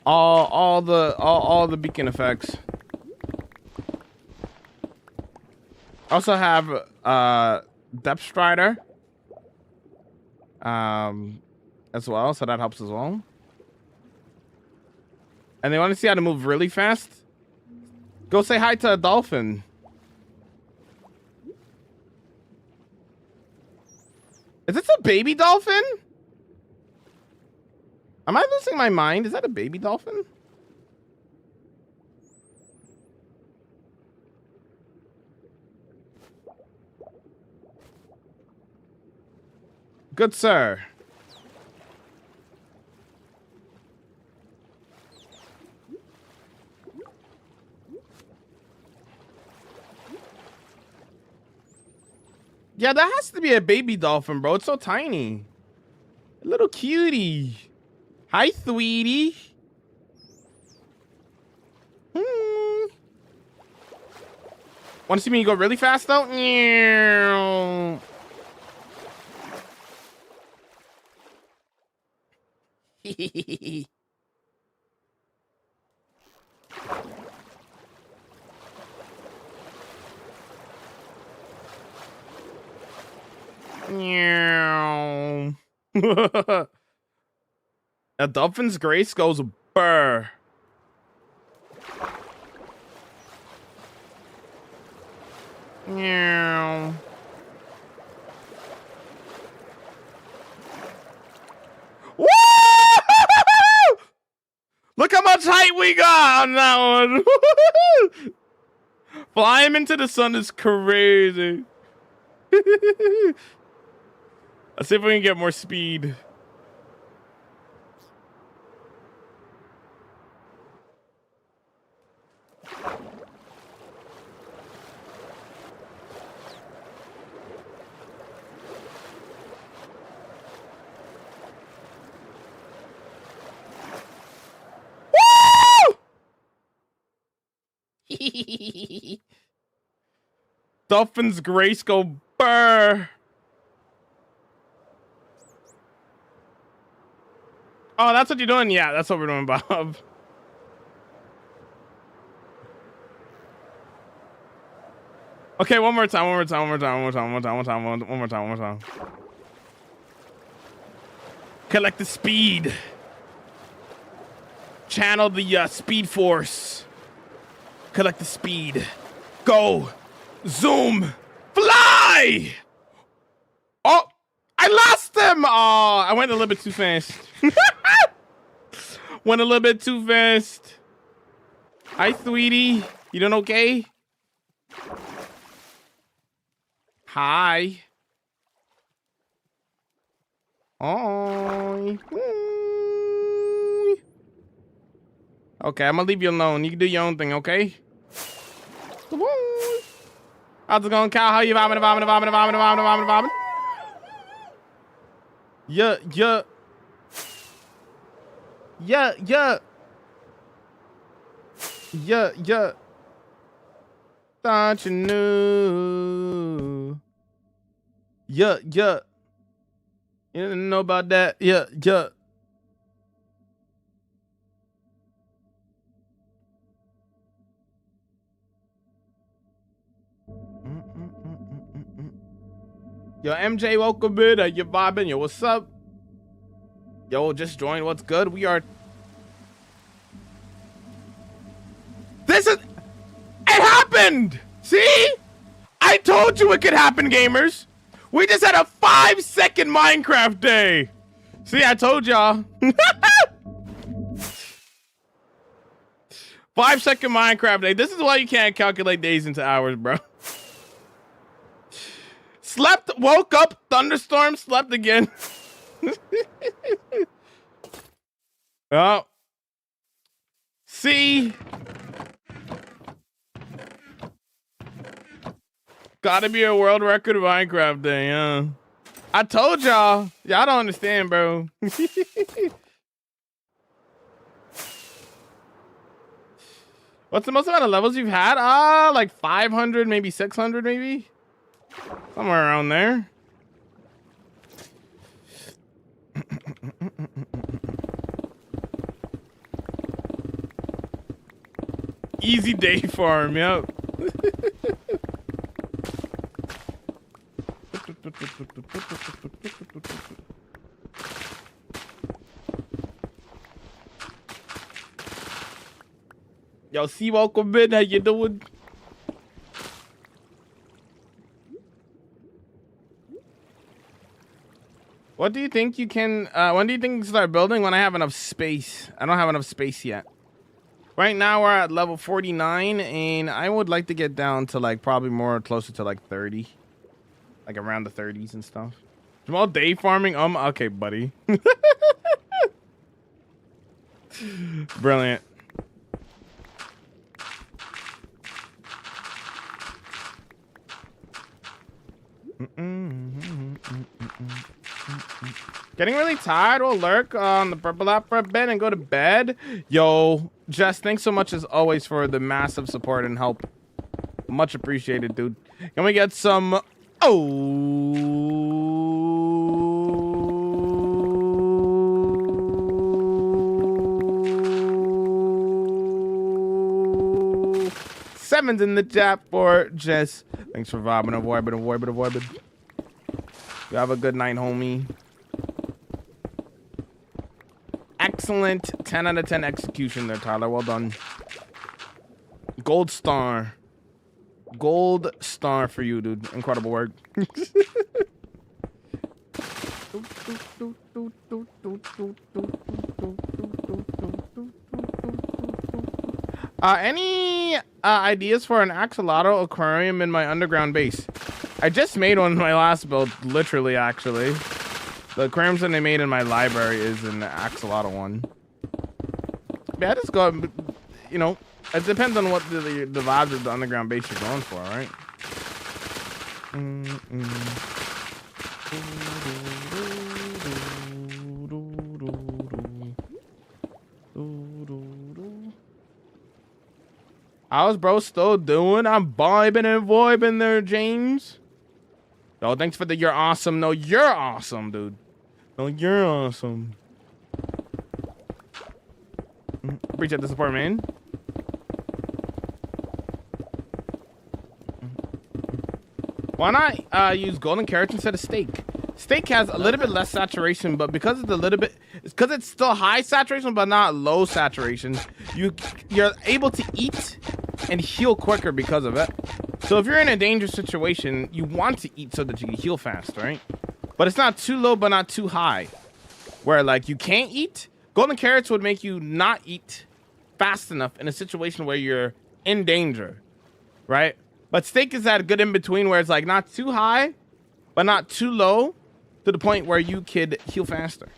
all the beacon effects. Also have depth strider as well, so that helps as well. And they want to see how to move really fast? Go say hi to a dolphin. Is this a baby dolphin? Am I losing my mind? Is that a baby dolphin? Good sir. Yeah, that has to be a baby dolphin, bro. It's so tiny. A little cutie. Hi, sweetie. Want to see me go really fast, though? A dolphin's grace goes burr. Woo! Look how much height we got on that one. Flying into the sun is crazy. Let's see if we can get more speed. Dolphin's grace go burr. Oh, that's what you're doing? Yeah, that's what we're doing, Bob. Okay, one more time. Collect the speed. Channel the speed force. Collect the speed. Go. Zoom. Fly. Oh, I lost him. Oh, I went a little bit too fast. Went a little bit too fast. Hi, sweetie. You doing okay? Hi. Oh. Okay, I'm gonna leave you alone. You can do your own thing, okay? How's it going, Kyle? How you vibing? Yeah. Thought you knew. Yeah. You didn't know about that. Yeah. Yo, MJ, welcome in. You vibing? Yo, what's up? Yo, just joined. What's good? We are. This is. It happened! See? I told you it could happen, gamers. We just had a 5-second Minecraft day. See, I told y'all. 5-second Minecraft day. This is why you can't calculate days into hours, bro. Slept, woke up, thunderstorm, slept again. Oh. See? Gotta be a world record Minecraft day, huh? I told y'all. Y'all don't understand, bro. What's the most amount of levels you've had? Like 500, maybe 600, maybe? Somewhere around there. Easy day farm, yep. Yo, see, welcome in. How you doing? What do you think you can, when do you think you can start building? When I have enough space. I don't have enough space yet. Right now we're at level 49 and I would like to get down to like probably more closer to like 30. Like around the 30s and stuff. Small day farming, okay, buddy. Brilliant. Getting really tired. We'll lurk on the purple app for a bit and go to bed. Yo, Jess, thanks so much as always for the massive support and help. Much appreciated, dude. Can we get some... sevens in the chat for Jess. Thanks for vibing, avoiding. You have a good night, homie. Excellent 10 out of 10 execution there, Tyler. Well done. Gold star. Gold star for you, dude. Incredible work. Any ideas for an axolotl aquarium in my underground base? I just made one in my last build, literally, actually. The aquariums that I made in my library is an axolotl one. Yeah, just go, you know, it depends on what the vibes of the underground base you're going for, right? How's bro still doing? I'm vibing and voibing there, James. Yo, thanks for the you're awesome. No, you're awesome, dude. No, you're awesome. Appreciate the support, man. Why not use golden carrots instead of steak? Steak has a little bit less saturation, but because it's a little bit, because it's still high saturation but not low saturation, you're able to eat and heal quicker because of it. So if you're in a dangerous situation, you want to eat so that you can heal fast, right? But it's not too low but not too high, where like you can't eat. Golden carrots would make you not eat fast enough in a situation where you're in danger, right? But steak is that good in between where it's like not too high, but not too low to the point where you could heal faster.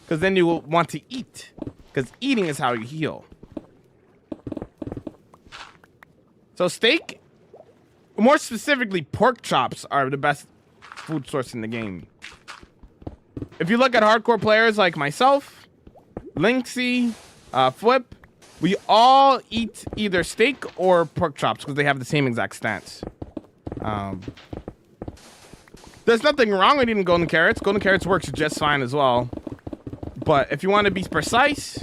Because then you will want to eat, because eating is how you heal. So steak, more specifically pork chops, are the best food source in the game. If you look at hardcore players like myself, Lynxy, Flip, we all eat either steak or pork chops because they have the same exact stats. There's nothing wrong with eating golden carrots. Golden carrots works just fine as well. But if you want to be precise,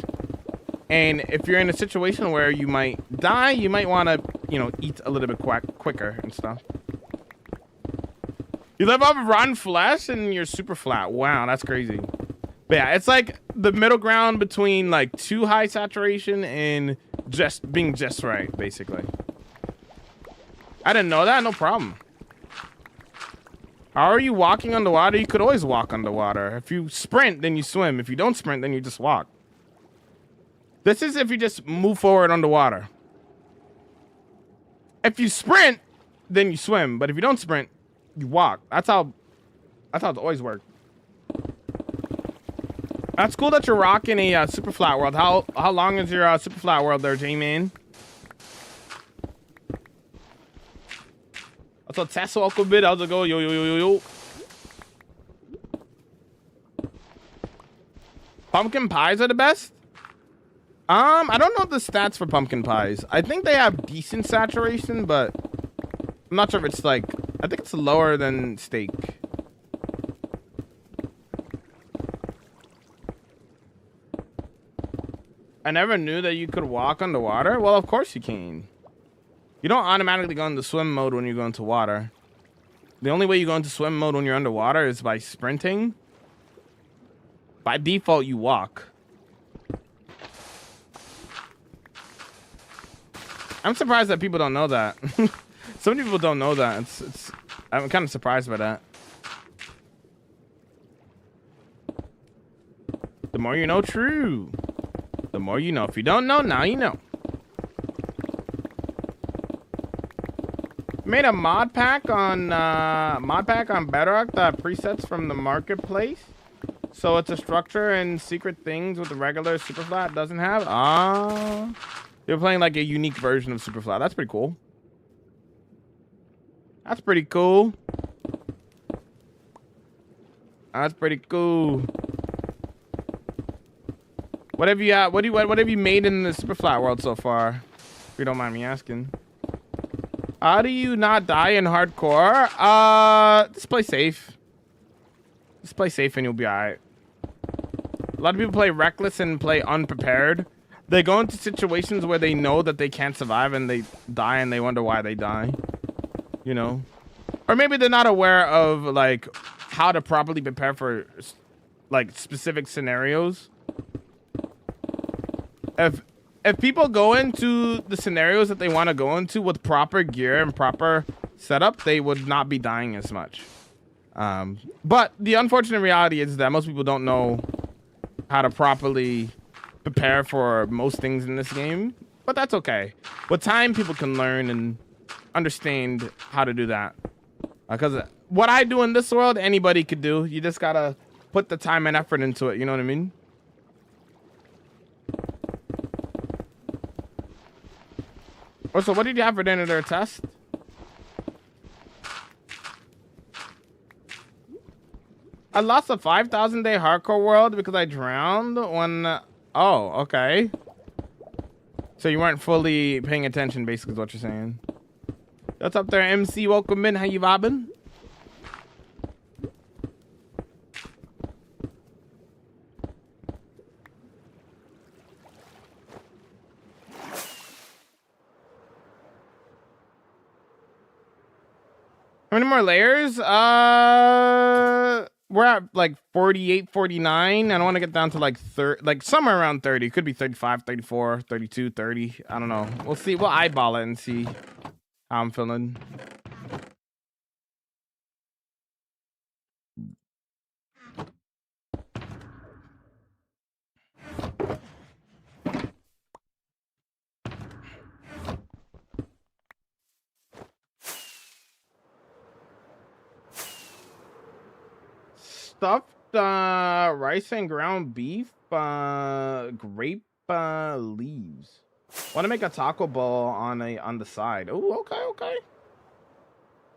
and if you're in a situation where you might die, you might want to, you know, eat a little bit quicker and stuff. You live off of rotten flesh and you're super flat. Wow, that's crazy. But yeah, it's like the middle ground between like too high saturation and just being just right, basically. I didn't know that. No problem. How are you walking underwater? You could always walk underwater. If you sprint, then you swim. If you don't sprint, then you just walk. This is if you just move forward underwater. If you sprint, then you swim. But if you don't sprint, you walk. That's how it always worked. That's cool that you're rocking a super flat world. How long is your super flat world there, J-Man? What's up, Tess? Welcome, bit. How's it going? Yo. Pumpkin pies are the best? I don't know the stats for pumpkin pies. I think they have decent saturation, but I'm not sure if it's like, I think it's lower than steak. I never knew that you could walk underwater. Well, of course you can. You don't automatically go into swim mode when you go into water. The only way you go into swim mode when you're underwater is by sprinting. By default, you walk. I'm surprised that people don't know that. So many people don't know that. I'm kind of surprised by that. The more you know, true. The more you know. If you don't know, now you know. Made a mod pack on Bedrock that presets from the marketplace. So it's a structure and secret things with the regular Superflat doesn't have. You're playing like a unique version of Superflat. That's pretty cool. That's pretty cool. That's pretty cool. What have you made in the Superflat world so far? If you don't mind me asking. How do you not die in hardcore? Just play safe. Just play safe and you'll be alright. A lot of people play reckless and play unprepared. They go into situations where they know that they can't survive and they die and they wonder why they die. You know? Or maybe they're not aware of like how to properly prepare for like specific scenarios. If people go into the scenarios that they want to go into with proper gear and proper setup, they would not be dying as much. But the unfortunate reality is that most people don't know how to properly prepare for most things in this game. But that's okay. With time, people can learn and understand how to do that. Because what I do in this world, anybody could do. You just gotta put the time and effort into it. You know what I mean? Oh, so what did you have for dinner there, Test? I lost a 5,000 day hardcore world because I drowned when... oh, okay. So you weren't fully paying attention, basically, is what you're saying. What's up there, MC? Welcome in. How you vibing? How many more layers? We're at like 48, 49. I don't want to get down to like like somewhere around 30. It could be 35, 34, 32, 30. I don't know. We'll see. We'll eyeball it and see how I'm feeling. Stuffed rice and ground beef, grape leaves. Want to make a taco ball on the side. Oh, okay.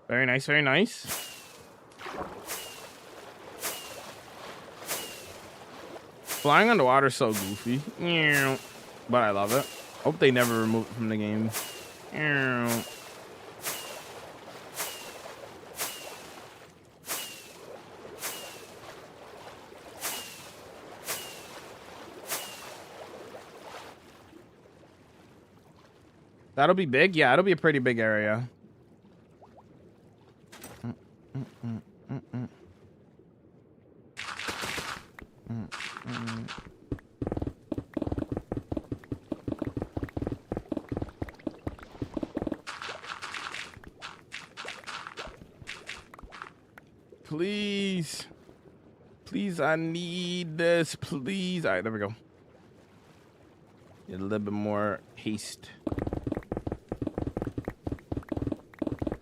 Very nice, very nice. Flying underwater is so goofy. But I love it. Hope they never remove it from the game. That'll be big? Yeah, it'll be a pretty big area. Please. Please, I need this. Please. All right, there we go. Get a little bit more haste.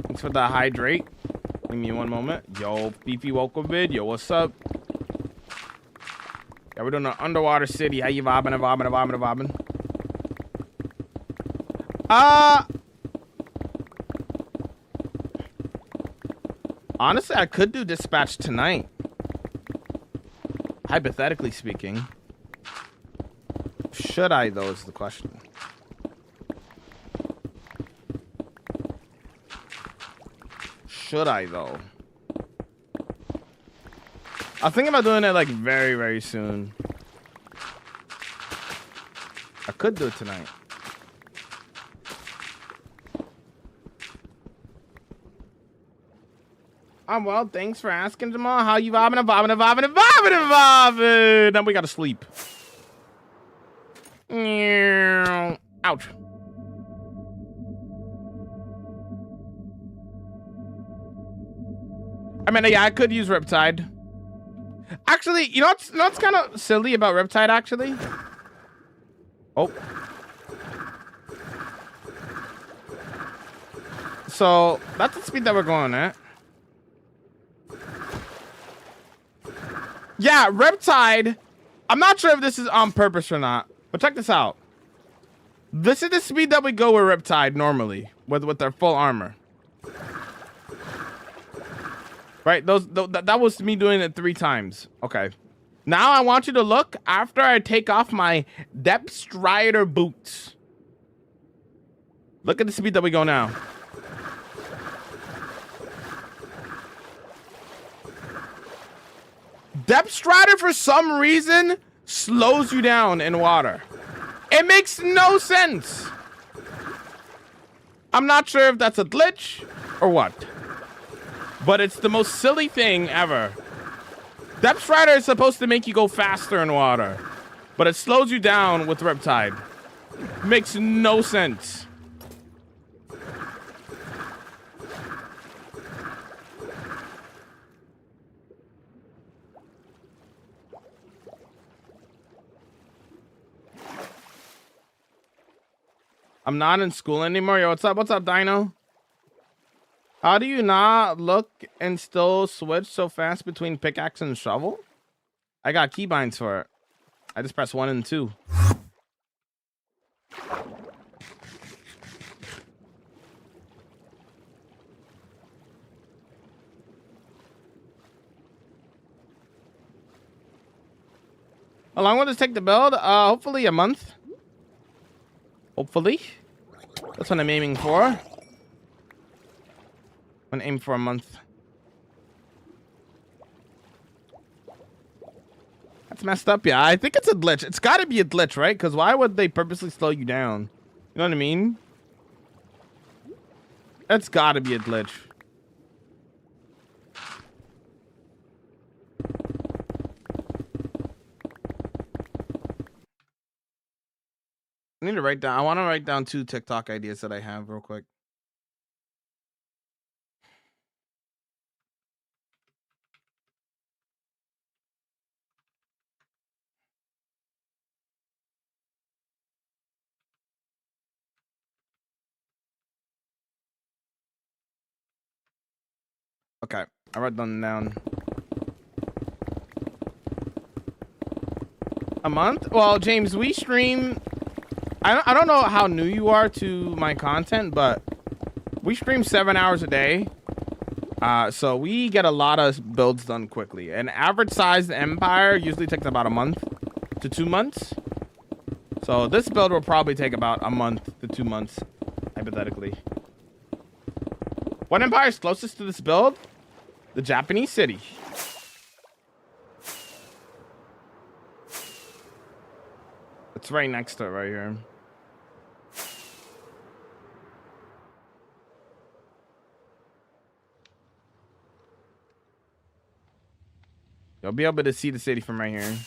Thanks for the hydrate. Give me one moment. Yo, Fifi, welcome vid. Yo, what's up? Yeah, we're doing an underwater city. How you vibing? Honestly, I could do dispatch tonight. Hypothetically speaking. Should I, though, is the question. Should I, though? I was thinking about doing it, like, very, very soon. I could do it tonight. I'm well, thanks for asking, Jamal. How you vibing? Now we gotta sleep. Ouch. I mean, yeah, I could use Riptide. Actually, you know what's kind of silly about Riptide, actually? Oh. So, that's the speed that we're going at. Yeah, Riptide. I'm not sure if this is on purpose or not, but check this out. This is the speed that we go with Riptide normally, with their full armor. Right, that was me doing it 3 times. Okay. Now I want you to look after I take off my Depth Strider boots. Look at the speed that we go now. Depth Strider, for some reason, slows you down in water. It makes no sense. I'm not sure if that's a glitch or what. But it's the most silly thing ever. Depth Strider is supposed to make you go faster in water, but it slows you down with Riptide. Makes no sense. I'm not in school anymore. Yo, what's up? What's up, Dino? How do you not look and still switch so fast between pickaxe and shovel? I got keybinds for it. I just press 1 and 2. How long will this take to build? Hopefully a month. Hopefully. That's what I'm aiming for. I'm gonna aim for a month. That's messed up, yeah. I think it's a glitch. It's gotta be a glitch, right? Because why would they purposely slow you down? You know what I mean? That's gotta be a glitch. I need to write down. I want to write down 2 TikTok ideas that I have real quick. Okay, I wrote them down. A month? Well, James, we stream. I don't know how new you are to my content, but we stream 7 hours a day. So we get a lot of builds done quickly. An average sized empire usually takes about a month to 2 months. So this build will probably take about a month to 2 months, hypothetically. What empire is closest to this build? The Japanese city. It's right next to it right here. You'll be able to see the city from right here.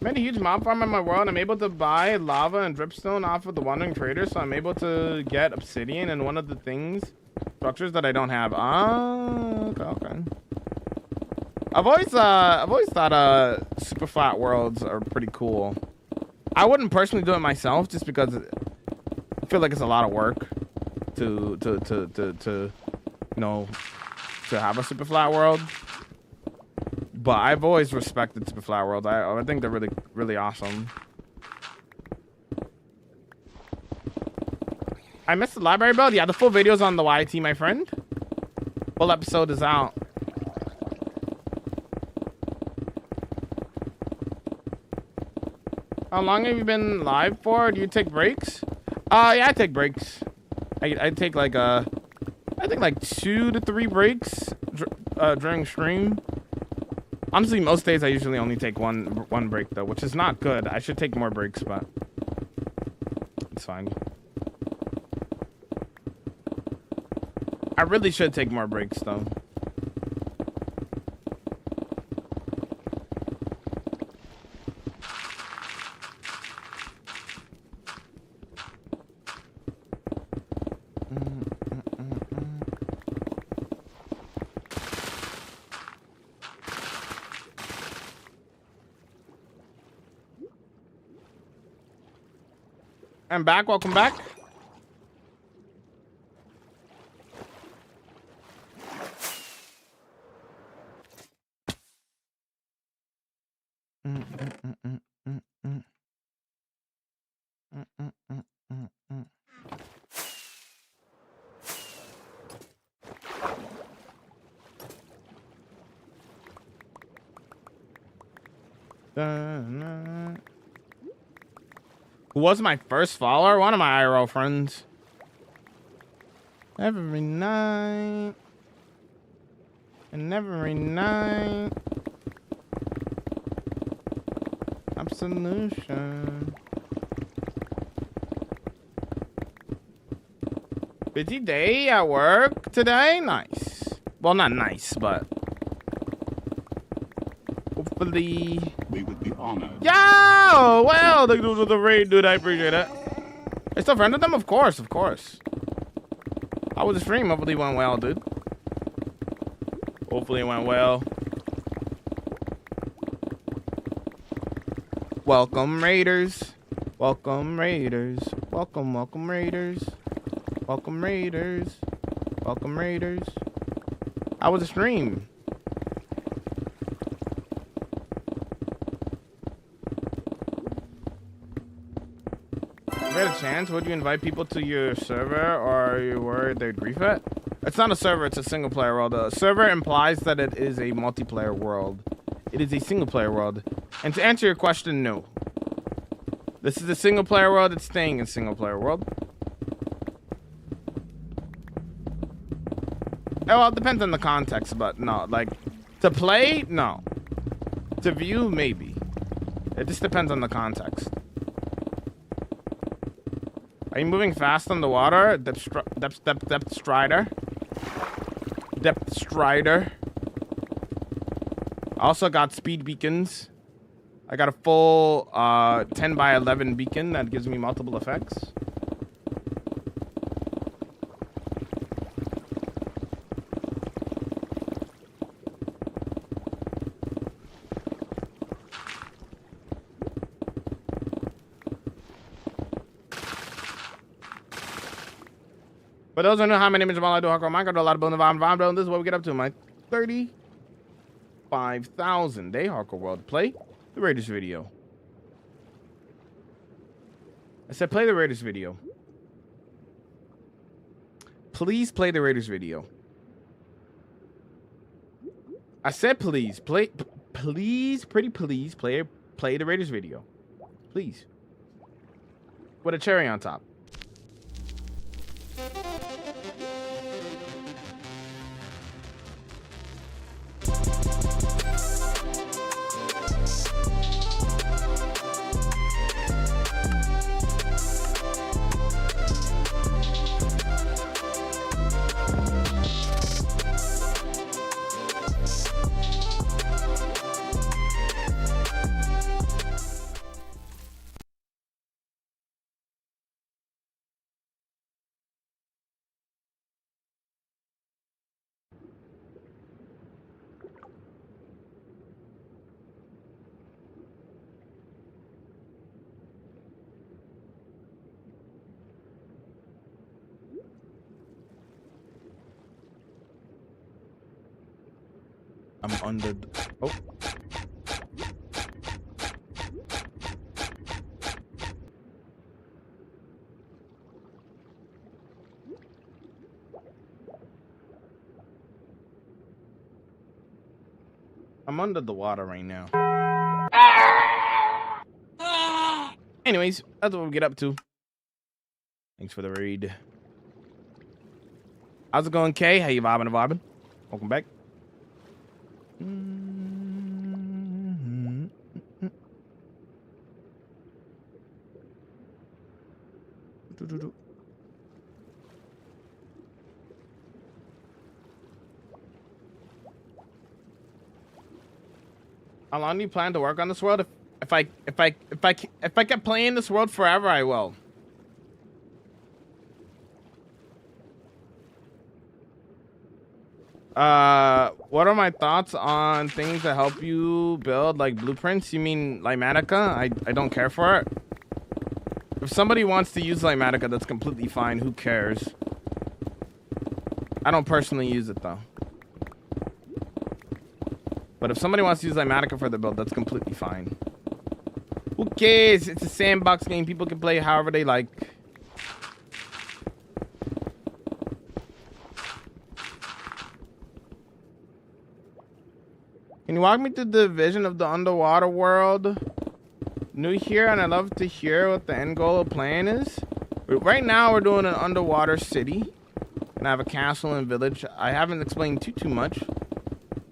Made a huge mob farm in my world. I'm able to buy lava and dripstone off of the wandering trader, so I'm able to get obsidian. And one of the things Structures that I don't have. Oh, okay. I've always thought super flat worlds are pretty cool. I wouldn't personally do it myself just because I feel like it's a lot of work to you know, to have a super flat world. But I've always respected super flat worlds. I think they're really awesome. I missed the library build. Yeah, the full video's on the YT, my friend. Full episode is out. How long have you been live for? Do you take breaks? Yeah, I take breaks. I take like I think like 2 to 3 breaks during stream. Honestly, most days I usually only take one break though, which is not good. I should take more breaks, but it's fine. I really should take more breaks though. I'm back. Welcome back. Who was my first follower? One of my IRL friends. Every night. And every night. Absolution. Busy day at work today? Nice. Well, not nice, but hopefully We would be honored. Yo! Well, the raid, dude. I appreciate it. I still friend with them? Of course, of course. How was the stream? Hopefully it went well, dude. Hopefully it went well. Welcome, Raiders. Welcome, Raiders. Welcome, welcome, Raiders. Welcome, Raiders. Welcome, Raiders. How was the stream? If you had a chance, would you invite people to your server, or are you worried they'd grief it? It's not a server, it's a single player world. A server implies that it is a multiplayer world. It is a single player world. And to answer your question, no. This is a single player world, it's staying in single player world. Oh, well, it depends on the context, but no, like, to play, no. To view, maybe. It just depends on the context. Are you moving fast on the water? Depth strider. Depth strider. I also got speed beacons. I got a full 10 by 11 beacon that gives me multiple effects. For those who know how many images I do hardcore Minecraft, do a lot of building vibe. This is what we get up to. My 35,000 day hardcore world. Play the Raiders video. I said play the Raiders video. Please play the Raiders video. I said please play. Please, pretty please play the Raiders video. Please. With a cherry on top. I'm under. Oh. I'm under the water right now. Anyways, that's what we get up to. Thanks for the read. How's it going, Kay? How you vibing? Welcome back. How long do you plan to work on this world? If I kept playing this world forever, I will. What are my thoughts on things that help you build, like blueprints? You mean Limatica? I don't care for it. If somebody wants to use Limatica, that's completely fine. Who cares? I don't personally use it though. But if somebody wants to use Limatica for their build, that's completely fine. Who cares? It's a sandbox game. People can play however they like. Can you walk me through the vision of the underwater world? New here, and I'd love to hear what the end goal of plan is. Right now, we're doing an underwater city. And I have a castle and village. I haven't explained too much.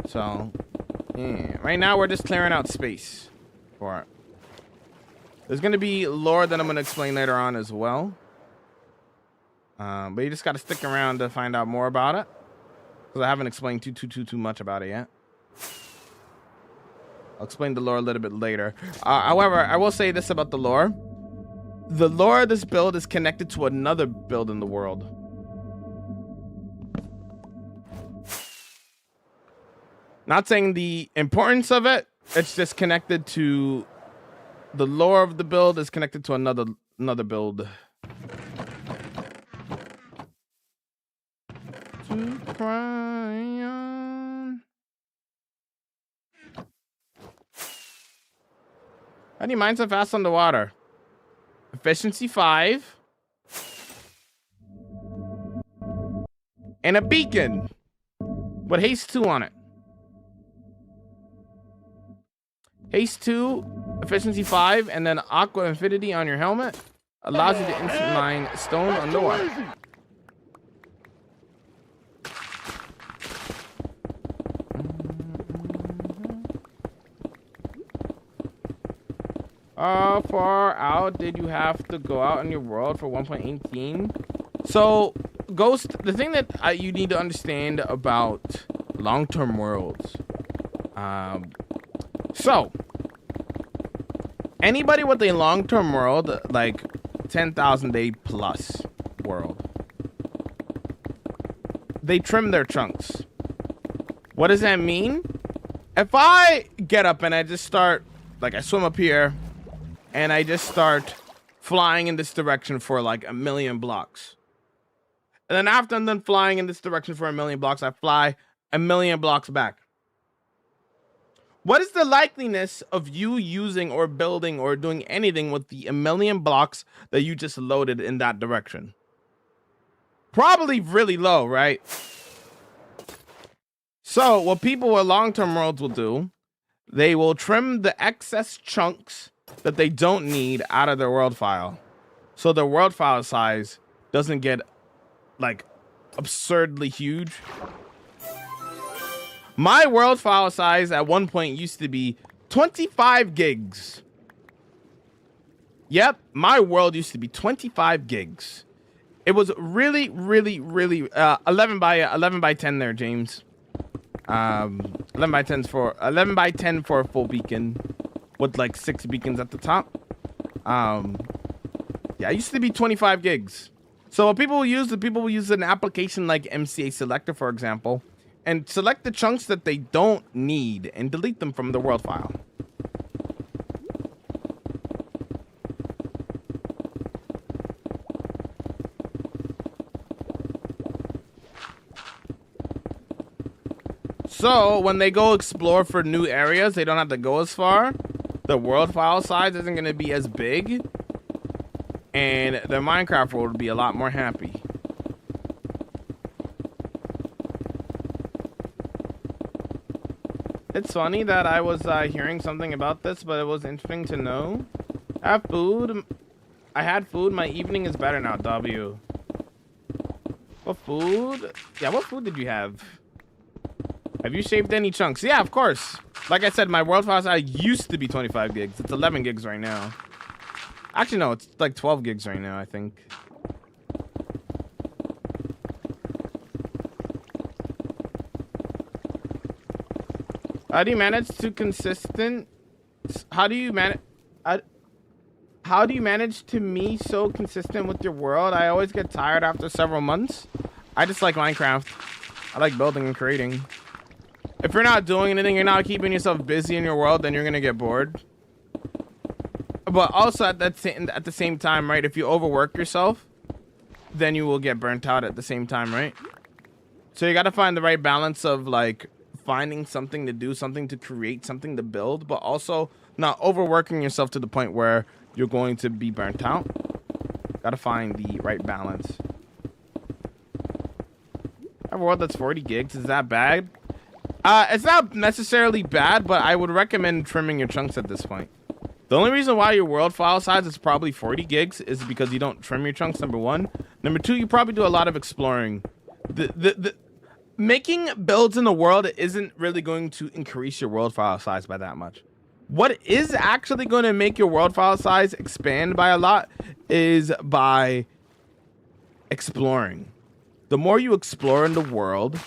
So, yeah. Right now, we're just clearing out space for it. There's going to be lore that I'm going to explain later on as well. But you just got to stick around to find out more about it. Because I haven't explained too much about it yet. I'll explain the lore a little bit later. However, I will say this about the lore. The lore of this build is connected to another build in the world. Not saying the importance of it. It's just connected to the lore of the build is connected to another build. To cry on. How do you mine so fast underwater? Efficiency 5. And a beacon. With haste 2 on it. Haste 2, efficiency 5, and then aqua infinity on your helmet allows you to instant mine stone underwater. How far out did you have to go out in your world for 1.18? So, Ghost, the thing that you need to understand about long-term worlds. So, anybody with a long-term world, like 10,000 day plus world, they trim their chunks. What does that mean? If I get up and I just start, like I swim up here, and I just start flying in this direction for like 1,000,000 blocks. And then after I'm done flying in this direction for 1,000,000 blocks, I fly 1,000,000 blocks back. What is the likeliness of you using or building or doing anything with the 1,000,000 blocks that you just loaded in that direction? Probably really low, right? So what people with long-term worlds will do, they will trim the excess chunks that they don't need out of their world file. So their world file size doesn't get like absurdly huge. My world file size at one point used to be 25 gigs. Yep, my world used to be 25 gigs. It was really 11 by 10 there, James. 11 by 10 for a full beacon with like 6 beacons at the top. Yeah, it used to be 25 gigs. So what people will use an application like MCA Selector, for example, and select the chunks that they don't need and delete them from the world file. So when they go explore for new areas, they don't have to go as far. The world file size isn't going to be as big. And their Minecraft world will be a lot more happy. It's funny that I was hearing something about this, but it was interesting to know. I have food. I had food. My evening is better now, W. What food? Yeah, what food did you have? Have you shaved any chunks? Yeah, of course. Like I said, my world file size used to be 25 gigs. It's 11 gigs right now. Actually, no, it's like 12 gigs right now, I think. How do you manage to consistent? How do you manage? How do you manage to be so consistent with your world? I always get tired after several months. I just like Minecraft. I like building and creating. If you're not doing anything, you're not keeping yourself busy in your world, then you're gonna get bored. But also at the same time, right? If you overwork yourself, then you will get burnt out at the same time, right? So you gotta find the right balance of like finding something to do, something to create, something to build, but also not overworking yourself to the point where you're going to be burnt out. Gotta find the right balance. I have a world that's 40 gigs. Is that bad? It's not necessarily bad, but I would recommend trimming your chunks at this point. The only reason why your world file size is probably 40 gigs is because you don't trim your chunks, number one. Number two, you probably do a lot of exploring. Making builds in the world isn't really going to increase your world file size by that much. What is actually going to make your world file size expand by a lot is by exploring. The more you explore in the world,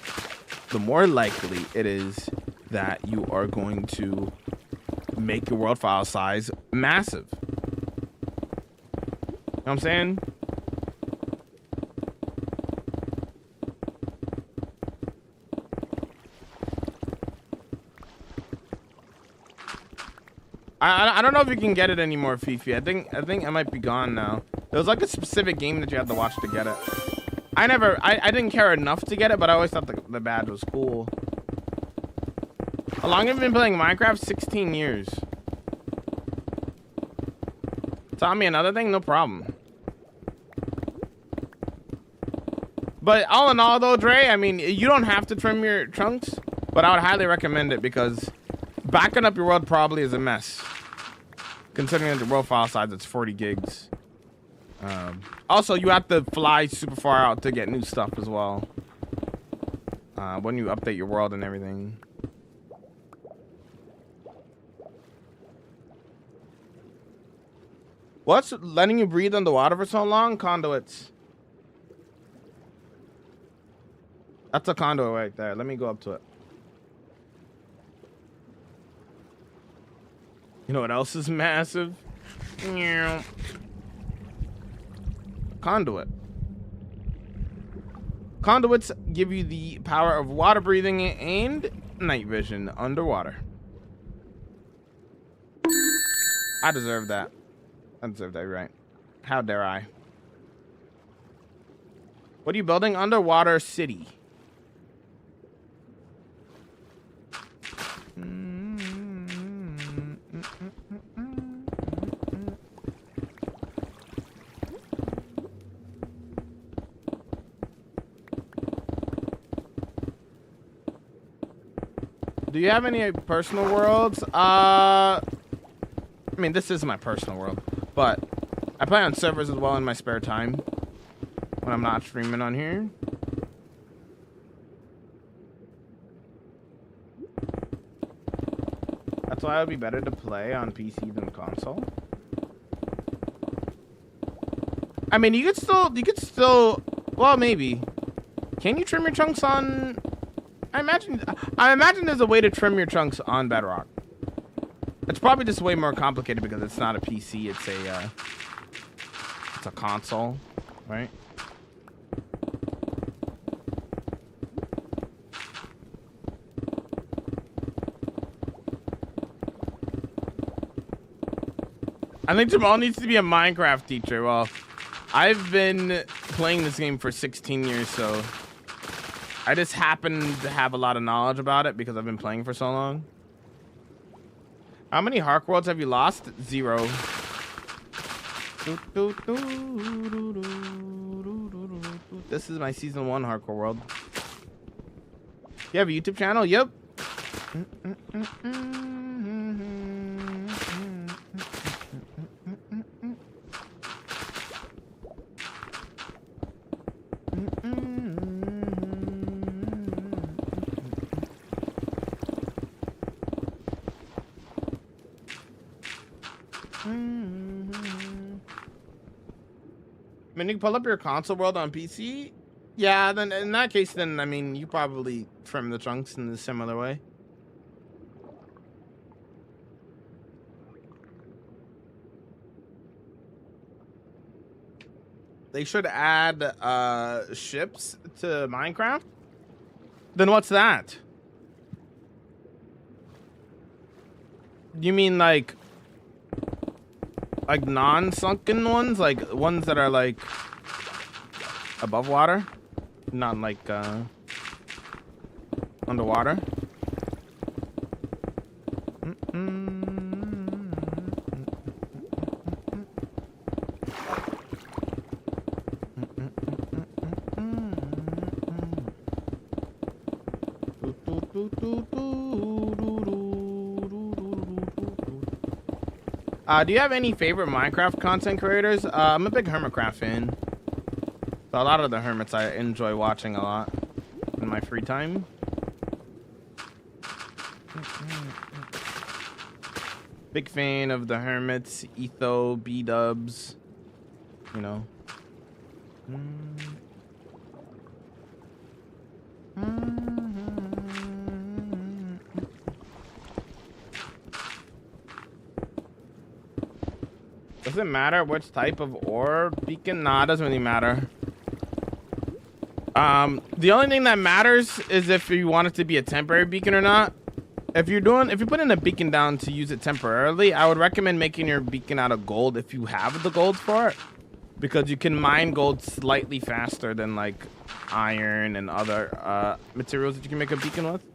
the more likely it is that you are going to make your world file size massive. You know what I'm saying? I don't know if you can get it anymore, Fifi. I think it might be gone now. There was like a specific game that you had to watch to get it. I didn't care enough to get it, but I always thought the badge was cool. How long have you been playing Minecraft? 16 years. Tell me another thing? No problem. But all in all though, Dre, I mean, you don't have to trim your chunks, but I would highly recommend it because backing up your world probably is a mess. Considering that the world file size is 40 gigs. Also, you have to fly super far out to get new stuff as well. When you update your world and everything. What's letting you breathe underwater for so long? Conduits. That's a conduit right there. Let me go up to it. You know what else is massive? Conduit. Conduits give you the power of water breathing and night vision underwater. I deserve that. I deserve that, right? How dare I? What are you building? Underwater city. Do you have any personal worlds? I mean, this is my personal world, but I play on servers as well in my spare time when I'm not streaming on here. That's why it would be better to play on PC than console. I mean, you could still, well, maybe. Can you trim your chunks on? I imagine there's a way to trim your chunks on Bedrock. It's probably just way more complicated because it's not a PC, it's a console, right? I think Jamal needs to be a Minecraft teacher. Well, I've been playing this game for 16 years, so I just happen to have a lot of knowledge about it because I've been playing for so long. How many Hark Worlds have you lost? 0. This is my season 1 Hardcore World. You have a YouTube channel? Yep. I mean, you can pull up your console world on PC. Yeah, then in that case, then I mean, you probably trim the chunks in a similar way. They should add ships to Minecraft. Then what's that? You mean like non-sunken ones, like ones that are like above water, not like underwater? Do you have any favorite Minecraft content creators? I'm a big Hermitcraft fan. So a lot of the hermits I enjoy watching a lot in my free time. Big fan of the hermits, Etho, B-dubs, you know. Does it matter which type of ore beacon? Nah, it doesn't really matter. The only thing that matters is if you want it to be a temporary beacon or not. If you're putting a beacon down to use it temporarily, I would recommend making your beacon out of gold if you have the gold for it, because you can mine gold slightly faster than like iron and other materials that you can make a beacon with.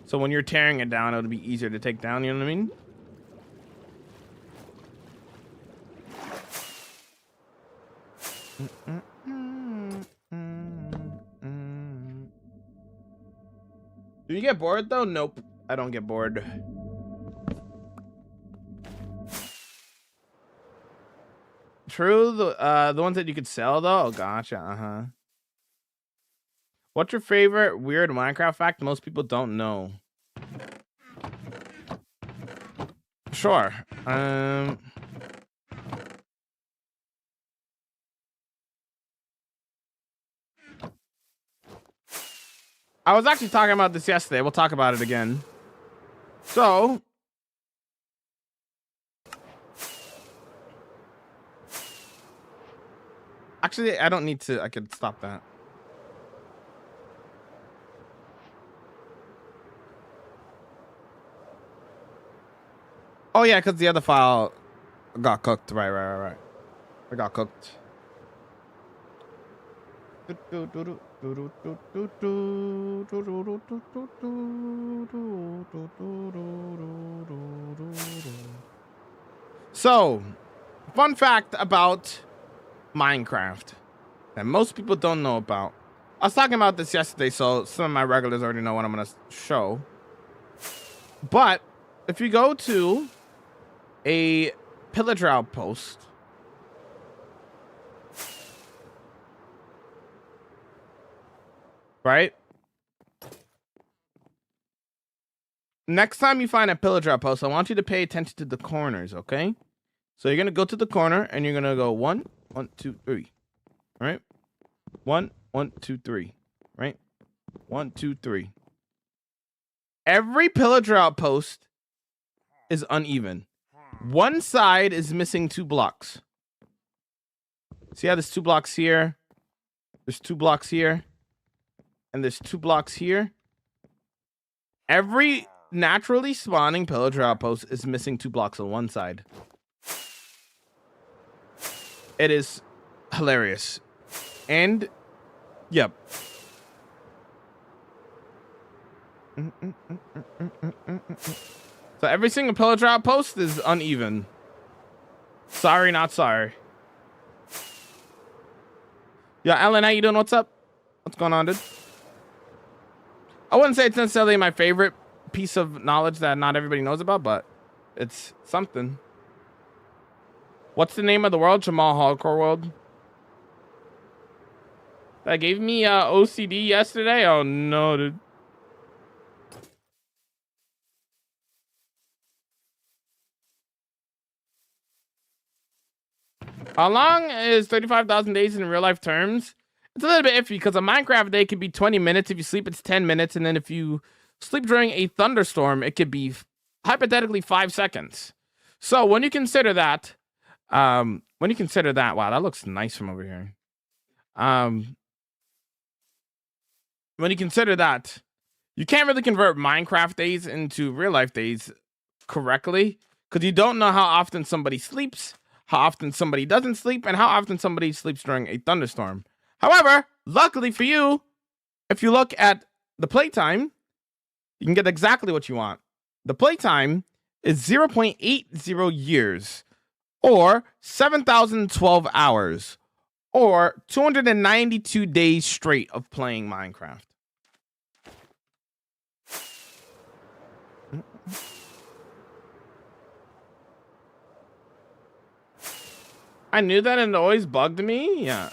So when you're tearing it down, it'll be easier to take down. You know what I mean? Do you get bored though? Nope, I don't get bored. True, the ones that you could sell though. Oh, gotcha. What's your favorite weird Minecraft fact most people don't know? Sure. I was actually talking about this yesterday. We'll talk about it again. So, actually, I don't need to. I could stop that. Oh yeah, because the other file got cooked. Right. It got cooked. So, fun fact about Minecraft that most people don't know about. I was talking about this yesterday, so some of my regulars already know what I'm gonna show. But if you go to a pillager outpost, right? Next time you find a pillager outpost, I want you to pay attention to the corners, okay? So you're gonna go to the corner and you're gonna go 1, 1, 2, 3, right? 1, 1, 2, 3, right? 1, 2, 3. Every pillager outpost is uneven. One side is missing 2 blocks. See how there's 2 blocks here? There's 2 blocks here. And there's 2 blocks here. Every naturally spawning pillager outpost is missing 2 blocks on one side. It is hilarious. And, yep. So every single pillow drop post is uneven. Sorry, not sorry. Yeah, Ellen, how you doing? What's up? What's going on, dude? I wouldn't say it's necessarily my favorite piece of knowledge that not everybody knows about, but it's something. What's the name of the world? Jamal Hardcore World. That gave me OCD yesterday. Oh no, dude. How long is 35,000 days in real life terms? It's a little bit iffy because a Minecraft day could be 20 minutes. If you sleep, it's 10 minutes. And then if you sleep during a thunderstorm, it could be hypothetically 5 seconds. So when you consider that, wow, that looks nice from over here. When you consider that, you can't really convert Minecraft days into real life days correctly because you don't know how often somebody sleeps, how often somebody doesn't sleep, and how often somebody sleeps during a thunderstorm. However, luckily for you, if you look at the playtime, you can get exactly what you want. The playtime is 0.80 years, or 7,012 hours, or 292 days straight of playing Minecraft. I knew that and it always bugged me. Yeah.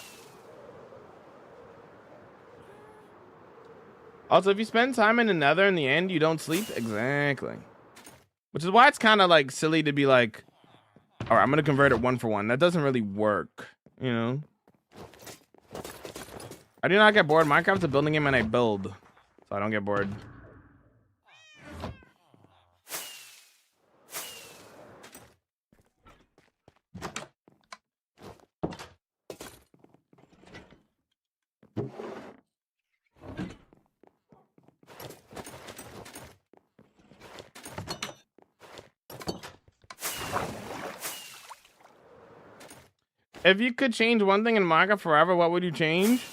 Also, if you spend time in the nether in the end, you don't sleep. Exactly. Which is why it's kind of like silly to be like, all right, I'm going to convert it 1 for 1. That doesn't really work, you know? I do not get bored. Minecraft's a building game and I build, so I don't get bored. If you could change one thing in Minecraft forever, what would you change?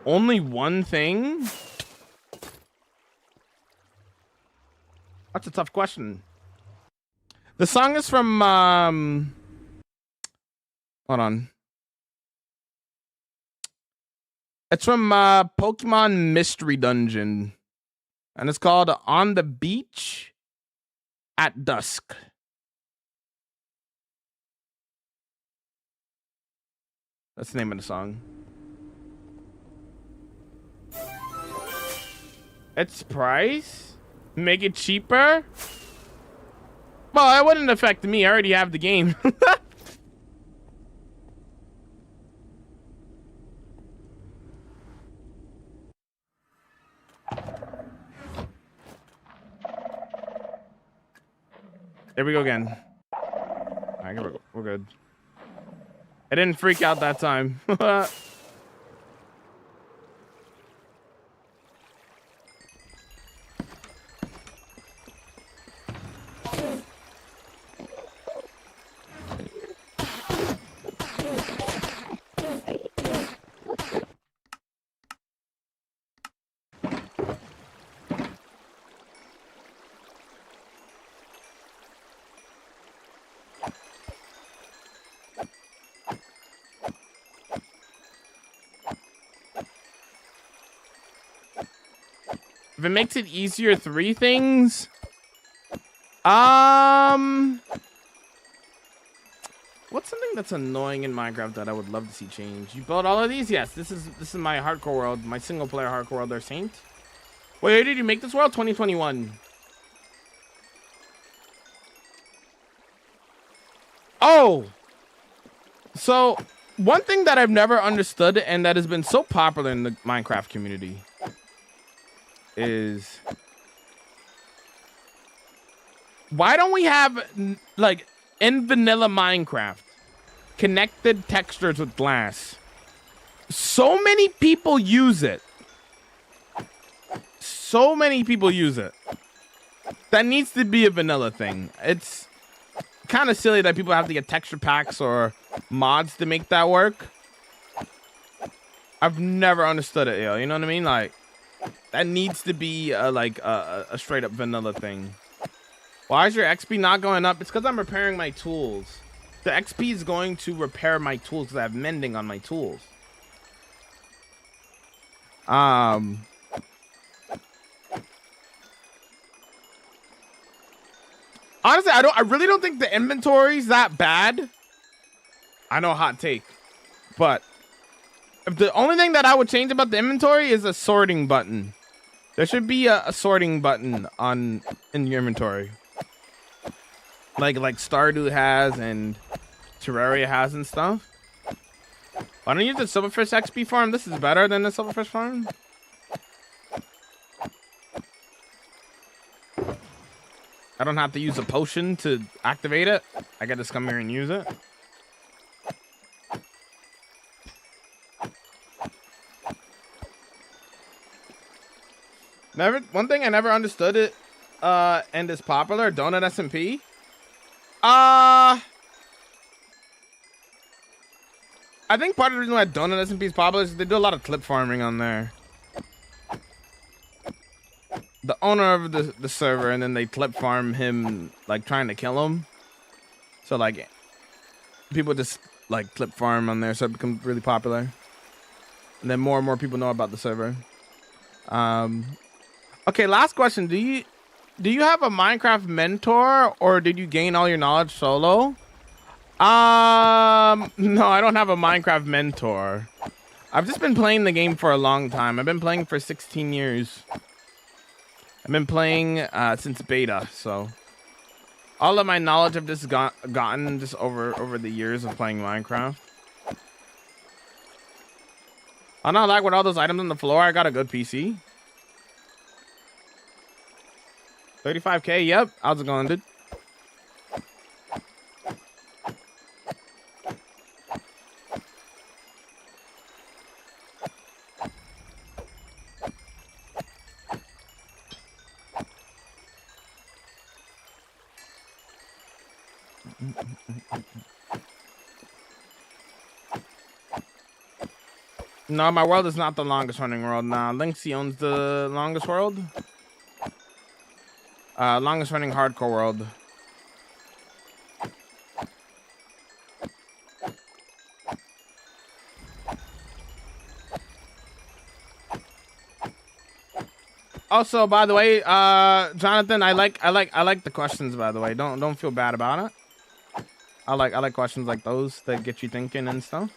Only one thing? That's a tough question. The song is from, hold on. It's from Pokemon Mystery Dungeon. And it's called On the Beach at Dusk. That's the name of the song. Its price? Make it cheaper? Well, it wouldn't affect me. I already have the game. Here we go again. All right, we're good. I didn't freak out that time. If it makes it easier, 3 things. What's something that's annoying in Minecraft that I would love to see change? You built all of these? Yes, this is my hardcore world, my single player hardcore world there, Saint. Wait, did you make this world? 2021. Oh! So, one thing that I've never understood and that has been so popular in the Minecraft community is why don't we have, like, in vanilla Minecraft, connected textures with glass? So many people use it. So many people use it. That needs to be a vanilla thing. It's kind of silly that people have to get texture packs or mods to make that work. I've never understood it, yo. You know what I mean? Like, That needs to be like a straight up vanilla thing. Why is your XP not going up? It's because I'm repairing my tools. The XP is going to repair my tools because I have mending on my tools. Honestly, I really don't think the inventory's that bad. I know, hot take, but if the only thing that I would change about the inventory is a sorting button. There should be a sorting button in your inventory, like Stardew has and Terraria has and stuff. Why don't you use the silverfish XP farm? This is better than the silverfish farm. I don't have to use a potion to activate it. I can just come here and use it. One thing I never understood it, and is popular, Donut SMP. I think part of the reason why Donut SMP is popular is they do a lot of clip farming on there. The owner of the server, and then they clip farm him, like trying to kill him. So like, people just like clip farm on there, so it becomes really popular. And then more and more people know about the server. Okay, last question. Do you have a Minecraft mentor, or did you gain all your knowledge solo? No, I don't have a Minecraft mentor. I've just been playing the game for a long time. I've been playing for 16 years. I've been playing since beta, so all of my knowledge I've just gotten just over the years of playing Minecraft. I'm not like with all those items on the floor. I got a good PC. 35K. Yep. How's it going, dude? No, my world is not the longest running world now. Lynxy owns the longest world. Longest running hardcore world. Also, by the way, Jonathan, I like the questions, by the way. Don't feel bad about it. I like questions like those that get you thinking and stuff.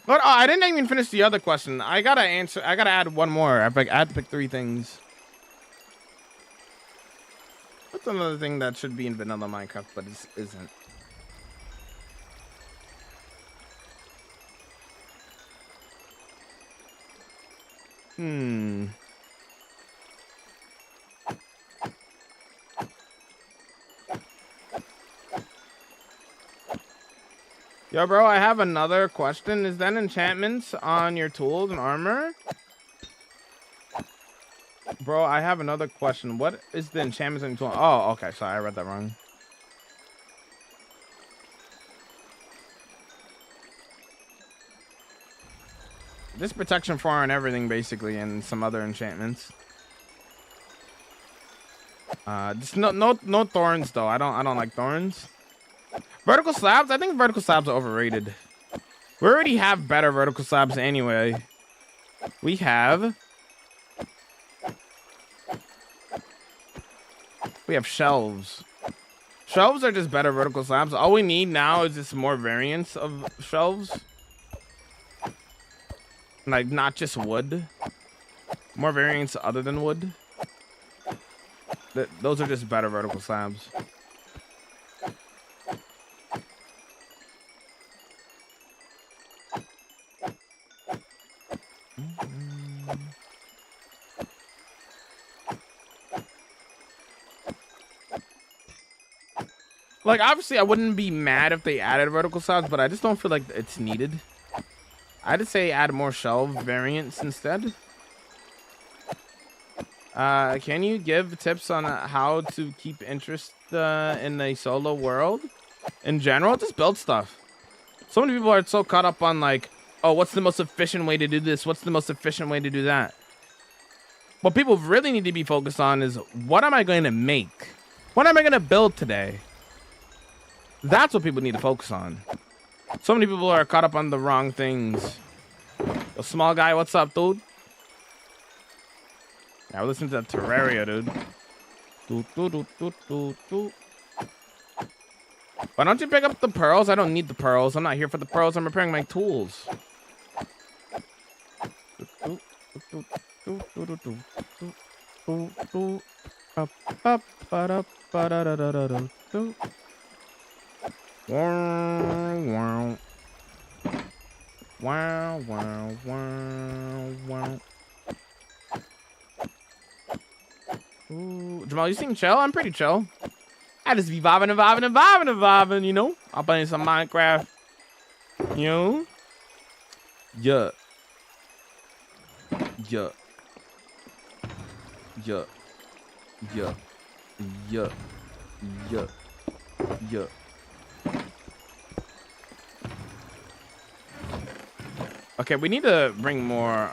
But I didn't even finish the other question. I gotta add one more. I had to pick 3 things. What's another thing that should be in vanilla Minecraft but isn't? Yo, bro, I have another question. Is that enchantments on your tools and armor? Bro, I have another question. What is the enchantments on your tools? Oh, okay. Sorry, I read that wrong. This protection 4 and everything, basically, and some other enchantments. Just no thorns though. I don't like thorns. Vertical slabs? I think vertical slabs are overrated. We already have better vertical slabs anyway. We have shelves. Shelves are just better vertical slabs. All we need now is just more variants of shelves. Like, not just wood. More variants other than wood. Those are just better vertical slabs. Like, obviously, I wouldn't be mad if they added vertical slabs, but I just don't feel like it's needed. I'd just say add more shelf variants instead. Can you give tips on how to keep interest in a solo world? In general, just build stuff. So many people are so caught up on, like, Oh, what's the most efficient way to do this? What's the most efficient way to do that? What people really need to be focused on is, what am I going to make? What am I going to build today? That's what people need to focus on. So many people are caught up on the wrong things. Yo, small guy, what's up, dude? Yeah, listen to that Terraria, dude. Why don't you pick up the pearls? I don't need the pearls. I'm not here for the pearls. I'm repairing my tools. Wow, wow, wow. Ooh, Jamal, you seem chill? I'm pretty chill. I just be vibing, you know? I'll play some Minecraft. You know? Yeah. Yeah. Yeah. Yeah. Yeah. Yeah. Yeah. Okay, we need to bring more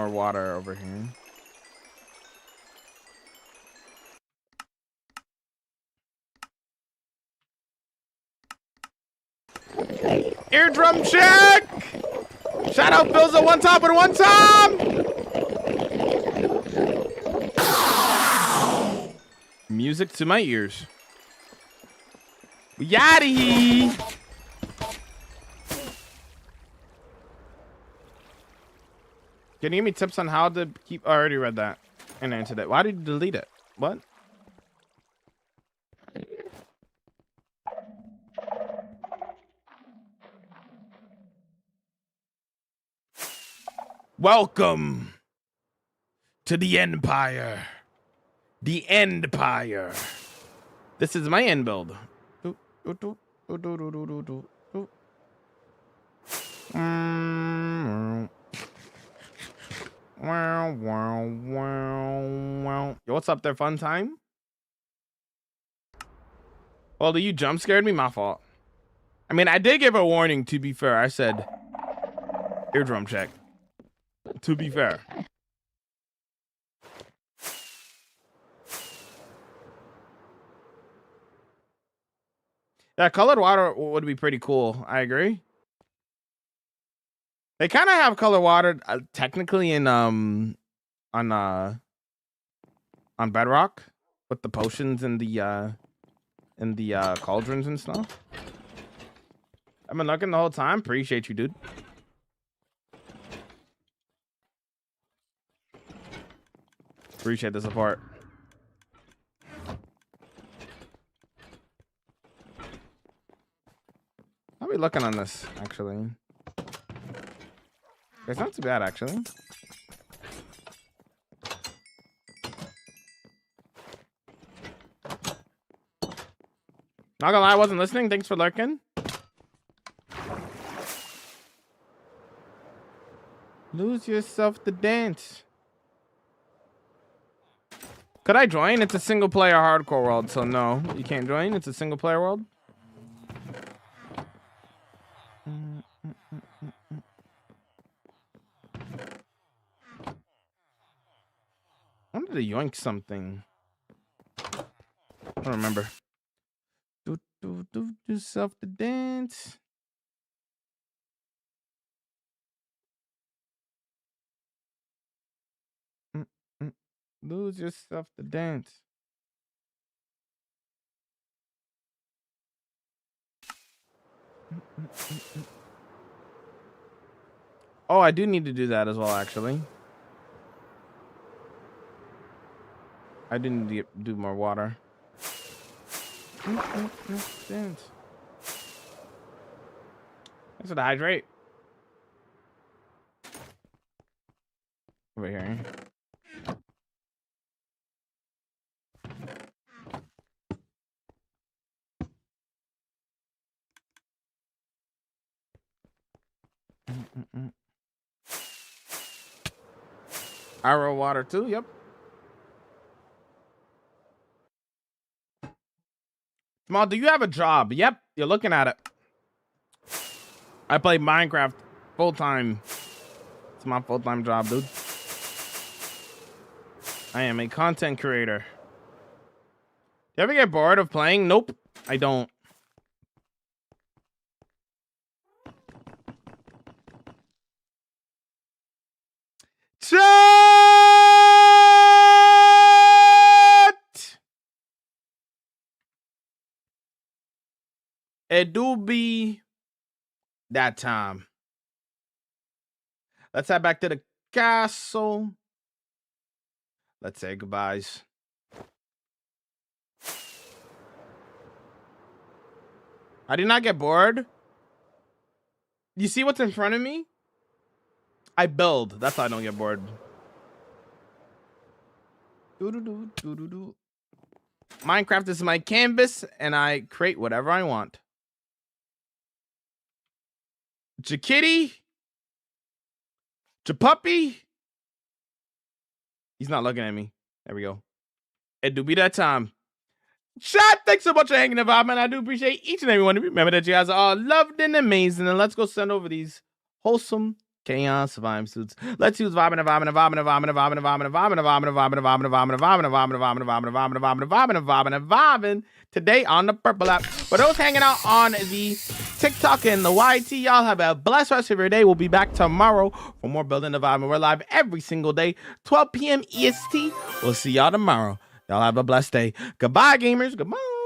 water over here. Eardrum check! Shout out Bill's at one top and one time! Music to my ears. Yaddy! Can you give me tips on how to keep... I already read that and answered it. Why did you delete it? What? Welcome to the Empire. The Endpire. This is my end build. Yo, what's up there, fun time? Well, you jump scared me, my fault. I mean, I did give a warning, to be fair. I said eardrum check. To be fair. Yeah, colored water would be pretty cool. I agree. They kind of have colored water technically in on Bedrock with the potions and the cauldrons and stuff. I've been looking the whole time. Appreciate you, dude. Appreciate the support. I'll be looking on this actually. It's not too bad actually. Not gonna lie, I wasn't listening. Thanks for lurking. Lose yourself to dance. Could I join? It's a single player hardcore world, so no, you can't join. It's a single player world. I wanted to yoink something. I don't remember. Do yourself to dance. Lose yourself to dance. Oh, I do need to do that as well, actually. I do need to do more water. Dance. That's what I hydrate. Over here. Arrow water too, yep. Jamal, do you have a job? Yep, you're looking at it. I play Minecraft full time. It's my full-time job, dude. I am a content creator. You ever get bored of playing? Nope, I don't. Chat! It do be that time. Let's head back to the castle. Let's say goodbyes. I did not get bored. You see what's in front of me? I build. That's how I don't get bored. Minecraft is my canvas, and I create whatever I want. Jakitty? Japuppy? He's not looking at me. There we go. It do be that time. Chat, thanks so much for hanging about, man. I do appreciate each and every one of you. Remember that you guys are all loved and amazing. And let's go send over these wholesome chaos vibe suits. Let's use vibing today on the Purple app. For those hanging out on the TikTok and the YT, y'all have a blessed rest of your day. We'll be back tomorrow for more Building the Vibe. And we're live every single day, 12 p.m. EST. We'll see y'all tomorrow. Y'all have a blessed day. Goodbye, gamers. Goodbye.